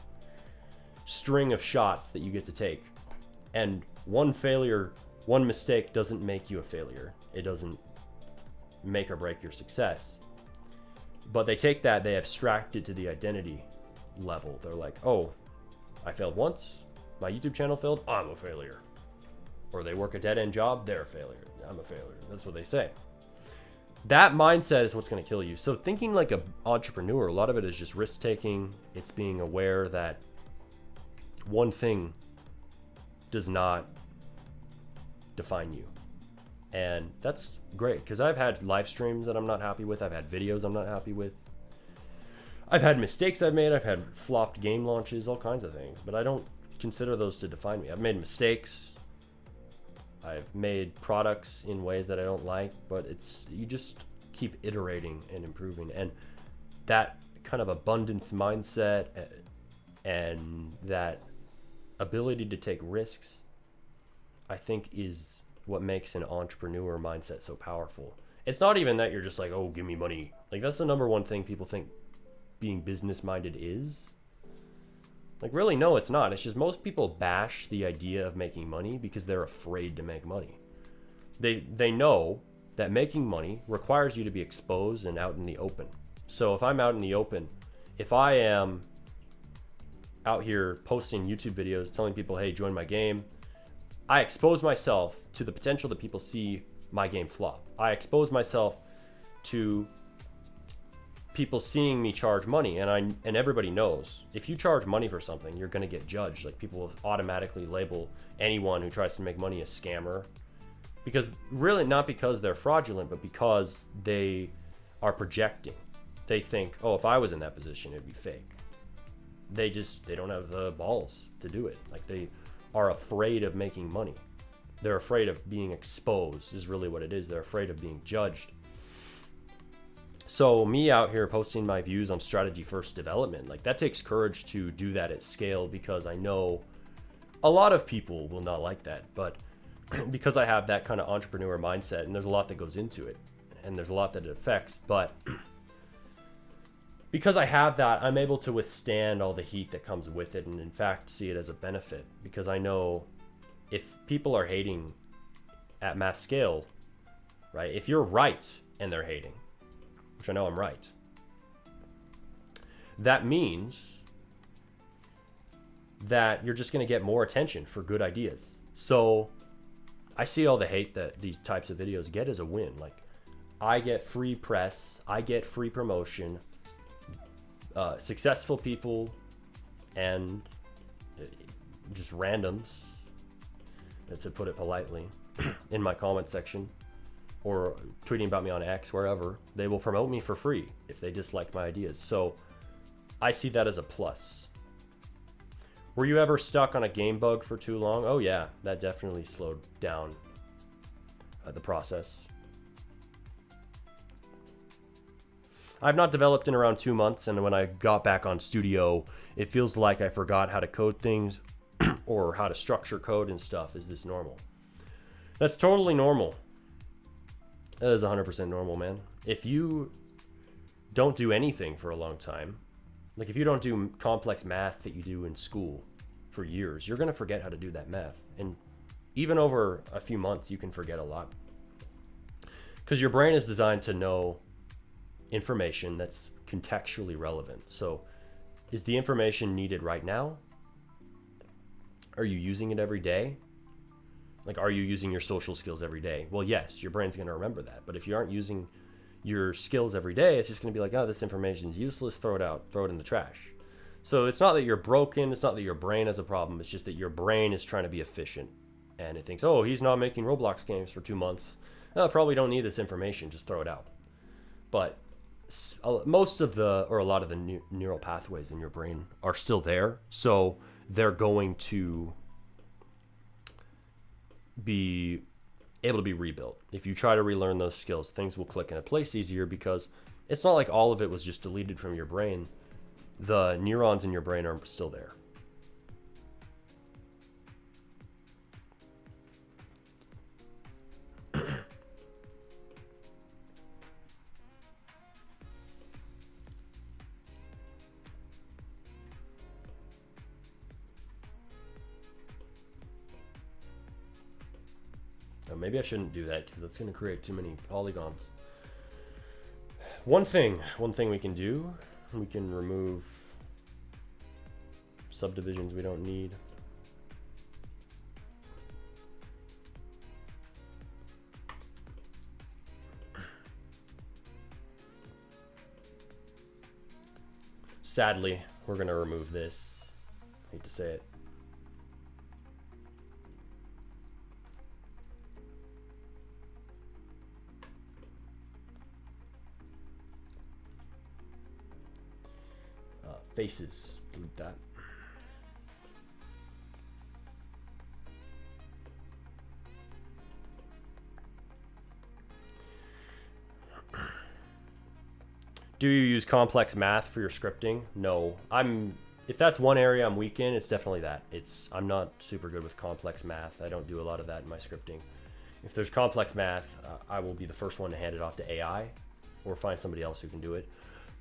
string of shots that you get to take. And one failure, one mistake doesn't make you a failure. It doesn't make or break your success. But they take that, they abstract it to the identity level. They're like, oh, I failed once, my YouTube channel failed, I'm a failure. or they work a dead-end job, they're a failure. I'm a failure. That's what they say. That mindset is what's going to kill you. So thinking like an entrepreneur, a lot of it is just risk-taking. It's being aware that one thing does not define you. And that's great, because I've had live streams that I'm not happy with. I've had videos I'm not happy with. I've had mistakes I've made. I've had flopped game launches, all kinds of things. But I don't consider those to define me. I've made mistakes. I've made products in ways that I don't like. But it's, you just keep iterating and improving. And that kind of abundance mindset and that ability to take risks, I think, is what makes an entrepreneur mindset so powerful. It's not even that you're just like, oh, give me money. Like, that's the number one thing people think being business minded is. Like, really, no, it's not. It's just most people bash the idea of making money because they're afraid to make money. They know that making money requires you to be exposed and out in the open. So if I'm out in the open, if I am out here posting YouTube videos telling people, hey, join my game, I expose myself to the potential that people see my game flop. I expose myself to people seeing me charge money, and everybody knows if you charge money for something, you're going to get judged. Like, people will automatically label anyone who tries to make money a scammer, because really not because they're fraudulent, but because they are projecting. They think, oh, if I was in that position, it'd be fake. They don't have the balls to do it. Like, they are afraid of making money. They're afraid of being exposed is really what it is. They're afraid of being judged. So me out here posting my views on strategy first development, like, that takes courage to do that at scale, because I know a lot of people will not like that. But because I have that kind of entrepreneur mindset, and there's a lot that goes into it, and there's a lot that it affects, but because I have that, I'm able to withstand all the heat that comes with it, and in fact see it as a benefit, because I know if people are hating at mass scale, right? If you're right and they're hating, which I know I'm right, that means that you're just going to get more attention for good ideas. So I see all the hate that these types of videos get as a win. Like, I get free press, I get free promotion, successful people, and just randoms, to put it politely, in my comment section or tweeting about me on X, wherever, they will promote me for free if they dislike my ideas. So I see that as a plus. Were you ever stuck on a game bug for too long? Oh yeah, that definitely slowed down the process. I've not developed in around 2 months, and when I got back on Studio, it feels like I forgot how to code things or how to structure code and stuff. Is this normal? That's totally normal. That is 100% normal, man. If you don't do anything for a long time, like if you don't do complex math that you do in school for years, you're going to forget how to do that math. And even over a few months, you can forget a lot. Because your brain is designed to know information that's contextually relevant. So is the information needed right now? Are you using it every day? Like, are you using your social skills every day? Well, yes, your brain's going to remember that. But if you aren't using your skills every day, it's just going to be like, oh, this information is useless, throw it out, throw it in the trash. So it's not that you're broken, it's not that your brain has a problem, it's just that your brain is trying to be efficient. And it thinks, oh, he's not making Roblox games for 2 months. No, probably don't need this information, just throw it out. But most of the, or a lot of the neural pathways in your brain are still there. So they're going to be able to be rebuilt. If you try to relearn those skills, things will click into place easier, because it's not like all of it was just deleted from your brain. The neurons in your brain are still there. Maybe I shouldn't do that, because that's going to create too many polygons. One thing we can do, we can remove subdivisions we don't need. sadly, we're going to remove this. Hate to say it. Faces, delete that. Do you use complex math for your scripting? No. If that's one area I'm weak in, it's definitely that. I'm not super good with complex math. I don't do a lot of that in my scripting. If there's complex math, I will be the first one to hand it off to AI or find somebody else who can do it.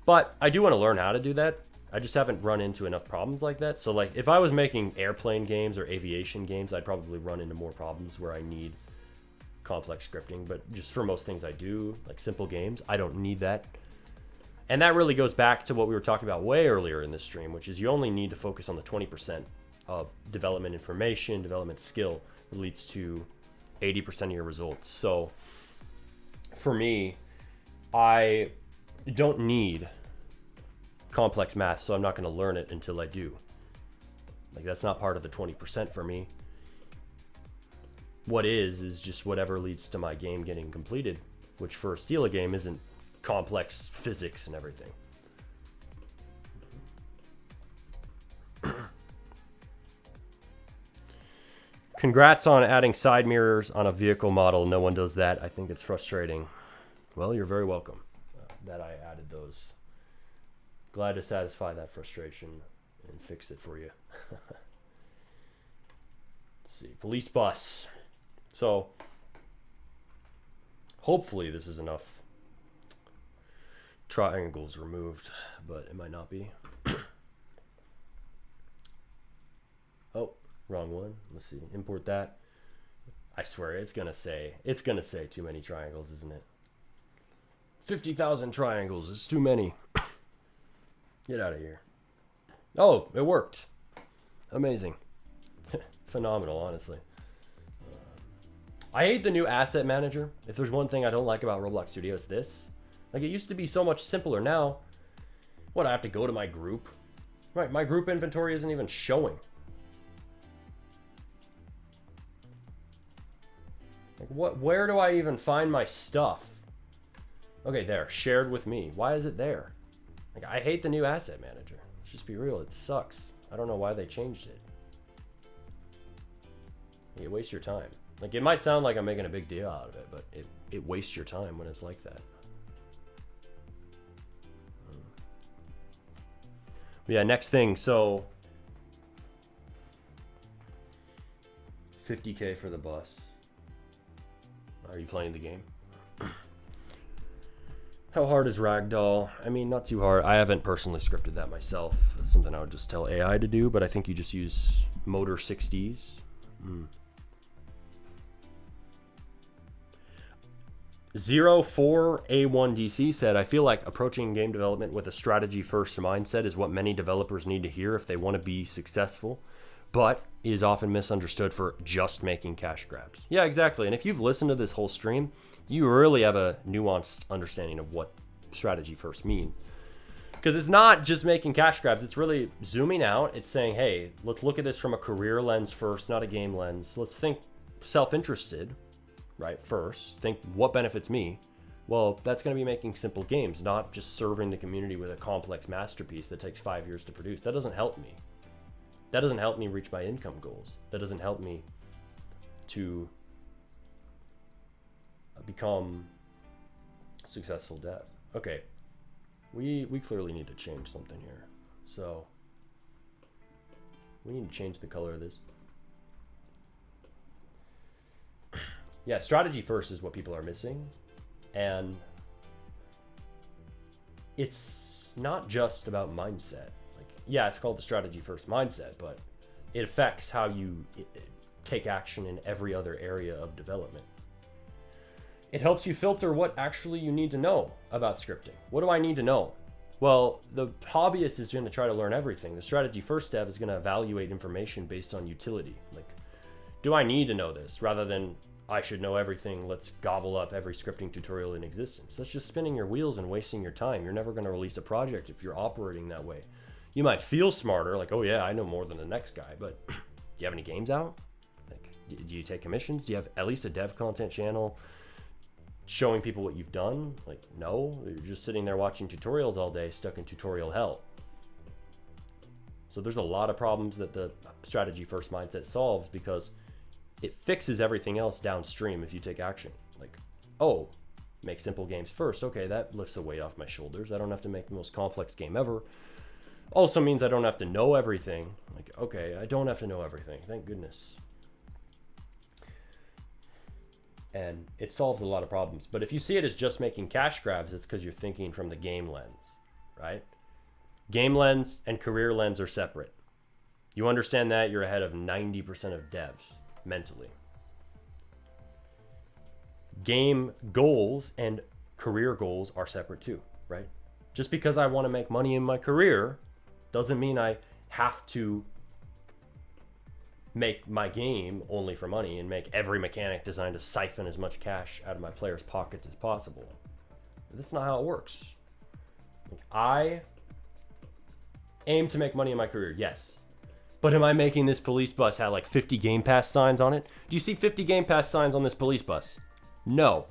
But I do want to learn how to do that. I just haven't run into enough problems like that. So like if I was making airplane games or aviation games, I'd probably run into more problems where I need complex scripting. But just for most things I do, like simple games, I don't need that. And that really goes back to what we were talking about way earlier in this stream, which is you only need to focus on the 20% of development information, development skill that leads to 80% of your results. So for me, I don't need complex math, so I'm not going to learn it until I do. Like that's not part of the 20% for me. What is just whatever leads to my game getting completed, which for a Steal a game isn't complex physics and everything. Congrats on adding side mirrors on a vehicle model. No one does that. I think it's frustrating. Well, you're very welcome that I added those. Glad to satisfy that frustration and fix it for you. Let's see, police bus. So hopefully this is enough triangles removed, but it might not be. Oh, wrong one. Let's see, import that. I swear it's gonna say too many triangles, isn't it? 50,000 triangles is too many. Get out of here. Oh, it worked. Amazing. Phenomenal, honestly. I hate the new asset manager. If there's one thing I don't like about Roblox Studio, it's this. Like, it used to be so much simpler. Now, what, I have to go to my group? Right, my group inventory isn't even showing. Like, where do I even find my stuff? Okay, there, shared with me. Why is it there? Like, I hate the new asset manager. Let's just be real, it sucks. I don't know why they changed it. It wastes your time. Like, it might sound like I'm making a big deal out of it, but it wastes your time when it's like that. Yeah, next thing, so 50K for the bus. Are you playing the game? How hard is Ragdoll? I mean, not too hard. I haven't personally scripted that myself. It's something I would just tell AI to do, but I think you just use motor 60s. 04A1DC said, I feel like approaching game development with a strategy first mindset is what many developers need to hear if they want to be successful, but is often misunderstood for just making cash grabs. Yeah, exactly. And if you've listened to this whole stream, you really have a nuanced understanding of what strategy first means. Because it's not just making cash grabs, it's really zooming out. It's saying, hey, let's look at this from a career lens first, not a game lens. Let's think self-interested, right, first. Think what benefits me. Well, that's going to be making simple games, not just serving the community with a complex masterpiece that takes 5 years to produce. That doesn't help me. That doesn't help me reach my income goals. That doesn't help me to become a successful dev. Okay, we clearly need to change something here. So we need to change the color of this. Yeah, strategy first is what people are missing. And it's not just about mindset. Like, yeah, it's called the strategy first mindset, but it affects how you take action in every other area of development. It helps you filter what actually you need to know about scripting. What do I need to know? Well, the hobbyist is going to try to learn everything. The strategy first dev is going to evaluate information based on utility. Like, do I need to know this? Rather than, I should know everything, let's gobble up every scripting tutorial in existence. That's just spinning your wheels and wasting your time. You're never going to release a project if you're operating that way. You might feel smarter, like, oh yeah, I know more than the next guy, but do you have any games out? Like, do you take commissions? Do you have at least a dev content channel showing people what you've done? Like, no, you're just sitting there watching tutorials all day, stuck in tutorial hell. So there's a lot of problems that the strategy first mindset solves, because it fixes everything else downstream if you take action. Like, oh, make simple games first. Okay, that lifts a weight off my shoulders. I don't have to make the most complex game ever. Also means I don't have to know everything. Like, okay, I don't have to know everything. Thank goodness. And it solves a lot of problems. But if you see it as just making cash grabs, it's because you're thinking from the game lens, right? Game lens and career lens are separate. You understand that, you're ahead of 90% of devs mentally. Game goals and career goals are separate too, right? Just because I want to make money in my career doesn't mean I have to make my game only for money and make every mechanic designed to siphon as much cash out of my players' pockets as possible. That's not how it works. Like, I aim to make money in my career, yes. But am I making this police bus have like 50 Game Pass signs on it? Do you see 50 Game Pass signs on this police bus? No.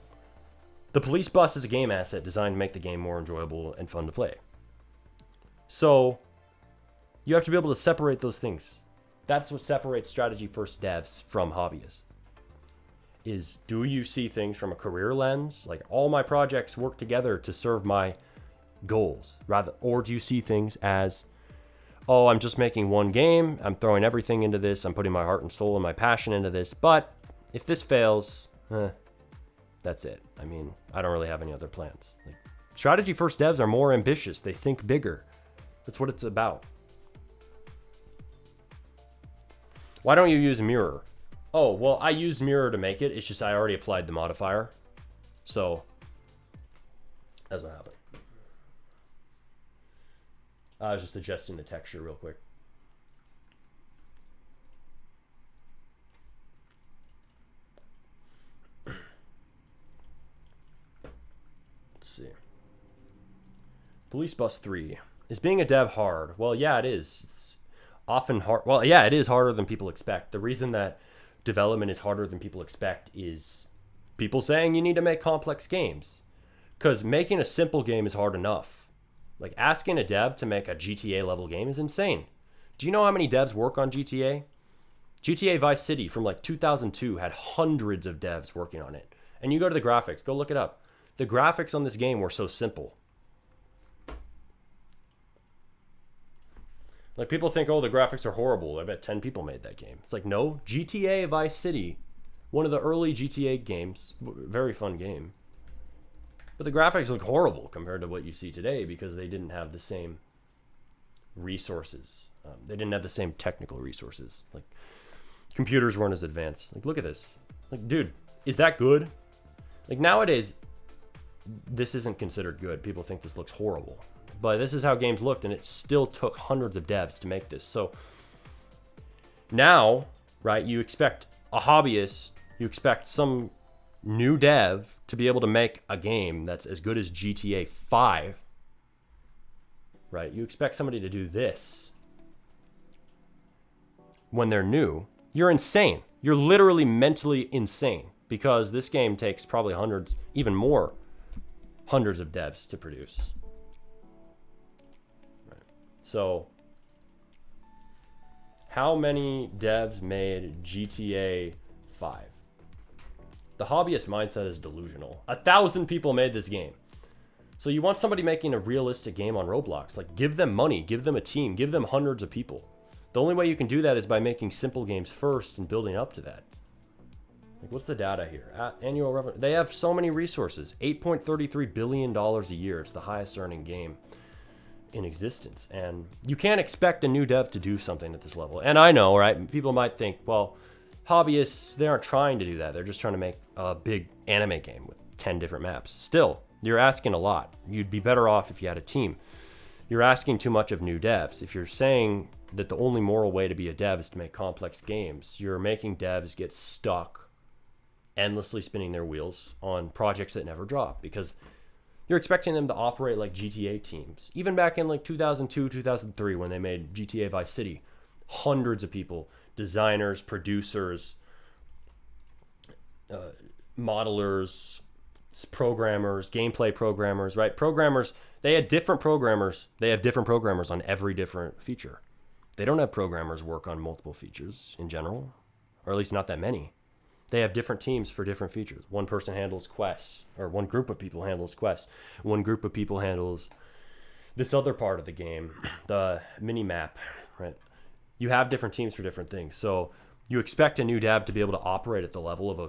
The police bus is a game asset designed to make the game more enjoyable and fun to play. So you have to be able to separate those things. That's what separates strategy first devs from hobbyists. Is, do you see things from a career lens? Like, all my projects work together to serve my goals, rather, or do you see things as, oh, I'm just making one game, I'm throwing everything into this, I'm putting my heart and soul and my passion into this, but if this fails, that's it. I mean, I don't really have any other plans. Like, strategy first devs are more ambitious. They think bigger. That's what it's about. Why don't you use Mirror? Oh, well, I used Mirror to make it. It's just I already applied the modifier. So that's what happened. I was just adjusting the texture real quick. Let's see. Police Bus 3. Is being a dev hard? Well, yeah, it is. It's often hard. Well, yeah, it is harder than people expect. The reason that development is harder than people expect is people saying you need to make complex games. Because making a simple game is hard enough. Like, asking a dev to make a GTA level game is insane. Do you know how many devs work on GTA? GTA Vice City from like 2002 had hundreds of devs working on it. And you go to the graphics, go look it up. The graphics on this game were so simple. Like, people think, oh, the graphics are horrible. I bet 10 people made that game. It's like, no, GTA Vice City, one of the early GTA games, very fun game. But the graphics look horrible compared to what you see today because they didn't have the same resources. They didn't have the same technical resources. Like, computers weren't as advanced. Like, look at this. Like, dude, is that good? Like, nowadays, this isn't considered good. People think this looks horrible. But this is how games looked, and it still took hundreds of devs to make this. So now, right, you expect a hobbyist, you expect some new dev to be able to make a game that's as good as GTA 5, right? You expect somebody to do this when they're new. You're insane. You're literally mentally insane, because this game takes probably hundreds, even more, hundreds of devs to produce. So, how many devs made GTA 5? The hobbyist mindset is delusional. 1,000 people made this game. So you want somebody making a realistic game on Roblox. Like, give them money, give them a team, give them hundreds of people. The only way you can do that is by making simple games first and building up to that. Like, what's the data here? Annual revenue. They have so many resources. $8.33 billion a year. It's the highest earning game in existence, and you can't expect a new dev to do something at this level. And I know, right, people might think, well, hobbyists, they aren't trying to do that, they're just trying to make a big anime game with 10 different maps. Still, you're asking a lot. You'd be better off if you had a team. You're asking too much of new devs. If you're saying that the only moral way to be a dev is to make complex games, you're making devs get stuck endlessly spinning their wheels on projects that never drop, because You're expecting them to operate like GTA teams. Even back in like 2002, 2003, when they made GTA Vice City, hundreds of people, designers, producers, modelers, programmers, gameplay programmers, right? Programmers, they had different programmers. They have different programmers on every different feature. They don't have programmers work on multiple features in general, or at least not that many. They have different teams for different features. One person handles quests, or one group of people handles quests. One group of people handles this other part of the game, the mini map, right? You have different teams for different things. So you expect a new dev to be able to operate at the level of a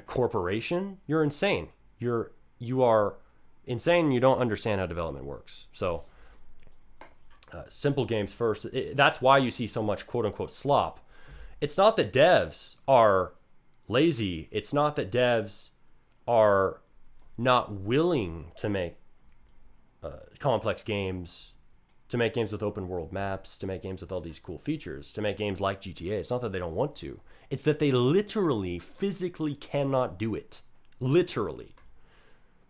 corporation? You're insane. You are insane. You don't understand how development works. So simple games first. That's why you see so much quote unquote slop. It's not that devs are lazy. It's not that devs are not willing to make complex games, to make games with open world maps, to make games with all these cool features, to make games like GTA. It's not that they don't want to. It's that they literally, physically cannot do it. Literally.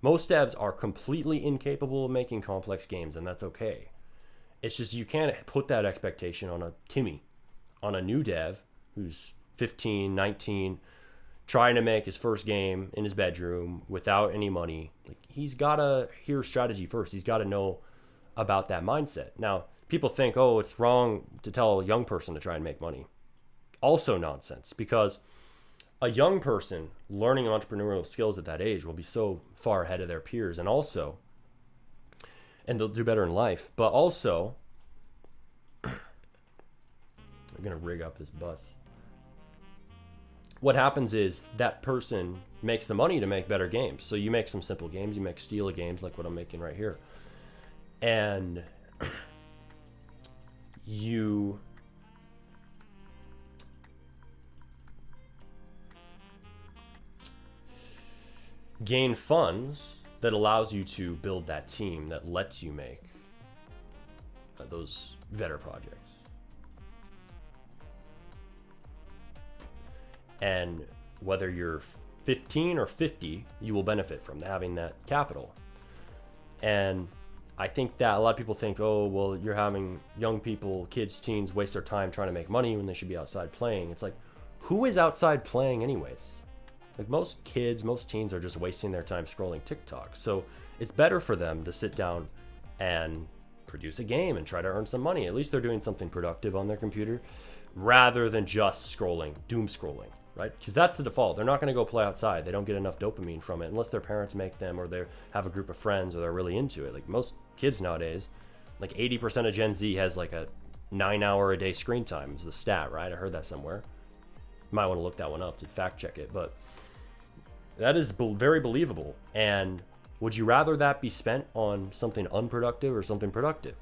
Most devs are completely incapable of making complex games, and that's okay. It's just you can't put that expectation on a Timmy, on a new dev who's 15, 19, trying to make his first game in his bedroom without any money. Like, he's got to hear strategy first. He's got to know about that mindset. Now, people think, oh, it's wrong to tell a young person to try and make money. Also nonsense, because a young person learning entrepreneurial skills at that age will be so far ahead of their peers, and they'll do better in life. But also, I'm going to rig up this bus. What happens is that person makes the money to make better games. So you make some simple games, you make Stila games like what I'm making right here. And you gain funds that allows you to build that team that lets you make those better projects. And whether you're 15 or 50, you will benefit from having that capital. And I think that a lot of people think, oh, well, you're having young people, kids, teens waste their time trying to make money when they should be outside playing. It's like, who is outside playing anyways? Like, most kids, most teens are just wasting their time scrolling TikTok. So it's better for them to sit down and produce a game and try to earn some money. At least they're doing something productive on their computer rather than just scrolling, doom scrolling, right? Because that's the default. They're not going to go play outside. They don't get enough dopamine from it unless their parents make them, or they have a group of friends, or they're really into it. Like, most kids nowadays, like 80% of Gen Z has like a 9-hour-a-day screen time is the stat, right? I heard that somewhere. You might want to look that one up to fact check it, but that is very believable. And would you rather that be spent on something unproductive or something productive?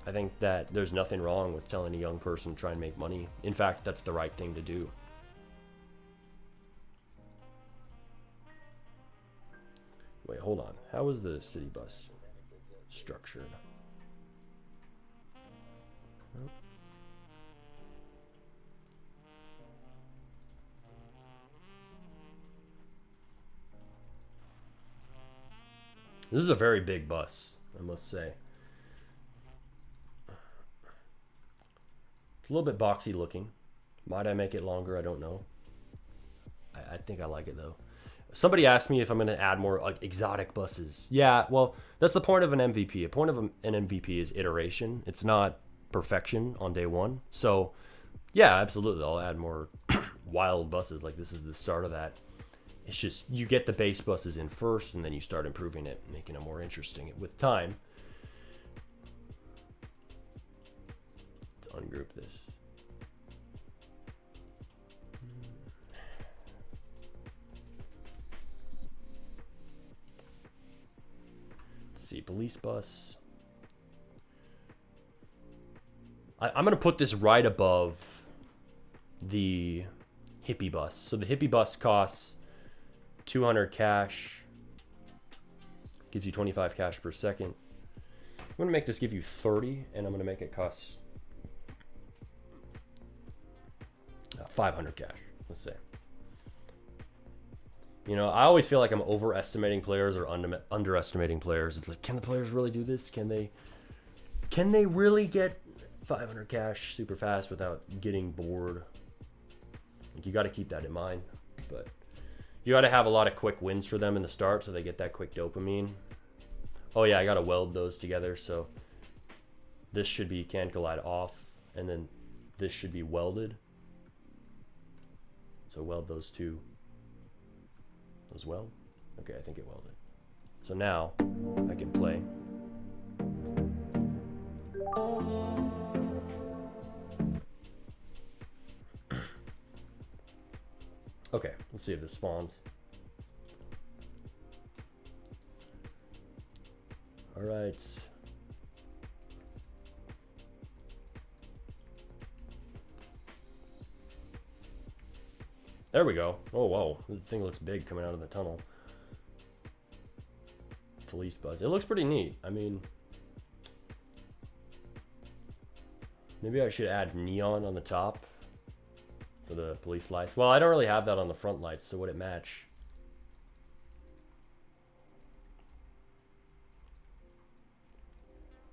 I think that there's nothing wrong with telling a young person to try and make money. In fact, that's the right thing to do. Wait, hold on. How is the city bus structured? Oh. This is a very big bus, I must say. It's a little bit boxy looking. Might I make it longer? I don't know. I think I like it though. Somebody asked me if I'm going to add more like exotic buses. Yeah, well, that's the point of an MVP. A point of an MVP is iteration. It's not perfection on day one. So, yeah, absolutely. I'll add more wild buses. Like, this is the start of that. It's just you get the base buses in first, and then you start improving it, making it more interesting with time. Let's ungroup this. See, police bus. I'm gonna put this right above the hippie bus. So the hippie bus costs 200 cash, gives you 25 cash per second. I'm gonna make this give you 30, and I'm gonna make it cost 500 cash, let's say. You know, I always feel like I'm overestimating players or underestimating players. It's like, can the players really do this? Can they really get 500 cash super fast without getting bored? Like, you got to keep that in mind. But you got to have a lot of quick wins for them in the start so they get that quick dopamine. Oh yeah, I got to weld those together. So this should be can collide off, and then this should be welded. So weld those two. Those weld? Okay, I think it welded. So now I can play. Okay, let's see if this spawns. All right. There we go. Oh, whoa. The thing looks big coming out of the tunnel. Police buzz. It looks pretty neat. I mean, maybe I should add neon on the top for the police lights. Well, I don't really have that on the front lights, so would it match?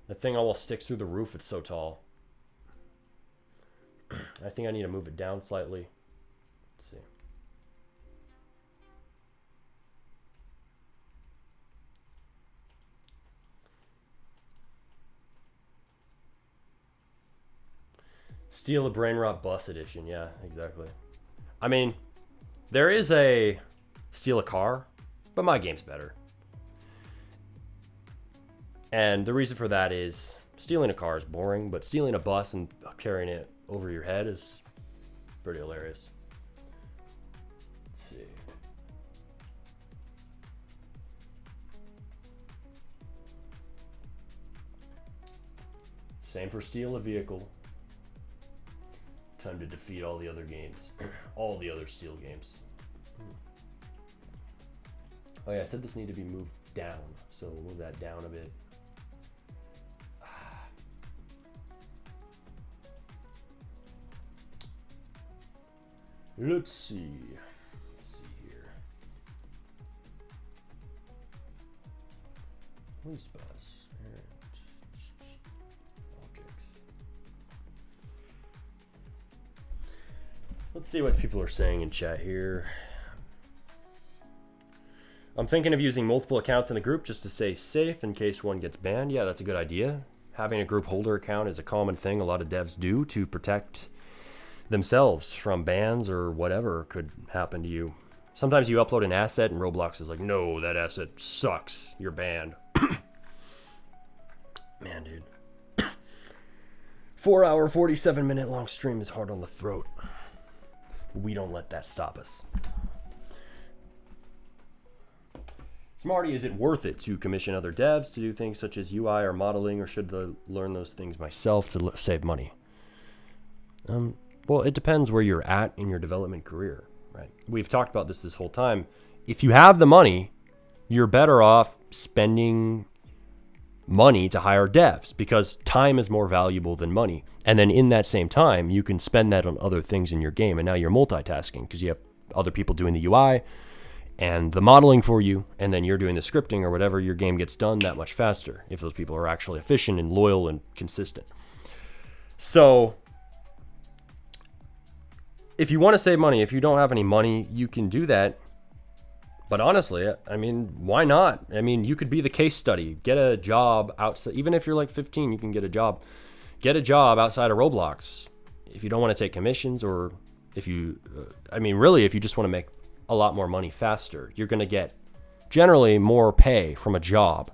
The thing almost sticks through the roof. It's so tall. I think I need to move it down slightly. Let's see. Steal a Brain Rot Bus Edition. Yeah, exactly. I mean, there is a steal a car, but my game's better. And the reason for that is stealing a car is boring, but stealing a bus and carrying it over your head is pretty hilarious. Let's see. Same for steal a vehicle. Time to defeat all the other games. All the other steal games. Oh yeah, I said this needed to be moved down, so we'll move that down a bit. Let's see. Let's see here. Police bus. Objects. Let's see what people are saying in chat here. I'm thinking of using multiple accounts in the group just to stay safe in case one gets banned. Yeah, that's a good idea. Having a group holder account is a common thing a lot of devs do to protect themselves from bans or whatever could happen to you. Sometimes you upload an asset and Roblox is like, no, that asset sucks. You're banned. Man, dude. 4 hour, 47 minute long stream is hard on the throat. We don't let that stop us. Smarty, is it worth it to commission other devs to do things such as UI or modeling, or should I learn those things myself to save money? Well, it depends where you're at in your development career, right? We've talked about this whole time. If you have the money, you're better off spending money to hire devs because time is more valuable than money. And then in that same time, you can spend that on other things in your game. And now you're multitasking because you have other people doing the UI and the modeling for you, and then you're doing the scripting or whatever. Your game gets done that much faster if those people are actually efficient and loyal and consistent. So if you want to save money, if you don't have any money, you can do that. But honestly, I mean, why not? I mean, you could be the case study. Get a job outside. Even if you're like 15, you can get a job. Get a job outside of Roblox. If you don't want to take commissions, or if you, I mean, really, if you just want to make a lot more money faster, you're going to get generally more pay from a job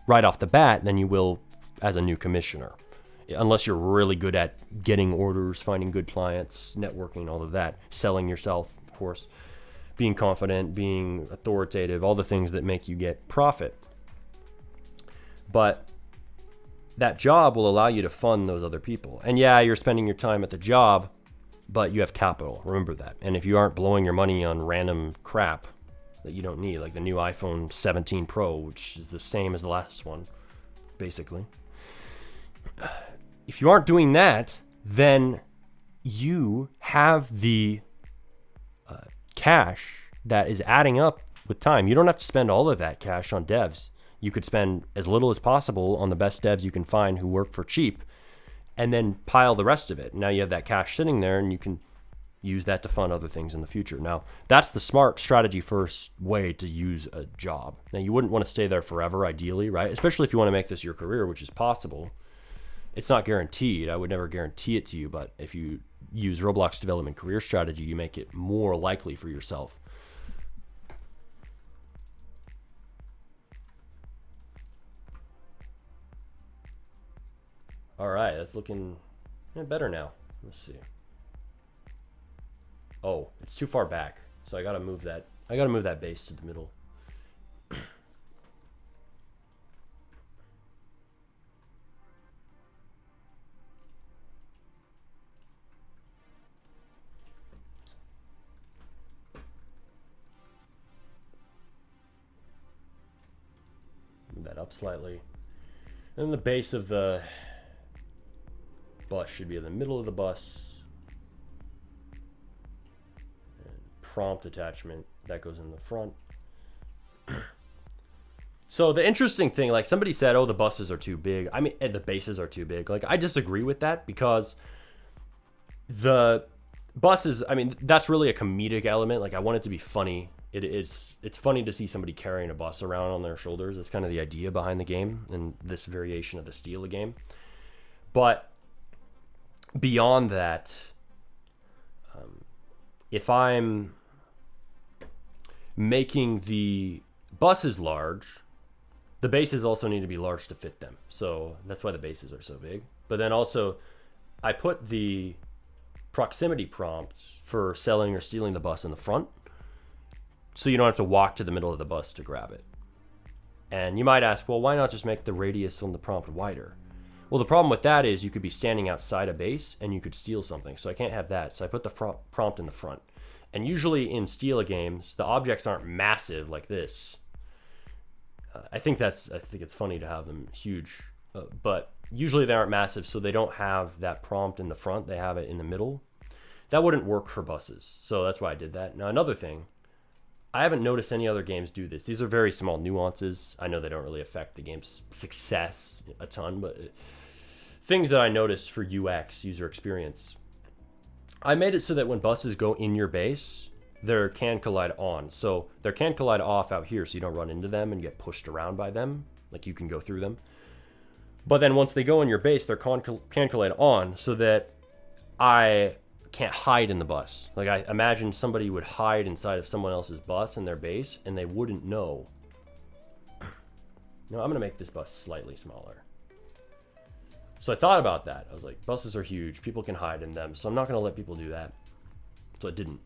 right off the bat than you will as a new commissioner. Unless you're really good at getting orders, finding good clients, networking, all of that, selling yourself, of course, being confident, being authoritative, all the things that make you get profit. But that job will allow you to fund those other people. And yeah, you're spending your time at the job, but you have capital. Remember that. And if you aren't blowing your money on random crap that you don't need, like the new iPhone 17 Pro, which is the same as the last one, basically. If you aren't doing that, then you have the cash that is adding up with time. You don't have to spend all of that cash on devs. You could spend as little as possible on the best devs you can find who work for cheap, and then pile the rest of it. Now you have that cash sitting there, and you can use that to fund other things in the future. Now, that's the smart strategy first way to use a job. Now, you wouldn't want to stay there forever, ideally, right? Especially if you want to make this your career, which is possible. It's not guaranteed. I would never guarantee it to you, but if you use Roblox development career strategy, you make it more likely for yourself. All right, that's looking better now. Let's see. Oh, it's too far back, so I gotta move that. I gotta move that base to the middle. Move that up slightly, and then the base of the bus should be in the middle of the bus. Prompt attachment that goes in the front. So the interesting thing, like somebody said, oh, the buses are too big. I mean, the bases are too big. Like, I disagree with that, because the buses, I mean, that's really a comedic element. Like, I want it to be funny. It's funny to see somebody carrying a bus around on their shoulders. That's kind of the idea behind the game and this variation of the Steal game. But beyond that, if I'm making the buses large, the bases also need to be large to fit them. So that's why the bases are so big. But then also, I put the proximity prompts for selling or stealing the bus in the front, so you don't have to walk to the middle of the bus to grab it. And you might ask, well, why not just make the radius on the prompt wider? Well, the problem with that is you could be standing outside a base and you could steal something. So I can't have that. So I put the prompt in the front. And usually in Steal games, the objects aren't massive like this. I think it's funny to have them huge, but usually they aren't massive, so they don't have that prompt in the front. They have it in the middle. That wouldn't work for buses, so that's why I did that. Now, another thing, I haven't noticed any other games do this. These are very small nuances. I know they don't really affect the game's success a ton, but things that I noticed for UX, user experience. I made it so that when buses go in your base, they're can collide on. So they're can collide off out here, so you don't run into them and get pushed around by them. Like, you can go through them. But then once they go in your base, they're can collide on, so that I can't hide in the bus. Like, I imagine somebody would hide inside of someone else's bus in their base, and they wouldn't know. No, I'm gonna make this bus slightly smaller. So I thought about that. I was like, buses are huge. People can hide in them. So I'm not going to let people do that. So I didn't.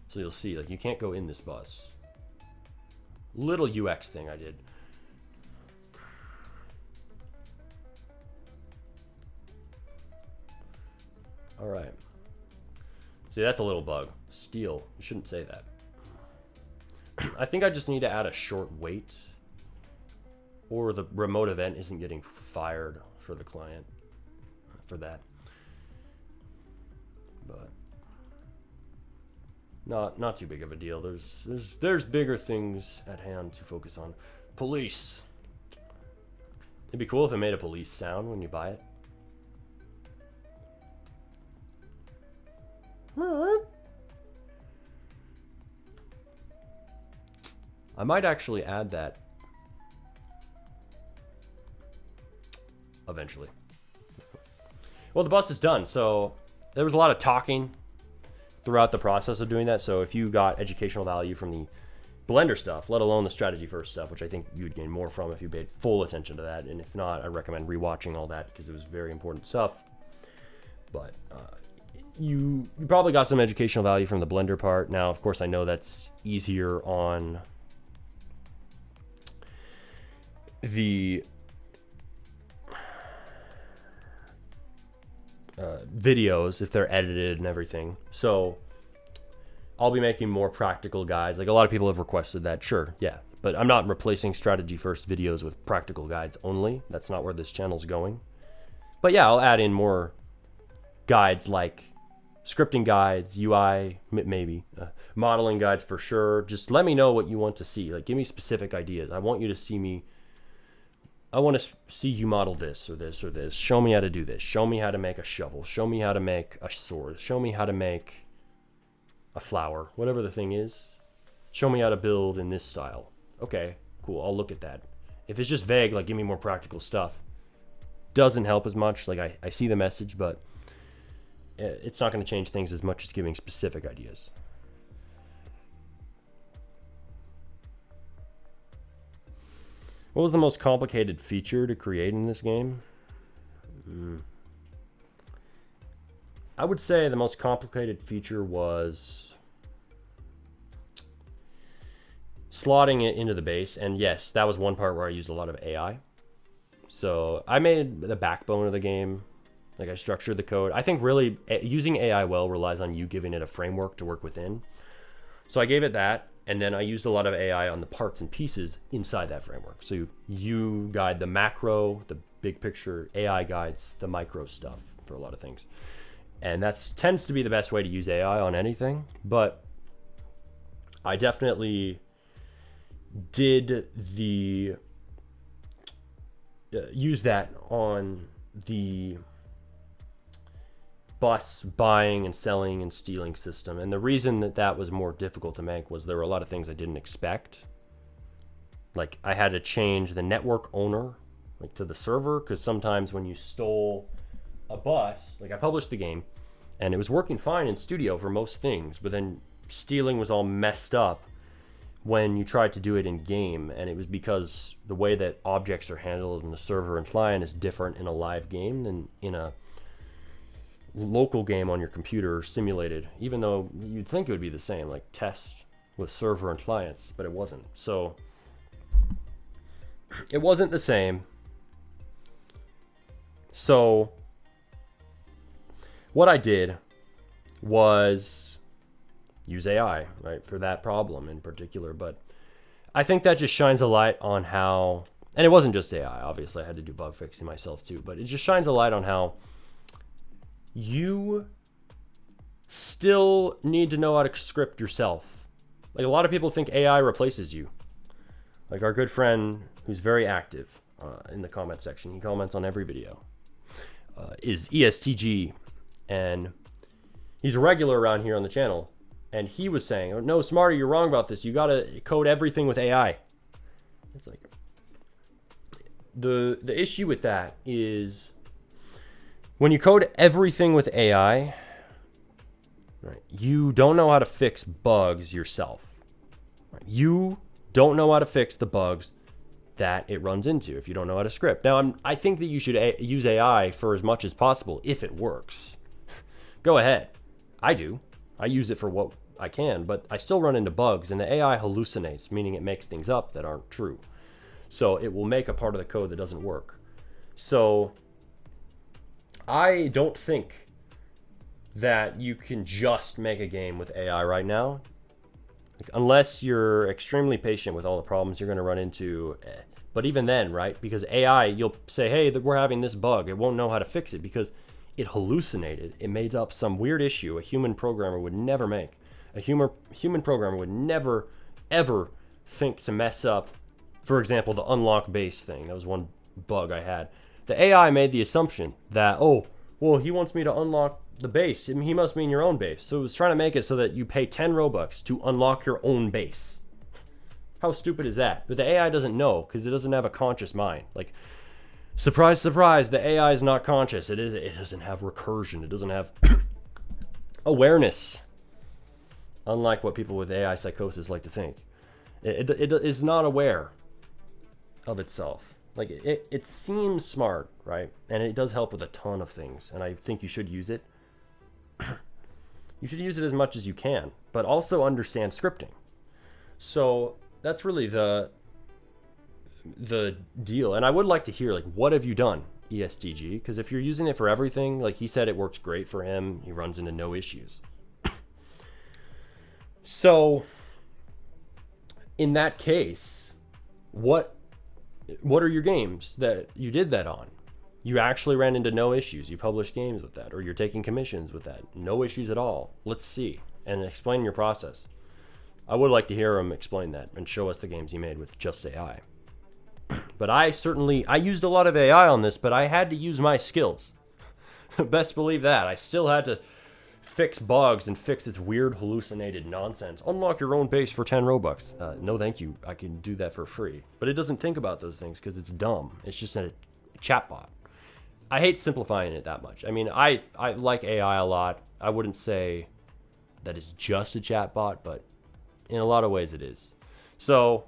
So you'll see, like, you can't go in this bus. Little UX thing I did. All right. See, that's a little bug. Steal. You shouldn't say that. I think I just need to add a short wait, or the remote event isn't getting fired for the client for that. But not too big of a deal. There's bigger things at hand to focus on. Police. It'd be cool if it made a police sound when you buy it. I might actually add that eventually. Well, the bus is done, so there was a lot of talking throughout the process of doing that. So if you got educational value from the Blender stuff, let alone the strategy first stuff, which I think you'd gain more from if you paid full attention to that, and if not, I recommend rewatching all that because it was very important stuff. But you probably got some educational value from the Blender part. Now, of course, I know that's easier on the videos if they're edited and everything. So I'll be making more practical guides. Like, a lot of people have requested that. Sure, yeah, but I'm not replacing strategy first videos with practical guides only. That's not where this channel's going. But yeah, I'll add in more guides like scripting guides, UI, maybe, modeling guides for sure. Just let me know what you want to see. Like, give me specific ideas. I want you to see me. I want to see you model this or this or this. Show me how to do this. Show me how to make a shovel. Show me how to make a sword. Show me how to make a flower, whatever the thing is. Show me how to build in this style. Okay, cool. I'll look at that. If it's just vague, like give me more practical stuff, doesn't help as much. Like I see the message, but it's not going to change things as much as giving specific ideas. What was the most complicated feature to create in this game? I would say the most complicated feature was slotting it into the base. And yes, that was one part where I used a lot of AI. So I made the backbone of the game. Like I structured the code. I think really using AI well relies on you giving it a framework to work within. So I gave it that. And then I used a lot of AI on the parts and pieces inside that framework. So you guide the macro, the big picture, AI guides the micro stuff for a lot of things. And that tends to be the best way to use AI on anything. But I definitely did the use that on the bus buying and selling and stealing system. And the reason that that was more difficult to make was there were a lot of things I didn't expect. Like I had to change the network owner like to the server, because sometimes when you stole a bus, like I published the game and it was working fine in studio for most things, but then stealing was all messed up when you tried to do it in game. And it was because the way that objects are handled in the server and client is different in a live game than in a local game on your computer simulated, even though you'd think it would be the same, like test with server and clients, but it wasn't. So it wasn't the same. So what I did was use AI, right, for that problem in particular. But I think that just shines a light on how, and it wasn't just AI, obviously I had to do bug fixing myself too, but it just shines a light on how you still need to know how to script yourself. Like a lot of people think AI replaces you. Like our good friend who's very active in the comment section, he comments on every video, is ESTG, and he's a regular around here on the channel. And he was saying, oh, no, Smarty, you're wrong about this. You got to code everything with AI. It's like the issue with that is when you code everything with AI, right, you don't know how to fix bugs yourself. Right? You don't know how to fix the bugs that it runs into if you don't know how to script. Now, I think that you should use AI for as much as possible if it works. Go ahead. I do. I use it for what I can, but I still run into bugs, and the AI hallucinates, meaning it makes things up that aren't true. So it will make a part of the code that doesn't work. So I don't think that you can just make a game with AI right now, like, unless you're extremely patient with all the problems you're going to run into. But even then, right, because AI, you'll say, hey, we're having this bug. It won't know how to fix it because it hallucinated. It made up some weird issue a human programmer would never make. A human programmer would never, ever think to mess up, for example, the unlock base thing. That was one bug I had. The AI made the assumption that, oh, well, he wants me to unlock the base. He must mean your own base. So it was trying to make it so that you pay 10 Robux to unlock your own base. How stupid is that? But the AI doesn't know because it doesn't have a conscious mind. Like, surprise, surprise, the AI is not conscious. It doesn't have recursion. It doesn't have awareness. Unlike what people with AI psychosis like to think. It is not aware of itself. Like, it seems smart, right? And it does help with a ton of things. And I think you should use it. You should use it as much as you can. But also understand scripting. So that's really the deal. And I would like to hear, like, what have you done, ESTG? Because if you're using it for everything, like he said, it works great for him. He runs into no issues. So in that case, what are your games that you did that on? You actually ran into no issues. You published games with that, or you're taking commissions with that. No issues at all. Let's see. And explain your process. I would like to hear him explain that and show us the games he made with just AI. But I used a lot of AI on this, but I had to use my skills. Best believe that. I still had to fix bugs and fix its weird hallucinated nonsense. Unlock your own base for 10 Robux. No thank you. I can do that for free. But it doesn't think about those things because it's dumb. It's just a chatbot. I hate simplifying it that much. I mean, I like AI a lot. I wouldn't say that it's just a chatbot, but in a lot of ways it is. So,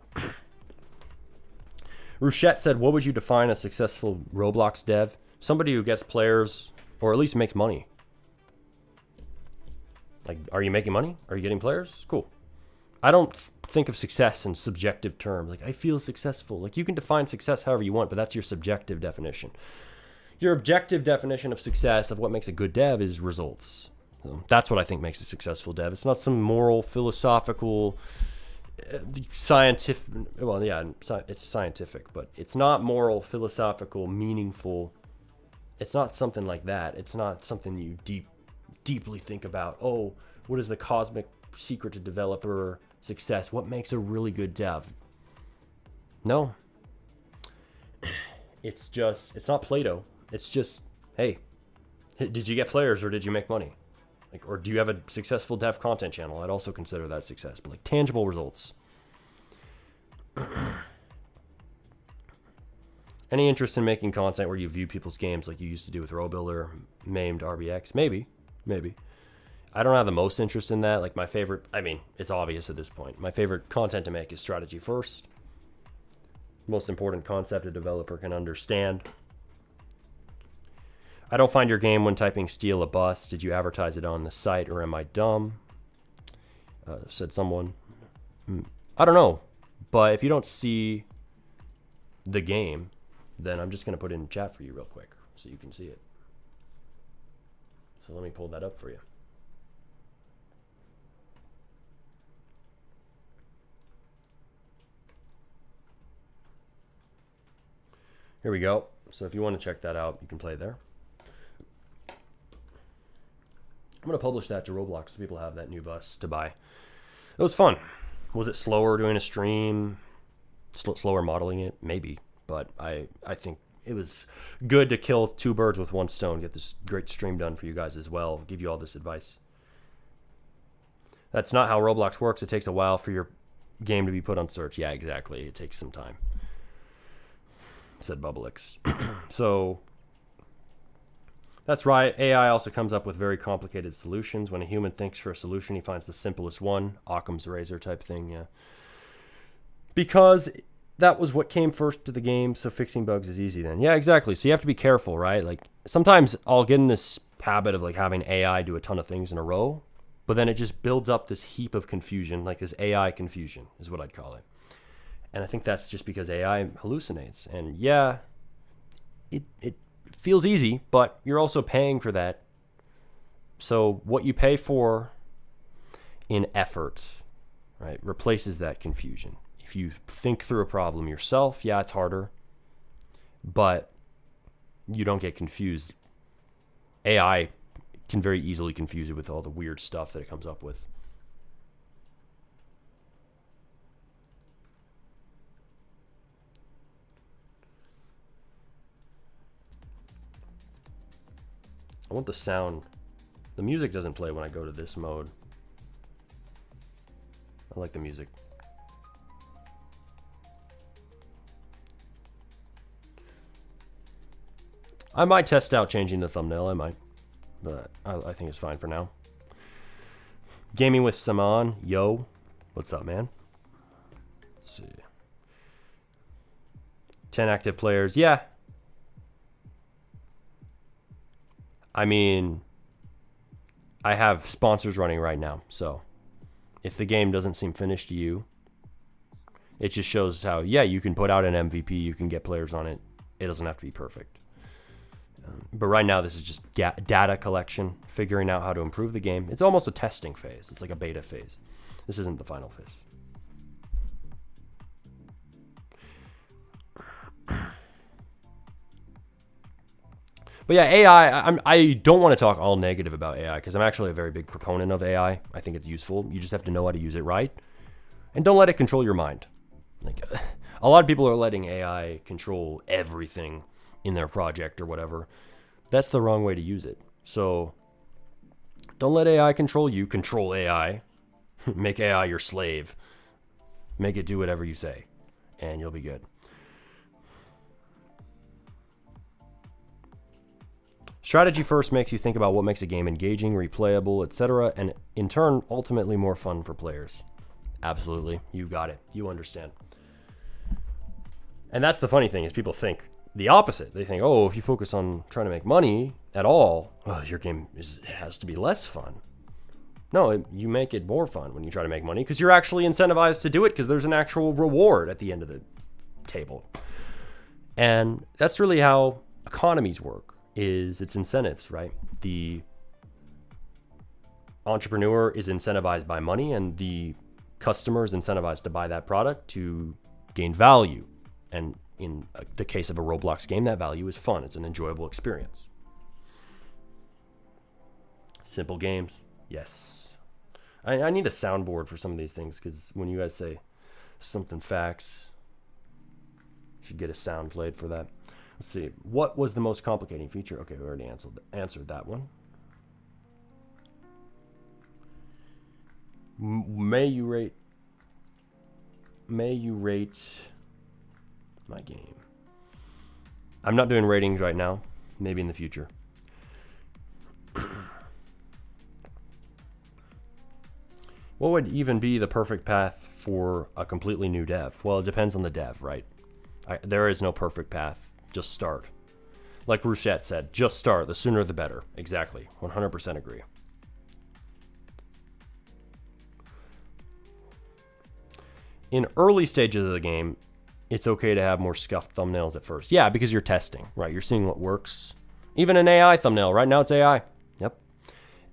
Ruchette said, what would you define a successful Roblox dev? Somebody who gets players, or at least makes money. Like, are you making money? Are you getting players? Cool. I don't think of success in subjective terms. Like, I feel successful. Like, you can define success however you want, but that's your subjective definition. Your objective definition of success, of what makes a good dev, is results. So that's what I think makes a successful dev. It's not some moral, philosophical, scientific. Well, yeah, it's scientific, but it's not moral, philosophical, meaningful. It's not something like that. It's not something you deeply think about. Oh, what is the cosmic secret to developer success? What makes a really good dev? No. It's not Plato. It's just, hey, did you get players or did you make money? Like, or do you have a successful dev content channel? I'd also consider that success, but like tangible results. Any interest in making content where you view people's games like you used to do with RoBuilder, Maimed, RBX? Maybe. I don't have the most interest in that. Like my favorite, I mean, it's obvious at this point. My favorite content to make is strategy first. Most important concept a developer can understand. I don't find your game when typing steal a bus. Did you advertise it on the site or am I dumb? Said someone. I don't know. But if you don't see the game, then I'm just going to put it in chat for you real quick so you can see it. So let me pull that up for you. Here we go. So if you want to check that out, you can play there. I'm going to publish that to Roblox so people have that new bus to buy. It was fun. Was it slower doing a stream? Slower modeling it? Maybe. But I think it was good to kill two birds with one stone. Get this great stream done for you guys as well. Give you all this advice. That's not how Roblox works. It takes a while for your game to be put on search. Yeah, exactly. It takes some time. Said Bubblix. So that's right. AI also comes up with very complicated solutions. When a human thinks for a solution, he finds the simplest one. Occam's razor type thing, yeah. Because that was what came first to the game, so fixing bugs is easy then. Yeah, exactly. So you have to be careful, right? Like sometimes I'll get in this habit of like having AI do a ton of things in a row, but then it just builds up this heap of confusion, like this AI confusion is what I'd call it. And I think that's just because AI hallucinates. And yeah, it feels easy, but you're also paying for that. So what you pay for in effort, right, replaces that confusion. If you think through a problem yourself, yeah, it's harder, but you don't get confused. AI can very easily confuse you with all the weird stuff that it comes up with. I want the sound. The music doesn't play when I go to this mode. I like the music. I might test out changing the thumbnail. I might. But I think it's fine for now. Gaming with Saman. Yo. What's up, man? Let's see. 10 active players. Yeah. I mean, I have sponsors running right now, so if the game doesn't seem finished to you, it just shows how, yeah, you can put out an MVP, you can get players on it. It doesn't have to be perfect. But right now, this is just data collection, figuring out how to improve the game. It's almost a testing phase. It's like a beta phase. This isn't the final phase. But yeah, AI, I don't want to talk all negative about AI because I'm actually a very big proponent of AI. I think it's useful. You just have to know how to use it right. And don't let it control your mind. Like a lot of people are letting AI control everything in their project or whatever. That's the wrong way to use it. So don't let AI control you. Control AI. Make AI your slave. Make it do whatever you say, and you'll be good. Strategy first makes you think about what makes a game engaging, replayable, etc., and in turn, ultimately more fun for players. Absolutely. You got it. You understand. And that's the funny thing is people think the opposite. They think, oh, if you focus on trying to make money at all, well, your game has to be less fun. No, you make it more fun when you try to make money because you're actually incentivized to do it because there's an actual reward at the end of the table. And that's really how economies work, is it's incentives, right? The entrepreneur is incentivized by money and the customer is incentivized to buy that product to gain value. And in the case of a Roblox game, that value is fun. It's an enjoyable experience. Simple games. Yes. I need a soundboard for some of these things because when you guys say something facts, should get a sound played for that. Let's see. What was the most complicating feature? Okay, we already answered that one. May you rate my game? I'm not doing ratings right now. Maybe in the future. What would even be the perfect path for a completely new dev? Well, it depends on the dev, right? There is no perfect path. Just start. Like Ruchette said, just start. The sooner the better. Exactly. 100% agree. In early stages of the game, it's okay to have more scuffed thumbnails at first. Yeah, because you're testing, right? You're seeing what works. Even an AI thumbnail. Right now it's AI. Yep.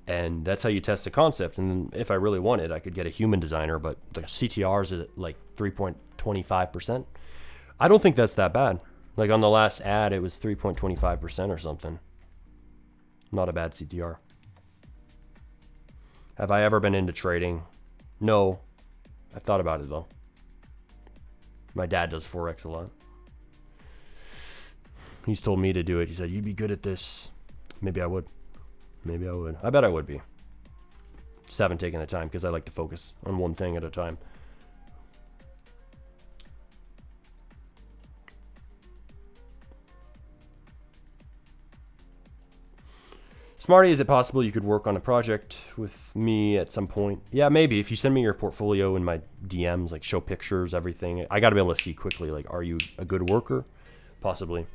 And that's how you test the concept. And if I really wanted, I could get a human designer, but the CTR is at like 3.25%. I don't think that's that bad. Like on the last ad, it was 3.25% or something. Not a bad CTR. Have I ever been into trading? No. I've thought about it though. My dad does Forex a lot. He's told me to do it. He said, you'd be good at this. Maybe I would. Maybe I would. I bet I would be. Just haven't taken the time because I like to focus on one thing at a time. Smarty, is it possible you could work on a project with me at some point? Yeah, maybe. If you send me your portfolio in my DMs, like show pictures, everything, I got to be able to see quickly, like, are you a good worker? Possibly.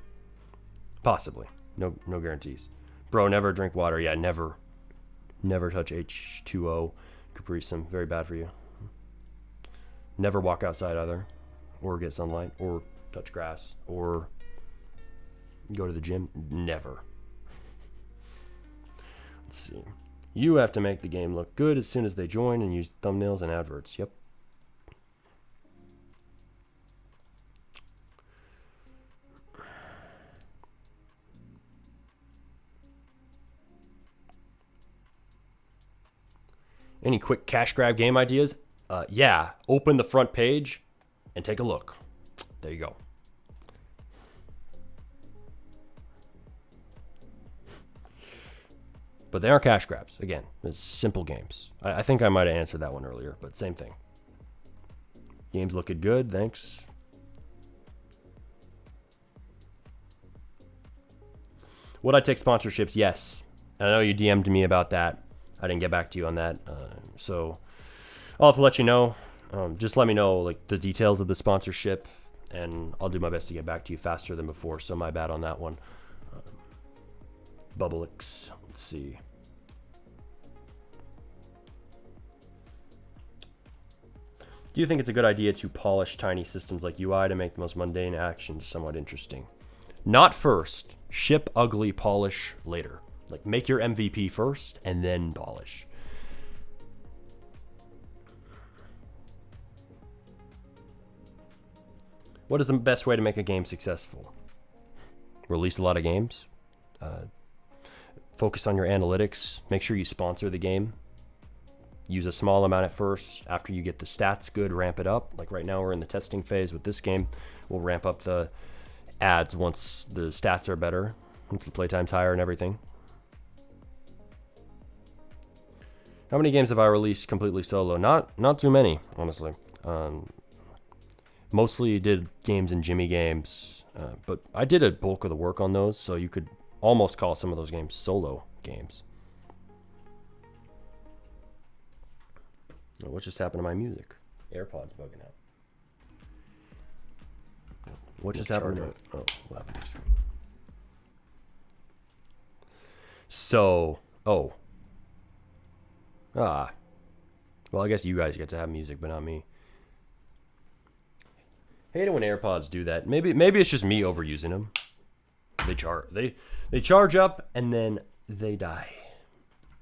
Possibly. No guarantees. Bro, never drink water. Yeah, never. Never touch H2O. Capri Sun, very bad for you. Never walk outside either. Or get sunlight. Or touch grass. Or go to the gym. Never. Let's see. You have to make the game look good as soon as they join and use thumbnails and adverts. Yep. Any quick cash grab game ideas? Yeah, open the front page and take a look. There you go. But they are cash grabs. Again, it's simple games. I think I might have answered that one earlier, but same thing. Games looking good, thanks. Would I take sponsorships? Yes. And I know you DM'd me about that. I didn't get back to you on that. So I'll have to let you know. Just let me know like the details of the sponsorship, and I'll do my best to get back to you faster than before. So my bad on that one. Bubblix. Let's see. Do you think it's a good idea to polish tiny systems like UI to make the most mundane actions somewhat interesting? Not first. Ship ugly, polish later. Like make your MVP first and then polish. What is the best way to make a game successful? Release a lot of games. Focus on your analytics. Make sure you sponsor the game. Use a small amount at first. After you get the stats good, ramp it up. Like right now we're in the testing phase with this game. We'll ramp up the ads once the stats are better, once the playtime's higher and everything. How many games have I released completely solo? Not too many, honestly. Mostly did games and Jimmy games, but I did a bulk of the work on those, so you could almost call some of those games solo games. What just happened to my music? AirPods bugging out. What just happened to oh, what happened to Extruding? So, well, I guess you guys get to have music, but not me. Hate it when AirPods do that. Maybe it's just me overusing them. They charge up and then they die.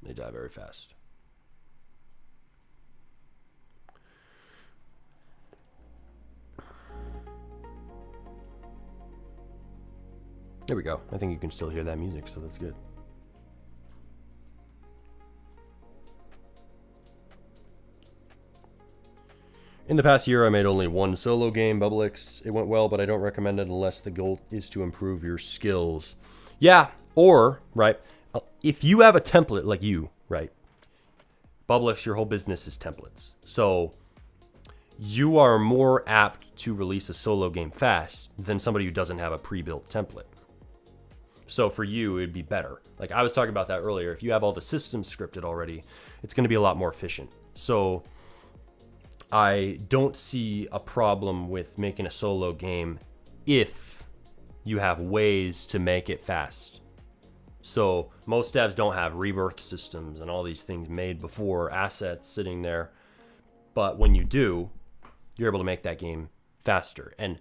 They die very fast. There we go. I think you can still hear that music, so that's good. In the past year, I made only one solo game, ROBUX. It went well, but I don't recommend it unless the goal is to improve your skills. Yeah, or, right, if you have a template like you, right, ROBUX, your whole business is templates. So you are more apt to release a solo game fast than somebody who doesn't have a pre-built template. So for you, it'd be better. Like I was talking about that earlier. If you have all the systems scripted already, it's going to be a lot more efficient. So I don't see a problem with making a solo game if you have ways to make it fast. So most devs don't have rebirth systems and all these things made before, assets sitting there. But when you do, you're able to make that game faster. And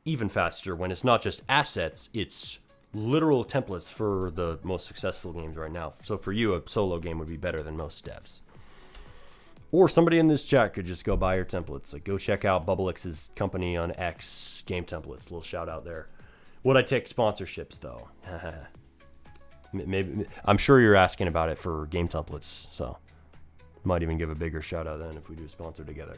even faster when it's not just assets, it's literal templates for the most successful games right now. So for you, a solo game would be better than most devs. Or somebody in this chat could just go buy your templates. Like go check out ROBUX's company on X, Game Templates. Little shout out there. Would I take sponsorships though? Maybe. I'm sure you're asking about it for Game Templates, so might even give a bigger shout out then if we do a sponsor together.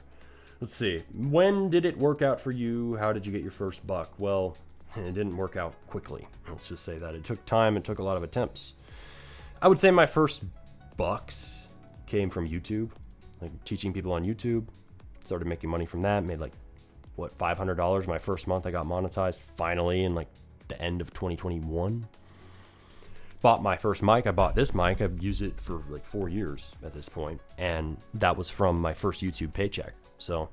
Let's see. When did it work out for you? How did you get your first buck? Well, it didn't work out quickly. Let's just say that. It took time. It took a lot of attempts. I would say my first bucks came from YouTube. Like teaching people on YouTube. Started making money from that. Made like, what, $500 my first month. I got monetized finally in like the end of 2021. Bought my first mic. I bought this mic. I've used it for like 4 years at this point. And that was from my first YouTube paycheck. So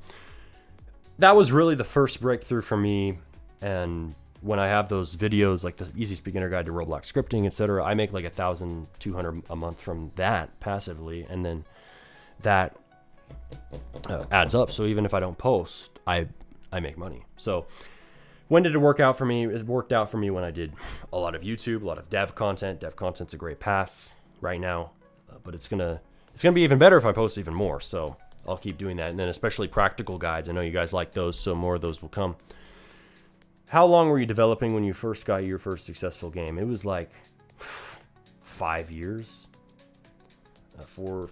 that was really the first breakthrough for me. And when I have those videos like the Easiest Beginner Guide to Roblox Scripting, etc., I make like $1,200 a month from that passively, and then that adds up. So even if I don't post, I make money. So when did it work out for me? It worked out for me when I did a lot of YouTube, a lot of dev content. Dev content's a great path right now, but it's gonna be even better if I post even more. So I'll keep doing that, and then especially practical guides. I know you guys like those, so more of those will come. How long were you developing when you first got your first successful game? It was like 5 years, 4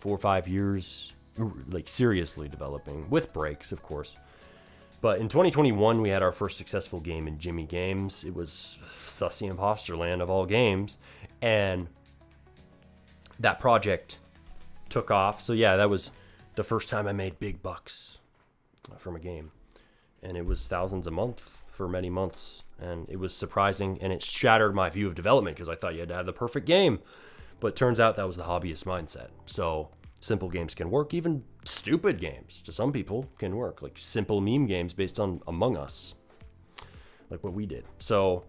or 5 years, like seriously developing with breaks, of course. But in 2021, we had our first successful game in Jimmy Games. It was Sussy Imposter Land of all games. And that project took off. So yeah, that was the first time I made big bucks from a game. And it was thousands a month for many months. And it was surprising, and it shattered my view of development because I thought you had to have the perfect game. But turns out that was the hobbyist mindset. So simple games can work. Even stupid games, to some people, can work. Like simple meme games based on Among Us, like what we did. So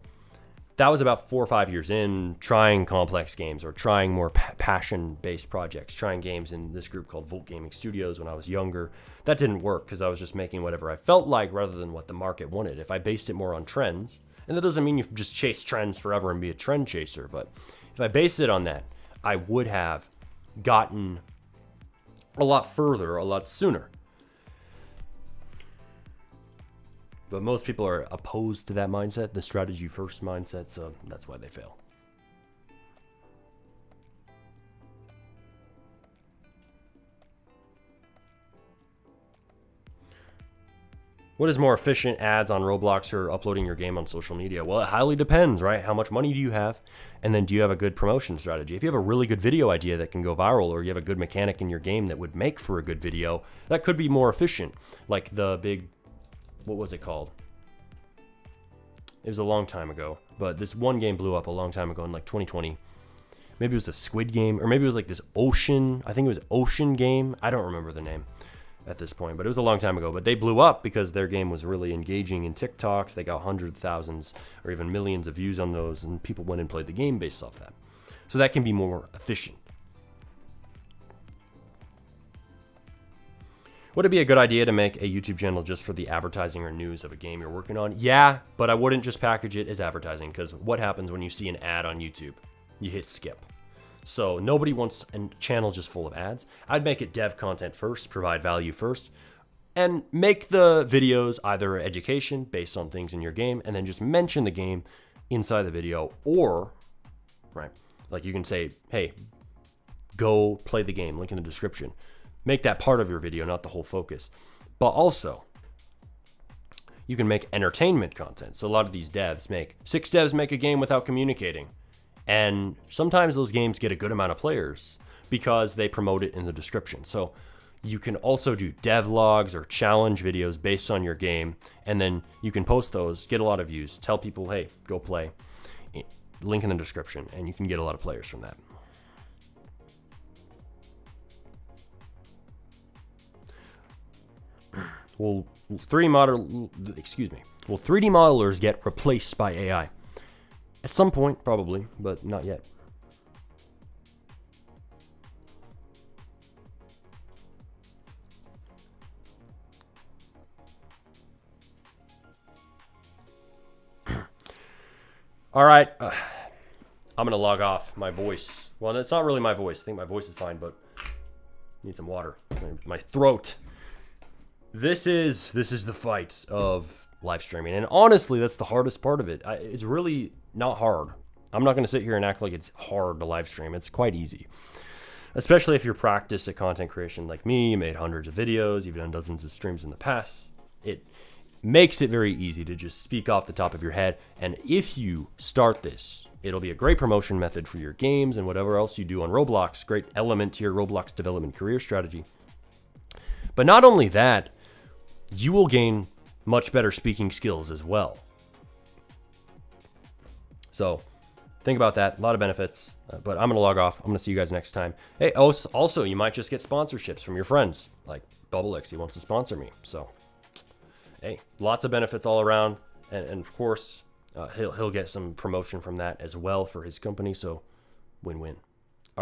that was about 4 or 5 years in, trying complex games or trying more passion-based projects, trying games in this group called Volt Gaming Studios when I was younger. That didn't work because I was just making whatever I felt like rather than what the market wanted. If I based it more on trends, and that doesn't mean you just chase trends forever and be a trend chaser, but if I based it on that, I would have gotten a lot further, a lot sooner. But most people are opposed to that mindset, the strategy first mindset, so that's why they fail. What is more efficient, ads on Roblox or uploading your game on social media? Well, it highly depends, right? How much money do you have? And then do you have a good promotion strategy? If you have a really good video idea that can go viral, or you have a good mechanic in your game that would make for a good video, that could be more efficient. Like the big, what was it called? It was a long time ago, but this one game blew up a long time ago in like 2020. Maybe it was a Squid Game, or maybe it was like this Ocean, I think it was Ocean game. I don't remember the name at this point, but it was a long time ago. But they blew up because their game was really engaging in TikToks. They got hundreds of thousands or even millions of views on those, and people went and played the game based off that. So that can be more efficient. Would it be a good idea to make a YouTube channel just for the advertising or news of a game you're working on? Yeah, but I wouldn't just package it as advertising, because what happens when you see an ad on YouTube? You hit skip. So nobody wants a channel just full of ads. I'd make it dev content first, provide value first, and make the videos either education based on things in your game, and then just mention the game inside the video, or, right, like you can say, hey, go play the game, link in the description. Make that part of your video, not the whole focus. But also, you can make entertainment content. So a lot of these devs make, 6 devs make a game without communicating. And sometimes those games get a good amount of players because they promote it in the description. So you can also do devlogs or challenge videos based on your game, and then you can post those, get a lot of views, tell people, hey, go play, link in the description, and you can get a lot of players from that. Will 3D modelers get replaced by AI? At some point, probably, but not yet. All right, I'm gonna log off. My voice. Well, it's not really my voice. I think my voice is fine, but I need some water. My throat. This is the fight of live streaming, and honestly, that's the hardest part of it. It's really not hard. I'm not going to sit here and act like it's hard to live stream. It's quite easy, especially if you're practiced at content creation like me. You made hundreds of videos, you've done dozens of streams in the past. It makes it very easy to just speak off the top of your head, and if you start this, it'll be a great promotion method for your games and whatever else you do on Roblox. Great element to your Roblox development career strategy. But not only that, you will gain much better speaking skills as well. So think about that. A lot of benefits, but I'm going to log off. I'm going to see you guys next time. Hey, also, you might just get sponsorships from your friends. Like ROBUX, he wants to sponsor me. So, hey, lots of benefits all around. And of course, he'll get some promotion from that as well for his company. So win-win.